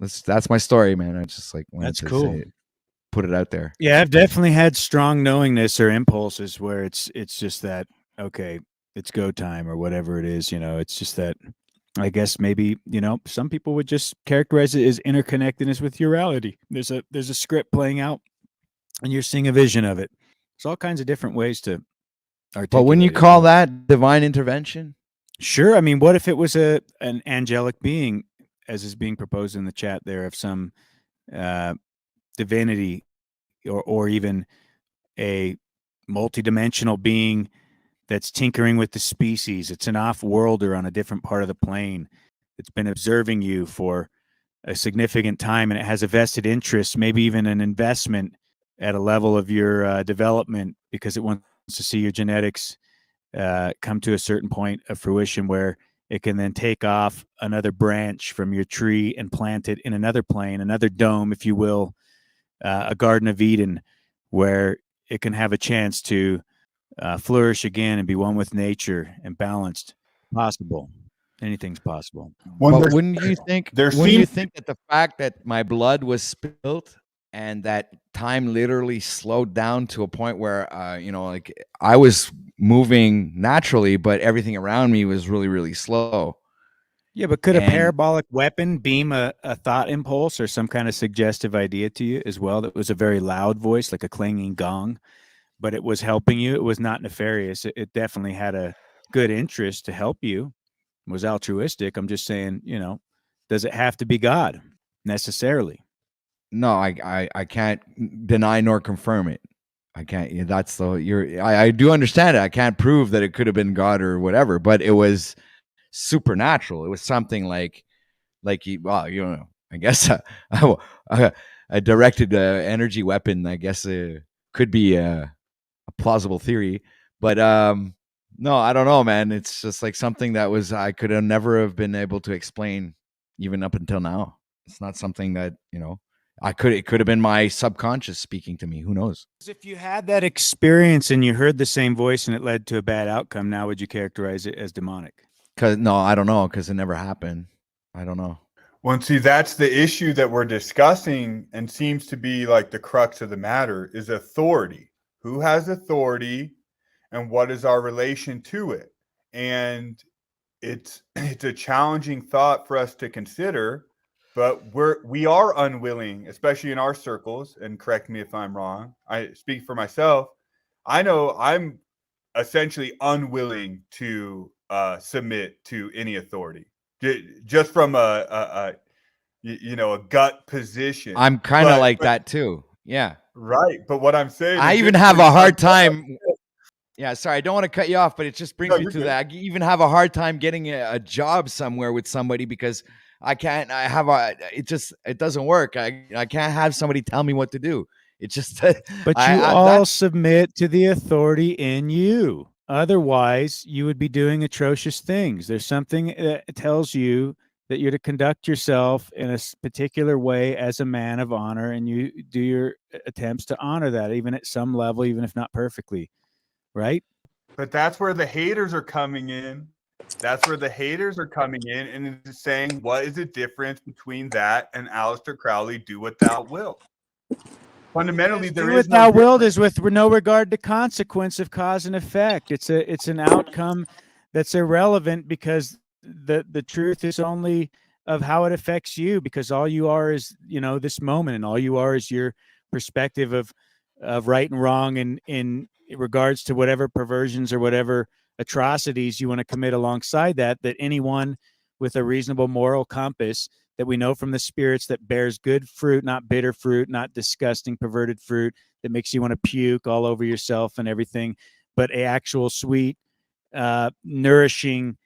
that's my story, man. I just like wanted to say it, put it out there. Yeah, I've definitely had strong knowingness or impulses where it's just that, okay, it's go time or whatever it is. It's just that, I guess maybe, some people would just characterize it as interconnectedness with your reality. There's a script playing out, and you're seeing a vision of it. There's all kinds of different ways to articulate. But when you call that divine intervention? Sure. I mean, what if it was an angelic being, as is being proposed in the chat there, of some divinity or even a multidimensional being that's tinkering with the species. It's an off-worlder on a different part of the plane. It's been observing you for a significant time, and it has a vested interest, maybe even an investment at a level of your development, because it wants to see your genetics come to a certain point of fruition where it can then take off another branch from your tree and plant it in another plane, another dome, if you will, a Garden of Eden, where it can have a chance to flourish again and be one with nature and balanced. Possible. Anything's possible. But wouldn't you think there that the fact that my blood was spilled and that time literally slowed down to a point where like I was moving naturally, but everything around me was really, really slow. Yeah, but could a And parabolic weapon beam a thought impulse or some kind of suggestive idea to you as well that was a very loud voice, like a clanging gong, but it was helping you? It was not nefarious. It definitely had a good interest to help you. It was altruistic. I'm just saying, does it have to be God necessarily? no, I can't deny nor confirm it. I can't. That's I do understand it. I can't prove that it could have been God or whatever, but it was supernatural. It was something like I guess a directed energy weapon. I guess could be a plausible theory, but no, I don't know, man. It's just like something that I could have never have been able to explain even up until now. It's not something that it could have been my subconscious speaking to me. Who knows? If you had that experience and you heard the same voice and it led to a bad outcome, now would you characterize it as demonic? No, I don't know, because it never happened. I don't know. Well, see, that's the issue that we're discussing and seems to be like the crux of the matter is authority. Who has authority and what is our relation to it? And it's a challenging thought for us to consider, but we are unwilling, especially in our circles, and correct me if I'm wrong. I speak for myself. I know I'm essentially unwilling to submit to any authority, just from a gut position. I'm kind of like that too. Yeah. Right. But what I'm saying, I is even have a hard time. Yeah, sorry, I don't want to cut you off, but it just brings me to that. I even have a hard time getting a job somewhere with somebody because I can't. It doesn't work. I can't have somebody tell me what to do. It just. But you all submit to the authority in you. Otherwise, you would be doing atrocious things. There's something that tells you that you're to conduct yourself in a particular way as a man of honor, and you do your attempts to honor that, even at some level, even if not perfectly. Right? But that's where the haters are coming in. That's where the haters are coming in and it's saying, what is the difference between that and Aleister Crowley, do what thou wilt? Fundamentally, there is no what thou wilt is with no regard to consequence of cause and effect. It's an outcome that's irrelevant because the truth is only of how it affects you, because all you are is this moment, and all you are is your perspective of right and wrong in regards to whatever perversions or whatever atrocities you want to commit alongside that anyone with a reasonable moral compass that we know from the spirits that bears good fruit, not bitter fruit, not disgusting, perverted fruit that makes you want to puke all over yourself and everything, but a actual sweet, nourishing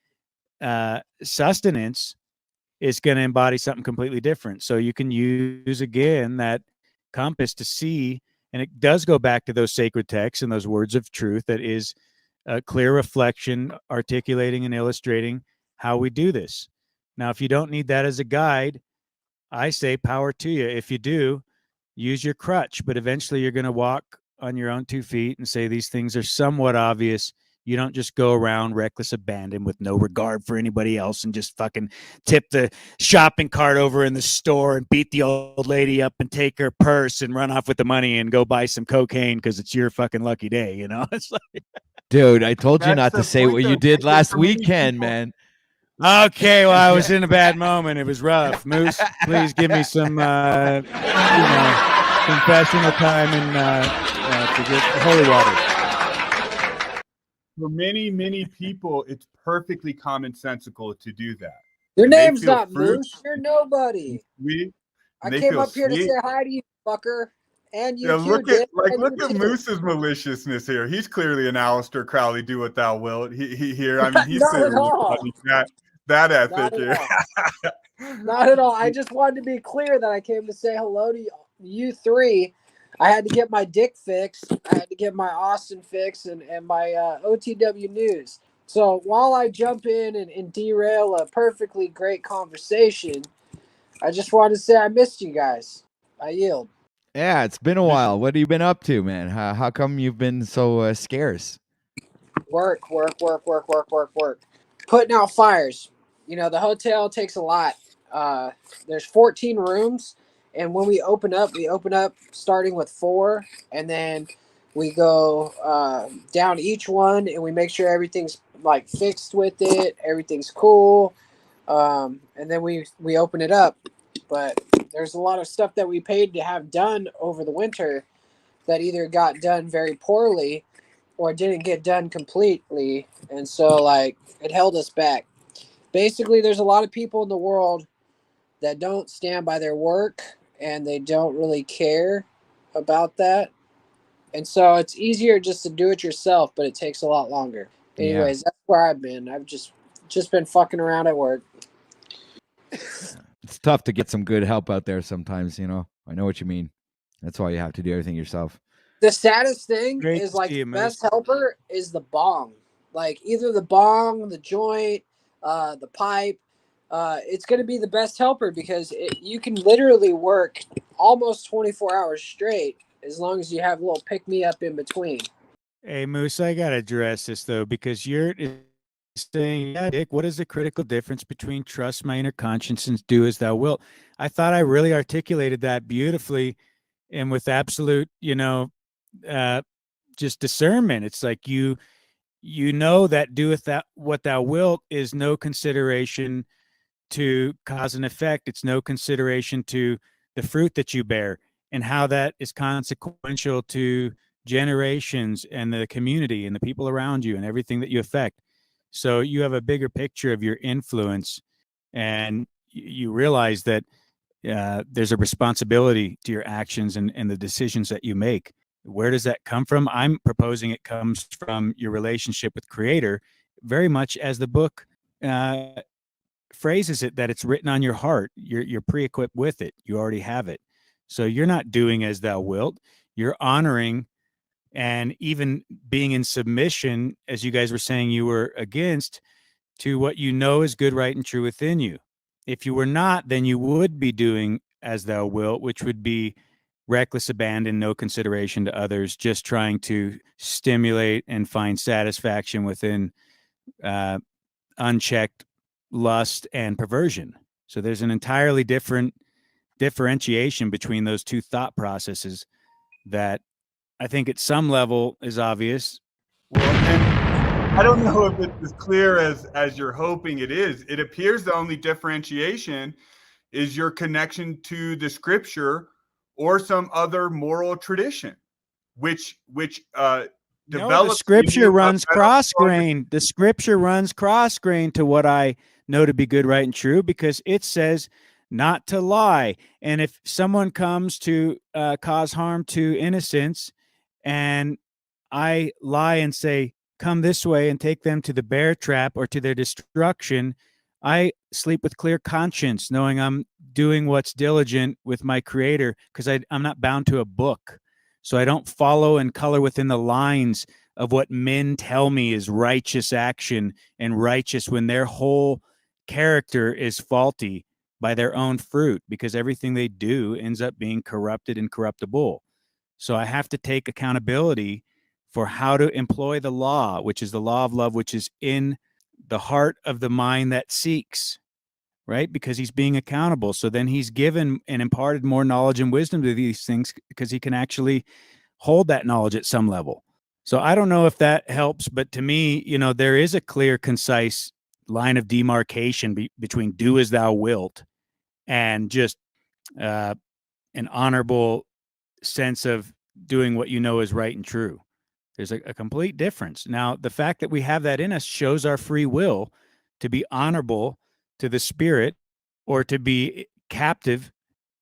sustenance is going to embody something completely different. So you can use, again, that compass to see, and it does go back to those sacred texts and those words of truth that is a clear reflection, articulating and illustrating how we do this. Now, if you don't need that as a guide, I say power to you. If you do, use your crutch, but eventually you're going to walk on your own 2 feet and say these things are somewhat obvious. You don't just go around reckless abandon with no regard for anybody else and just fucking tip the shopping cart over in the store and beat the old lady up and take her purse and run off with the money and go buy some cocaine because it's your fucking lucky day, It's like, dude, I told you not to say what you did last weekend, man. Okay, well, I was in a bad moment. It was rough. Moose, please give me some, confessional time and to get holy water. For many, many people, it's perfectly commonsensical to do that. Your name's not Moose. You're nobody. I came up here to say hi to you, fucker, And you Yeah, too, Dick. And look you at too. Moose's maliciousness here. He's clearly an Aleister Crowley, do what thou wilt. He here. I mean, he's Not at clearly all. embodying that ethic Not at here. all. Not at all. I just wanted to be clear that I came to say hello to you three. I had to get my dick fixed. I had to get my Austin fix and my OTW news. So while I jump in and derail a perfectly great conversation, I just wanted to say I missed you guys. I yield. Yeah, it's been a while. What have you been up to, man? How come you've been so scarce? Work. Putting out fires. You know, the hotel takes a lot. There's 14 rooms, and when we open up starting with 4, and then we go down each one, and we make sure everything's like fixed with it, everything's cool, and then we open it up. But there's a lot of stuff that we paid to have done over the winter that either got done very poorly or didn't get done completely, and so like it held us back. Basically, there's a lot of people in the world that don't stand by their work and they don't really care about that. And so it's easier just to do it yourself, but it takes a lot longer. Anyways, that's where I've been. I've just been fucking around at work. It's tough to get some good help out there sometimes, I know what you mean. That's why you have to do everything yourself. The saddest thing Great is to like see the you, Moose. best helper is the bong. Like either the bong, the joint, the pipe. It's going to be the best helper because you can literally work almost 24 hours straight as long as you have a little pick me up in between. Hey, Moose, I got to address this, though, because you're saying, yeah, Dick, what is the critical difference between trust my inner conscience and do as thou wilt? I thought I really articulated that beautifully and with absolute, just discernment. It's like you know that doeth that what thou wilt is no consideration to cause and effect. It's no consideration to the fruit that you bear and how that is consequential to generations and the community and the people around you and everything that you affect. So you have a bigger picture of your influence, and you realize that there's a responsibility to your actions and the decisions that you make. Where does that come from? I'm proposing it comes from your relationship with Creator, very much as the book phrases it, that it's written on your heart. You're pre-equipped with it. You already have it. So you're not doing as thou wilt. You're honoring and even being in submission, as you guys were saying you were against, to what you know is good, right, and true within you. If you were not, then you would be doing as thou wilt, which would be reckless abandon, no consideration to others, just trying to stimulate and find satisfaction within unchecked lust and perversion. So there's an entirely different differentiation between those two thought processes that I think at some level is obvious. Well, and I don't know if it's as clear as you're hoping it is. It appears the only differentiation is your connection to the scripture or some other moral tradition, which No, the scripture runs cross grain. The scripture runs cross grain to what I know to be good, right, and true, because it says not to lie. And if someone comes to cause harm to innocents, and I lie and say, come this way and take them to the bear trap or to their destruction, I sleep with clear conscience, knowing I'm doing what's diligent with my Creator, because I'm not bound to a book. So I don't follow and color within the lines of what men tell me is righteous action and righteous when their whole character is faulty by their own fruit, because everything they do ends up being corrupted and corruptible. So I have to take accountability for how to employ the law, which is the law of love, which is in the heart of the mind that seeks, right? Because he's being accountable. So then he's given and imparted more knowledge and wisdom to these things because he can actually hold that knowledge at some level. So I don't know if that helps, but to me, there is a clear, concise line of demarcation between do as thou wilt and just an honorable sense of doing what you know is right and true. There's a complete difference. Now, the fact that we have that in us shows our free will to be honorable to the spirit or to be captive,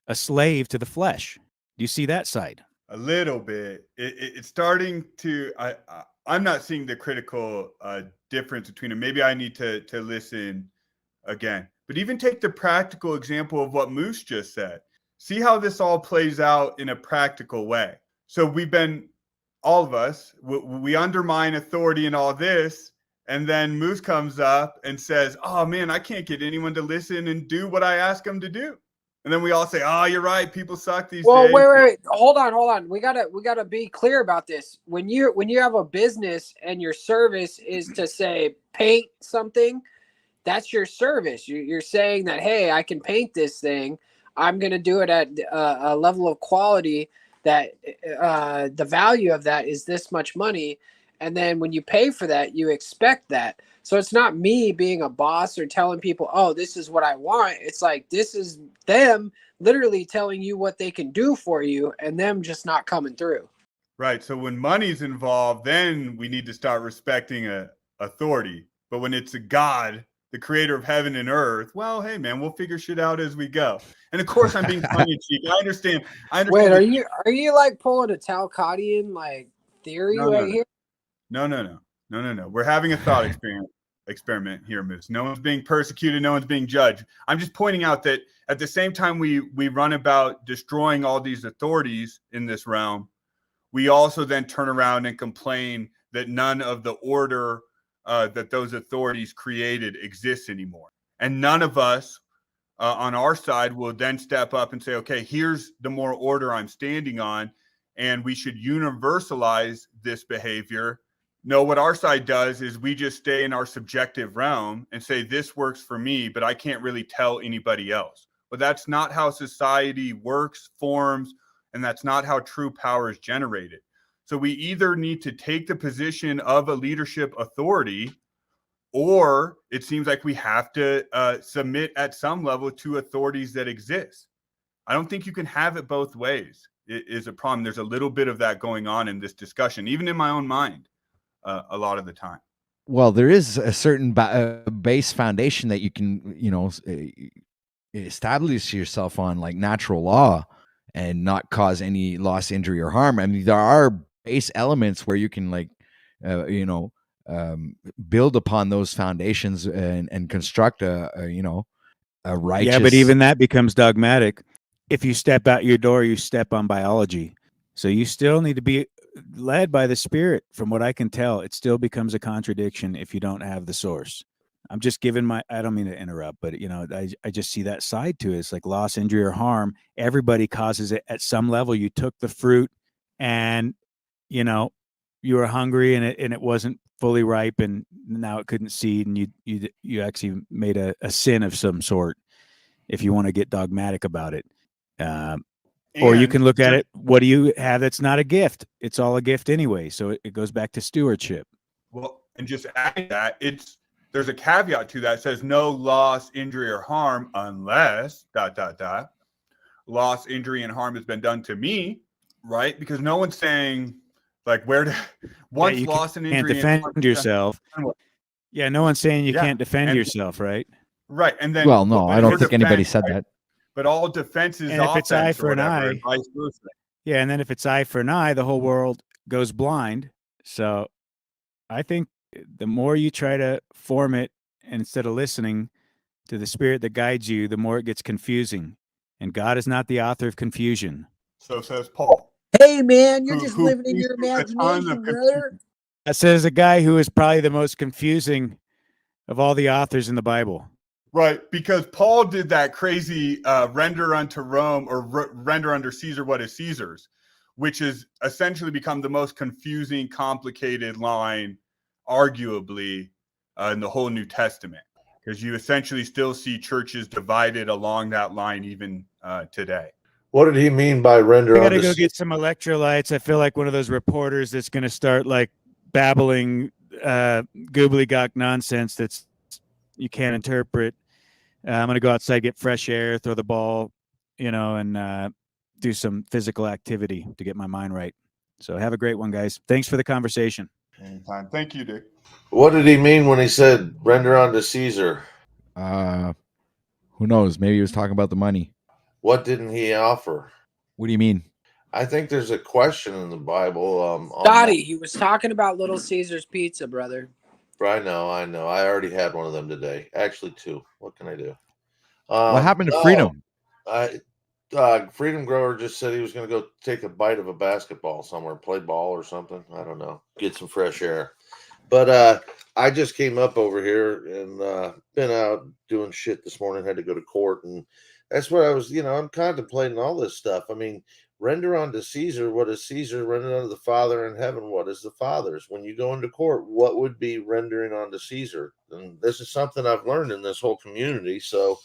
a slave to the flesh. Do you see that side? A little bit. It's starting to. I'm not seeing the critical difference between them. Maybe I need to listen again. But even take the practical example of what Moose just said. See how this all plays out in a practical way. So we've been, all of us, we undermine authority and all this. And then Moose comes up and says, oh man, I can't get anyone to listen and do what I ask them to do. And then we all say, oh, you're right. People suck these days. Wait. Hold on. We gotta be clear about this. When you have a business and your service is to say paint something, that's your service. You're saying that, hey, I can paint this thing. I'm going to do it at a level of quality that the value of that is this much money. And then when you pay for that, you expect that. So it's not me being a boss or telling people, oh, this is what I want. It's like, this is them literally telling you what they can do for you and them just not coming through. Right. So when money's involved, then we need to start respecting authority. But when it's a God, the creator of heaven and earth, well, hey man, we'll figure shit out as we go. And of course I'm being tongue in cheek. I understand. Wait, are you like pulling a Talcottian like theory here? No. We're having a thought experiment here, Moose. No one's being persecuted, no one's being judged. I'm just pointing out that at the same time we run about destroying all these authorities in this realm, we also then turn around and complain that none of the order that those authorities created exists anymore. And none of us on our side will then step up and say, okay, here's the more order I'm standing on, and we should universalize this behavior. No, what our side does is we just stay in our subjective realm and say, this works for me, but I can't really tell anybody else. But that's not how society works, forms, and that's not how true power is generated. So we either need to take the position of a leadership authority, or it seems like we have to submit at some level to authorities that exist. I don't think you can have it both ways. It is a problem. There's a little bit of that going on in this discussion, even in my own mind, a lot of the time. Well, there is a certain base foundation that you can, establish yourself on, like natural law, and not cause any loss, injury, or harm. I mean, there are base elements where you can, like, build upon those foundations and construct a righteous. Yeah, but even that becomes dogmatic. If you step out your door, you step on biology. So you still need to be led by the Spirit. From what I can tell, it still becomes a contradiction if you don't have the source. I'm just giving I don't mean to interrupt, but I just see that side to it. It's like loss, injury, or harm. Everybody causes it at some level. You took the fruit and, you were hungry and it wasn't fully ripe and now it couldn't seed, and you actually made a sin of some sort, if you want to get dogmatic about it. Or you can look at it, what do you have that's not a gift? It's all a gift anyway. So it goes back to stewardship. Well, and just adding that, there's a caveat to that. It says no loss, injury, or harm unless ... loss, injury, and harm has been done to me, right? Because no one's saying, like, once loss and injury can't defend yourself. Yeah, no one's saying you can't defend yourself, right? Right, and then well, no, I don't think anybody said that. But all defense is and if it's eye for an eye, and vice versa. Yeah, and then if it's eye for an eye, the whole world goes blind. So I think the more you try to form it, and instead of listening to the Spirit that guides you, the more it gets confusing. And God is not the author of confusion. So says Paul. Hey, man, you're just living in your imagination, brother. That says a guy who is probably the most confusing of all the authors in the Bible. Right, because Paul did that crazy render unto Rome or render unto Caesar what is Caesar's, which has essentially become the most confusing, complicated line, arguably, in the whole New Testament. Because you essentially still see churches divided along that line even today. What did he mean by render? I got to go get some electrolytes. I feel like one of those reporters that's going to start like babbling gobbledygook nonsense that's you can't interpret. I'm going to go outside, get fresh air, throw the ball, and do some physical activity to get my mind right. So have a great one, guys. Thanks for the conversation. Anytime. Thank you, Dick. What did he mean when he said render unto Caesar? Who knows? Maybe he was talking about the money. What didn't he offer? What do you mean? I think there's a question in the Bible. On Scotty, he was talking about Little Caesar's Pizza, brother. I know. I already had one of them today. Actually, two. What can I do? What happened to No, Freedom? Freedom Grower just said he was going to go take a bite of a basketball somewhere, play ball or something. I don't know. Get some fresh air. But I just came up over here and been out doing shit this morning. Had to go to court, and that's what I was. I'm contemplating all this stuff. I mean, render unto Caesar what is Caesar. Render unto the Father in heaven what is the Father's. When you go into court, what would be rendering unto Caesar? And this is something I've learned in this whole community. So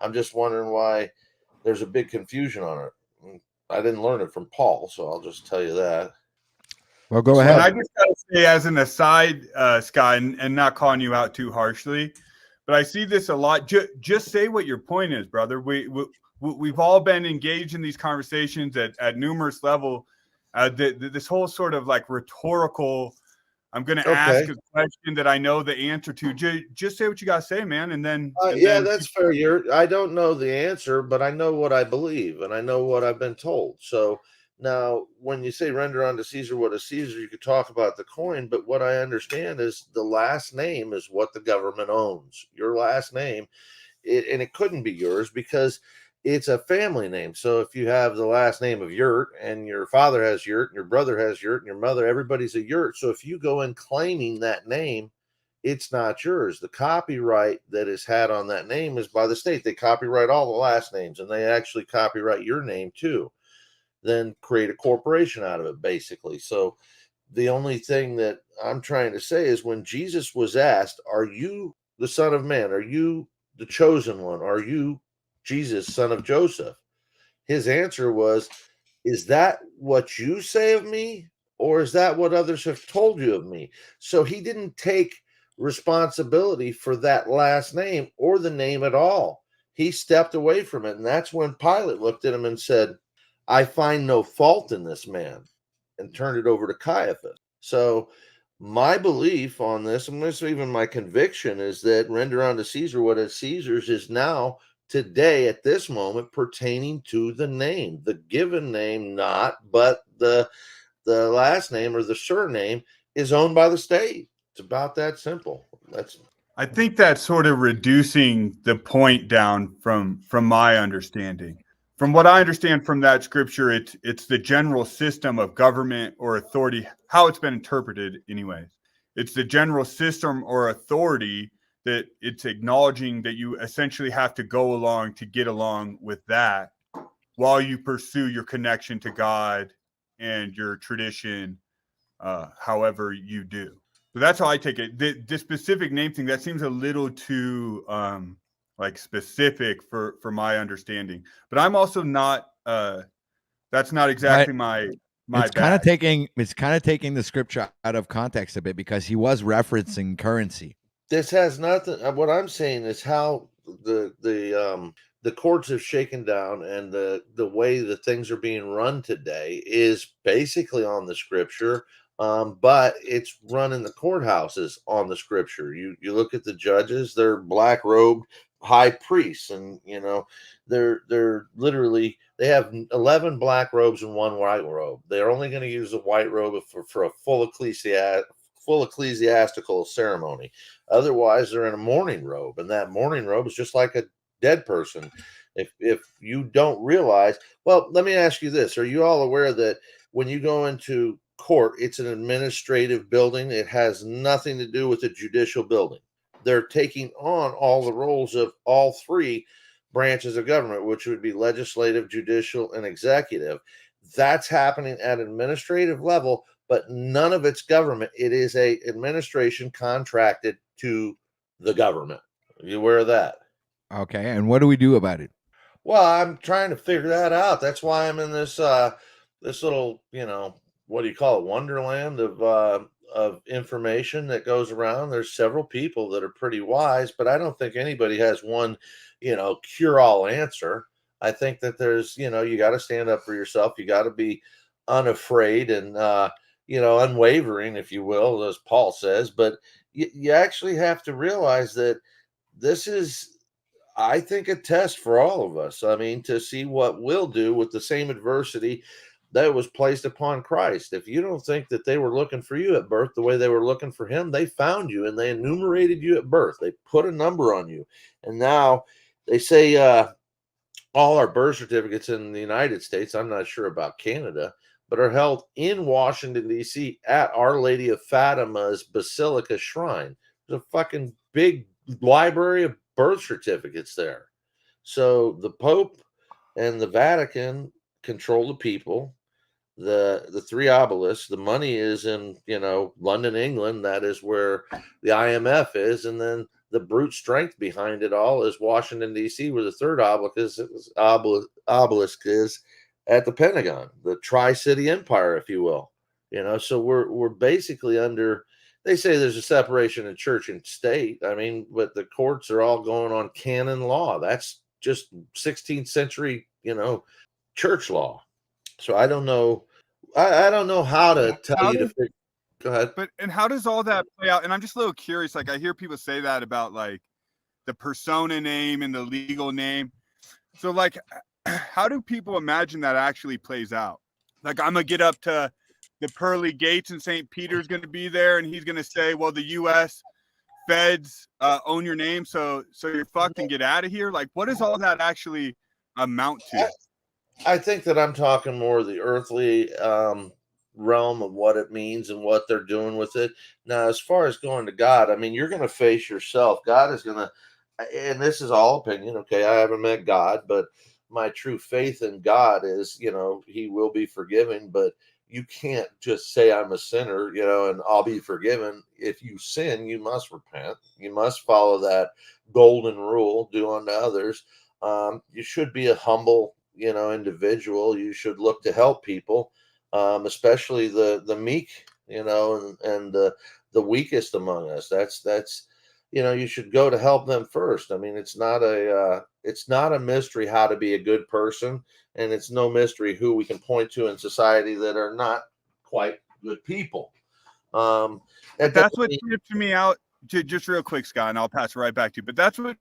I'm just wondering why there's a big confusion on it. I didn't learn it from Paul, so I'll just tell you that. Well, go And I ahead. just gotta say, as an aside, Scott, and not calling you out too harshly, but I see this a lot. Just say what your point is, brother. We've all been engaged in these conversations at numerous level. This whole sort of like rhetorical, I'm going to ask a question that I know the answer to. Just say what you got to say, man. And then, that's fair. I don't know the answer, but I know what I believe and I know what I've been told. So now when you say render unto Caesar what is Caesar, you could talk about the coin, but what I understand is the last name is what the government owns. Your last name, and it couldn't be yours because it's a family name. So if you have the last name of Yurt and your father has Yurt and your brother has Yurt and your mother, everybody's a Yurt. So if you go in claiming that name, it's not yours. The copyright that is had on that name is by the state. They copyright all the last names and they actually copyright your name too. Then create a corporation out of it, basically. So the only thing that I'm trying to say is when Jesus was asked, are you the Son of Man? Are you the chosen one? Are you Jesus, son of Joseph? His answer was, is that what you say of me? Or is that what others have told you of me? So he didn't take responsibility for that last name or the name at all. He stepped away from it. And that's when Pilate looked at him and said, I find no fault in this man, and turned it over to Caiaphas. So my belief on this, and this even my conviction, is that render unto Caesar what is Caesar's is now today at this moment pertaining to the name, the given name, not, but the last name or the surname is owned by the state. It's about that simple. I think that's sort of reducing the point down from my understanding. From what I understand from that scripture, it's the general system of government or authority, how it's been interpreted anyways. It's the general system or authority that it's acknowledging that you essentially have to go along to get along with that while you pursue your connection to God and your tradition, however you do. So that's how I take it. The specific name thing, that seems a little too like specific for my understanding. But I'm also not that's not exactly my it's kind of taking the scripture out of context a bit because he was referencing currency. This has nothing. What I'm saying is how the courts have shaken down and the way that things are being run today is basically on the scripture, but it's run in the courthouses on the scripture. You look at the judges; they're black robed high priests, and they're literally they have 11 black robes and one white robe. They're only going to use the white robe for a full ecclesiastical ceremony. Otherwise, they're in a mourning robe, and that mourning robe is just like a dead person. If you don't realize, well, let me ask you this: are you all aware that when you go into court, it's an administrative building? It has nothing to do with a judicial building. They're taking on all the roles of all three branches of government, which would be legislative, judicial, and executive. That's happening at administrative level, but none of it's government. It is a administration contracted to the government. Are you aware of that? Okay, and what do we do about it? Well, I'm trying to figure that out. That's why I'm in this this little, what do you call it, wonderland of information that goes around. There's several people that are pretty wise, but I don't think anybody has one, cure-all answer. I think that there's, you got to stand up for yourself. You got to be unafraid and unwavering, if you will, as Paul says. But you actually have to realize that this is, I think, a test for all of us. I mean, to see what we'll do with the same adversity. that was placed upon Christ. If you don't think that they were looking for you at birth the way they were looking for him, they found you and they enumerated you at birth. They put a number on you. And now they say all our birth certificates in the United States, I'm not sure about Canada, but are held in Washington, D.C. at Our Lady of Fatima's Basilica Shrine. There's a fucking big library of birth certificates there. So the Pope and the Vatican control the people. The three obelisks, the money is in, London, England. That is where the IMF is. And then the brute strength behind it all is Washington, D.C., where the third obelisk is at the Pentagon, the Tri-City Empire, if you will. So we're basically under, they say there's a separation of church and state. I mean, but the courts are all going on canon law. That's just 16th century, church law. So I don't know. I don't know how to tell you to fix. Go ahead. But and how does all that play out? And I'm just a little curious. Like I hear people say that about like the persona name and the legal name. So like, how do people imagine that actually plays out? Like I'm gonna get up to the pearly gates and St. Peter's going to be there, and he's going to say, "Well, the U.S. feds own your name, so you're fucked and get out of here." Like, what does all that actually amount to? I think that I'm talking more the earthly realm of what it means and what they're doing with it. Now, as far as going to God, I mean, you're going to face yourself. God is going to, and this is all opinion. Okay. I haven't met God, but my true faith in God is, he will be forgiving, but you can't just say I'm a sinner, and I'll be forgiven. If you sin, you must repent. You must follow that golden rule, do unto others. You should be a humble, individual. You should look to help people, especially the meek, and the weakest among us. That's you should go to help them first. I mean, it's not a mystery how to be a good person, and it's no mystery who we can point to in society that are not quite good people. That's what trips me out. Just real quick, Scott, and I'll pass it right back to you. But that's what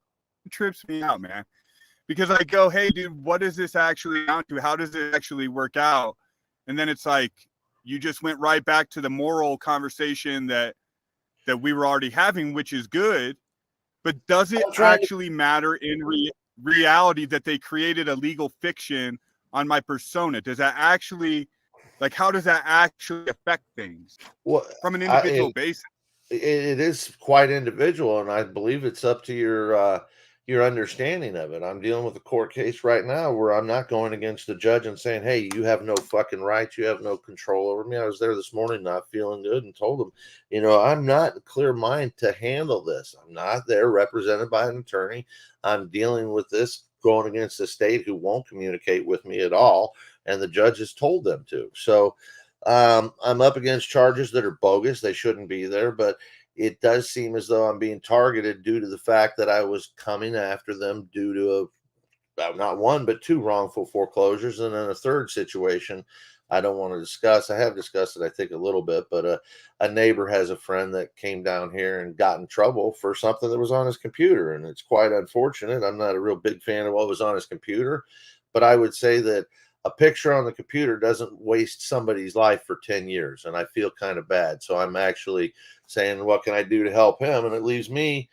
trips me out, man. Because I go, hey, dude, what does this actually amount to? How does it actually work out? And then it's like you just went right back to the moral conversation that we were already having, which is good. But does it actually matter in reality that they created a legal fiction on my persona? Does that actually, like, how does that actually affect things from an individual basis? It is quite individual, and I believe it's up to your understanding of it. I'm dealing with a court case right now where I'm not going against the judge and saying, "Hey, you have no fucking rights. You have no control over me." I was there this morning not feeling good and told him, I'm not in clear mind to handle this. I'm not there represented by an attorney. I'm dealing with this going against the state who won't communicate with me at all, and the judge has told them to. So I'm up against charges that are bogus. They shouldn't be there, but it does seem as though I'm being targeted due to the fact that I was coming after them due to not one, but two wrongful foreclosures. And then a third situation I don't want to discuss. I have discussed it, I think, a little bit, but a neighbor has a friend that came down here and got in trouble for something that was on his computer. And it's quite unfortunate. I'm not a real big fan of what was on his computer, but I would say that a picture on the computer doesn't waste somebody's life for 10 years. And I feel kind of bad. So I'm actually saying, what can I do to help him? And it leaves me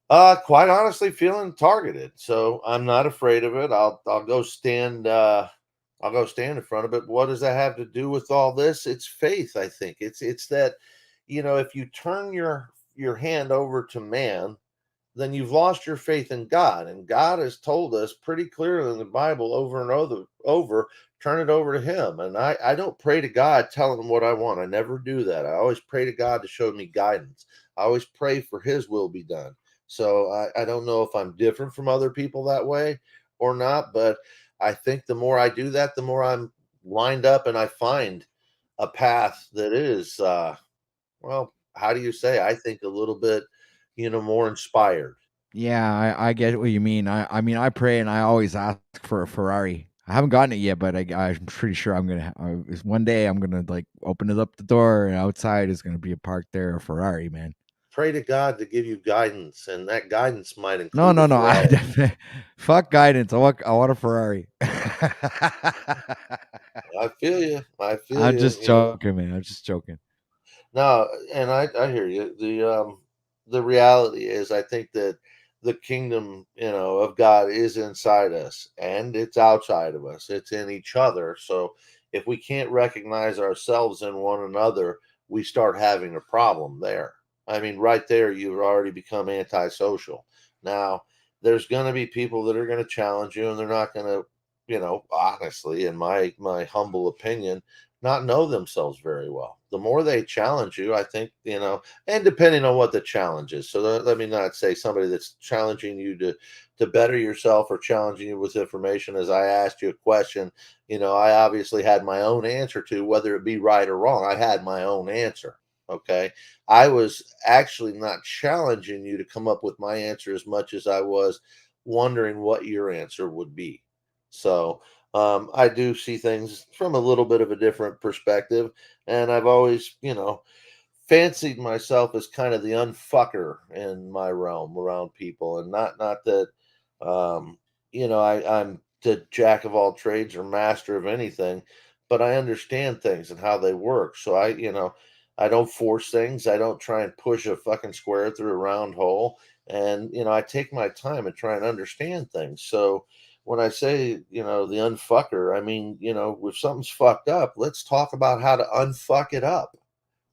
quite honestly feeling targeted. So I'm not afraid of it. I'll go stand in front of it. What does that have to do with all this? It's faith, I think. It's that, if you turn your hand over to man, then you've lost your faith in God. And God has told us pretty clearly in the Bible over and over, turn it over to him. And I don't pray to God telling him what I want. I never do that. I always pray to God to show me guidance. I always pray for his will be done. So I don't know if I'm different from other people that way or not, but I think the more I do that, the more I'm lined up and I find a path that is, well, how do you say? I think a little bit, more inspired. Yeah, I get what you mean. I mean, I pray and I always ask for a Ferrari. I haven't gotten it yet, but I'm pretty sure I'm gonna. One day I'm gonna like open it up the door and outside is gonna be a parked there a Ferrari, man. Pray to God to give you guidance, and that guidance might include. No. Fuck guidance. I want a Ferrari. I feel you. I feel I'm you. just You know, joking, man. I'm just joking. no, and I hear you. The reality is, I think that the kingdom, of God is inside us, and it's outside of us. It's in each other. So if we can't recognize ourselves in one another, we start having a problem there. I mean, right there, you've already become antisocial. Now, there's going to be people that are going to challenge you, and they're not going to, honestly, in my humble opinion, not know themselves very well. The more they challenge you, I think, and depending on what the challenge is. So let me not say somebody that's challenging you to better yourself or challenging you with information. As I asked you a question, I obviously had my own answer to whether it be right or wrong. I had my own answer. Okay. I was actually not challenging you to come up with my answer as much as I was wondering what your answer would be. So I do see things from a little bit of a different perspective, and I've always, fancied myself as kind of the unfucker in my realm around people, and not that, um, I'm the jack of all trades or master of anything, but I understand things and how they work. So I don't force things. I don't try and push a fucking square through a round hole, and I take my time and try and understand things. So when I say, the unfucker, I mean, if something's fucked up, let's talk about how to unfuck it up.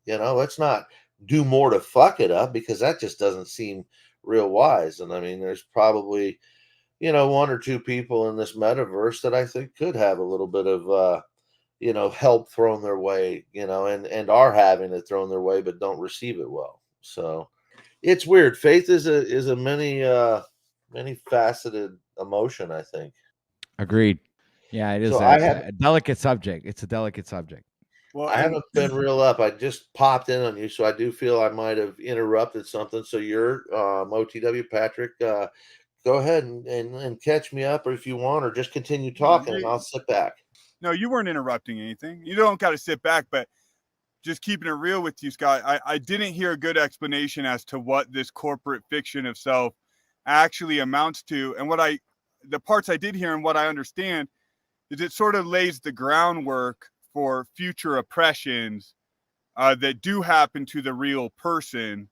Let's not do more to fuck it up, because that just doesn't seem real wise. And I mean, there's probably, one or two people in this metaverse that I think could have a little bit of, help thrown their way, and are having it thrown their way, but don't receive it well. So it's weird. Faith is a many faceted emotion, I think. Agreed. Yeah, it is So a delicate subject. It's a delicate subject. Well, I haven't been real up. I just popped in on you, so I do feel I might have interrupted something. So you're OTW Patrick. Go ahead and catch me up, or if you want, or just continue talking, and I'll sit back. no, you weren't interrupting anything. You don't got to sit back, but just keeping it real with you, Scott, I didn't hear a good explanation as to what this corporate fiction of self actually amounts to. And the parts I did hear and what I understand is it sort of lays the groundwork for future oppressions that do happen to the real person,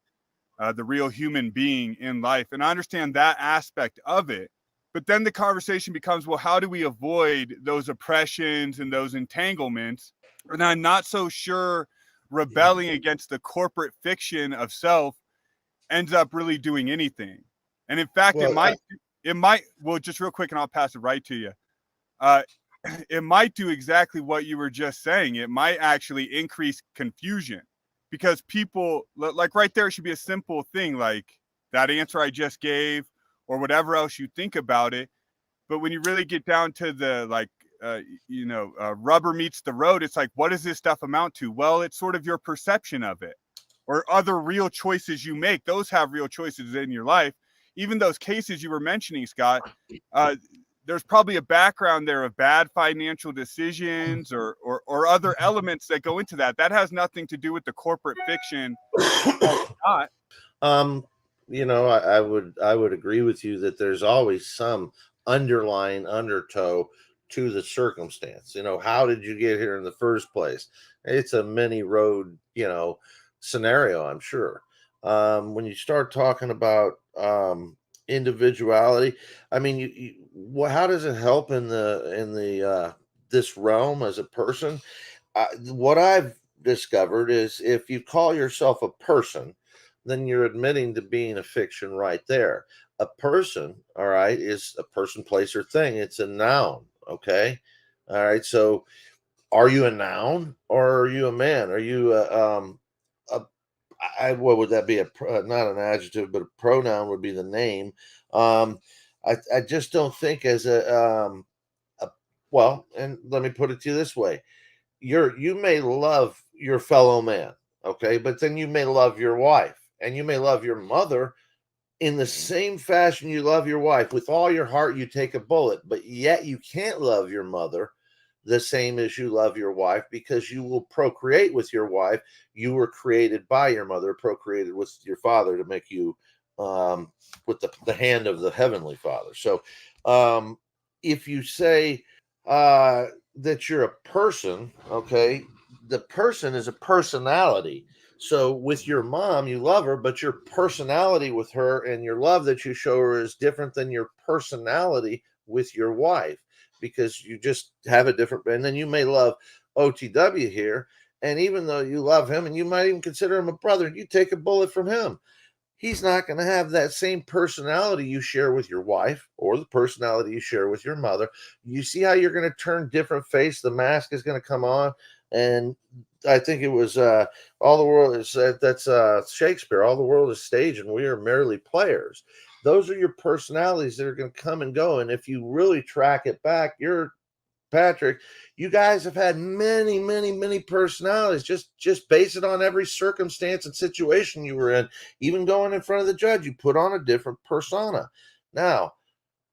the real human being in life. And I understand that aspect of it. But then the conversation becomes, well, how do we avoid those oppressions and those entanglements? And I'm not so sure rebelling against the corporate fiction of self ends up really doing anything. And in fact, Well, well, just real quick, and I'll pass it right to you. Uh, it might do exactly what you were just saying. It might actually increase confusion, because people, like, right there, it should be a simple thing like that answer I just gave, or whatever else you think about it. But when you really get down to the, like, rubber meets the road, it's like, what does this stuff amount to? Well, it's sort of your perception of it, or other real choices you make. Those have real choices in your life. Even those cases you were mentioning, Scott, there's probably a background there of bad financial decisions or other elements that go into that. That has nothing to do with the corporate fiction. Not. I would agree with you that there's always some underlying undertow to the circumstance. How did you get here in the first place? It's a many road, scenario, I'm sure. When you start talking about individuality, I mean, how does it help in the this realm as a person? What I've discovered is, if you call yourself a person, then you're admitting to being a fiction right there. A person, all right, is a person, place, or thing. It's a noun. Okay. All right. So are you a noun, or are you a man? Are you a what would that be? Not an adjective, but a pronoun would be the name. I just don't think as a well, and let me put it to you this way: you may love your fellow man, okay, but then you may love your wife, and you may love your mother in the same fashion you love your wife. With all your heart, you take a bullet, but yet you can't love your mother the same as you love your wife, because you will procreate with your wife. You were created by your mother, procreated with your father to make you with the hand of the heavenly father. So if you say that you're a person, okay, the person is a personality. So with your mom, you love her, but your personality with her and your love that you show her is different than your personality with your wife, because you just have a different. And then you may love OTW here, and even though you love him and you might even consider him a brother, you take a bullet from him, he's not going to have that same personality you share with your wife or the personality you share with your mother. You see how you're going to turn different face, the mask is going to come on. And I think it was all the world is that's Shakespeare, all the world is stage and we are merely players. Those are your personalities that are going to come and go. And if you really track it back, you're Patrick, you guys have had many, many, many personalities. Just base it on every circumstance and situation you were in. Even going in front of the judge, you put on a different persona. Now,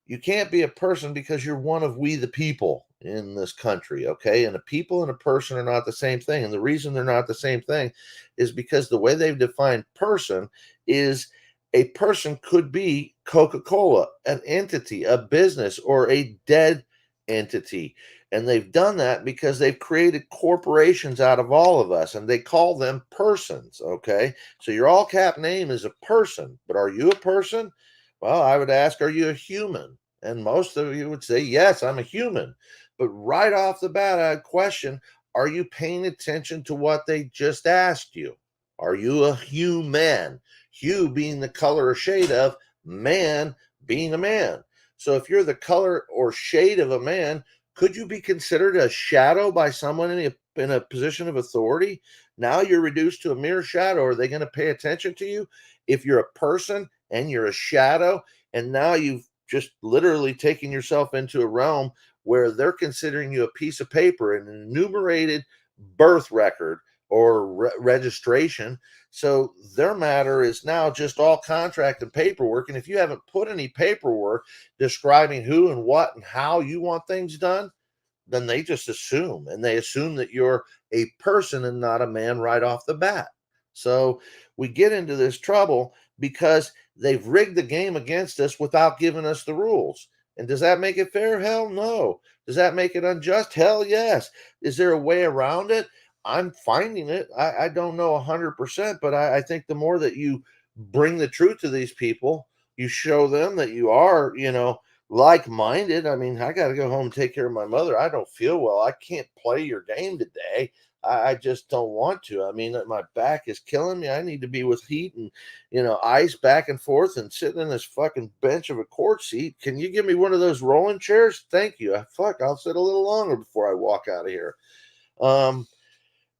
you can't be a person because you're one of we the people in this country, okay? And a people and a person are not the same thing. And the reason they're not the same thing is because the way they've defined person is a person could be Coca-Cola, an entity, a business, or a dead entity. And they've done that because they've created corporations out of all of us and they call them persons, okay? So your all cap name is a person, but are you a person? Well, I would ask, are you a human? And most of you would say, yes, I'm a human. But right off the bat, I'd question, are you paying attention to what they just asked you? Are you a human? Hue being the color or shade of, man being a man. So if you're the color or shade of a man, could you be considered a shadow by someone in a position of authority? Now you're reduced to a mere shadow. Are they going to pay attention to you? If you're a person and you're a shadow, and now you've just literally taken yourself into a realm where they're considering you a piece of paper, an enumerated birth record or registration. So their matter is now just all contract and paperwork. And if you haven't put any paperwork describing who and what and how you want things done, then they just assume, and they assume that you're a person and not a man right off the bat. So we get into this trouble because they've rigged the game against us without giving us the rules. And does that make it fair? Hell no. Does that make it unjust? Hell yes. Is there a way around it? I'm finding it. I don't know 100%, but I think the more that you bring the truth to these people, you show them that you are, like-minded. I mean, I got to go home and take care of my mother. I don't feel well. I can't play your game today. I just don't want to. I mean, my back is killing me. I need to be with heat and, ice back and forth and sitting in this fucking bench of a court seat. Can you give me one of those rolling chairs? Thank you. Fuck, I'll sit a little longer before I walk out of here.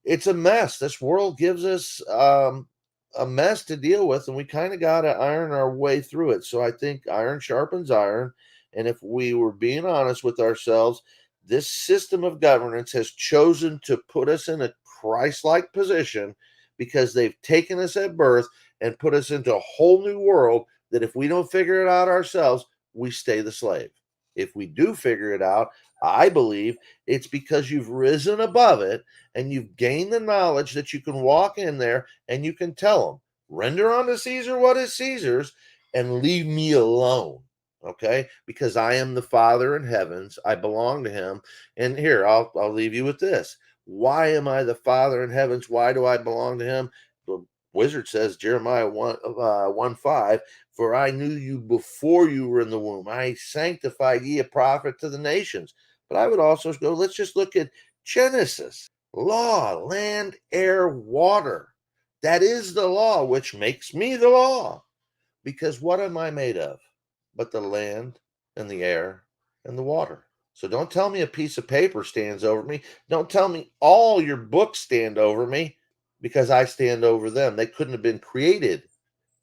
It's a mess. This world gives us a mess to deal with, and we kind of got to iron our way through it. So I think iron sharpens iron. And if we were being honest with ourselves, this system of governance has chosen to put us in a Christ like position because they've taken us at birth and put us into a whole new world that if we don't figure it out ourselves, we stay the slave. If we do figure it out, I believe it's because you've risen above it and you've gained the knowledge that you can walk in there and you can tell them, render unto Caesar what is Caesar's and leave me alone. Okay, because I am the Father in heavens, I belong to him. And here, I'll leave you with this. Why am I the Father in heavens? Why do I belong to him? The wizard says, Jeremiah 1:5, for I knew you before you were in the womb. I sanctified ye a prophet to the nations. But I would also go, let's just look at Genesis. Law, land, air, water. That is the law, which makes me the law. Because what am I made of? But the land and the air and the water. So don't tell me a piece of paper stands over me. Don't tell me all your books stand over me, because I stand over them. They couldn't have been created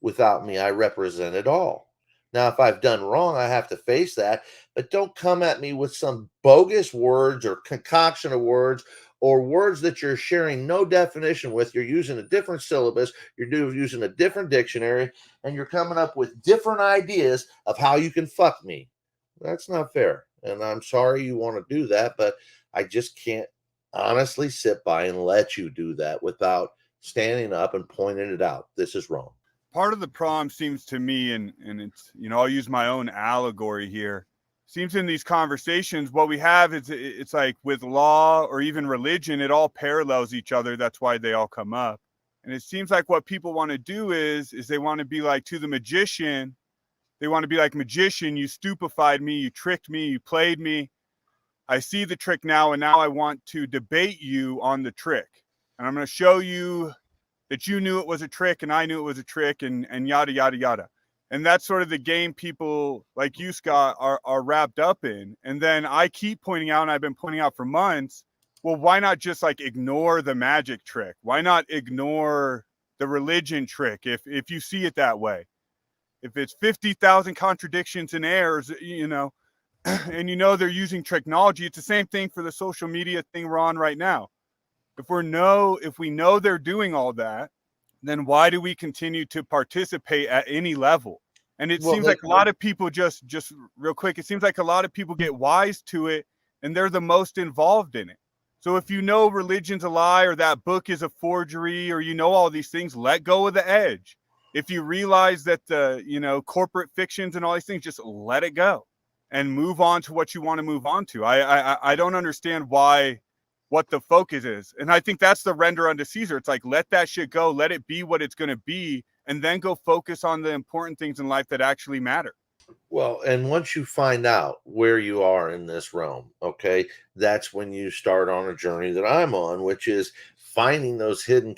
without me. I represent it all. Now, if I've done wrong, I have to face that. But don't come at me with some bogus words or concoction of words or words that you're sharing no definition with. You're using a different syllabus, you're using a different dictionary, and you're coming up with different ideas of how you can fuck me. That's not fair. And I'm sorry you want to do that, but I just can't honestly sit by and let you do that without standing up and pointing it out. This is wrong. Part of the problem seems to me, and it's, I'll use my own allegory here. seems in these conversations, what we have is it's like with law or even religion, it all parallels each other. That's why they all come up. And it seems like what people want to do is they want to be like to the magician. They want to be like, magician, you stupefied me, you tricked me, you played me. I see the trick now, and now I want to debate you on the trick. And I'm going to show you that you knew it was a trick and I knew it was a trick, and yada, yada, yada. And that's sort of the game people like you, Scott, are wrapped up in. And then I keep pointing out, and I've been pointing out for months, well, why not just like ignore the magic trick? Why not ignore the religion trick if you see it that way? If it's 50,000 contradictions and errors, you know, and you know they're using technology, it's the same thing for the social media thing we're on right now. If we know they're doing all that, then why do we continue to participate at any level? And it seems like a lot of people just real quick, it seems like a lot of people get wise to it and they're the most involved in it. So if you know religion's a lie or that book is a forgery or you know all these things, let go of the edge. If you realize that the, you know, corporate fictions and all these things, just let it go and move on to what you want to move on to. I don't understand what the focus is. And I think that's the render unto Caesar. It's like, let that shit go, let it be what it's going to be, and then go focus on the important things in life that actually matter. Well, and once you find out where you are in this realm, okay, that's when you start on a journey that I'm on, which is finding those hidden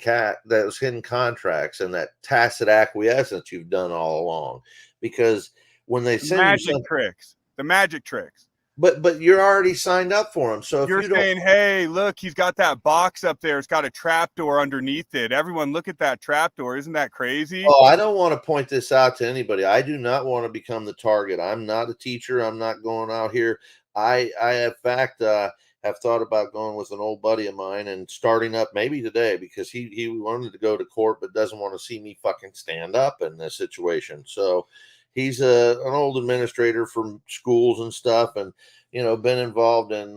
contracts and that tacit acquiescence you've done all along. Because when they send the magic tricks. But you're already signed up for them. So if you're saying, hey, look, he's got that box up there. It's got a trapdoor underneath it. Everyone, look at that trapdoor. Isn't that crazy? Oh, I don't want to point this out to anybody. I do not want to become the target. I'm not a teacher. I'm not going out here. I in fact, have thought about going with an old buddy of mine and starting up maybe today because he wanted to go to court but doesn't want to see me fucking stand up in this situation. So he's an old administrator for schools and stuff, and you know, been involved in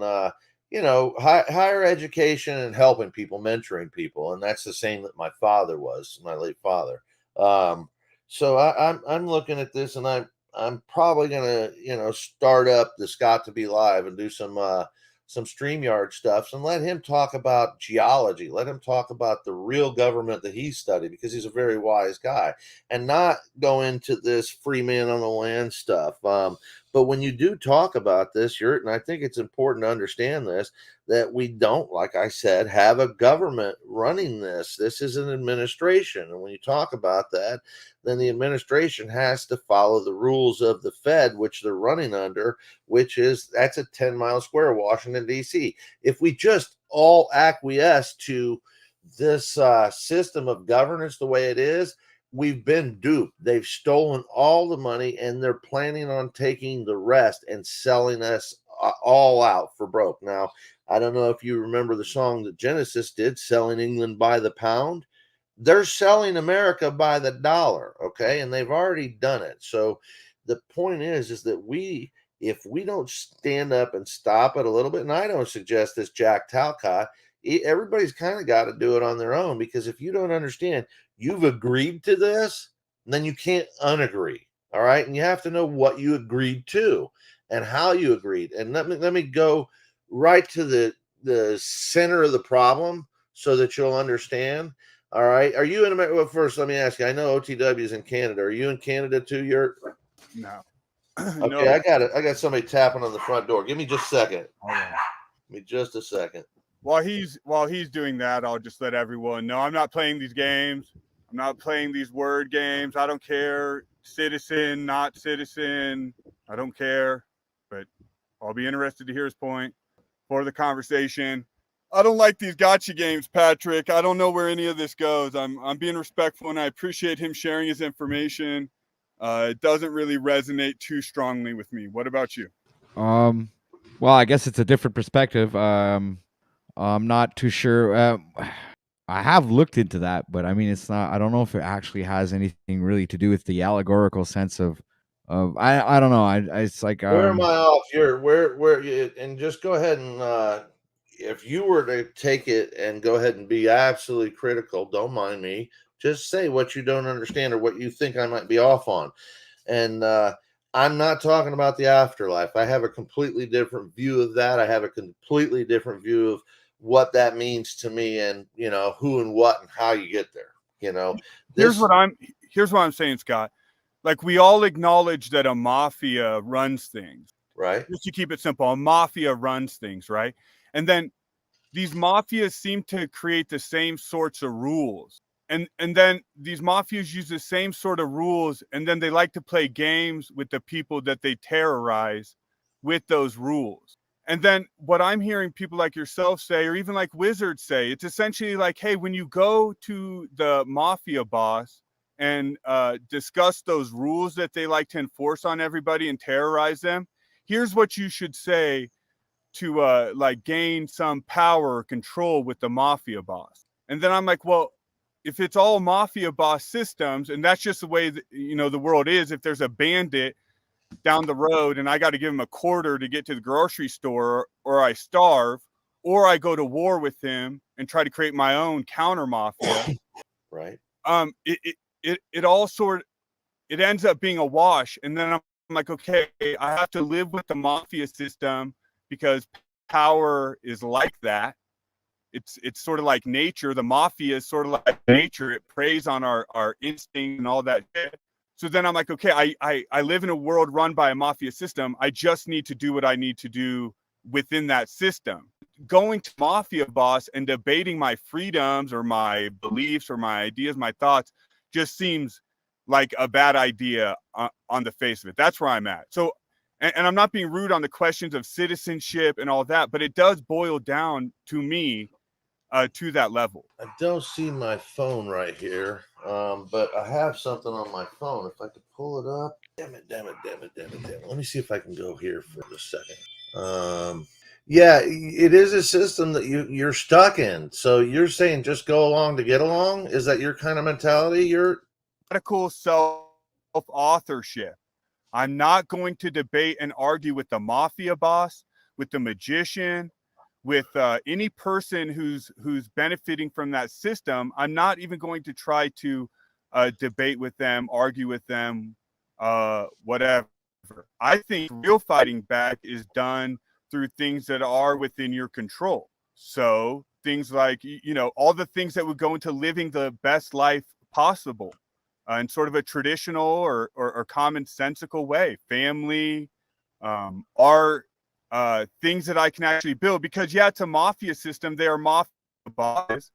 you know, higher education and helping people, mentoring people, and that's the same that my father was, my late father. So I'm looking at this, and I'm probably gonna, you know, start up the Scott to Be Live and do some StreamYard stuff and let him talk about geology, let him talk about the real government that he studied, because he's a very wise guy, and not go into this free man on the land stuff. But when you do talk about this, and I think it's important to understand this, that we don't, like I said, have a government running this. This is an administration. And when you talk about that, then the administration has to follow the rules of the Fed, which they're running under, that's a 10-mile square, Washington, D.C. If we just all acquiesce to this system of governance the way it is, we've been duped. They've stolen all the money, and they're planning on taking the rest and selling us all out for broke. Now, I don't know if you remember the song that Genesis did, Selling England by the Pound. They're selling America by the dollar, okay? And they've already done it. So the point is that if we don't stand up and stop it a little bit, and I don't suggest this Jack Talcott, everybody's kind of got to do it on their own, because if you don't understand, you've agreed to this, then you can't unagree. All right. And you have to know what you agreed to and how you agreed. And let me go right to the center of the problem so that you'll understand. All right. Are you in America? Well, first, let me ask you. I know OTW is in Canada. Are you in Canada too? No. Okay, No. I got somebody tapping on the front door. Give me just a second. Okay. Give me just a second. While he's doing that, I'll just let everyone know I'm not playing these games. I'm not playing these word games. I don't care. Citizen, not citizen. I don't care. But I'll be interested to hear his point for the conversation. I don't like these gotcha games, Patrick. I don't know where any of this goes. I'm being respectful, and I appreciate him sharing his information. It doesn't really resonate too strongly with me. What about you? Well, I guess it's a different perspective. I'm not too sure. I have looked into that, but I mean, it's not. I don't know if it actually has anything really to do with the allegorical sense of. I don't know. It's like where am I off? And just go ahead and if you were to take it and go ahead and be absolutely critical, don't mind me. Just say what you don't understand or what you think I might be off on. And I'm not talking about the afterlife. I have a completely different view of that. I have a completely different view of what that means to me, and who and what and how you get there. Here's what I'm saying, Scott. Like, we all acknowledge that a mafia runs things. Right. Just to keep it simple, a mafia runs things, right? And then these mafias seem to create the same sorts of rules. And then these mafias use the same sort of rules, and then they like to play games with the people that they terrorize with those rules. And then what I'm hearing people like yourself say, or even like Wizards say, it's essentially like, hey, when you go to the mafia boss and discuss those rules that they like to enforce on everybody and terrorize them, here's what you should say to like gain some power or control with the mafia boss. And then I'm like, well, if it's all mafia boss systems, and that's just the way that, the world is, if there's a bandit down the road and I got to give him a quarter to get to the grocery store, or I starve, or I go to war with him and try to create my own counter mafia, right? It all it ends up being a wash. And then I'm like, okay, I have to live with the mafia system because power is like that. It's sort of like nature. The mafia is sort of like nature. It preys on our instinct and all that shit. So then I'm like, okay, I live in a world run by a mafia system. I just need to do what I need to do within that system. Going to mafia boss and debating my freedoms or my beliefs or my ideas, my thoughts, just seems like a bad idea on the face of it. That's where I'm at. So, and I'm not being rude on the questions of citizenship and all that, but it does boil down to me to that level. I don't see my phone right here, but I have something on my phone. If I could pull it up. Damn it. Let me see if I can go here for a second. Yeah, it is a system that you're stuck in. So you're saying just go along to get along? Is that your kind of mentality? Radical self-authorship. I'm not going to debate and argue with the mafia boss, with the magician, with any person who's benefiting from that system. I'm not even going to try to debate with them, argue with them, whatever. I think real fighting back is done through things that are within your control. So things like, all the things that would go into living the best life possible in sort of a traditional or commonsensical way. Family, art, things that I can actually build. Because, yeah, it's a mafia system. They are mafia bosses,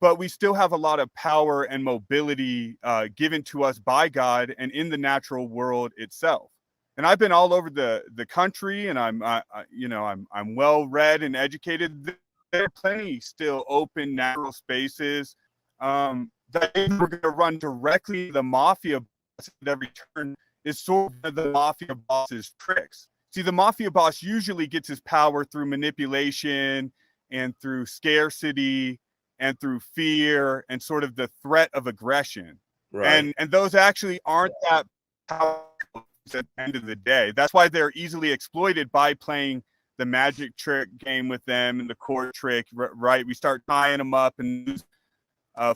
but we still have a lot of power and mobility given to us by God and in the natural world itself. And I've been all over the country, and I'm well read and educated. There are plenty still open natural spaces that we're going to run directly the mafia boss at every turn is sort of the mafia boss's tricks. See, the mafia boss usually gets his power through manipulation and through scarcity and through fear and sort of the threat of aggression. Right. And those actually aren't that powerful at the end of the day. That's why they're easily exploited by playing the magic trick game with them and the court trick, right? We start tying them up and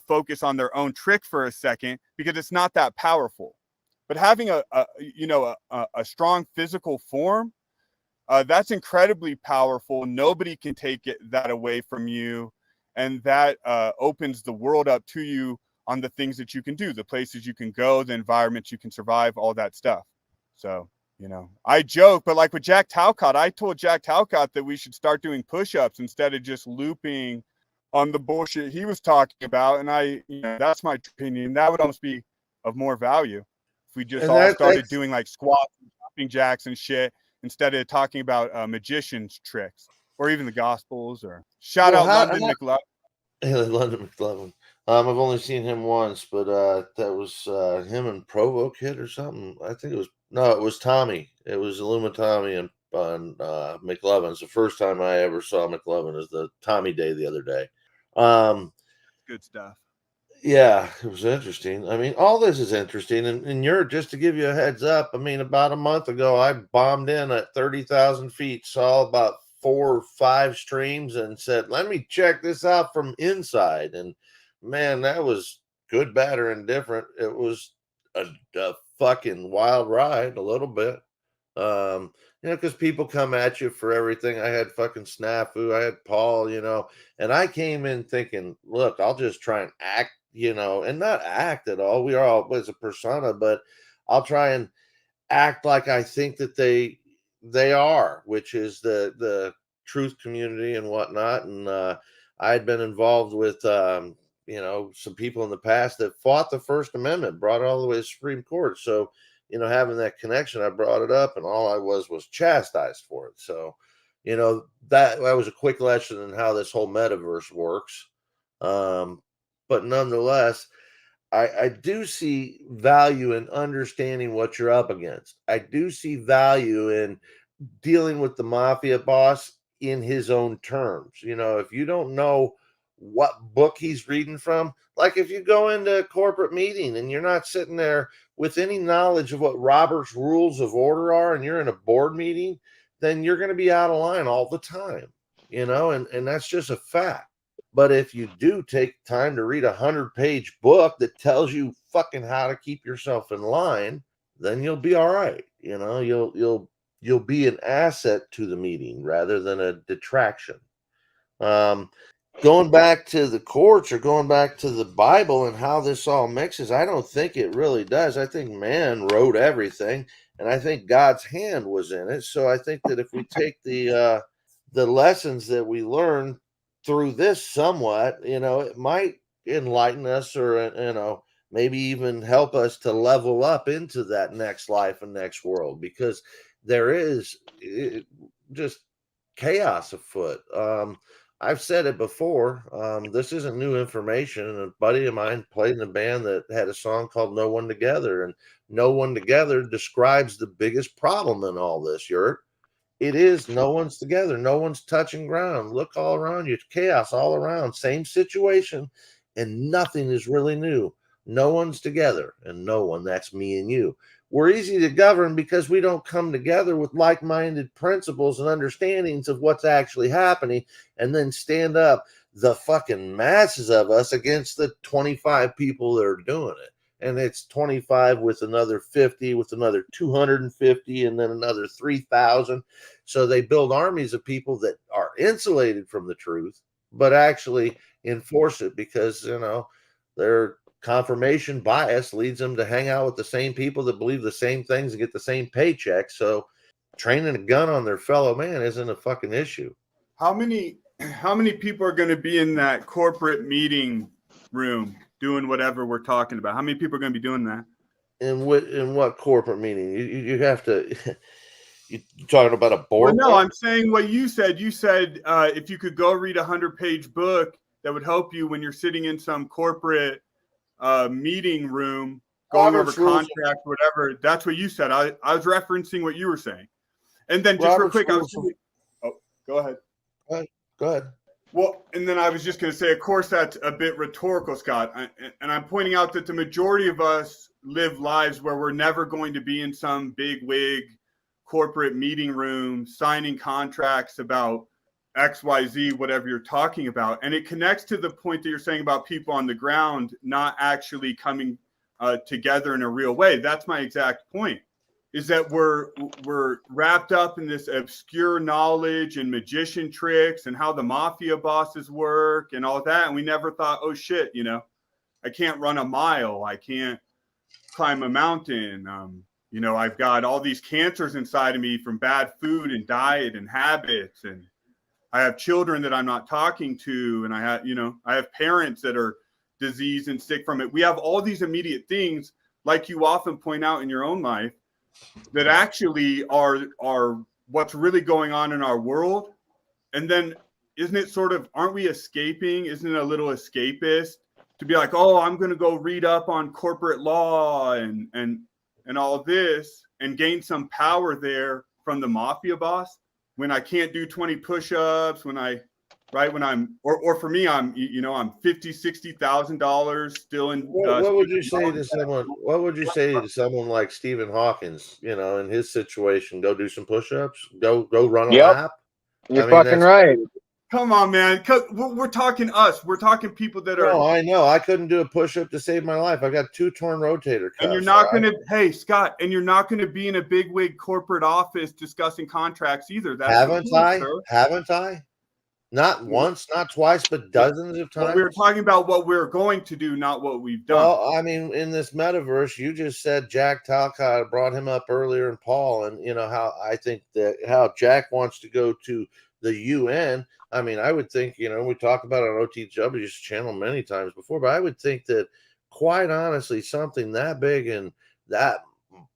focus on their own trick for a second because it's not that powerful. But having a strong physical form, that's incredibly powerful. Nobody can take that away from you, and that opens the world up to you on the things that you can do, the places you can go, the environments you can survive, all that stuff. So, I joke, but like with Jack Talcott, I told Jack Talcott that we should start doing push-ups instead of just looping on the bullshit he was talking about. And that's my opinion. That would almost be of more value if we just all started doing like squats and jumping jacks and shit instead of talking about magician's tricks or even the gospels. Or shout out London McLovin. Hey, London McLovin. I've only seen him once, but that was him and Provo Kid or something. I think it was Tommy. It was Illuma Tommy and McLovin. It's the first time I ever saw McLovin. Is the Tommy Day the other day. Good stuff. Yeah, it was interesting. I mean, all this is interesting. And you're, just to give you a heads up, I mean, about a month ago, I bombed in at 30,000 feet, saw about 4 or 5 streams and said, let me check this out from inside. And man, that was good, bad, or indifferent. It was a fucking wild ride, a little bit. Because people come at you for everything. I had fucking Snafu, I had Paul, and I came in thinking, look, I'll just try and act, and not act at all. We are always a persona, but I'll try and act like I think that they are, which is the truth community and whatnot. And I had been involved with some people in the past that fought the First Amendment, brought it all the way to the Supreme Court. So having that connection, I brought it up, and all I was chastised for it. So that was a quick lesson in how this whole metaverse works. But nonetheless, I do see value in understanding what you're up against. I do see value in dealing with the mafia boss in his own terms. If you don't know what book he's reading from, like if you go into a corporate meeting and you're not sitting there with any knowledge of what Robert's rules of order are, and you're in a board meeting, then you're going to be out of line all the time, and that's just a fact. But if you do take time to read 100-page book that tells you fucking how to keep yourself in line, then you'll be all right. You'll be an asset to the meeting rather than a detraction. Going back to the courts or going back to the Bible and how this all mixes, I don't think it really does. I think man wrote everything, and I think God's hand was in it. So I think that if we take the lessons that we learn through this somewhat, it might enlighten us, or maybe even help us to level up into that next life and next world, because there is just chaos afoot. I've said it before. This isn't new information. And a buddy of mine played in a band that had a song called No One Together, and No One Together describes the biggest problem in all this, Yurt. It is no one's together. No one's touching ground. Look all around you. It's chaos all around. Same situation, and nothing is really new. No one's together, and no one. That's me and you. We're easy to govern because we don't come together with like-minded principles and understandings of what's actually happening, and then stand up the fucking masses of us against the 25 people that are doing it. And it's 25 with another 50, with another 250, and then another 3,000. So they build armies of people that are insulated from the truth, but actually enforce it because, their confirmation bias leads them to hang out with the same people that believe the same things and get the same paycheck. So training a gun on their fellow man isn't a fucking issue. How many people are going to be in that corporate meeting room doing whatever we're talking about? How many people are going to be doing that? In what corporate meeting? You have to. You're talking about a board? Well, no, I'm saying what you said. You said if you could go read a 100-page book that would help you when you're sitting in some corporate meeting room, going over contract, whatever. That's what you said. I was referencing what you were saying. And then just real quick, go ahead. Go ahead. Well, and then I was just going to say, of course, that's a bit rhetorical, Scott. And I'm pointing out that the majority of us live lives where we're never going to be in some big wig corporate meeting room signing contracts about XYZ, whatever you're talking about. And it connects to the point that you're saying about people on the ground not actually coming together in a real way. That's my exact point, is that we're wrapped up in this obscure knowledge and magician tricks and how the mafia bosses work and all that. And we never thought, oh shit, I can't run a mile. I can't climb a mountain. I've got all these cancers inside of me from bad food and diet and habits. And I have children that I'm not talking to. And I have parents that are diseased and sick from it. We have all these immediate things, like you often point out in your own life, that actually are what's really going on in our world. And then isn't it aren't we escaping? Isn't it a little escapist to be like, oh, I'm going to go read up on corporate law and all of this and gain some power there from the mafia boss when I can't do 20 push-ups, when I'm for me, I'm $50,000-$60,000 still in. What would you say to someone? What would you say to someone like Stephen Hawkins? In his situation, go do some push-ups, go run a lap. You're fucking right. Come on, man. Because we're talking us. We're talking people that are. No, I know. I couldn't do a push-up to save my life. I got 2 torn rotator cuffs. And you're not going to, hey, Scott, and you're not going to be in a bigwig corporate office discussing contracts either. That's Haven't the point, I? sir. Haven't I? Not once, not twice, but dozens of times. Well, we were talking about what we're going to do, not what we've done. Well, I mean, in this metaverse, you just said Jack Talcott brought him up earlier, and Paul, and you know how I think that how Jack wants to go to the UN. I mean, I would think, you know, we talked about it on OTW's channel many times before, but I would think that, quite honestly, something that big and that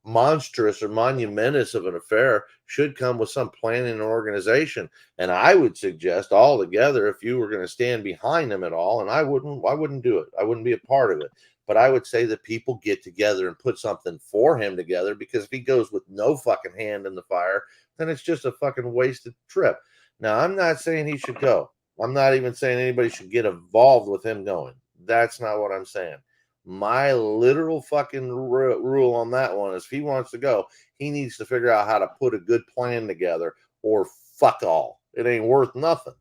monstrous or monumentous of an affair should come with some planning and organization. And I would suggest all together, if you were going to stand behind them at all, and I wouldn't do it. I wouldn't be a part of it. But I would say that people get together and put something for him together, because if he goes with no fucking hand in the fire, then it's just a fucking wasted trip. Now, I'm not saying he should go. I'm not even saying anybody should get involved with him going. That's not what I'm saying. My literal fucking rule on that one is if he wants to go, he needs to figure out how to put a good plan together, or fuck all. It ain't worth nothing.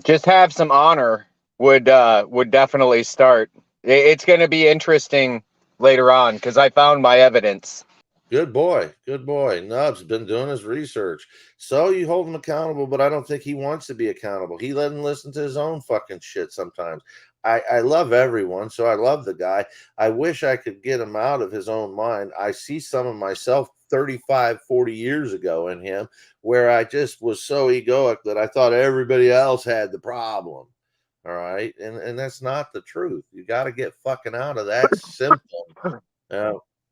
Just have some honor would definitely start. It's going to be interesting later on because I found my evidence. Good boy. Good boy. Nub's been doing his research. So you hold him accountable, but I don't think he wants to be accountable. He let him listen to his own fucking shit sometimes. I love everyone, so I love the guy. I wish I could get him out of his own mind. I see some of myself 35, 40 years ago in him, where I just was so egoic that I thought everybody else had the problem. All right. And that's not the truth. You got to get fucking out of that symptom.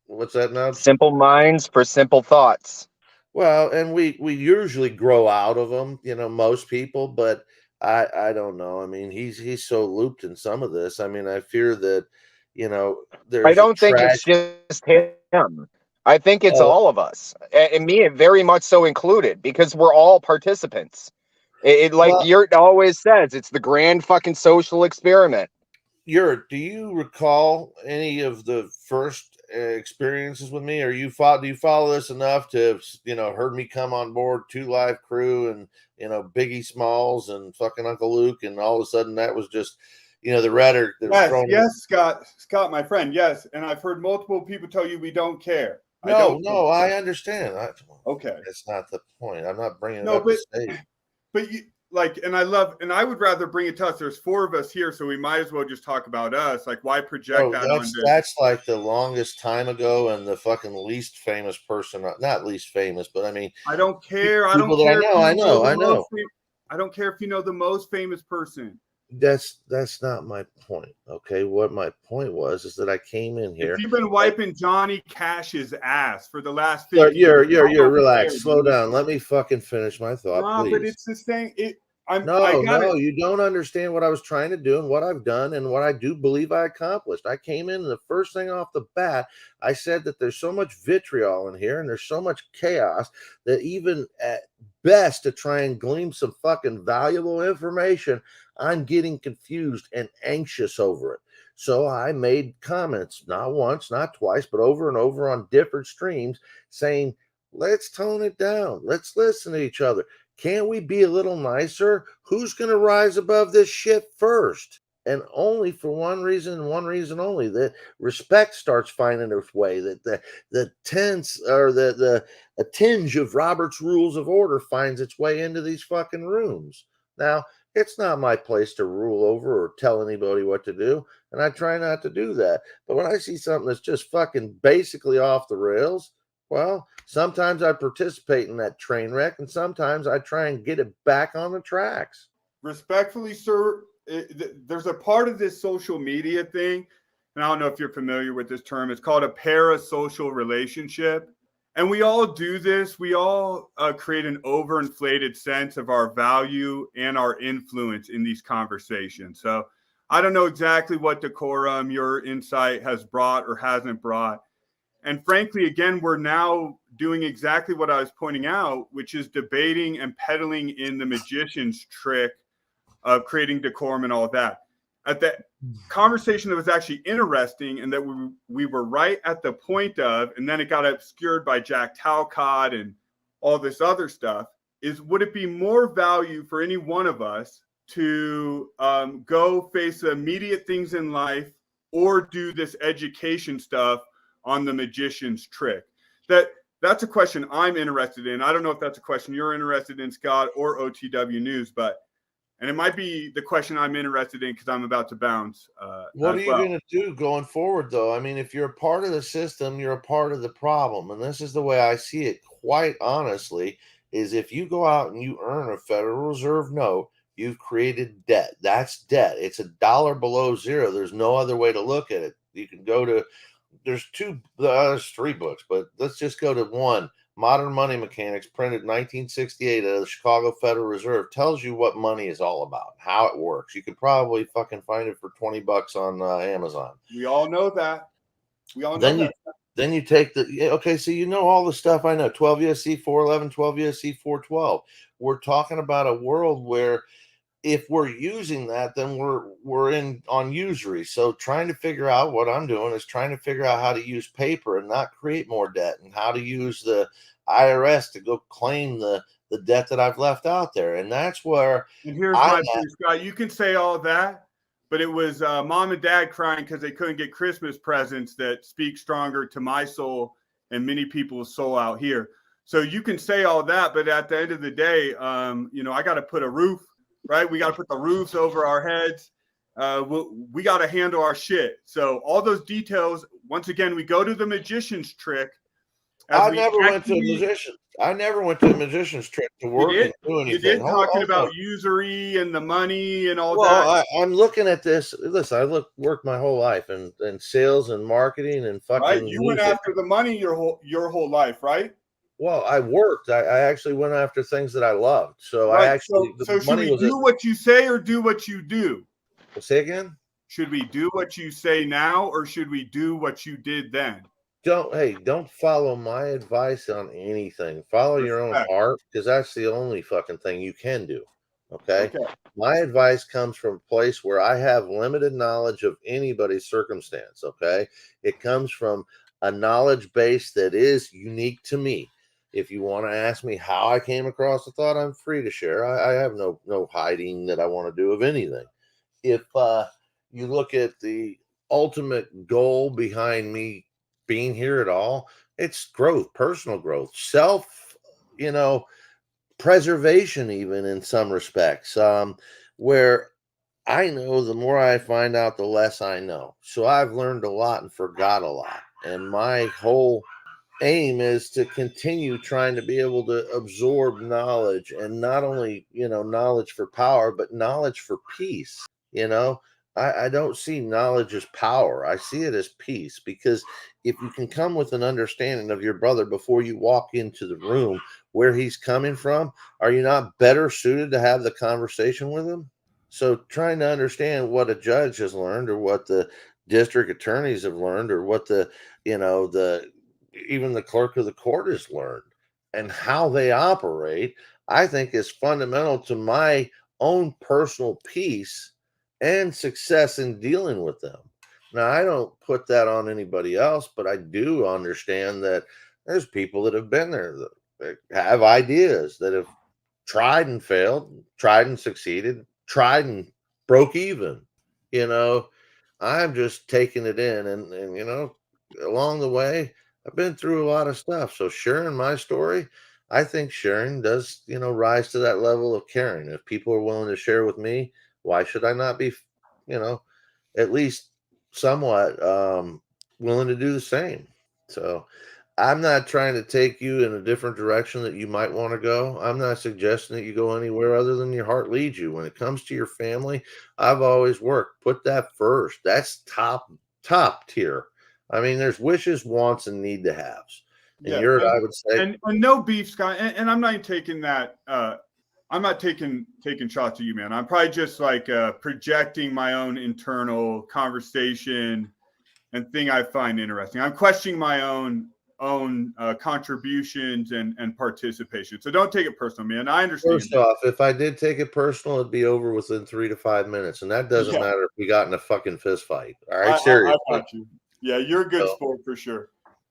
What's that now? Simple minds for simple thoughts. Well, and we usually grow out of them, you know, most people, but I don't know. I mean, he's so looped in some of this. I mean, I fear that, you know, there's I don't think it's just him. I think it's all of us, and me very much so included, because we're all participants. It like Yurt always says, it's the grand fucking social experiment. Yurt, do you recall any of the first experiences with me, or do you follow this enough to have, you know, heard me come on board 2 Live Crew and, you know, Biggie Smalls and fucking Uncle Luke, and all of a sudden that was just, you know, the rhetoric that was thrown. Yes, Scott, my friend, yes, and I've heard multiple people tell you we don't care. No, I understand. Okay, that's not the point. I'm not bringing it no, up to stage. But you like, and I would rather bring it to us. There's 4 of us here, so we might as well just talk about us. Like, why project that on? That's like the longest time ago, and the fucking least famous person. Not least famous, but I mean, I don't care. I don't care. I know. I don't care if you know the most famous person. That's not my point. Okay, what my point was is that I came in here. If you've been wiping Johnny Cash's ass for the last 50 years. You're relaxed. Slow down. Let me fucking finish my thought, please. But it's the same. No, you don't understand what I was trying to do and what I've done and what I do believe I accomplished. I came in, and the first thing off the bat, I said that there's so much vitriol in here and there's so much chaos that even at best to try and glean some fucking valuable information, I'm getting confused and anxious over it. So I made comments, not once, not twice, but over and over on different streams saying, let's tone it down. Let's listen to each other. Can't we be a little nicer? Who's going to rise above this shit first? And only for one reason and one reason only, that respect starts finding its way, that the tense or the tinge of Robert's Rules of Order finds its way into these fucking rooms. Now, it's not my place to rule over or tell anybody what to do, and I try not to do that. But when I see something that's just fucking basically off the rails, well, sometimes I participate in that train wreck, and sometimes I try and get it back on the tracks. Respectfully, sir, there's a part of this social media thing, and I don't know if you're familiar with this term. It's called a parasocial relationship. And we all do this. We all create an overinflated sense of our value and our influence in these conversations. So I don't know exactly what decorum your insight has brought or hasn't brought. And frankly, again, we're now doing exactly what I was pointing out, which is debating and peddling in the magician's trick of creating decorum and all that. At that conversation that was actually interesting and that we were right at the point of, and then it got obscured by Jack Talcott and all this other stuff, is would it be more value for any one of us to go face the immediate things in life or do this education stuff on the magician's trick? That's a question I'm interested in. I don't know if that's a question you're interested in, Scott, or OTW News, and it might be the question I'm interested in because I'm about to bounce. What are you going to do going forward, though? I mean, if you're a part of the system, you're a part of the problem. And this is the way I see it, quite honestly, is if you go out and you earn a Federal Reserve note, you've created debt. That's debt. It's $1 below zero. There's no other way to look at it. You can go to, there's three books, but let's just go to one. Modern Money Mechanics, printed 1968 at the Chicago Federal Reserve, tells you what money is all about, how it works. You could probably fucking find it for $20 on Amazon. We all know that. Then you take okay, so you know all the stuff I know, 12 USC 411, 12 USC 412. We're talking about a world where if we're using that, then we're in on usury. So trying to figure out, what I'm doing is trying to figure out how to use paper and not create more debt, and how to use the IRS to go claim the debt that I've left out there. And that's where. And here's my thing, Scott. You can say all that, but it was mom and dad crying because they couldn't get Christmas presents that speak stronger to my soul and many people's soul out here. So you can say all that, but at the end of the day, I got to put a roof. Right, we got to put the roofs over our heads. We got to handle our shit. So all those details. Once again, we go to the magician's trick. I never went to a magician's trick to work and do anything. You did talking about usury and the money and all that. Well, I'm looking at this. Listen, I worked my whole life in sales and marketing and fucking. Right, you went after the money your whole life, right? Well, I worked. I actually went after things that I loved. So right. I actually. So should we do what you say or do what you do? Say again? Should we do what you say now or should we do what you did then? Don't follow my advice on anything. Follow your own heart, because that's the only fucking thing you can do. Okay? My advice comes from a place where I have limited knowledge of anybody's circumstance. Okay? It comes from a knowledge base that is unique to me. If you want to ask me how I came across the thought, I'm free to share. I have no hiding that I want to do of anything. If you look at the ultimate goal behind me being here at all, it's growth, personal growth, self, preservation, even in some respects, where I know the more I find out, the less I know. So I've learned a lot and forgot a lot. And my whole aim is to continue trying to be able to absorb knowledge, and not only knowledge for power, but knowledge for peace. I don't see knowledge as power. I see it as peace, because if you can come with an understanding of your brother before you walk into the room, where he's coming from, are you not better suited to have the conversation with him? So trying to understand what a judge has learned, or what the district attorneys have learned, or what even the clerk of the court has learned, and how they operate, I think is fundamental to my own personal peace and success in dealing with them. Now, I don't put that on anybody else, but I do understand that there's people that have been there that have ideas, that have tried and failed, tried and succeeded, tried and broke even. I'm just taking it in, and along the way, I've been through a lot of stuff. So sharing my story, I think sharing does, rise to that level of caring. If people are willing to share with me, why should I not be, at least somewhat willing to do the same? So I'm not trying to take you in a different direction that you might want to go. I'm not suggesting that you go anywhere other than your heart leads you. When it comes to your family, I've always worked. Put that first. That's top tier. I mean, there's wishes, wants, and need to haves. And I would say, and no beef, Scott. And I'm not taking that. I'm not taking shots at you, man. I'm probably just like projecting my own internal conversation and thing I find interesting. I'm questioning my own contributions and participation. So don't take it personal, man. I understand. First off, if I did take it personal, it'd be over within 3 to 5 minutes, and that doesn't matter if we got in a fucking fist fight. All right, seriously. I got you. Yeah, you're a good sport for sure.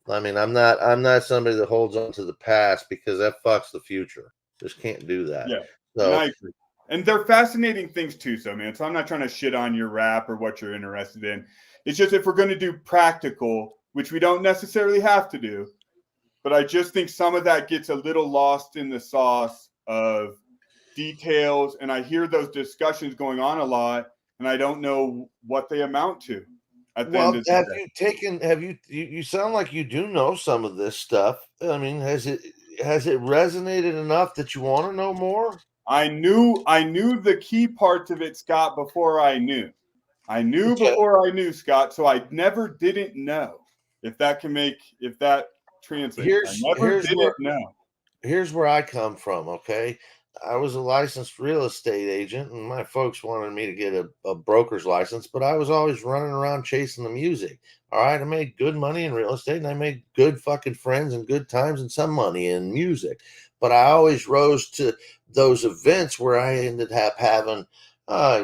I mean, I'm not somebody that holds on to the past, because that fucks the future. Just can't do that. Yeah. So, I agree. And they're fascinating things too, so man. So I'm not trying to shit on your rap or what you're interested in. It's just if we're going to do practical, which we don't necessarily have to do, but I just think some of that gets a little lost in the sauce of details. And I hear those discussions going on a lot, and I don't know what they amount to at the end of the have day. you taken? Have you sound like you do know some of this stuff. I mean, has it resonated enough that you want to know more? I knew the key parts of it, Scott, before I knew. I knew Okay. before I knew, Scott, so I never didn't know. If that translates. I never didn't know. Here's where I come from, okay? I was a licensed real estate agent, and my folks wanted me to get a broker's license, but I was always running around chasing the music. All right, I made good money in real estate, and I made good fucking friends and good times and some money in music. But I always rose to those events where I ended up having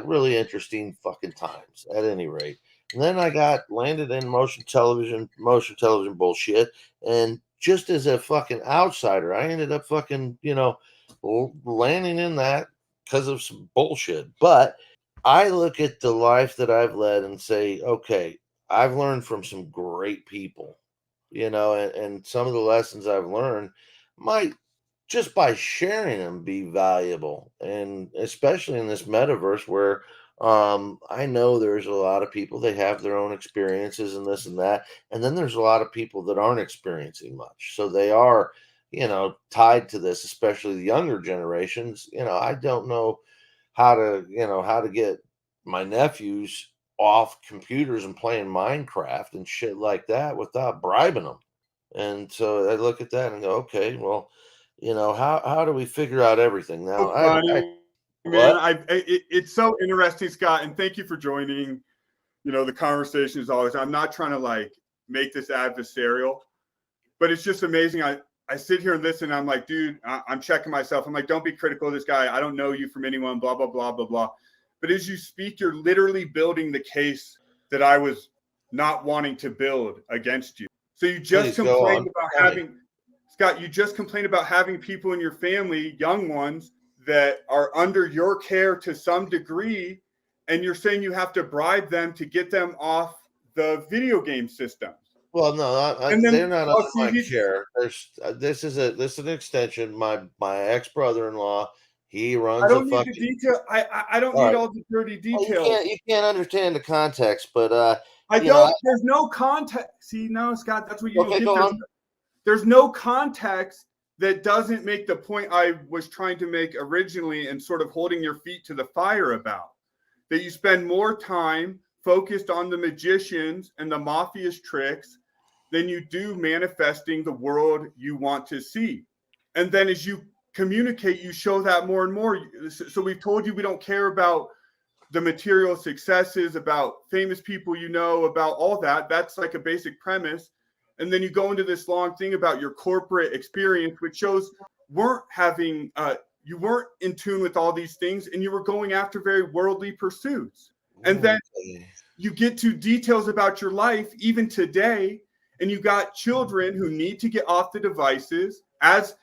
really interesting fucking times, at any rate. And then I got landed in motion television bullshit. And just as a fucking outsider, I ended up fucking, landing in that because of some bullshit. But I look at the life that I've led and say, okay, I've learned from some great people, and some of the lessons I've learned might just by sharing them be valuable. And especially in this metaverse where I know there's a lot of people, they have their own experiences and this and that. And then there's a lot of people that aren't experiencing much. So they are, tied to this, especially the younger generations. I don't know how to get my nephews off computers and playing Minecraft and shit like that without bribing them. And so I look at that and go, okay, well, how do we figure out everything now? So funny, man. What? It's so interesting, Scott, and thank you for joining. The conversation is always. I'm not trying to like make this adversarial, but it's just amazing. I sit here and listen. And I'm like, dude, I'm checking myself. I'm like, don't be critical of this guy. I don't know you from anyone. Blah blah blah blah blah. But as you speak, you're literally building the case that I was not wanting to build against you. So you just complained about having. Scott, you just complained about having people in your family, young ones, that are under your care to some degree, and you're saying you have to bribe them to get them off the video game systems. Well, no, they're not under my care. This is an extension. My ex-brother-in-law, he runs. I don't need the detail. I don't need all the dirty details. Well, you can't understand the context, but I don't. There's no context. See, no, Scott, that's what you okay, go on. There's no context that doesn't make the point I was trying to make originally and sort of holding your feet to the fire about. That you spend more time focused on the magicians and the mafia's tricks than you do manifesting the world you want to see. And then as you communicate, you show that more and more. So we've told you we don't care about the material successes, about famous people, about all that. That's like a basic premise. And then you go into this long thing about your corporate experience, which shows you weren't in tune with all these things, and you were going after very worldly pursuits. And then you get to details about your life, even today, and you got children who need to get off the devices, as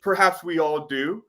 perhaps we all do.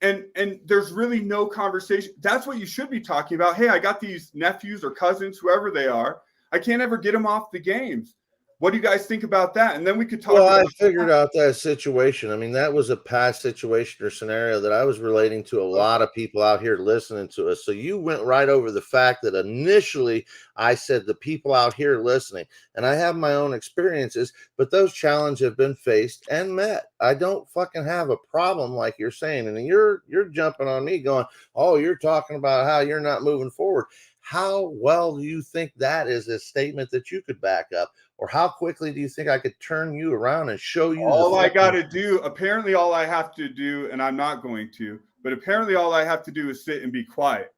And there's really no conversation. That's what you should be talking about. Hey, I got these nephews or cousins, whoever they are. I can't ever get them off the games. What do you guys think about that? And then we could talk about I figured out that situation. I mean, that was a past situation or scenario that I was relating to a lot of people out here listening to us. So you went right over the fact that initially I said the people out here listening, and I have my own experiences, but those challenges have been faced and met. I don't fucking have a problem like you're saying. And you're jumping on me going, oh, you're talking about how you're not moving forward. How well do you think that is a statement that you could back up? Or how quickly do you think I could turn you around and show you all I got to do? Apparently, all I have to do, and I'm not going to, but apparently, all I have to do is sit and be quiet.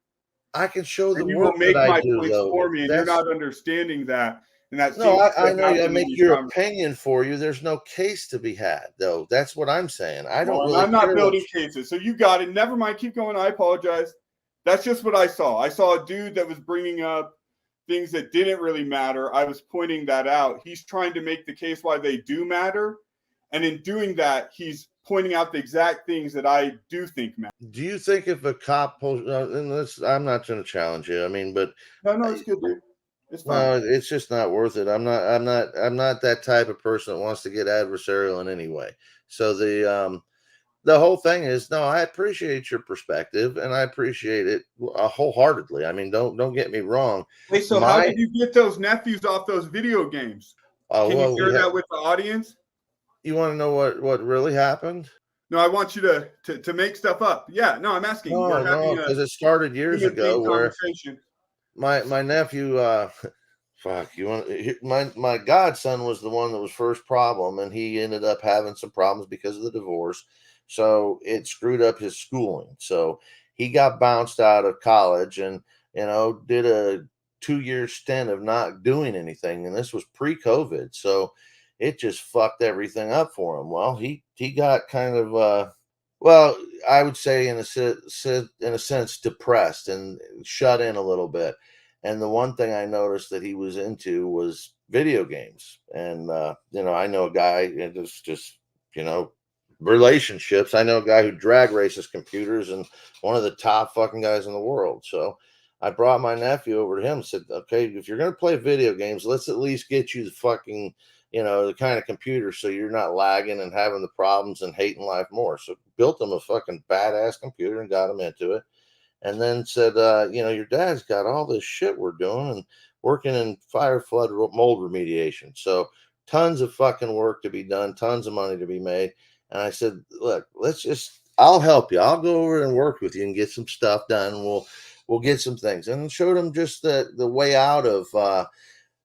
I can show the and you work will make that my I do, points though. for me, and you're not understanding that. And that's no, I know I make your opinion for you. There's no case to be had, though. That's what I'm saying. I don't really. I'm not building cases, so you got it. Never mind. Keep going. I apologize. That's just what I saw. I saw a dude that was bringing up things that didn't really matter. I was pointing that out. He's trying to make the case why they do matter. And in doing that, he's pointing out the exact things that I do think matter. Do you think if a cop pulls, and I'm not going to challenge you. I mean, but No, it's good, dude. It's fine. no, it's just not worth it. I'm not that type of person that wants to get adversarial in any way. So the whole thing is, no, I appreciate your perspective and I appreciate it wholeheartedly. I mean, don't get me wrong. Hey, so how did you get those nephews off those video games? Can you share that with the audience? You want to know what really happened? No, I want you to make stuff up. Yeah, no, I'm asking. No, because it started years ago where my nephew, my godson was the one that was first problem, and he ended up having some problems because of the divorce. So it screwed up his schooling. So he got bounced out of college and, did a 2-year stint of not doing anything. And this was pre-COVID. So it just fucked everything up for him. Well, he got kind of, I would say in a sense, depressed and shut in a little bit. And the one thing I noticed that he was into was video games. And, I know a guy, and it's just, relationships. I know a guy who drag races computers and one of the top fucking guys in the world. So I brought my nephew over to him and said, okay, if you're going to play video games, let's at least get you the fucking, the kind of computer so you're not lagging and having the problems and hating life more. So built him a fucking badass computer and got him into it. And then said, your dad's got all this shit we're doing and working in fire, flood, mold remediation. So tons of fucking work to be done, tons of money to be made. And I said, look, I'll help you. I'll go over and work with you and get some stuff done. And we'll get some things. And showed him just the way out of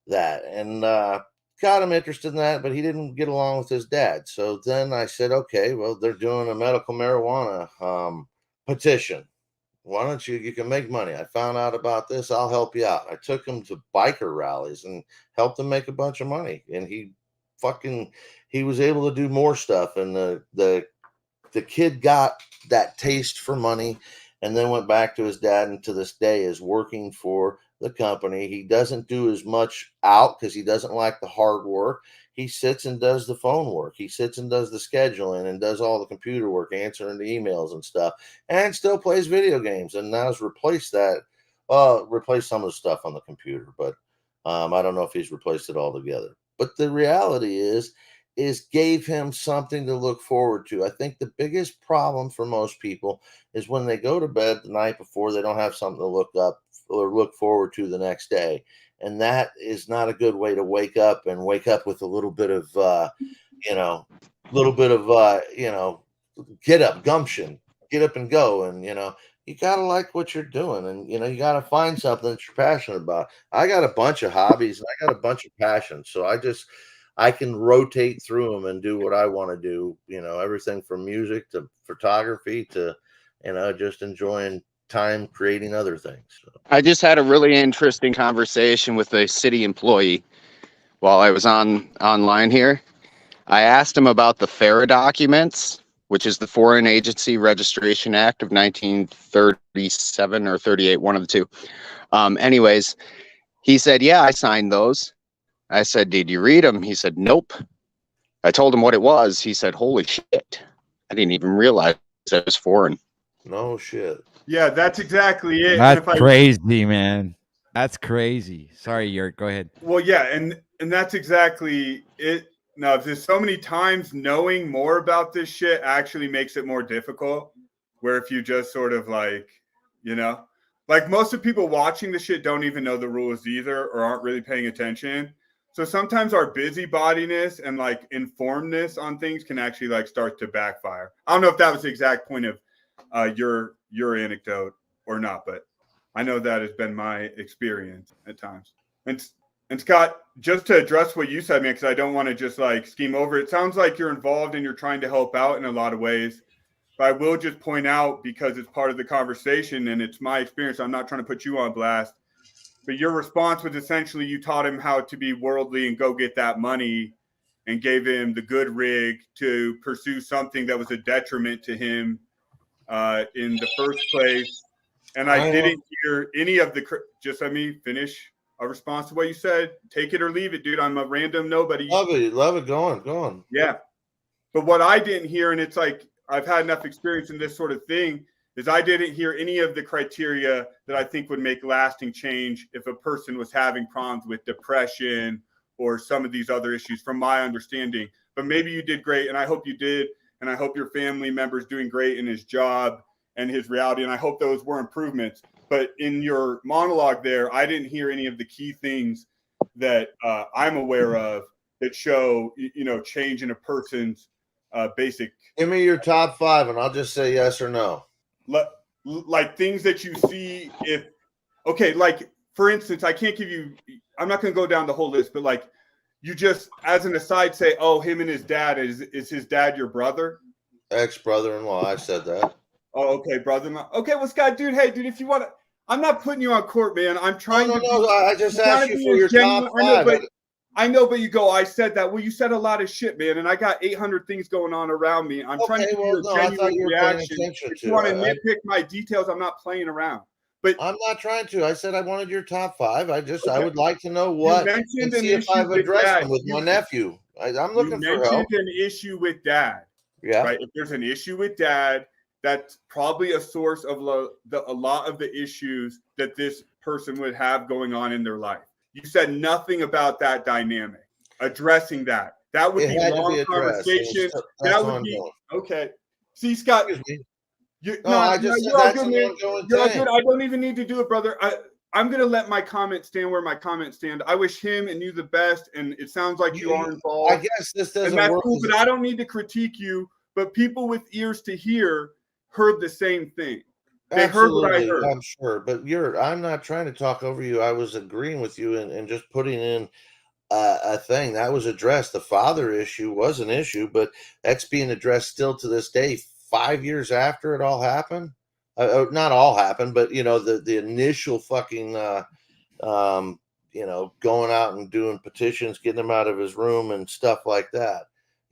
that. And got him interested in that, but he didn't get along with his dad. So then I said, okay, well, they're doing a medical marijuana petition. Why don't you can make money. I found out about this. I'll help you out. I took him to biker rallies and helped him make a bunch of money. And he was able to do more stuff. And the kid got that taste for money and then went back to his dad. And to this day is working for the company. He doesn't do as much out because he doesn't like the hard work. He sits and does the phone work. He sits and does the scheduling and does all the computer work, answering the emails and stuff, and still plays video games. And now has replaced some of the stuff on the computer, but I don't know if he's replaced it altogether. But the reality is gave him something to look forward to. I think the biggest problem for most people is when they go to bed the night before, they don't have something to look up or look forward to the next day. And that is not a good way to wake up with a little bit of, get up, gumption, get up and go. And, you got to like what you're doing. And, you got to find something that you're passionate about. I got a bunch of hobbies and I got a bunch of passions. So I can rotate through them and do what I want to do, everything from music to photography to, just enjoying time creating other things. So. I just had a really interesting conversation with a city employee while I was online here. I asked him about the FARA documents, which is the Foreign Agency Registration Act of 1937 or 38, one of the two. Anyways, he said, yeah, I signed those. I said, did you read them? He said, nope. I told him what it was. He said, holy shit. I didn't even realize it was foreign. No shit. Yeah, that's exactly it. That's crazy, man. That's crazy. Sorry, Yurt. Go ahead. Well, yeah, and that's exactly it. Now, there's so many times knowing more about this shit actually makes it more difficult. Where if you just sort of like most of the people watching the shit don't even know the rules either or aren't really paying attention. So sometimes our busybodiness and informedness on things can actually start to backfire. I don't know if that was the exact point of your anecdote or not, but I know that has been my experience at times. And Scott, just to address what you said, man, because I don't want to just scheme over it. Sounds like you're involved and you're trying to help out in a lot of ways. But I will just point out, because it's part of the conversation and it's my experience, I'm not trying to put you on blast. But your response was essentially you taught him how to be worldly and go get that money and gave him the good rig to pursue something that was a detriment to him in the first place. And I didn't hear any of just let me finish a response to what you said. Take it or leave it, dude. I'm a random nobody. Love it. Go on. Yeah. But what I didn't hear, and it's like I've had enough experience in this sort of thing, is I didn't hear any of the criteria that I think would make lasting change if a person was having problems with depression or some of these other issues, from my understanding. But maybe you did great, and I hope you did, and I hope your family member's doing great in his job and his reality, and I hope those were improvements. But in your monologue there, I didn't hear any of the key things that I'm aware of that show, change in a person's basic. Give me your top 5, and I'll just say yes or no. Like things that you see like for instance, I'm not going to go down the whole list, but like you just as an aside say, oh, him and his dad, is his dad your brother? Ex-brother-in-law, I said that. Oh, okay, brother-in-law. Okay, well, Scott, dude, hey, dude, if you want to, I'm not putting you on court, man. I'm trying to. No, I just asked you for your top 5. I know, but you go, I said that. Well, you said a lot of shit, man, and I got 800 things going on around me. I'm trying to give you a genuine reaction. If you want to nitpick my details, I'm not playing around. But I'm not trying to. I said I wanted your top 5. I would like to know what, and see if I've addressed them with my nephew. I'm looking for help. You mentioned an issue with dad. Yeah. Right. If there's an issue with dad, that's probably a source of a lot of the issues that this person would have going on in their life. You said nothing about that dynamic, addressing that. That would be a long conversation. That would be okay. See, Scott, you're all good, man. You're all good. I don't even need to do it, brother. I'm gonna let my comments stand where my comments stand. I wish him and you the best, and it sounds like you are involved. I guess this doesn't work. Cool, but I don't need to critique you. But people with ears to hear heard the same thing. They heard what I heard. I'm sure, but I'm not trying to talk over you. I was agreeing with you and just putting in a thing that was addressed. The father issue was an issue, but that's being addressed still to this day, 5 years after it all happened. Not all happened, but the initial fucking going out and doing petitions, getting him out of his room and stuff like that.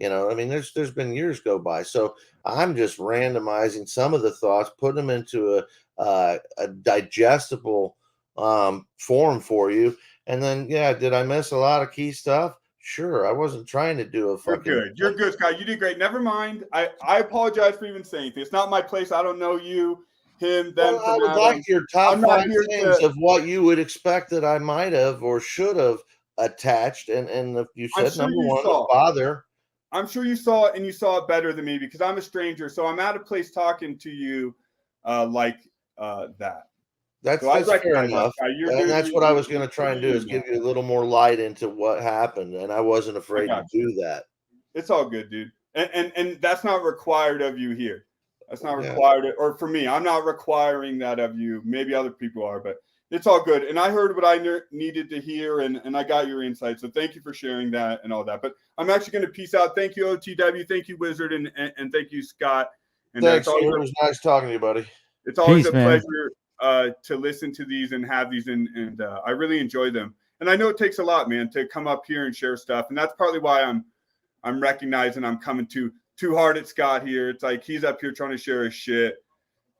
I mean, there's been years go by. So I'm just randomizing some of the thoughts, putting them into a digestible form for you. And then, did I miss a lot of key stuff? Sure. I wasn't trying to do a fucking. You're good, Scott. You did great. Never mind. I apologize for even saying anything. It's not my place. I don't know you, him, them. Well, I would like your top 5 things of what you would expect that I might have or should have attached. And you said number one, the father. I'm sure you saw it, and you saw it better than me because I'm a stranger. So I'm out of place talking to you like that. That's fair enough. And that's what I was going to try and do is give you a little more light into what happened. And I wasn't afraid to do that. It's all good, dude. And that's not required of you here. That's not required. Or for me, I'm not requiring that of you. Maybe other people are, but it's all good. And I heard what I needed to hear, and I got your insight. So thank you for sharing that and all that. But I'm actually going to peace out. Thank you, OTW. Thank you, Wizard. And thank you, Scott. And thanks. It was nice talking to you, buddy. It's always a pleasure to listen to these and have these. And I really enjoy them. And I know it takes a lot, man, to come up here and share stuff. And that's partly why I'm recognizing I'm coming too hard at Scott here. It's like he's up here trying to share his shit.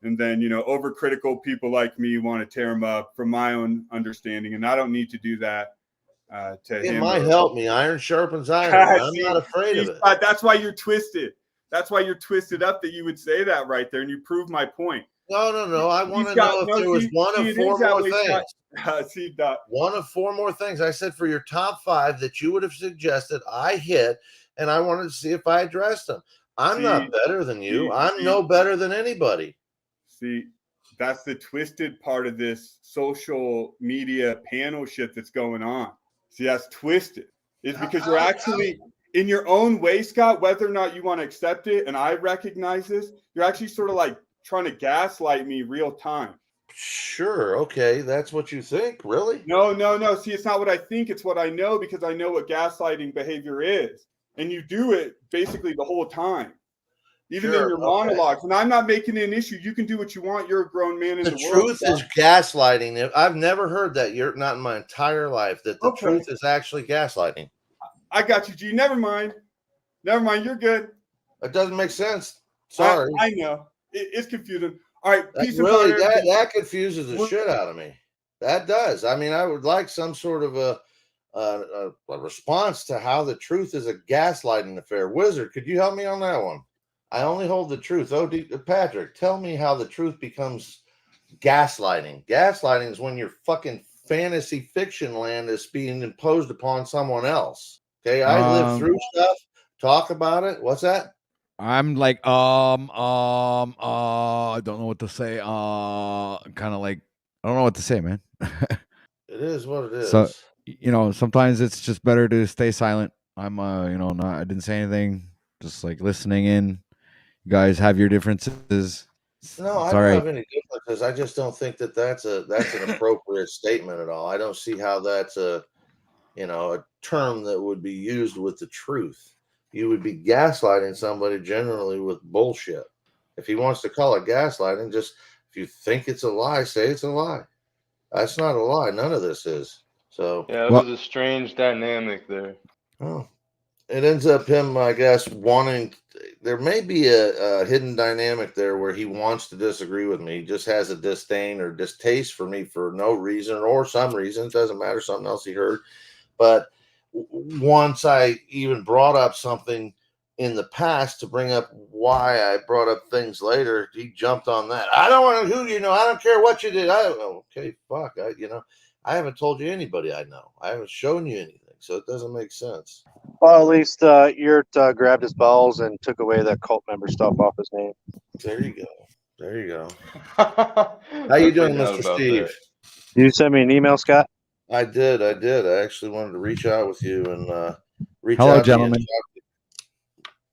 And then, overcritical people like me want to tear him up from my own understanding. And I don't need to do that to him. It might help me. Iron sharpens iron. I'm not afraid of it. That's why you're twisted. That's why you're twisted up that you would say that right there. And you prove my point. No. I want to know if there was one of 4 more things. One of 4 more things. I said for your top 5 that you would have suggested I hit, and I wanted to see if I addressed them. I'm not better than you. I'm no better than anybody. See, that's the twisted part of this social media panel shit that's going on. See, that's twisted. It's because you're actually, in your own way, Scott, whether or not you want to accept it, and I recognize this, you're actually sort of like trying to gaslight me real time. Sure. Okay. That's what you think? Really? No. See, it's not what I think. It's what I know because I know what gaslighting behavior is. And you do it basically the whole time. Even in your monologues. And I'm not making it an issue. You can do what you want. You're a grown man in the world. The truth is gaslighting. I've never heard that. You're not in my entire life that the truth is actually gaslighting. I got you, G. Never mind. You're good. That doesn't make sense. Sorry. I know. It's confusing. All right. Peace really, that confuses the shit out of me. That does. I mean, I would like some sort of a response to how the truth is a gaslighting affair. Wizard, could you help me on that one? I only hold the truth. Patrick, tell me how the truth becomes gaslighting. Gaslighting is when your fucking fantasy fiction land is being imposed upon someone else. Okay, I live through stuff, talk about it. What's that? I'm like, I don't know what to say. Kind of like, I don't know what to say, man. It is what it is. So, sometimes it's just better to stay silent. I'm, I didn't say anything. Just like listening in. You guys have your differences. No, I don't have any differences. I just don't think that's an appropriate statement at all. I don't see how that's a term that would be used with the truth. You would be gaslighting somebody generally with bullshit. If he wants to call it gaslighting, just if you think it's a lie, say it's a lie. That's not a lie. None of this is. So yeah, it was a strange dynamic there. Oh, it ends up him, I guess, wanting. There may be a hidden dynamic there where he wants to disagree with me. He just has a disdain or distaste for me for no reason or some reason. It doesn't matter. Something else he heard. But once I even brought up something in the past to bring up why I brought up things later, he jumped on that. I don't want to I don't care what you did. Okay, fuck. I haven't told you anybody I know. I haven't shown you anything. So it doesn't make sense. Well, at least Yurt grabbed his balls and took away that cult member stuff off his name. There you go. There you go. How you doing, Mr. Steve? You sent me an email, Scott? I did. I actually wanted to reach out with you and reach Hello, out gentlemen. to you.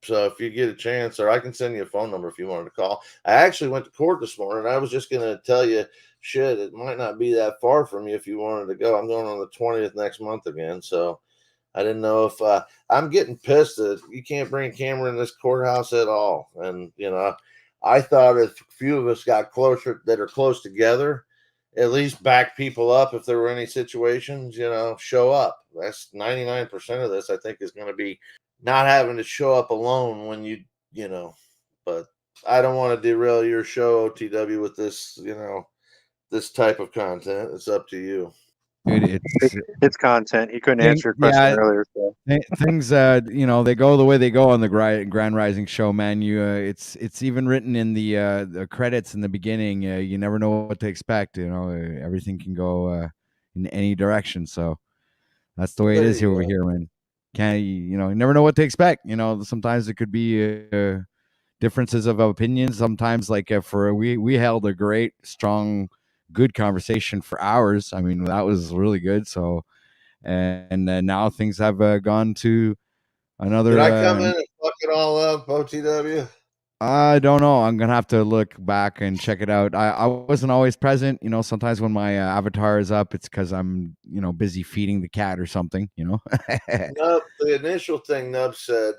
So if you get a chance, or I can send you a phone number if you wanted to call. I actually went to court this morning. I was just going to tell you, shit, it might not be that far from you if you wanted to go. I'm going on the 20th next month again. So I didn't know if I'm getting pissed that you can't bring a camera in this courthouse at all. And, I thought if a few of us got closer that are close together, at least back people up if there were any situations, show up. That's 99% of this, I think, is going to be not having to show up alone when but I don't want to derail your show, OTW, with this, this type of content. It's up to you. Dude, it's content. He couldn't answer your question earlier. So. Things, they go the way they go on the Grand Rising show, man. It's even written in the credits in the beginning. You never know what to expect. Everything can go in any direction. So that's the way it is over here, man. You never know what to expect. Sometimes it could be differences of opinions. Sometimes, like we held a great, strong, good conversation for hours. I mean, that was really good. So, and now things have gone to another. Did I come in and fuck it all up, OTW? I don't know. I'm gonna have to look back and check it out. I wasn't always present. Sometimes when my avatar is up, it's because I'm busy feeding the cat or something. Nub, the initial thing Nub said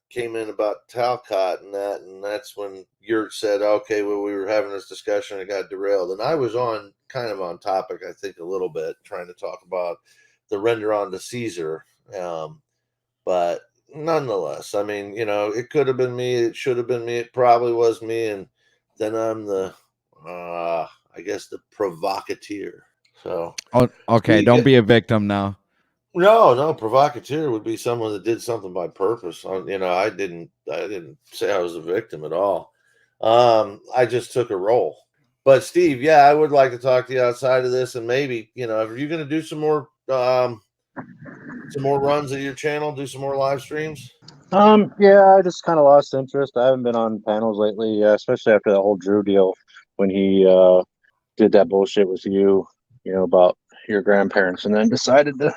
came in about Talcott and that's when Yurt said, okay, well, we were having this discussion, it got derailed, and I was kind of on topic, I think, a little bit, trying to talk about the render on to Caesar, but nonetheless, I mean, it could have been me, it should have been me, it probably was me, and then I'm the I guess the provocateur. So okay, don't be a victim now. No, provocateur would be someone that did something by purpose. I didn't say I was a victim at all. I just took a role. But Steve, yeah, I would like to talk to you outside of this, and maybe if you're going to do some more runs of your channel, do some more live streams. Yeah, I just kind of lost interest. I haven't been on panels lately, especially after that whole Drew deal when he did that bullshit with you, about your grandparents, and then decided to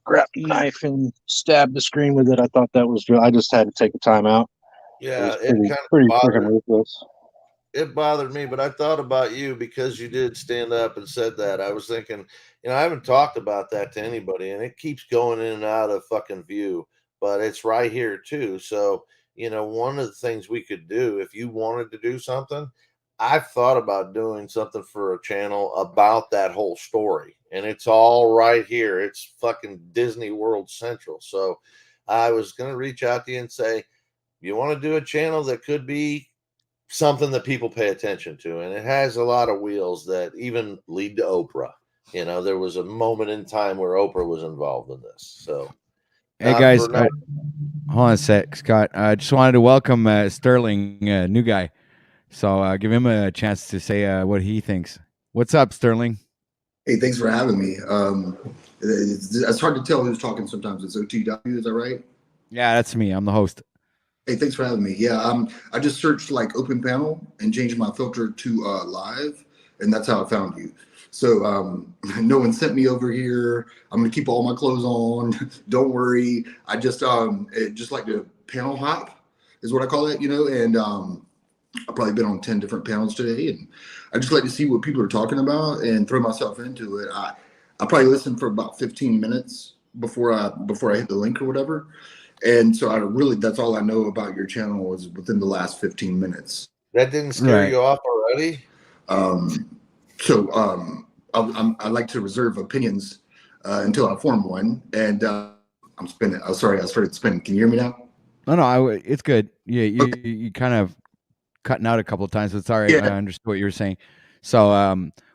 grab a knife and stab the screen with it. I thought that was real. I just had to take the time out. Yeah, it pretty freaking ruthless. It bothered me, but I thought about you because you did stand up and said that. I was thinking, I haven't talked about that to anybody, and it keeps going in and out of fucking view, but it's right here too. So, one of the things we could do if you wanted to do something, I've thought about doing something for a channel about that whole story, and it's all right here. It's fucking Disney World Central. So I was going to reach out to you and say, you want to do a channel that could be something that people pay attention to, and it has a lot of wheels that even lead to Oprah. You know, there was a moment in time where Oprah was involved in this. So Hey not guys, for not. hold on a sec, Scott. I just wanted to welcome Sterling, new guy. So give him a chance to say what he thinks. What's up, Sterling? Hey, thanks for having me. It's hard to tell who's talking sometimes. It's OTW, is that right? Yeah, that's me. I'm the host. Hey, thanks for having me. Yeah, I just searched like open panel and changed my filter to live, and that's how I found you. So no one sent me over here. I'm gonna keep all my clothes on. Don't worry. Just like to panel hop is what I call it, and I've probably been on 10 different panels today, and I just like to see what people are talking about and throw myself into it. I probably listen for about 15 minutes before I hit the link or whatever. And so that's all I know about your channel was within the last 15 minutes. That didn't scare you off already? I like to reserve opinions until I form one. And I'm spinning. Oh, sorry, I started spinning. Can you hear me now? No, it's good. Yeah, you kind of cutting out a couple of times, but it's all right. I understood what you were saying. So,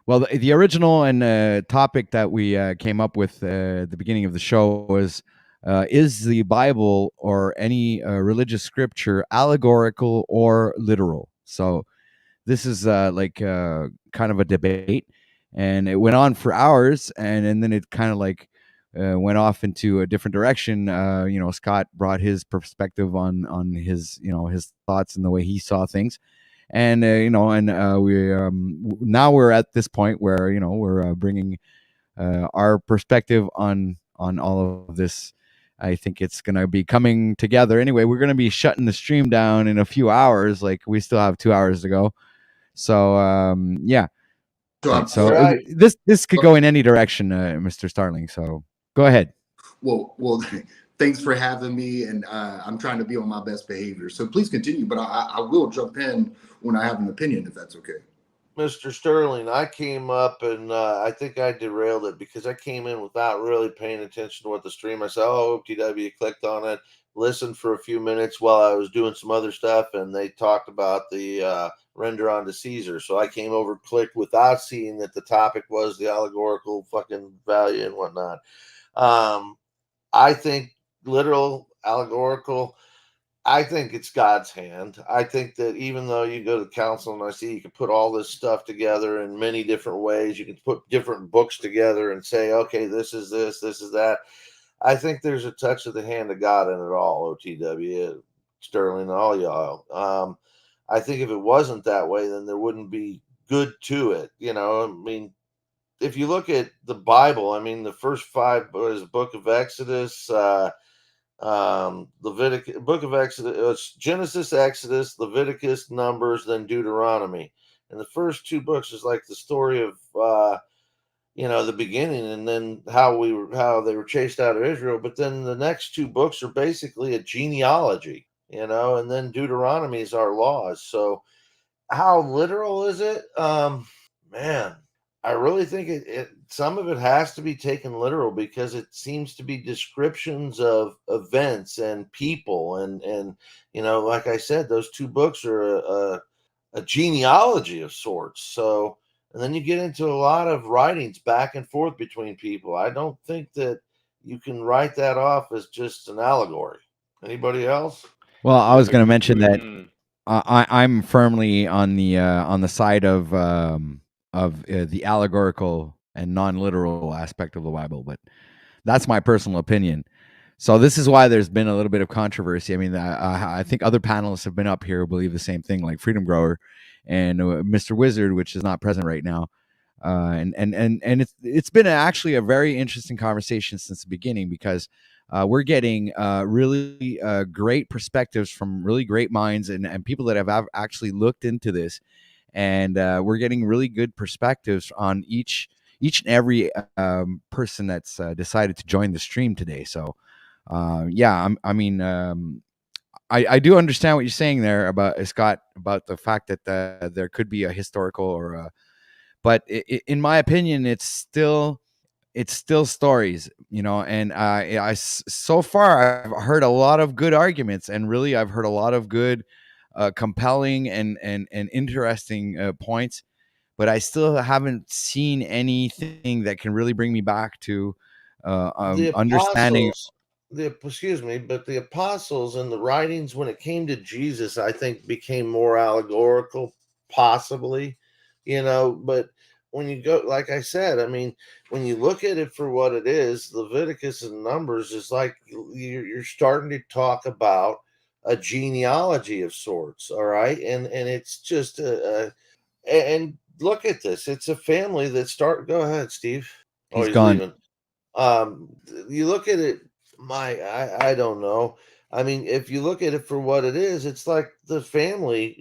well, the original and topic that we came up with at the beginning of the show was, is the Bible or any religious scripture allegorical or literal? So this is kind of a debate, and it went on for hours, and then it kind of went off into a different direction. Scott brought his perspective on his his thoughts and the way he saw things, and we now we're at this point where we're bringing our perspective on all of this. I think it's going to be coming together. Anyway, we're going to be shutting the stream down in a few hours. Like, we still have 2 hours to go. So yeah. So this could go in any direction, Mr. Starling. So go ahead. Well, thanks for having me, and I'm trying to be on my best behavior. So please continue, but I will jump in when I have an opinion, if that's okay. Mr. Sterling, I came up and I think I derailed it because I came in without really paying attention to what the stream. I said, "Oh, TW," clicked on it, listened for a few minutes while I was doing some other stuff, and they talked about the render onto Caesar. So I came over, clicked without seeing that the topic was the allegorical fucking value and whatnot. I think literal, allegorical. I think it's God's hand. I think that even though you go to council and I see you can put all this stuff together in many different ways, you can put different books together and say, okay, this is this, this is that. I think there's a touch of the hand of God in it all, OTW, Sterling, all y'all. I think if it wasn't that way, then there wouldn't be good to it. I mean, if you look at the Bible, I mean, the first five was book of Exodus, Leviticus, book of Exodus, Genesis, Exodus, Leviticus, Numbers, then Deuteronomy. And the first two books is like the story of the beginning, and then how they were chased out of Israel. But then the next two books are basically a genealogy, and then Deuteronomy is our laws. So how literal is it? Man, I really think it some of it has to be taken literal because it seems to be descriptions of events and people, and like I said, those two books are a genealogy of sorts. So, and then you get into a lot of writings back and forth between people. I don't think that you can write that off as just an allegory. Anybody else? Well, I was going to mention that I'm firmly on the side of the allegorical and non-literal aspect of the Bible, but that's my personal opinion. So this is why there's been a little bit of controversy. I mean, I think other panelists have been up here who believe the same thing, like Freedom Grower and Mr. Wizard, which is not present right now. And it's been actually a very interesting conversation since the beginning, because we're getting really great perspectives from really great minds and people that have actually looked into this, and we're getting really good perspectives on each and every person that's decided to join the stream today. So yeah, I do understand what you're saying there about Scott, about the fact that there could be a historical or but in my opinion, it's still stories, and so far I've heard a lot of good arguments, and really I've heard a lot of good compelling and interesting points, but I still haven't seen anything that can really bring me back to The understanding. apostles, excuse me, but the apostles and the writings when it came to Jesus, I think became more allegorical, possibly, but when you go, like I said, I mean, when you look at it for what it is, Leviticus and Numbers is like you're starting to talk about a genealogy of sorts, all right, and it's just and look at this, it's a family that start. Go ahead, Steve. Oh, He's he's gone. leaving. You look at it, I don't know. I mean, if you look at it for what it is, it's like the family,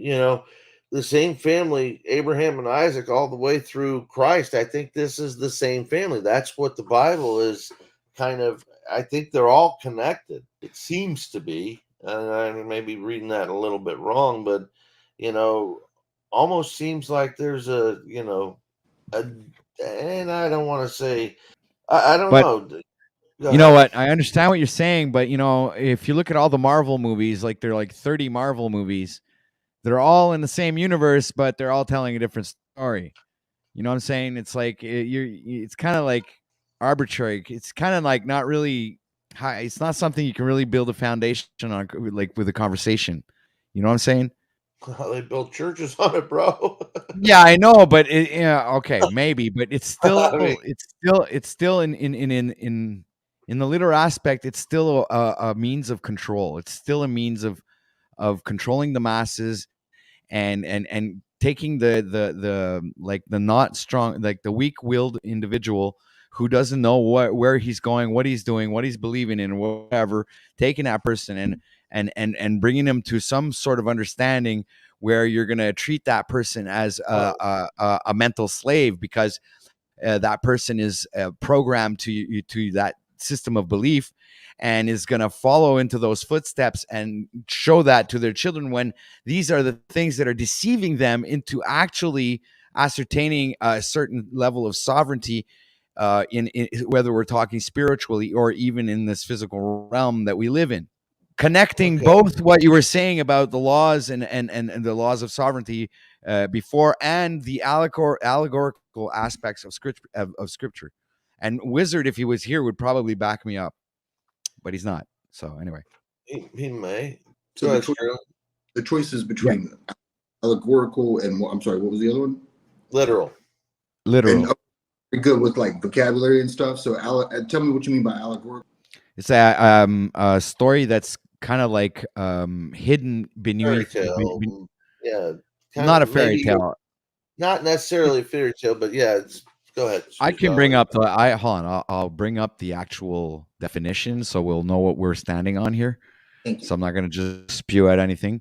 the same family, Abraham and Isaac, all the way through Christ. I think this is the same family. That's what the Bible is kind of. I think they're all connected. It seems to be. And I may be reading that a little bit wrong, but you know, almost seems like there's a, and I don't want to say, I don't But know. Go you know ahead. what? I understand what you're saying, but if you look at all the Marvel movies, like there are like 30 Marvel movies, they're all in the same universe, but they're all telling a different story. You know what I'm saying? It's like it's kind of like arbitrary. It's kind of like not really high. It's not something you can really build a foundation on, like with a conversation. You know what I'm saying? They built churches on it, bro. Yeah, I know, but yeah, okay, maybe, but I mean, it's still in the literal aspect. It's still a means of control. It's still a means of controlling the masses and taking the like the not strong, like the weak-willed individual who doesn't know where he's going, what he's doing, what he's believing in, whatever, taking that person and bringing him to some sort of understanding where you're going to treat that person as a mental slave because that person is programmed to that system of belief and is going to follow into those footsteps and show that to their children when these are the things that are deceiving them into actually ascertaining a certain level of sovereignty in whether we're talking spiritually or even in this physical realm that we live in, connecting okay. both what you were saying about the laws and the laws of sovereignty before and the allegorical aspects of scripture. And Wizard, if he was here, would probably back me up, but he's not. So anyway, He may. So Go the ahead, choice, Sterling. the choices yeah, between allegorical and I'm sorry, what was the other one? Literal. And literal. you're good with like vocabulary and stuff. So tell me what you mean by allegorical. It's a story that's kind of like hidden Fairy beneath, tale. Yeah. Kind not of a fairy maybe tale. not necessarily a fairy tale, but yeah. Go ahead, I speak can on bring it. up the I hold on. I'll bring up the actual definition so we'll know what we're standing on here. Thank So you. I'm not going to just spew out anything.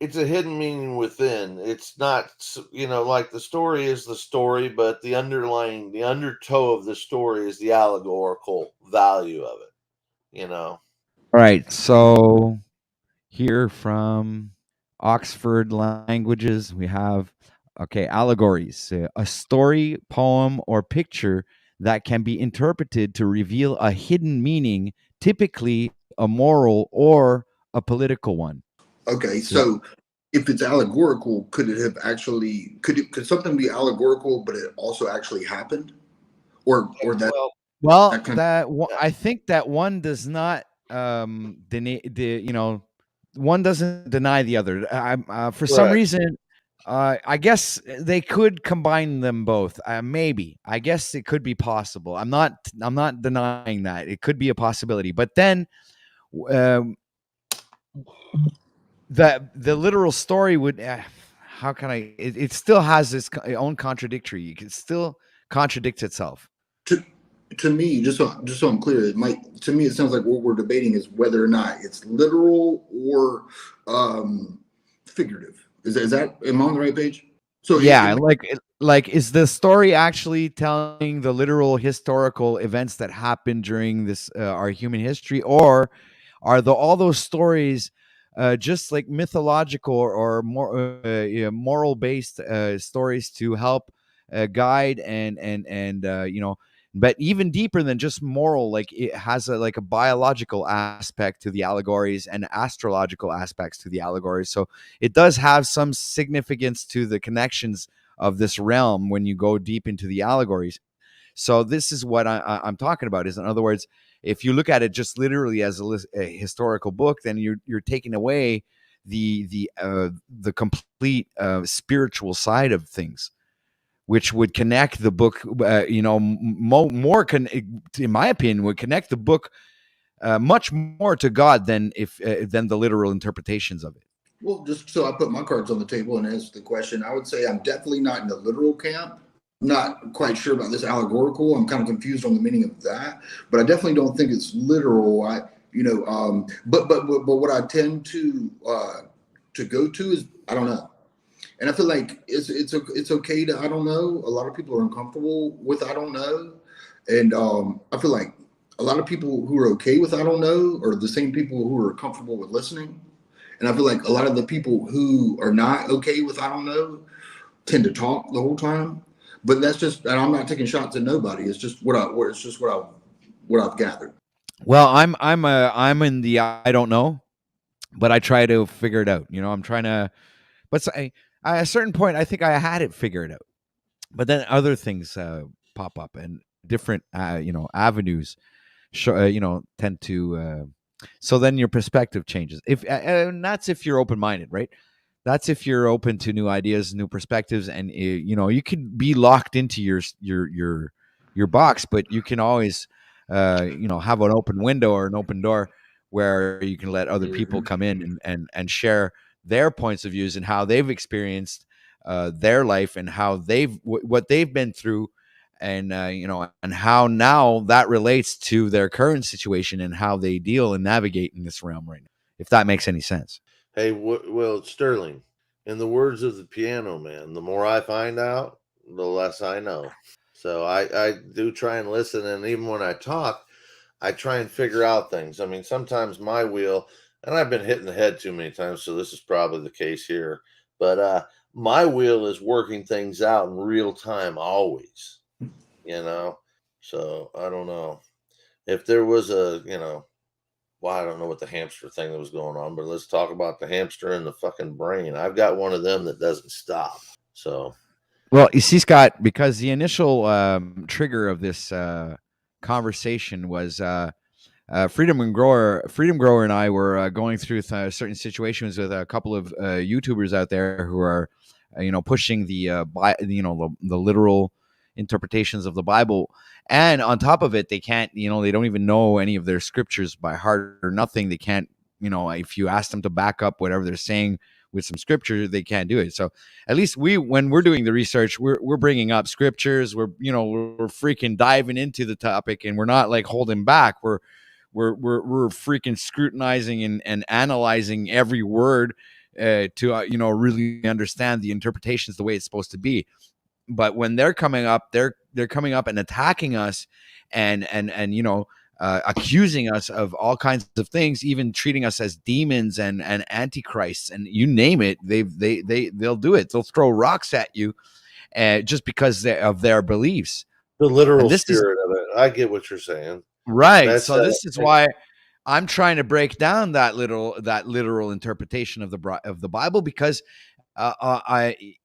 It's a hidden meaning within. It's not, like the story is the story, but the undertow of the story is the allegorical value of it. All right. So here from Oxford Languages, we have allegories, a story, poem, or picture that can be interpreted to reveal a hidden meaning, typically a moral or a political one. Okay, So so if it's allegorical, could something be allegorical, but it also actually happened, or that Well, well, that kind I think that one does not one doesn't deny the other. For some correct. reason, I guess they could combine them both. Maybe. I guess it could be possible. I'm not denying that. It could be a possibility. But then um, the literal story would how can it still has its own contradictory. It can still contradicts itself. to to me, just so I'm clear, to me it sounds like what we're debating is whether or not it's literal or figurative. Is that am I on the right page? So Yeah, like is the story actually telling the literal historical events that happened during this our human history, or are all those stories just like mythological or more moral based stories to help guide and but even deeper than just moral, like it has like a biological aspect to the allegories and astrological aspects to the allegories. So it does have some significance to the connections of this realm when you go deep into the allegories. So this is what I'm talking about. Is, in other words, if you look at it just literally as a historical book, then you're taking away the complete spiritual side of things, which would connect the book, in my opinion, would connect the book much more to God than the literal interpretations of it. Well, just so I put my cards on the table and answer the question, I would say I'm definitely not in the literal camp. Not quite sure about this allegorical. I'm kind of confused on the meaning of that, but I definitely don't think it's literal. But what I tend to go to is I don't know, and I feel like it's okay to I don't know. A lot of people are uncomfortable with I don't know, and I feel like a lot of people who are okay with I don't know are the same people who are comfortable with listening. And I feel like a lot of the people who are not okay with I don't know tend to talk the whole time. But that's just, and I'm not taking shots at nobody. It's just what I've gathered. Well, I'm in the I don't know, but I try to figure it out. I'm trying to, but at a certain point, I think I had it figured out. But then other things pop up, and different avenues tend to so then your perspective changes. If and that's if you're open-minded, right? That's if you're open to new ideas, new perspectives, and you can be locked into your box, but you can always have an open window or an open door where you can let other people come in and share their points of views and how they've experienced their life, and how what they've been through, and and how now that relates to their current situation and how they deal and navigate in this realm right now, if that makes any sense. Hey, well, Sterling, in the words of the Piano Man, the more I find out, the less I know. So I do try and listen, and even when I talk, I try and figure out things. I mean, sometimes my wheel, and I've been hitting the head too many times, so this is probably the case here. But my wheel is working things out in real time always. So I don't know if there was well, I don't know what the hamster thing that was going on, but let's talk about the hamster and the fucking brain. I've got one of them that doesn't stop. So, Well, you see, Scott, because the initial trigger of this conversation was Freedom Grower and I were going through certain situations with a couple of YouTubers out there who are, pushing the literal interpretations of the Bible, and on top of it, they can't, they don't even know any of their scriptures by heart or nothing. They can't, if you ask them to back up whatever they're saying with some scripture, they can't do it. So at least when we're doing the research, we're bringing up scriptures. We're freaking diving into the topic, and we're not like holding back. We're freaking scrutinizing and analyzing every word to really understand the interpretations the way it's supposed to be. But when they're coming up, they're coming up and attacking us, and accusing us of all kinds of things, even treating us as demons and antichrists, and you name it. They'll do it. They'll throw rocks at you just because of their beliefs. The literal And this spirit of it. I get what you're saying. right. So this is why I'm trying to break down that literal interpretation of the Bible, because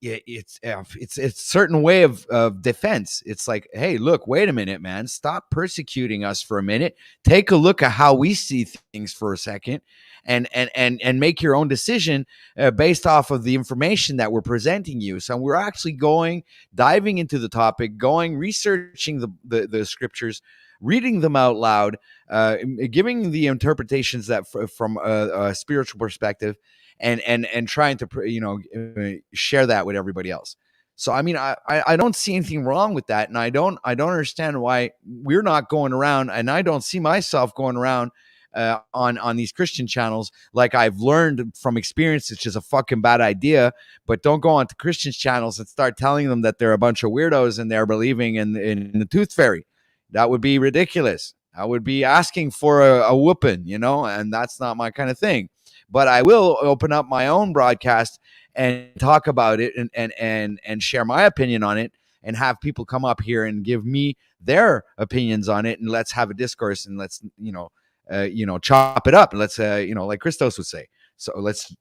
it's a certain way of defense. It's like, hey, look, wait a minute, man, stop persecuting us for a minute. Take a look at how we see things for a second, and make your own decision based off of the information that we're presenting you. So we're actually diving into the topic, researching the scriptures, reading them out loud, giving the interpretations that from a spiritual perspective, and trying to share that with everybody else. So I mean, I don't see anything wrong with that, and I don't understand why we're not going around, and I don't see myself going around on these Christian channels. Like, I've learned from experience, it's just a fucking bad idea. But don't go on to Christian channels and start telling them that they're a bunch of weirdos and they're believing in the tooth fairy. That would be ridiculous. I would be asking for a whooping, and that's not my kind of thing. But I will open up my own broadcast and talk about it, and share my opinion on it, and have people come up here and give me their opinions on it, and let's have a discourse, and let's chop it up, and let's like Christos would say. So let's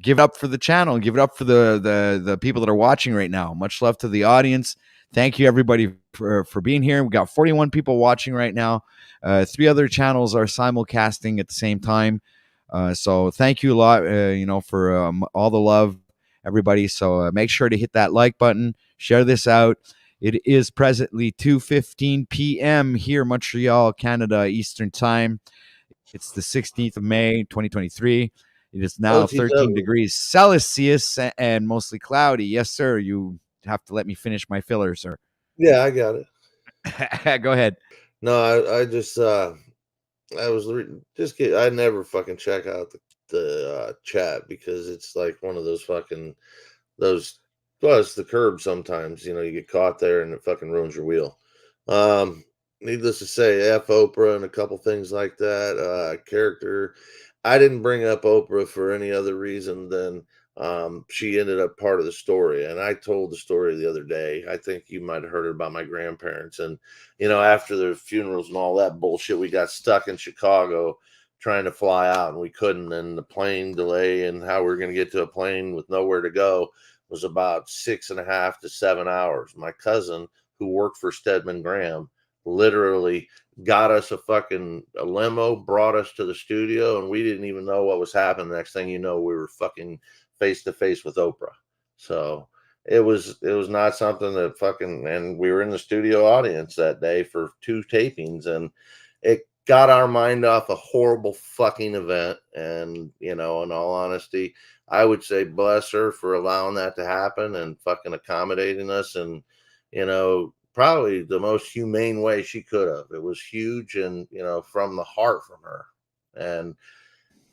give it up for the channel. Give it up for the people that are watching right now. Much love to the audience. Thank you everybody for being here. We got 41 people watching right now. 3 other channels are simulcasting at the same time. So thank you a lot, for all the love, everybody. So make sure to hit that like button, share this out. It is presently 2:15 p.m. here, Montreal, Canada, Eastern Time. It's the 16th of May, 2023. It is now 13 degrees Celsius and mostly cloudy. Yes, sir. You have to let me finish my filler, sir. Yeah, I got it. Go ahead. No, I just I was just kidding. I never fucking check out the chat because it's like one of those fucking those. Well, it's the curb sometimes. You get caught there and it fucking ruins your wheel. Needless to say, F Oprah and a couple things like that. Character. I didn't bring up Oprah for any other reason than she ended up part of the story. And I told the story the other day. I think you might have heard it about my grandparents. And, after their funerals and all that bullshit, we got stuck in Chicago trying to fly out and we couldn't. And the plane delay and how we are going to get to a plane with nowhere to go was about 6.5 to 7 hours. My cousin, who worked for Stedman Graham, literally got us a limo, brought us to the studio, and we didn't even know what was happening. Next thing you know, we were fucking face to face with Oprah. So it was not something that and we were in the studio audience that day for 2 tapings, and it got our mind off a horrible fucking event. And, in all honesty, I would say bless her for allowing that to happen and fucking accommodating us. And, probably the most humane way she could have. It was huge and, from the heart from her. And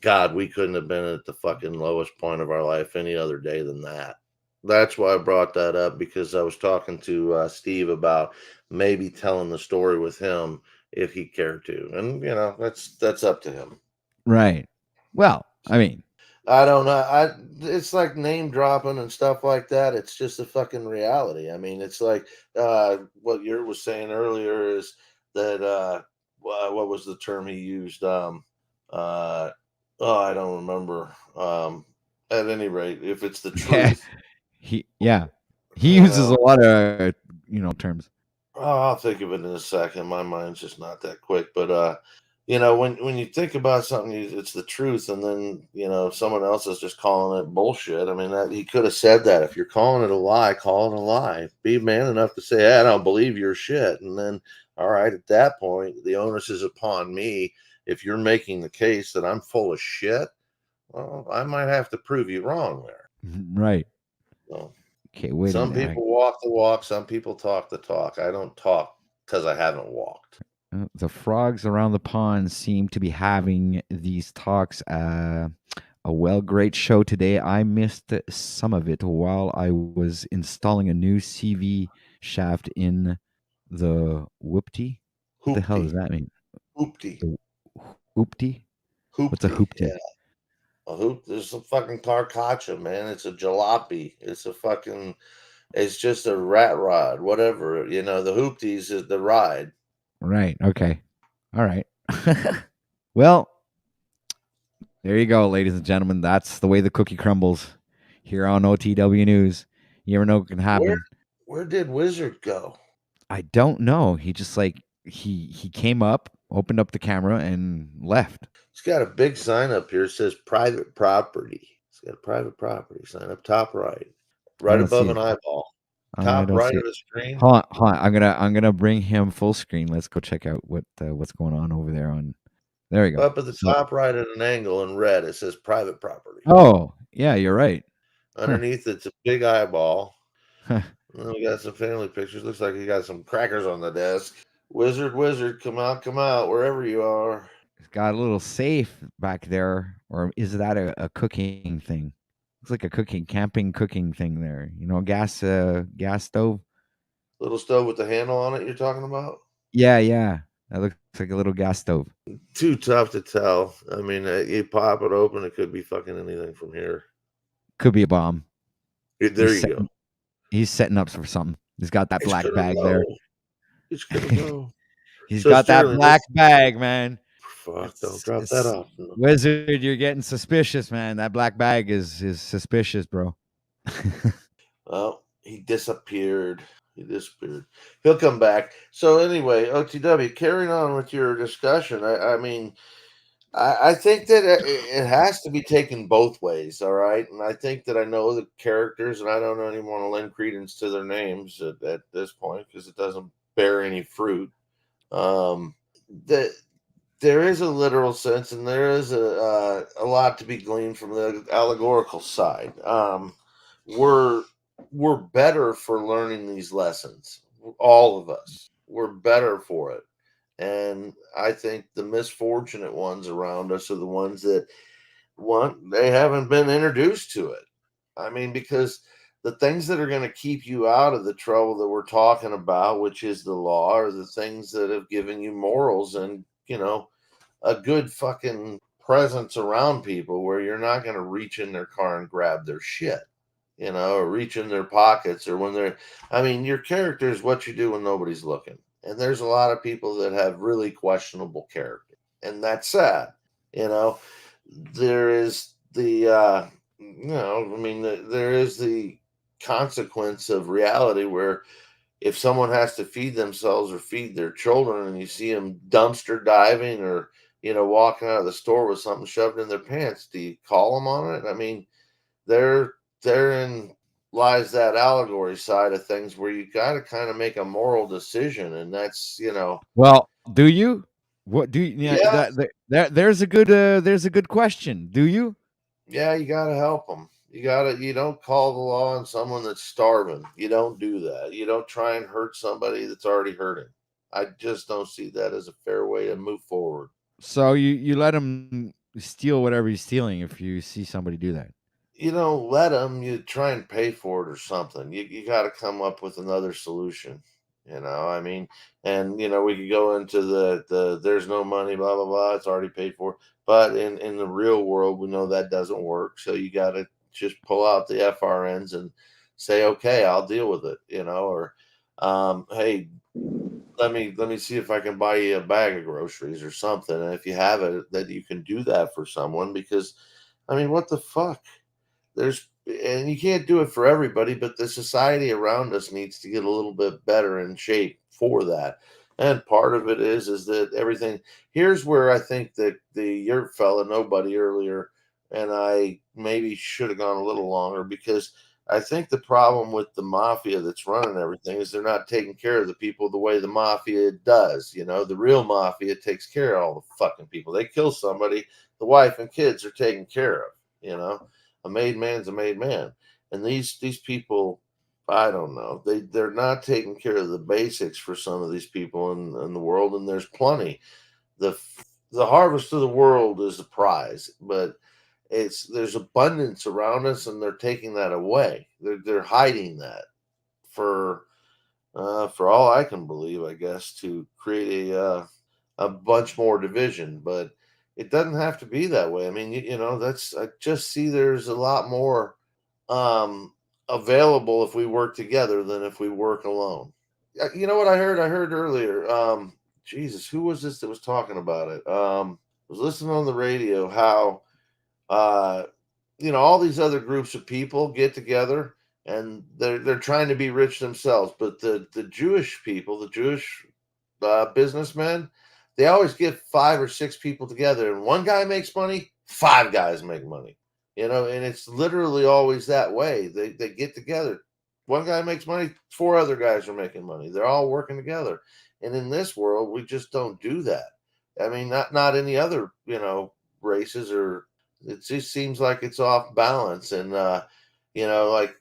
God, we couldn't have been at the fucking lowest point of our life any other day than that. That's why I brought that up, because I was talking to Steve about maybe telling the story with him if he cared to. And, that's up to him. Right. Well, I mean, I don't know. It's like name dropping and stuff like that. It's just a fucking reality. I mean, it's like what you was saying earlier is that what was the term he used? I don't remember. At any rate, if it's the truth, he uses a lot of terms. I'll think of it in a second. My mind's just not that quick, but when you think about something, it's the truth, and then someone else is just calling it bullshit. I mean, that he could have said that. If you're calling it a lie, call it a lie. Be man enough to say, hey, I don't believe your shit, and then all right, at that point, the onus is upon me. If you're making the case that I'm full of shit, well, I might have to prove you wrong there. Right. So, okay, wait some people walk the walk, some people talk the talk. I don't talk because I haven't walked. The frogs around the pond seem to be having these talks. Great show today. I missed some of it while I was installing a new CV shaft in the whoopty. What the hell does that mean? Hoopty. Hoopty? What's a hoopty? Yeah. A hoop. There's a fucking carcacha, man. It's a jalopy. It's just a rat rod, whatever. The hoopties is the ride. Right. Okay. All right. Well, there you go, ladies and gentlemen. That's the way the cookie crumbles here on OTW News. You never know what can happen. Where did Wizard go? I don't know. He just he came up, opened up the camera, and left. He's got a big sign up here. It says private property. He's got a private property sign up top right above an eyeball. Top right of the screen. Hold on. I'm gonna bring him full screen. Let's go check out what's going on over there. There we go. Up at the top right at an angle in red, it says private property. Oh, yeah, you're right. Underneath it's a big eyeball. We got some family pictures. Looks like he got some crackers on the desk. Wizard, come out, wherever you are. He's got a little safe back there, or is that a cooking thing? Looks like a camping cooking thing there. Gas stove. Little stove with the handle on it you're talking about? Yeah. That looks like a little gas stove. Too tough to tell. I mean, you pop it open, it could be fucking anything from here. Could be a bomb. There you go. He's setting up for something. He's got that black bag there. It's gonna go. He's got that black bag, man. fuck! Don't drop that off. Wizard, you're getting suspicious, man. That black bag is suspicious, bro. Well, he disappeared. He'll come back. So anyway, OTW, carrying on with your discussion. I mean, I think that it has to be taken both ways. All right, and I think that I know the characters, and I don't even want to lend credence to their names at this point because it doesn't bear any fruit. That there is a literal sense, and there is a lot to be gleaned from the allegorical side. We're we're better for learning these lessons. All of us, we're better for it. And I think the misfortunate ones around us are the ones that they haven't been introduced to it. I mean, because the things that are going to keep you out of the trouble that we're talking about, which is the law, are the things that have given you morals and, a good fucking presence around people where you're not going to reach in their car and grab their shit, or reach in their pockets or when your character is what you do when nobody's looking. And there's a lot of people that have really questionable character. And that's sad. There is there is the consequence of reality where if someone has to feed themselves or feed their children and you see them dumpster diving or, walking out of the store with something shoved in their pants, do you call them on it? I mean, therein lies that allegory side of things where you got to kind of make a moral decision. And that's, Well, do you? What do you? Yeah, yeah, there's a good question. Do you? yeah, you got to help them. You don't call the law on someone that's starving. You don't do that. You don't try and hurt somebody that's already hurting. I just don't see that as a fair way to move forward. So you let him steal whatever he's stealing if you see somebody do that. You don't let them. You try and pay for it or something. You got to come up with another solution. I mean, and we could go into the there's no money, blah blah blah. It's already paid for. But in the real world, we know that doesn't work. So you got to just pull out the FRNs and say, okay, I'll deal with it. Or hey, let me see if I can buy you a bag of groceries or something. And if you have it, that you can do that for someone because, I mean, what the fuck? And you can't do it for everybody, but the society around us needs to get a little bit better in shape for that. And part of it is that everything here's where I think that the yurt fella, nobody earlier, and I maybe should have gone a little longer because I think the problem with the mafia that's running everything is they're not taking care of the people the way the mafia does. The real mafia takes care of all the fucking people. They kill somebody, the wife and kids are taken care of. A made man's a made man. And these people, I don't know, they're not taking care of the basics for some of these people in the world, and there's plenty. The harvest of the world is a prize, but there's abundance around us, and they're taking that away. They're hiding that for all I can believe, I guess, to create a bunch more division, but it doesn't have to be that way. I mean, I just see there's a lot more available if we work together than if we work alone. You know what I heard? I heard earlier. Jesus, who was this that was talking about it? I was listening on the radio how, all these other groups of people get together and they're trying to be rich themselves, but the Jewish people, the Jewish businessmen, they always get 5 or 6 people together, and one guy makes money, 5 guys make money. And it's literally always that way. They get together, one guy makes money, 4 other guys are making money. They're all working together. And in this world, we just don't do that. I mean, not any other races, or it just seems like it's off balance. And like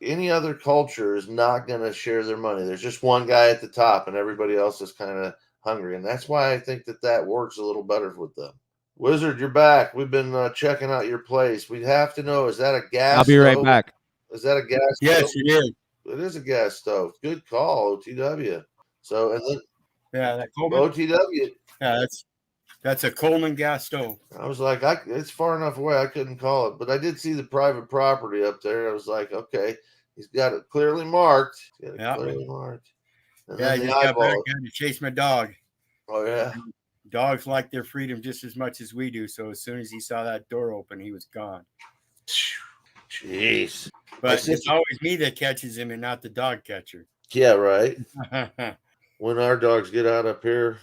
any other culture is not going to share their money. There's just one guy at the top and everybody else is kind of hungry. And that's why I think that works a little better with them. Wizard, you're back. We've been checking out your place. We'd have to know, is that a gas I'll be stove? right back. Is that a gas Yes, stove? it is. It is a gas stove. Good call, OTW. So, and then Yeah, that Coleman. OTW. Yeah, that's a Coleman gas stove. I was like, it's far enough away I couldn't call it, but I did see the private property up there. I was like, okay, he's got it clearly marked. Yeah. Clearly marked. And Yeah, I then just got back eyeball. here to chase my dog. Oh yeah. Dogs like their freedom just as much as we do. So as soon as he saw that door open, he was gone. Jeez. But it's always me that catches him and not the dog catcher. Yeah, right. When our dogs get out up here,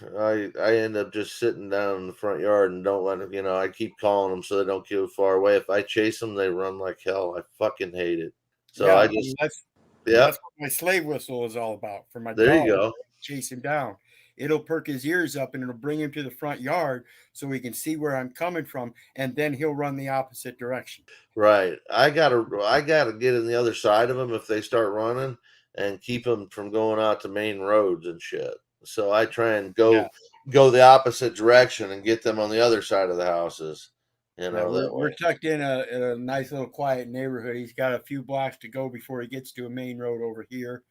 I end up just sitting down in the front yard and don't let them, I keep calling them so they don't get far away. If I chase them, they run like hell. I fucking hate it. So yeah, I just, that's what my slave whistle is all about. For my there dog, you go. Chase him down. It'll perk his ears up and it'll bring him to the front yard so he can see where I'm coming from, and then he'll run the opposite direction. Right. I gotta get in the other side of them if they start running and keep them from going out to main roads and shit. So I try and go the opposite direction and get them on the other side of the houses. We're tucked in a nice little quiet neighborhood. He's got a few blocks to go before he gets to a main road over here.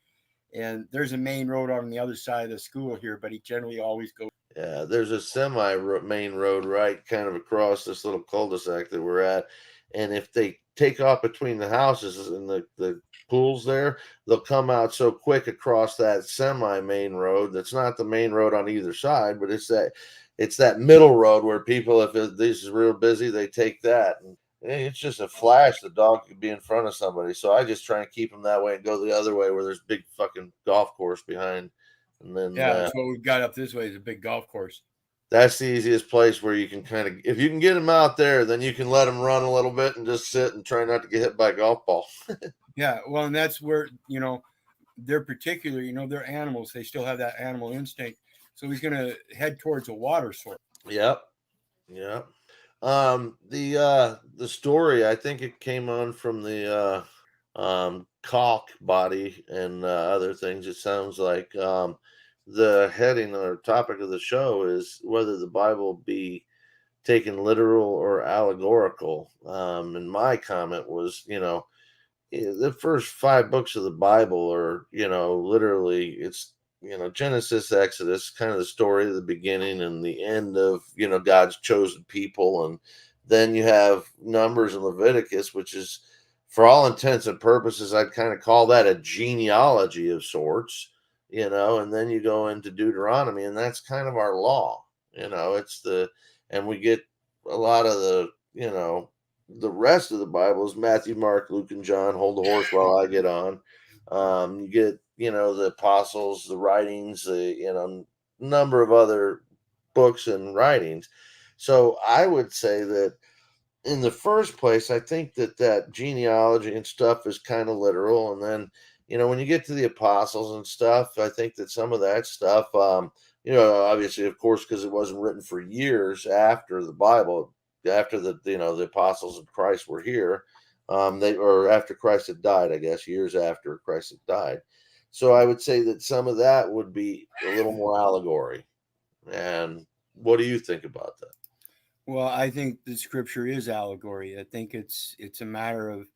And there's a main road on the other side of the school here, but he generally always goes. Yeah, there's a semi main road right kind of across this little cul-de-sac that we're at. And if they take off between the houses and the pools there, they'll come out so quick across that semi main road. That's not the main road on either side, but it's that middle road where people, if this is real busy, they take that. And it's just a flash. The dog could be in front of somebody. So I just try and keep them that way and go the other way where there's big fucking golf course behind. And then that's what we've got up this way is a big golf course. That's the easiest place where you can if you can get them out there, then you can let them run a little bit and just sit and try not to get hit by a golf ball. Yeah. Well, and that's where, they're particular, they're animals. They still have that animal instinct. So he's going to head towards a water source. Yep. Yep. The story, I think it came on from the caulk body and other things. It sounds like the heading or topic of the show is whether the Bible be taken literal or allegorical. And my comment was, the first 5 books of the Bible are, literally it's, Genesis, Exodus, kind of the story of the beginning and the end of, God's chosen people. And then you have Numbers and Leviticus, which is, for all intents and purposes, I'd kind of call that a genealogy of sorts, and then you go into Deuteronomy, and that's kind of our law, and we get a lot of the rest of the Bible is Matthew, Mark, Luke, and John. Hold the horse while I get on. You get, the apostles, the writings, number of other books and writings. So I would say that in the first place, I think that genealogy and stuff is kind of literal. And then, when you get to the apostles and stuff, I think that some of that stuff, obviously, of course, because it wasn't written for years after the Bible, after the apostles of Christ were here, or after Christ had died, I guess, years after Christ had died. So I would say that some of that would be a little more allegory. And what do you think about that? Well, I think the scripture is allegory. I think it's a matter of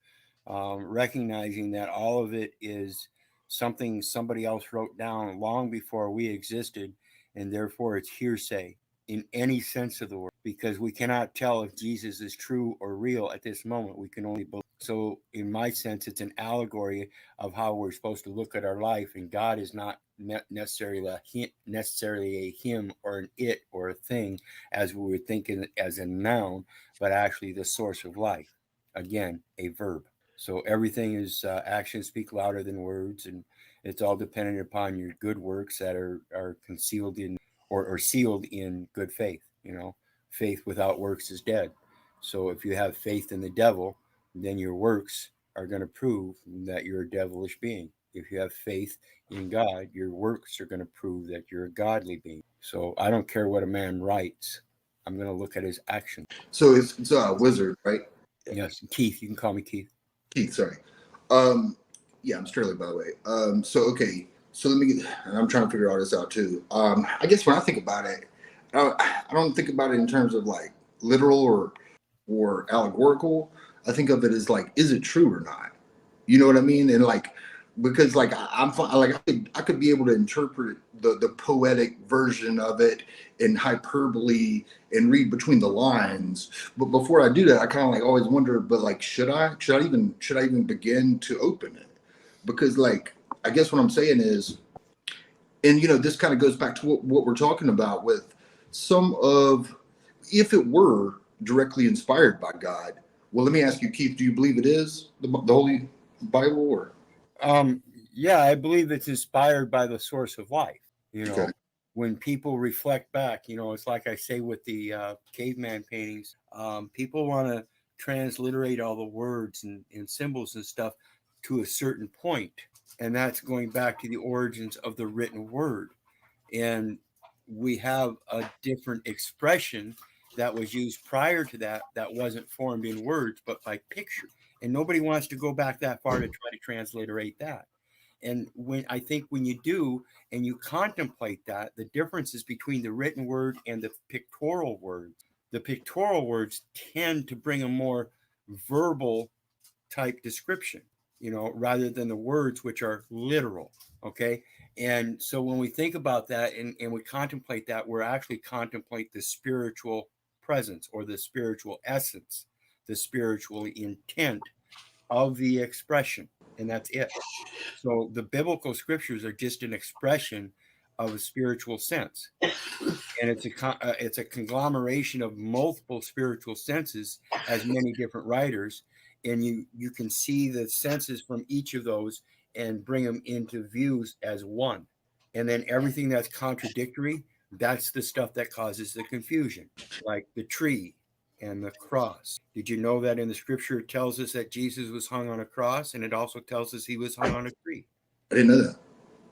recognizing that all of it is something somebody else wrote down long before we existed, and therefore it's hearsay in any sense of the word, because we cannot tell if Jesus is true or real at this moment. We can only believe. So in my sense, it's an allegory of how we're supposed to look at our life, and God is not necessarily a him or an it or a thing as we were thinking as a noun, but actually the source of life. Again, a verb. So everything is actions speak louder than words, and it's all dependent upon your good works that are concealed in or sealed in good faith. Faith without works is dead. So if you have faith in the devil, then your works are going to prove that you're a devilish being. If you have faith in God, your works are going to prove that you're a godly being. So I don't care what a man writes. I'm going to look at his action. So it's a wizard, right? Yes, Keith. You can call me Keith. Keith, sorry. Yeah, I'm Sterling, by the way. So okay. So I'm trying to figure all this out too. I guess when I think about it, I don't think about it in terms of like literal or allegorical. I think of it as like, is it true or not? You know what I mean? And like, because like I could be able to interpret the poetic version of it in hyperbole and read between the lines. But before I do that, I kind of like always wonder, but like, should I even begin to open it? Because like, I guess what I'm saying is, and this kind of goes back to what we're talking about with, some of, if it were directly inspired by God? Well, let me ask you, Keith, do you believe it is the Holy Bible? Or Um, yeah, I believe it's inspired by the source of life. You okay. know, when people reflect back, it's like I say with the caveman paintings, people want to transliterate all the words and symbols and stuff to a certain point. And that's going back to the origins of the written word. And we have a different expression that was used prior to that wasn't formed in words, but by picture. And nobody wants to go back that far to try to transliterate that. And when you do and you contemplate that, the differences between the written word and the pictorial words, the pictorial words tend to bring a more verbal type description, rather than the words which are literal. Okay. And so when we think about that and we contemplate that, we're actually contemplate the spiritual presence or the spiritual essence, the spiritual intent of the expression. And that's it. So the biblical scriptures are just an expression of a spiritual sense, and it's a conglomeration of multiple spiritual senses, as many different writers, and you can see the senses from each of those and bring them into views as one, and then everything that's contradictory, that's the stuff that causes the confusion, like the tree and the cross. Did you know that in the scripture it tells us that Jesus was hung on a cross, and it also tells us he was hung on a tree? I didn't know that.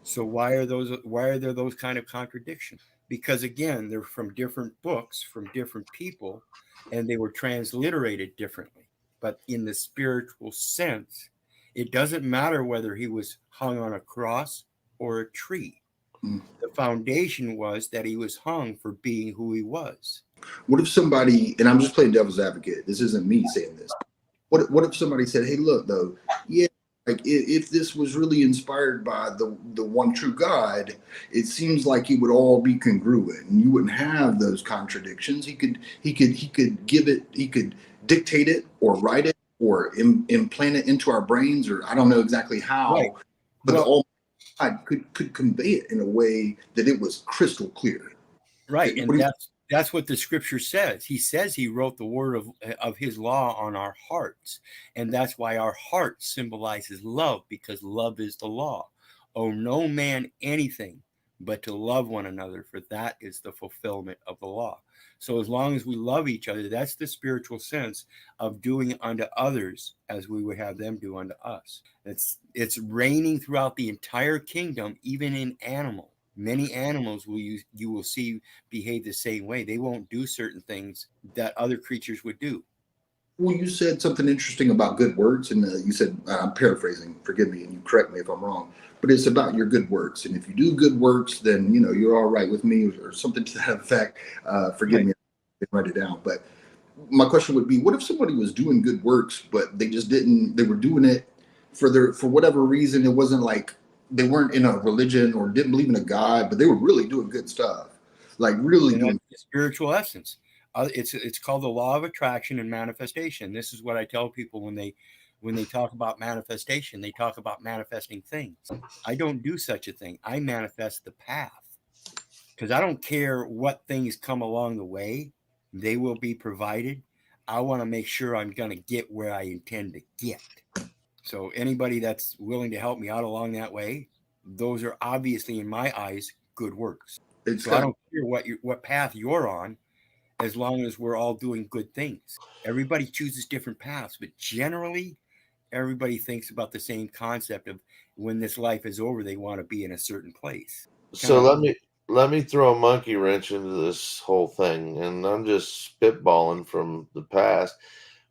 So why are there those kind of contradictions? Because again, they're from different books, from different people, and they were transliterated differently. But in the spiritual sense, it doesn't matter whether he was hung on a cross or a tree. Mm. The foundation was that he was hung for being who he was. What if somebody, and I'm just playing devil's advocate, this isn't me saying this. What if somebody said, hey, look, though, yeah, like if this was really inspired by the one true God, it seems like it would all be congruent and you wouldn't have those contradictions. He could give it, he could dictate it or write it or implant it into our brains, or I don't know exactly Right. how, but Well, all God could convey it in a way that it was crystal clear. right, What and do you, that's what the scripture says. He says he wrote the word of his law on our hearts, and that's why our heart symbolizes love, because love is the law. Owe no man anything but to love one another, for that is the fulfillment of the law. So as long as we love each other, that's the spiritual sense of doing unto others as we would have them do unto us. It's reigning throughout the entire kingdom, even in animals. Many animals you will see behave the same way. They won't do certain things that other creatures would do. well, you said something interesting about good works, and you said, I'm paraphrasing, forgive me, and you correct me if I'm wrong, but it's about your good works. And if you do good works, then, you're all right with me, or something to that effect. Forgive Right. me, I didn't write it down. But my question would be, what if somebody was doing good works, but they were doing it for whatever reason? It wasn't like they weren't in a religion or didn't believe in a God, but they were really doing good stuff, like really And that's doing. the spiritual essence. It's called the law of attraction and manifestation. This is what I tell people when they talk about manifestation. They talk about manifesting things. I don't do such a thing. I manifest the path, because I don't care what things come along the way. They will be provided. I want to make sure I'm going to get where I intend to get. So anybody that's willing to help me out along that way, those are obviously in my eyes good works. It's So I kind of don't care what path you're on, as long as we're all doing good things. Everybody chooses different paths, but generally everybody thinks about the same concept of when this life is over, they want to be in a certain place. Kind So of let me throw a monkey wrench into this whole thing, and I'm just spitballing from the past.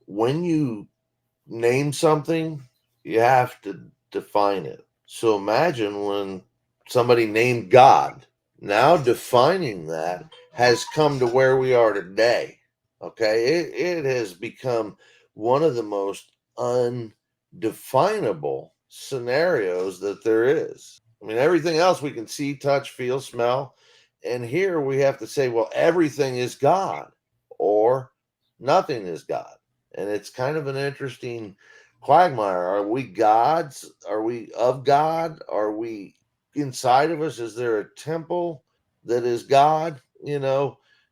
When you name something, you have to define it. So imagine when somebody named God. Now defining that has come to where we are today. Okay, it has become one of the most undefinable scenarios that there is. I mean, everything else we can see, touch, feel, smell. And here we have to say, well, everything is God or nothing is God. And it's kind of an interesting quagmire. Are we gods? Are we of God? Are we inside of us? Is there a temple that is God?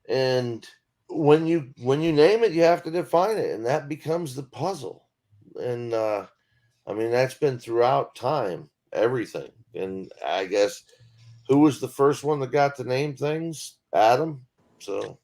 And when you name it, you have to define it, and that becomes the puzzle. And I mean, that's been throughout time, everything. And I guess who was the first one that got to name things? Adam. So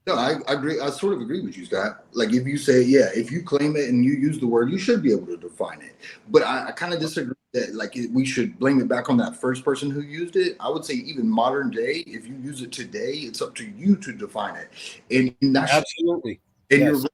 No, I agree. I sort of agree with you, Scott. Like if you say, yeah, if you claim it and you use the word, you should be able to define it. But I kind of disagree that we should blame it back on that first person who used it. I would say even modern day, if you use it today, it's up to you to define it. And that's Absolutely. and Yes.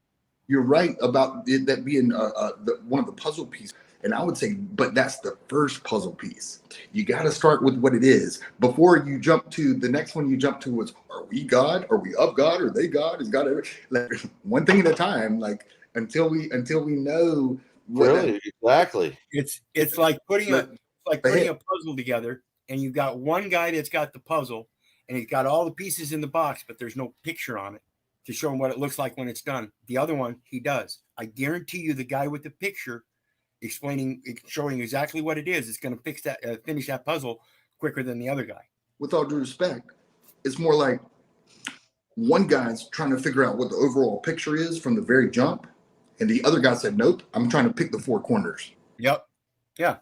you're right about it, that being one of the puzzle pieces. And I would say, but that's the first puzzle piece. You got to start with what it is before you jump to the next one. You jump to is, are we God? Are we of God? Are they God? Is God ever? Like one thing at a time. Like until we know what that. Exactly. It's like putting But- a puzzle together, and you've got one guy that's got the puzzle, and he's got all the pieces in the box, but there's no picture on it to show him what it looks like when it's done. The other one, he does. I guarantee you, the guy with the picture showing exactly what it is going to finish that puzzle quicker than the other guy. With all due respect, it's more like one guy's trying to figure out what the overall picture is from the very jump, and the other guy said, "Nope, I'm trying to pick the four corners." Yep. Yeah.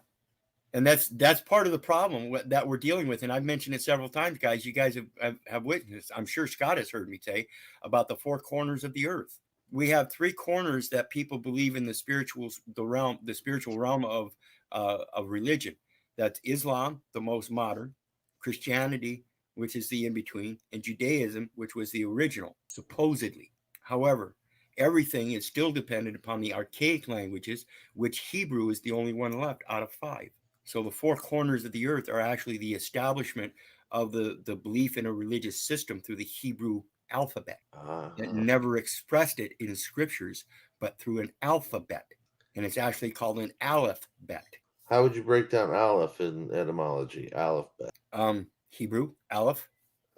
And that's part of the problem that we're dealing with. And I've mentioned it several times, guys. You guys have witnessed. I'm sure Scott has heard me say about the four corners of the earth. We have three corners that people believe in the spiritual realm of religion. That's Islam, the most modern, Christianity, which is the in between, and Judaism, which was the original, supposedly. However, everything is still dependent upon the archaic languages, which Hebrew is the only one left out of 5. So the four corners of the earth are actually the establishment of the belief in a religious system through the Hebrew alphabet. It never expressed it in scriptures, but through an alphabet. And it's actually called an aleph-bet. How would you break down aleph in etymology? Aleph-bet. Hebrew, aleph.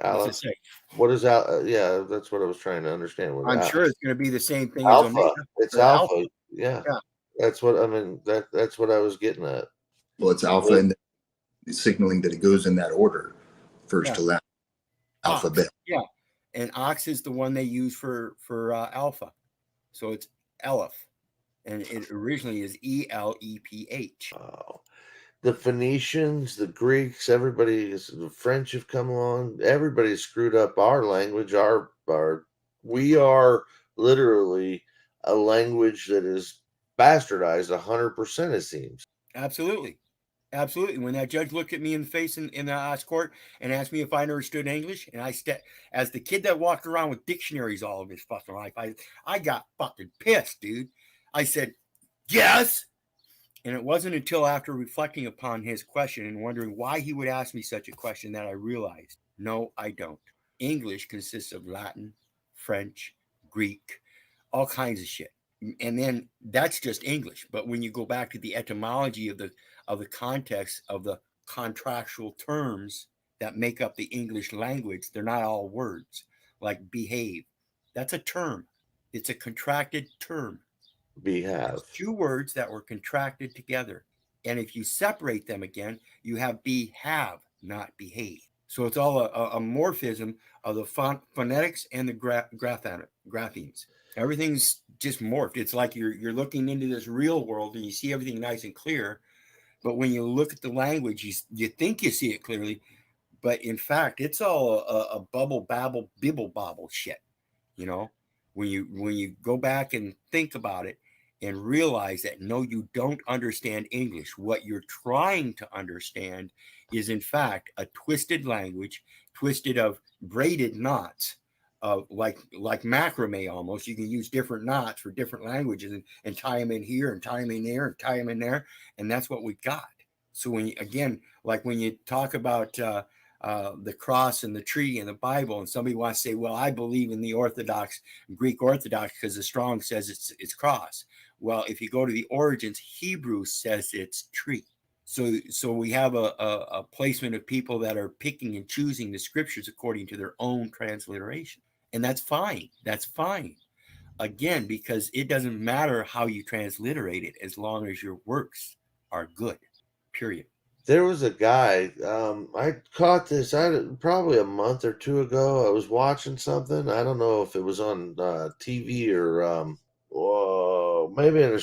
Aleph. What's it say? What is yeah, that's what I was trying to understand. I'm sure it's going to be the same thing alpha. as omega. It's alpha. Yeah. That's what I mean. That's what I was getting at. Well, it's alpha, and it's signaling that it goes in that order, first to last. Alphabet. Yeah, and ox is the one they use for alpha, so it's aleph, and it originally is ELEPH. Oh. The Phoenicians, the Greeks, the French have come along. Everybody screwed up our language. We are literally a language that is bastardized 100%, it seems. Absolutely. When that judge looked at me in the face in the court and asked me if I understood English, and as the kid that walked around with dictionaries all of his fucking life, I got fucking pissed, dude. I said, yes. And it wasn't until after reflecting upon his question and wondering why he would ask me such a question that I realized, no, I don't. English consists of Latin, French, Greek, all kinds of shit. And then that's just English. But when you go back to the etymology of the context of the contractual terms that make up the English language, they're not all words. Like behave. That's a term. It's a contracted term. Behave. 2 words that were contracted together. And if you separate them again, you have be have, not behave. So it's all a morphism of the phonetics and the graphemes. Everything's just morphed. It's like you're looking into this real world and you see everything nice and clear. But when you look at the language, you think you see it clearly. But in fact, it's all a bubble, babble, bibble, bobble shit. You know, when you go back and think about it and realize that, no, you don't understand English. What you're trying to understand is, in fact, a twisted language, twisted of braided knots, of like macrame almost. You can use different knots for different languages and tie them in here and tie them in there and tie them in there. And that's what we got. So when you talk about the cross and the tree in the Bible, and somebody wants to say, well, I believe in the Greek Orthodox because the Strong says it's cross. Well, if you go to the origins, Hebrew says it's tree. So we have a placement of people that are picking and choosing the scriptures according to their own transliteration. And that's fine. That's fine. Again, because it doesn't matter how you transliterate it as long as your works are good, period. There was a guy. I caught this. Probably a month or two ago. I was watching something. I don't know if it was on TV or maybe in a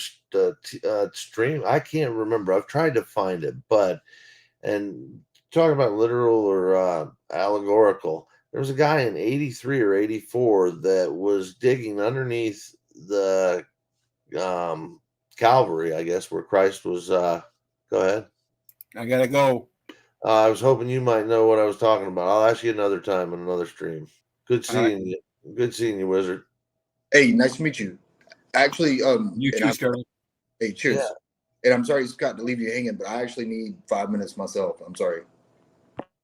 stream. I can't remember. I've tried to find it, but and talking about literal or allegorical. There was a guy in '83 or '84 that was digging underneath the Calvary, I guess, where Christ was. Go ahead. I gotta go. I was hoping you might know what I was talking about. I'll ask you another time in another stream. Good All right. seeing you. Good seeing you, Wizard. Hey, nice to meet you. Actually, You and too, I'm Sterling. hey, cheers. And I'm sorry, Scott, to leave you hanging, but I actually need 5 minutes myself. I'm sorry.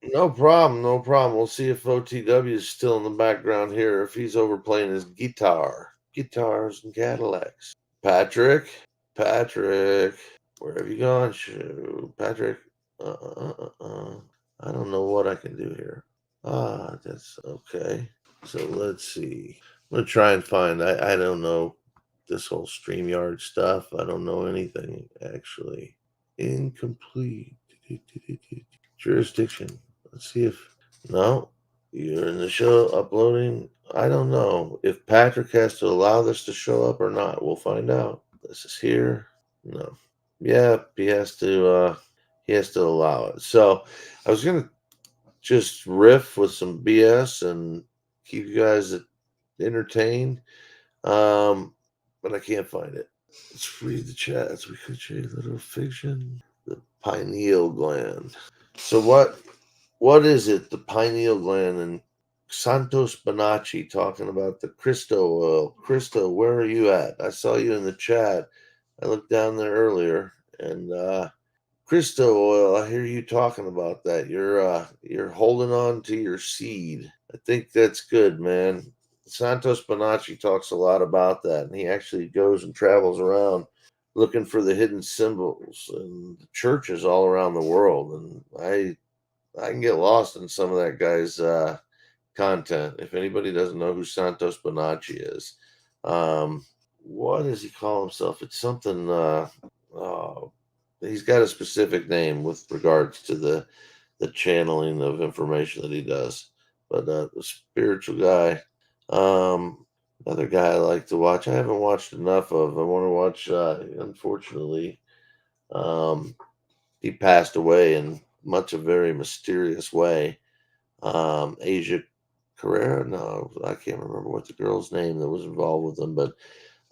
No problem. No problem. We'll see if OTW is still in the background here. If he's over playing his guitars and Cadillacs. Patrick, where have you gone? Patrick. I don't know what I can do here. That's okay. So let's see. I'm gonna try and find. I don't know this whole StreamYard stuff. I don't know anything actually. Incomplete jurisdiction. Let's see if no. You're in the show uploading. I don't know if Patrick has to allow this to show up or not. We'll find out. This is here. No. Yeah, he has to allow it. So I was gonna just riff with some BS and keep you guys entertained. But I can't find it. Let's read the chats. We could share a little fiction. The pineal gland. So what is it? The pineal gland and Santos Bonacci talking about the Cristo oil. Cristo, where are you at? I saw you in the chat. I looked down there earlier and Cristo oil, I hear you talking about that. You're holding on to your seed. I think that's good, man. Santos Bonacci talks a lot about that, and he actually goes and travels around looking for the hidden symbols and churches all around the world. And I can get lost in some of that guy's content. If anybody doesn't know who Santos Bonacci is, what does he call himself? It's something. Oh, he's got a specific name with regards to the channeling of information that he does. But the spiritual guy, another guy I like to watch. I haven't watched enough of. I want to watch. Unfortunately, um, he passed away in much a very mysterious way. Asia Carrera. No, I can't remember what the girl's name that was involved with him, but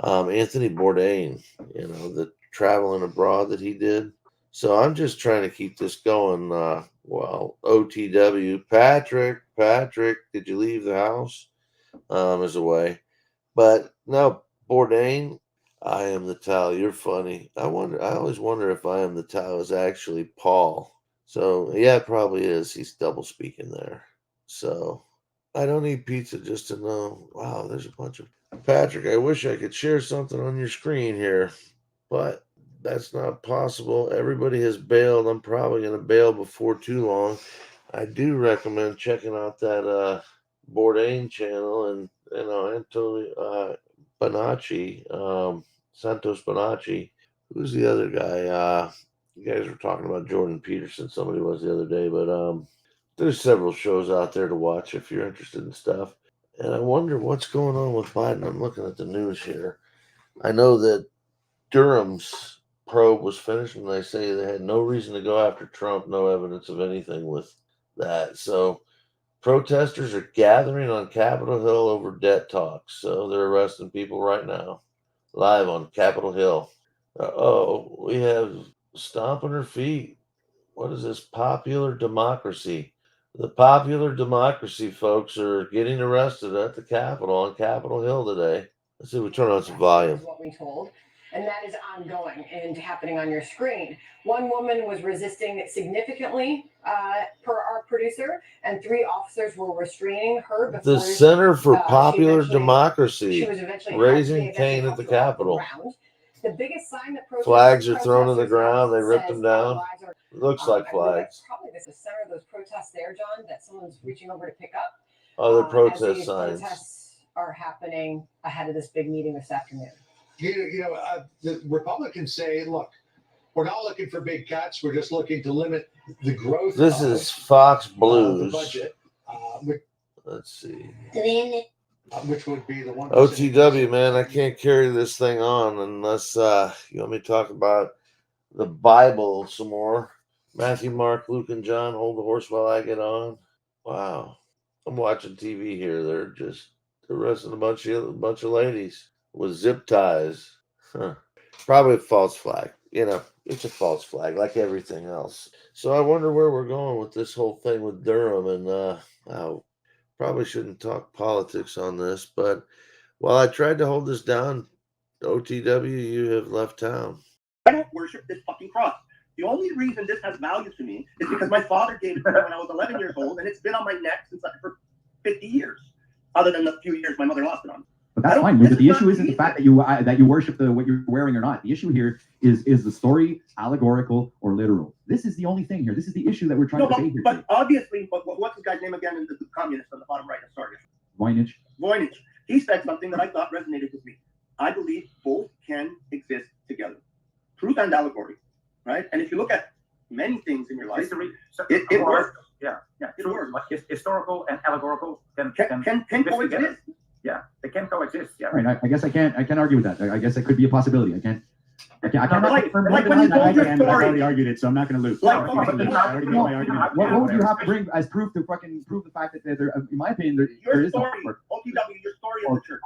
Anthony Bourdain. You know, the traveling abroad that he did. So I'm just trying to keep this going. OTW, Patrick, did you leave the house? Is away, but no, Bourdain. I am the Tao. You're funny. I always wonder if I am the Tao is actually Paul. So yeah, it probably is. He's double speaking there. So I don't eat pizza just to know. Wow, there's a bunch of Patrick. I wish I could share something on your screen here, but that's not possible. Everybody has bailed. I'm probably going to bail before too long. I do recommend checking out that Bourdain channel and Antonio Bonacci, Santos Bonacci. Who's the other guy? You guys were talking about Jordan Peterson. Somebody was the other day, but there's several shows out there to watch if you're interested in stuff. And I wonder what's going on with Biden. I'm looking at the news here. I know that Durham's probe was finished, and they say they had no reason to go after Trump, no evidence of anything with that. So protesters are gathering on Capitol Hill over debt talks. So they're arresting people right now, live on Capitol Hill. We have stomping her feet. What is this? Popular democracy. The popular democracy folks are getting arrested at the Capitol on Capitol Hill today. Let's see if we turn on some volume. What we told, and that is ongoing and happening on your screen. One woman was resisting significantly, per our producer, and 3 officers were restraining her. Before, the Center for Popular she Democracy was eventually raising Cain at the Capitol. The biggest sign that Flags are thrown on the ground. They ripped them down. Looks like flags. Probably this is the center of those protests there, John, that someone's reaching over to pick up. Other protest as these signs. Protests are happening ahead of this big meeting this afternoon. The Republicans say, look, We're not looking for big cuts. We're just looking to limit the growth. This is Fox the Blues. budget. Let's see. Which would be the 1%. OTW, man, I can't carry this thing on unless you want me to talk about the Bible some more. Matthew, Mark, Luke, and John, hold the horse while I get on. Wow. I'm watching TV here. They're just arresting a bunch of ladies with zip ties. Huh. Probably a false flag. It's a false flag like everything else. So I wonder where we're going with this whole thing with Durham. And I probably shouldn't talk politics on this, but while I tried to hold this down, OTW, you have left town. I don't worship this fucking cross. The only reason this has value to me is because my father gave it to me when I was 11 years old, and it's been on my neck for 50 years, other than the few years my mother lost it on. But that's fine. But the issue isn't the fact that you worship what you're wearing or not. The issue here is the story allegorical or literal? This is the only thing here. This is the issue that we're trying to debate here. But obviously, what's the guy's name again? The communist on the bottom right. I'm sorry. Voynich. He said something that I thought resonated with me. I believe both can exist together, truth and allegory, right? And if you look at many things in your life, it works. Yeah. It works. Like historical and allegorical can coexist. Yeah, they can coexist. Yeah. All right. I guess I can't argue with that. I guess that could be a possibility. I can't when you told your story. I've already argued it, so I'm not going to lose. What would you have to bring as proof to prove the fact that there, in my opinion, there is story, no OTW, your story of the church.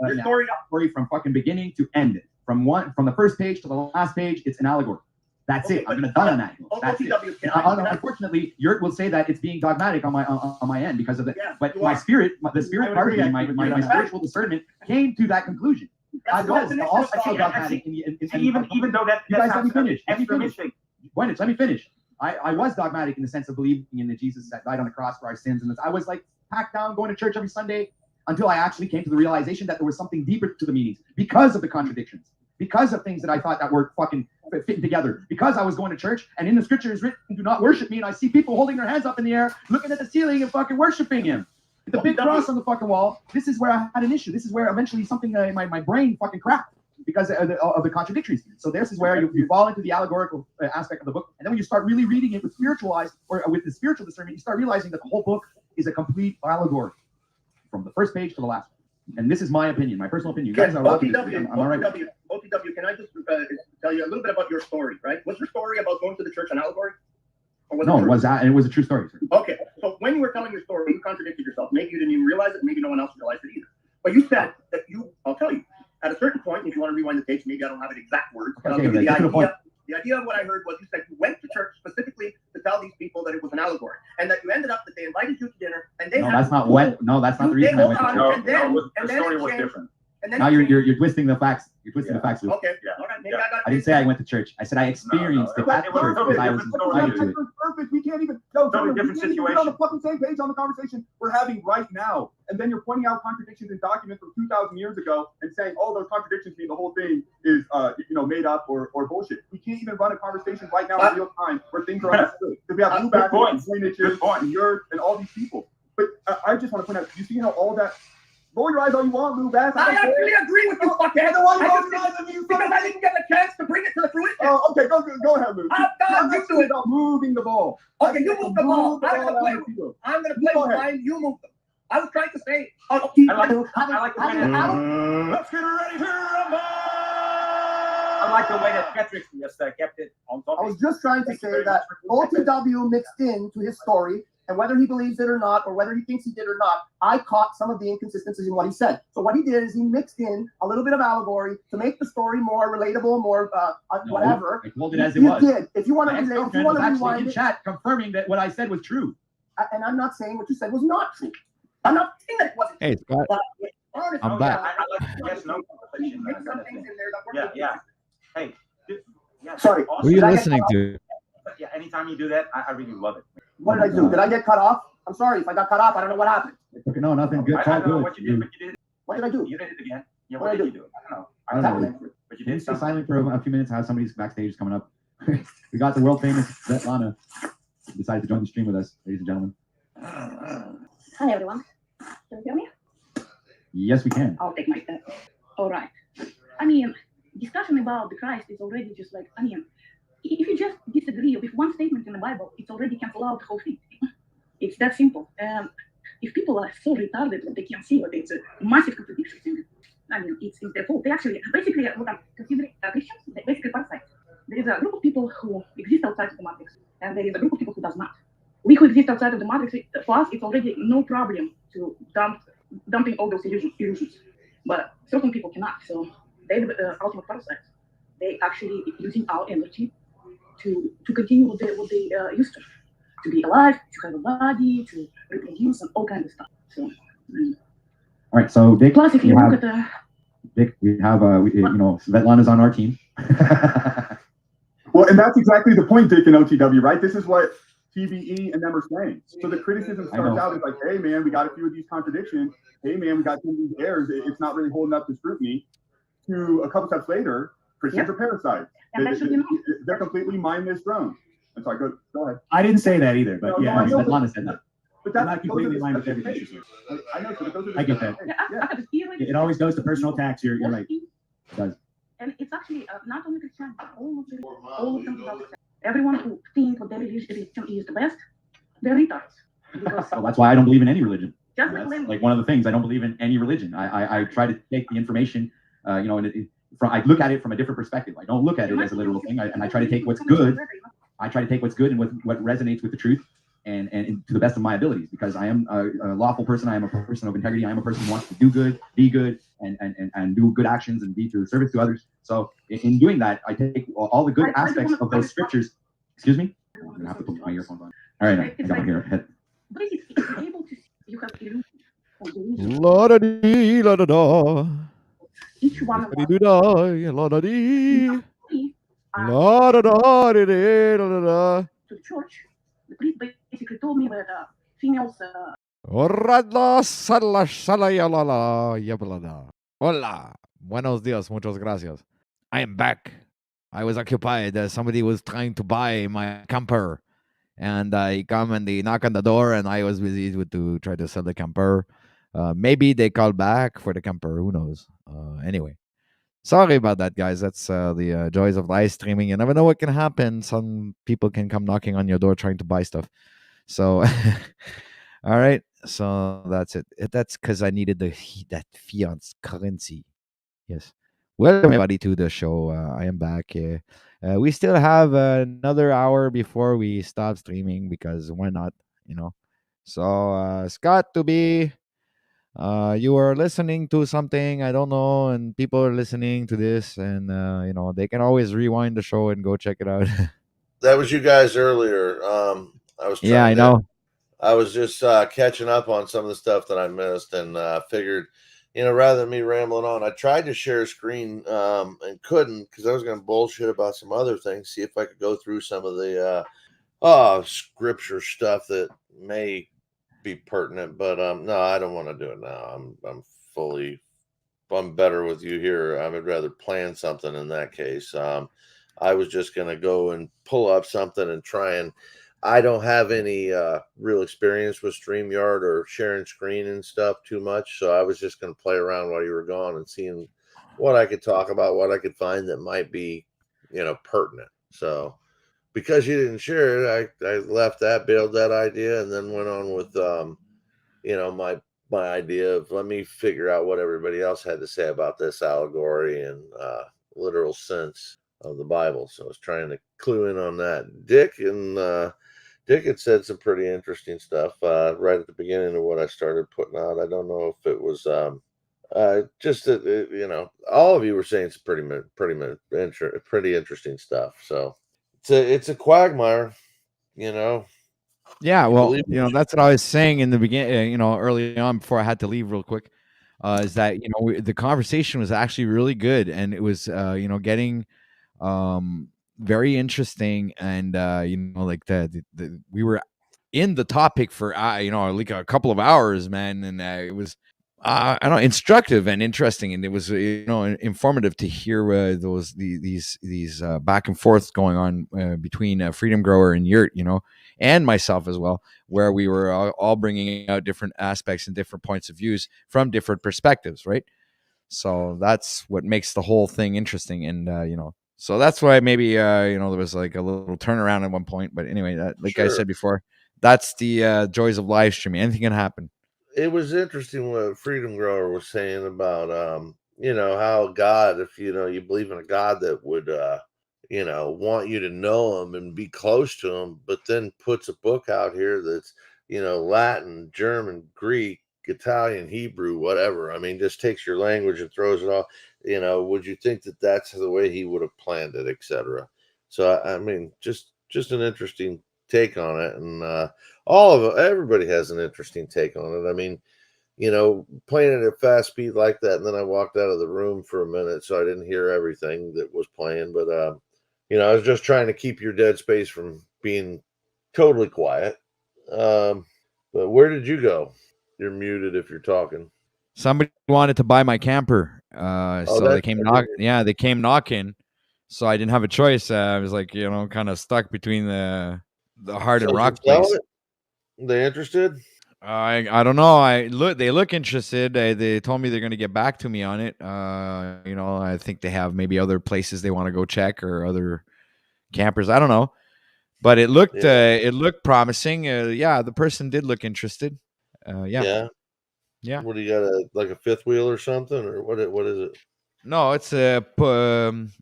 Your story from fucking beginning to end. From the first page to the last page, it's an allegory. That's it. I'm done on that. That's it. Unfortunately, Yurt will say that it's being dogmatic on my end because of that. Yeah, but the spirit part of me, my spiritual discernment came to that conclusion. I was also dogmatic. Even though that, you guys let me finish. Let me finish. I was dogmatic in the sense of believing in the Jesus that died on the cross for our sins, and I was like packed down, going to church every Sunday until I actually came to the realization that there was something deeper to the meanings because of the contradictions. Because of things that I thought that were fucking fitting together. Because I was going to church, and in the scripture is written, do not worship me, and I see people holding their hands up in the air, looking at the ceiling and fucking worshiping him. With the big cross on the fucking wall, this is where I had an issue. This is where eventually something, my brain fucking cracked because of the contradictories. So this is where you fall into the allegorical aspect of the book, and then when you start really reading it with spiritual eyes, or with the spiritual discernment, you start realizing that the whole book is a complete allegory from the first page to the last one. And this is my opinion, my personal opinion. You guys are welcome. OTW, can I just tell you a little bit about your story, right? Was your story about going to the church an allegory? No, it was a true story, sir. Okay, so when you were telling your story, you contradicted yourself. Maybe you didn't even realize it. Maybe no one else realized it either. But you said that I'll tell you, at a certain point, if you want to rewind the tapes, maybe I don't have it exact words, but I'll give you the idea. The idea of what I heard was you said you went to church specifically to tell these people that it was an allegory, and that you ended up that they invited you to dinner, and they that's not the reason I went to church. The story was different. And then now you're twisting the facts. You're twisting the facts. Okay, all right. Maybe I didn't say I went to church. I said I experienced it at church because I was invited to it. Perfect. We can't even get on the fucking same page on the conversation we're having right now. And then you're pointing out contradictions in documents from 2,000 years ago and saying, oh, those contradictions mean the whole thing is made up or bullshit. We can't even run a conversation right now in real time where things are understood. Because we have Lubac and Yurt and all these people. But I just want to point out, you see how all that. Roll your eyes all you want, Lubac. I actually agree with you, fuckhead. Because I didn't get a chance to bring it to the fruition. Oh, okay, go ahead, Luke. I'm just doing about moving the ball. Okay, you move the ball. I'm gonna play with mine. You move them. I was trying to say. I like the way that. Let's get ready to rumble. I like the way that Patrick just kept it on top. I was just trying to say that OTW mixed into his story. And whether he believes it or not, or whether he thinks he did or not, I caught some of the inconsistencies in what he said. So what he did is he mixed in a little bit of allegory to make the story more relatable, more whatever. I told it as it was. You did. If you want to rewind in chat confirming that what I said was true. And I'm not saying what you said was not true. I'm not saying that it wasn't. Hey, Scott. I'm back. I like the yes, no conversation. Yeah. Hey. Sorry. Who are you listening to? Yeah, anytime you do that, I really love it. What did I do? Did I get cut off? I'm sorry. If I got cut off, I don't know what happened. No, nothing good. I don't know what you did, but you did. What did I do? You did it again. Yeah, what did you do? I don't know. But you did stay silent for a few minutes. How somebody's backstage is coming up. We got the world famous Svetlana decided to join the stream with us, ladies and gentlemen. Hi, everyone. Can you hear me? Yes, we can. I'll take my step. All right. I mean, discussion about the Christ is already just like, if you just disagree with one statement in the Bible, it's already cancel out the whole thing. It's that simple. And if people are so retarded that they can't see what it's a massive contradiction in it, I mean, it's their fault. They actually, basically, what I'm considering Christians, they basically parasites. There is a group of people who exist outside of the matrix, and there is a group of people who does not. We who exist outside of the matrix, for us, it's already no problem to dumping all those illusions. But certain people cannot, so they're the ultimate parasites. They actually using our energy to continue what they used to be alive, to have a body, to reproduce, and all kinds of stuff. So, all right. So Dick, plus, if you look at the Dick, we have Svetlana's on our team. Well, and that's exactly the point, Dick, and OTW, right? This is what TBE and them are saying. So the criticism starts out as like, hey, man, we got a few of these contradictions. Hey, man, we got some of these errors. It's not really holding up to scrutiny. To a couple steps later, Christians are parasites. They're completely mindless drones. And so go ahead. I didn't say that either, but No, Svetlana said that. But that's not completely in line with everything. I know, but those are I get that. It always goes to personal attacks. You're right. It does. And it's actually not only Christian, but all of them. Everyone who thinks what their religion is the best, they're retards. Well, that's why I don't believe in any religion. Just like one of the things, I don't believe in any religion. I try to take the information, I look at it from a different perspective. I don't look at it as a literal thing, and I try to take what's good. I try to take what's good and what resonates with the truth, and to the best of my abilities, because I am a lawful person. I am a person of integrity. I am a person who wants to do good, be good, and do good actions and be to service to others. So in doing that, I take all the good aspects of those scriptures. Excuse me? I'm gonna have to put my earphones on. All right, I got my head. But if you're able to, you have illusion. La da dee, la da da. Each one of us. La da dee. La da da dee, la da da. To the church, the priest basically told me that females. Hola. Buenos dias. Muchas gracias. I am back. I was occupied. Somebody was trying to buy my camper. And he come and they knock on the door, and I was busy to try to sell the camper. Maybe they call back for the camper. Who knows? Anyway. Sorry about that, guys. That's the joys of live streaming. You never know what can happen. Some people can come knocking on your door trying to buy stuff. So, all right. So that's it. That's because I needed that fiat currency. Yes. Welcome, everybody, to the show. I am back. We still have another hour before we stop streaming, because why not? So, Scott, to be. You are listening to something, I don't know, and people are listening to this, and they can always rewind the show and go check it out. That was you guys earlier. I was trying I know. I was just catching up on some of the stuff that I missed, and figured, rather than me rambling on, I tried to share a screen and couldn't, because I was going to bullshit about some other things, see if I could go through some of the scripture stuff that may be pertinent, but no, I don't want to do it now. I'm better with you here. I would rather plan something in that case. I was just going to go and pull up something and try, and I don't have any real experience with StreamYard or sharing screen and stuff too much, so I was just going to play around while you were gone and seeing what I could talk about, what I could find that might be pertinent. So because you didn't share it, I left that, bailed that idea, and then went on with my idea of, let me figure out what everybody else had to say about this allegory and literal sense of the Bible. So I was trying to clue in on that. Dick had said some pretty interesting stuff right at the beginning of what I started putting out. I don't know if it was just that all of you were saying some pretty interesting stuff. So it's a quagmire, Yeah, well, that's what I was saying in the beginning, early on before I had to leave real quick, is that, the conversation was actually really good, and it was, getting very interesting, and, like we were in the topic for, like a couple of hours, man, and it was, I don't know, instructive and interesting, and it was informative to hear these back and forth going on between Freedom Grower and Yurt, and myself as well, where we were all bringing out different aspects and different points of views from different perspectives, right? So that's what makes the whole thing interesting, and So that's why maybe there was like a little turnaround at one point. But anyway, like I Sure. said before, that's the joys of live streaming. Anything can happen. It was interesting what Freedom Grower was saying about how God, if you believe in a God that would want you to know him and be close to him, but then puts a book out here that's Latin, German, Greek, Italian, Hebrew, whatever. I mean, just takes your language and throws it all. Would you think that that's the way he would have planned it, etc.? So I mean, just an interesting take on it, and everybody has an interesting take on it. I mean, playing it at fast speed like that, and then I walked out of the room for a minute, so I didn't hear everything that was playing. But I was just trying to keep your dead space from being totally quiet. But where did you go? You're muted if you're talking. Somebody wanted to buy my camper, so they came they came knocking. So I didn't have a choice. I was like, kind of stuck between the hard and rock place. They interested? I don't know. They look interested. They told me they're going to get back to me on it. I think they have maybe other places they want to go check or other campers. I don't know, but it looked promising. Yeah, the person did look interested. Yeah. What do you got? Like a fifth wheel or something, or what is it? No, it's the one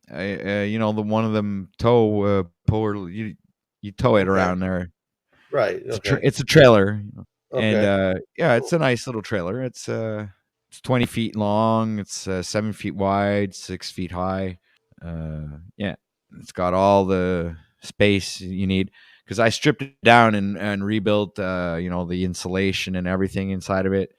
of them puller. You tow it around there. Right. Okay. It's a trailer, and Okay. it's a nice little trailer. It's 20 feet long. It's 7 feet wide, 6 feet high. It's got all the space you need because I stripped it down and rebuilt the insulation and everything inside of it.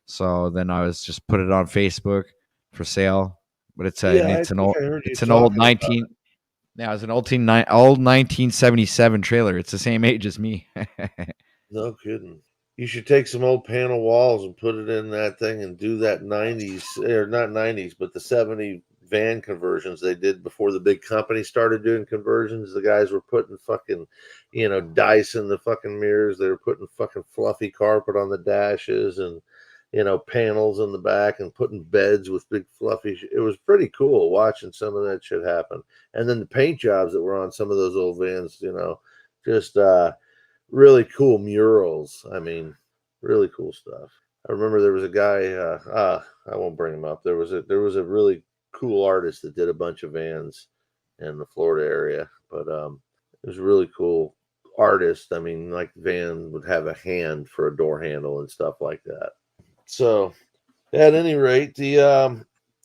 So then I was just put it on Facebook for sale. But it's an old 1977 trailer. It's the same age as me. No kidding. You should take some old panel walls and put it in that thing and do that 90s, or not 90s, but the 70 van conversions they did before the big company started doing conversions. The guys were putting fucking, dice in the fucking mirrors. They were putting fucking fluffy carpet on the dashes and, panels in the back and putting beds with big fluffy. It was pretty cool watching some of that shit happen. And then the paint jobs that were on some of those old vans, just, really cool murals. I mean, really cool stuff. I remember there was a guy. I won't bring him up. There was a really cool artist that did a bunch of vans in the Florida area. But it was a really cool artist. I mean, like van would have a hand for a door handle and stuff like that. So, at any rate, I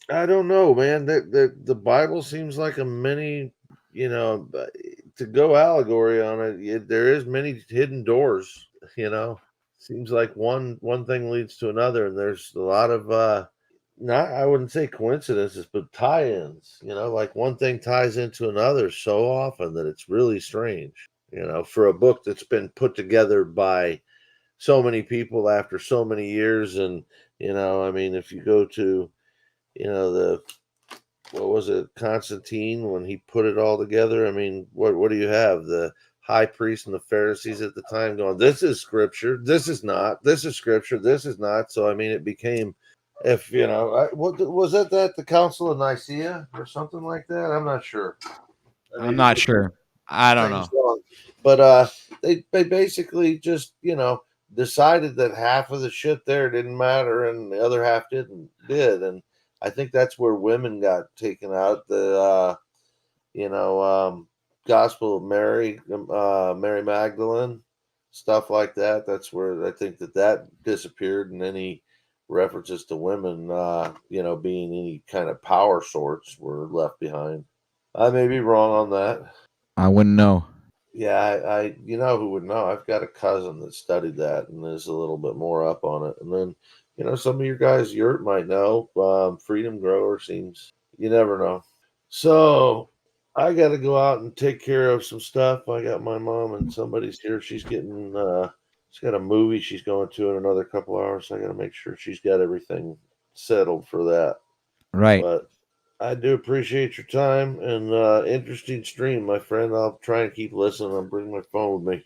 don't know, man. The Bible seems like a many, to go allegory on it, there is many hidden doors. Seems like one thing leads to another, and there's a lot of not, I wouldn't say coincidences, but tie-ins. Like one thing ties into another so often that it's really strange. For a book that's been put together by so many people after so many years, and I mean, if you go to the what was it, Constantine, when he put it all together? I mean, what do you have? The high priest and the Pharisees at the time going, this is scripture, this is not, this is scripture, this is not. So I mean, it became, if what was it, that the Council of Nicaea or something like that? I'm not sure. I'm not sure. I don't know. Wrong. But they basically just decided that half of the shit there didn't matter and the other half did, and I think that's where women got taken out. The Gospel of Mary, Mary Magdalene, stuff like that. That's where I think that disappeared, and any references to women, being any kind of power sorts were left behind. I may be wrong on that. I wouldn't know. Yeah, I who would know? I've got a cousin that studied that and is a little bit more up on it. And then, some of your guys, Yurt might know. Freedom Grower seems, you never know. So I got to go out and take care of some stuff. I got my mom and somebody's here. She's getting, she's got a movie she's going to in another couple hours. So I got to make sure she's got everything settled for that. Right. But I do appreciate your time and interesting stream, my friend. I'll try and keep listening. I'll bring my phone with me.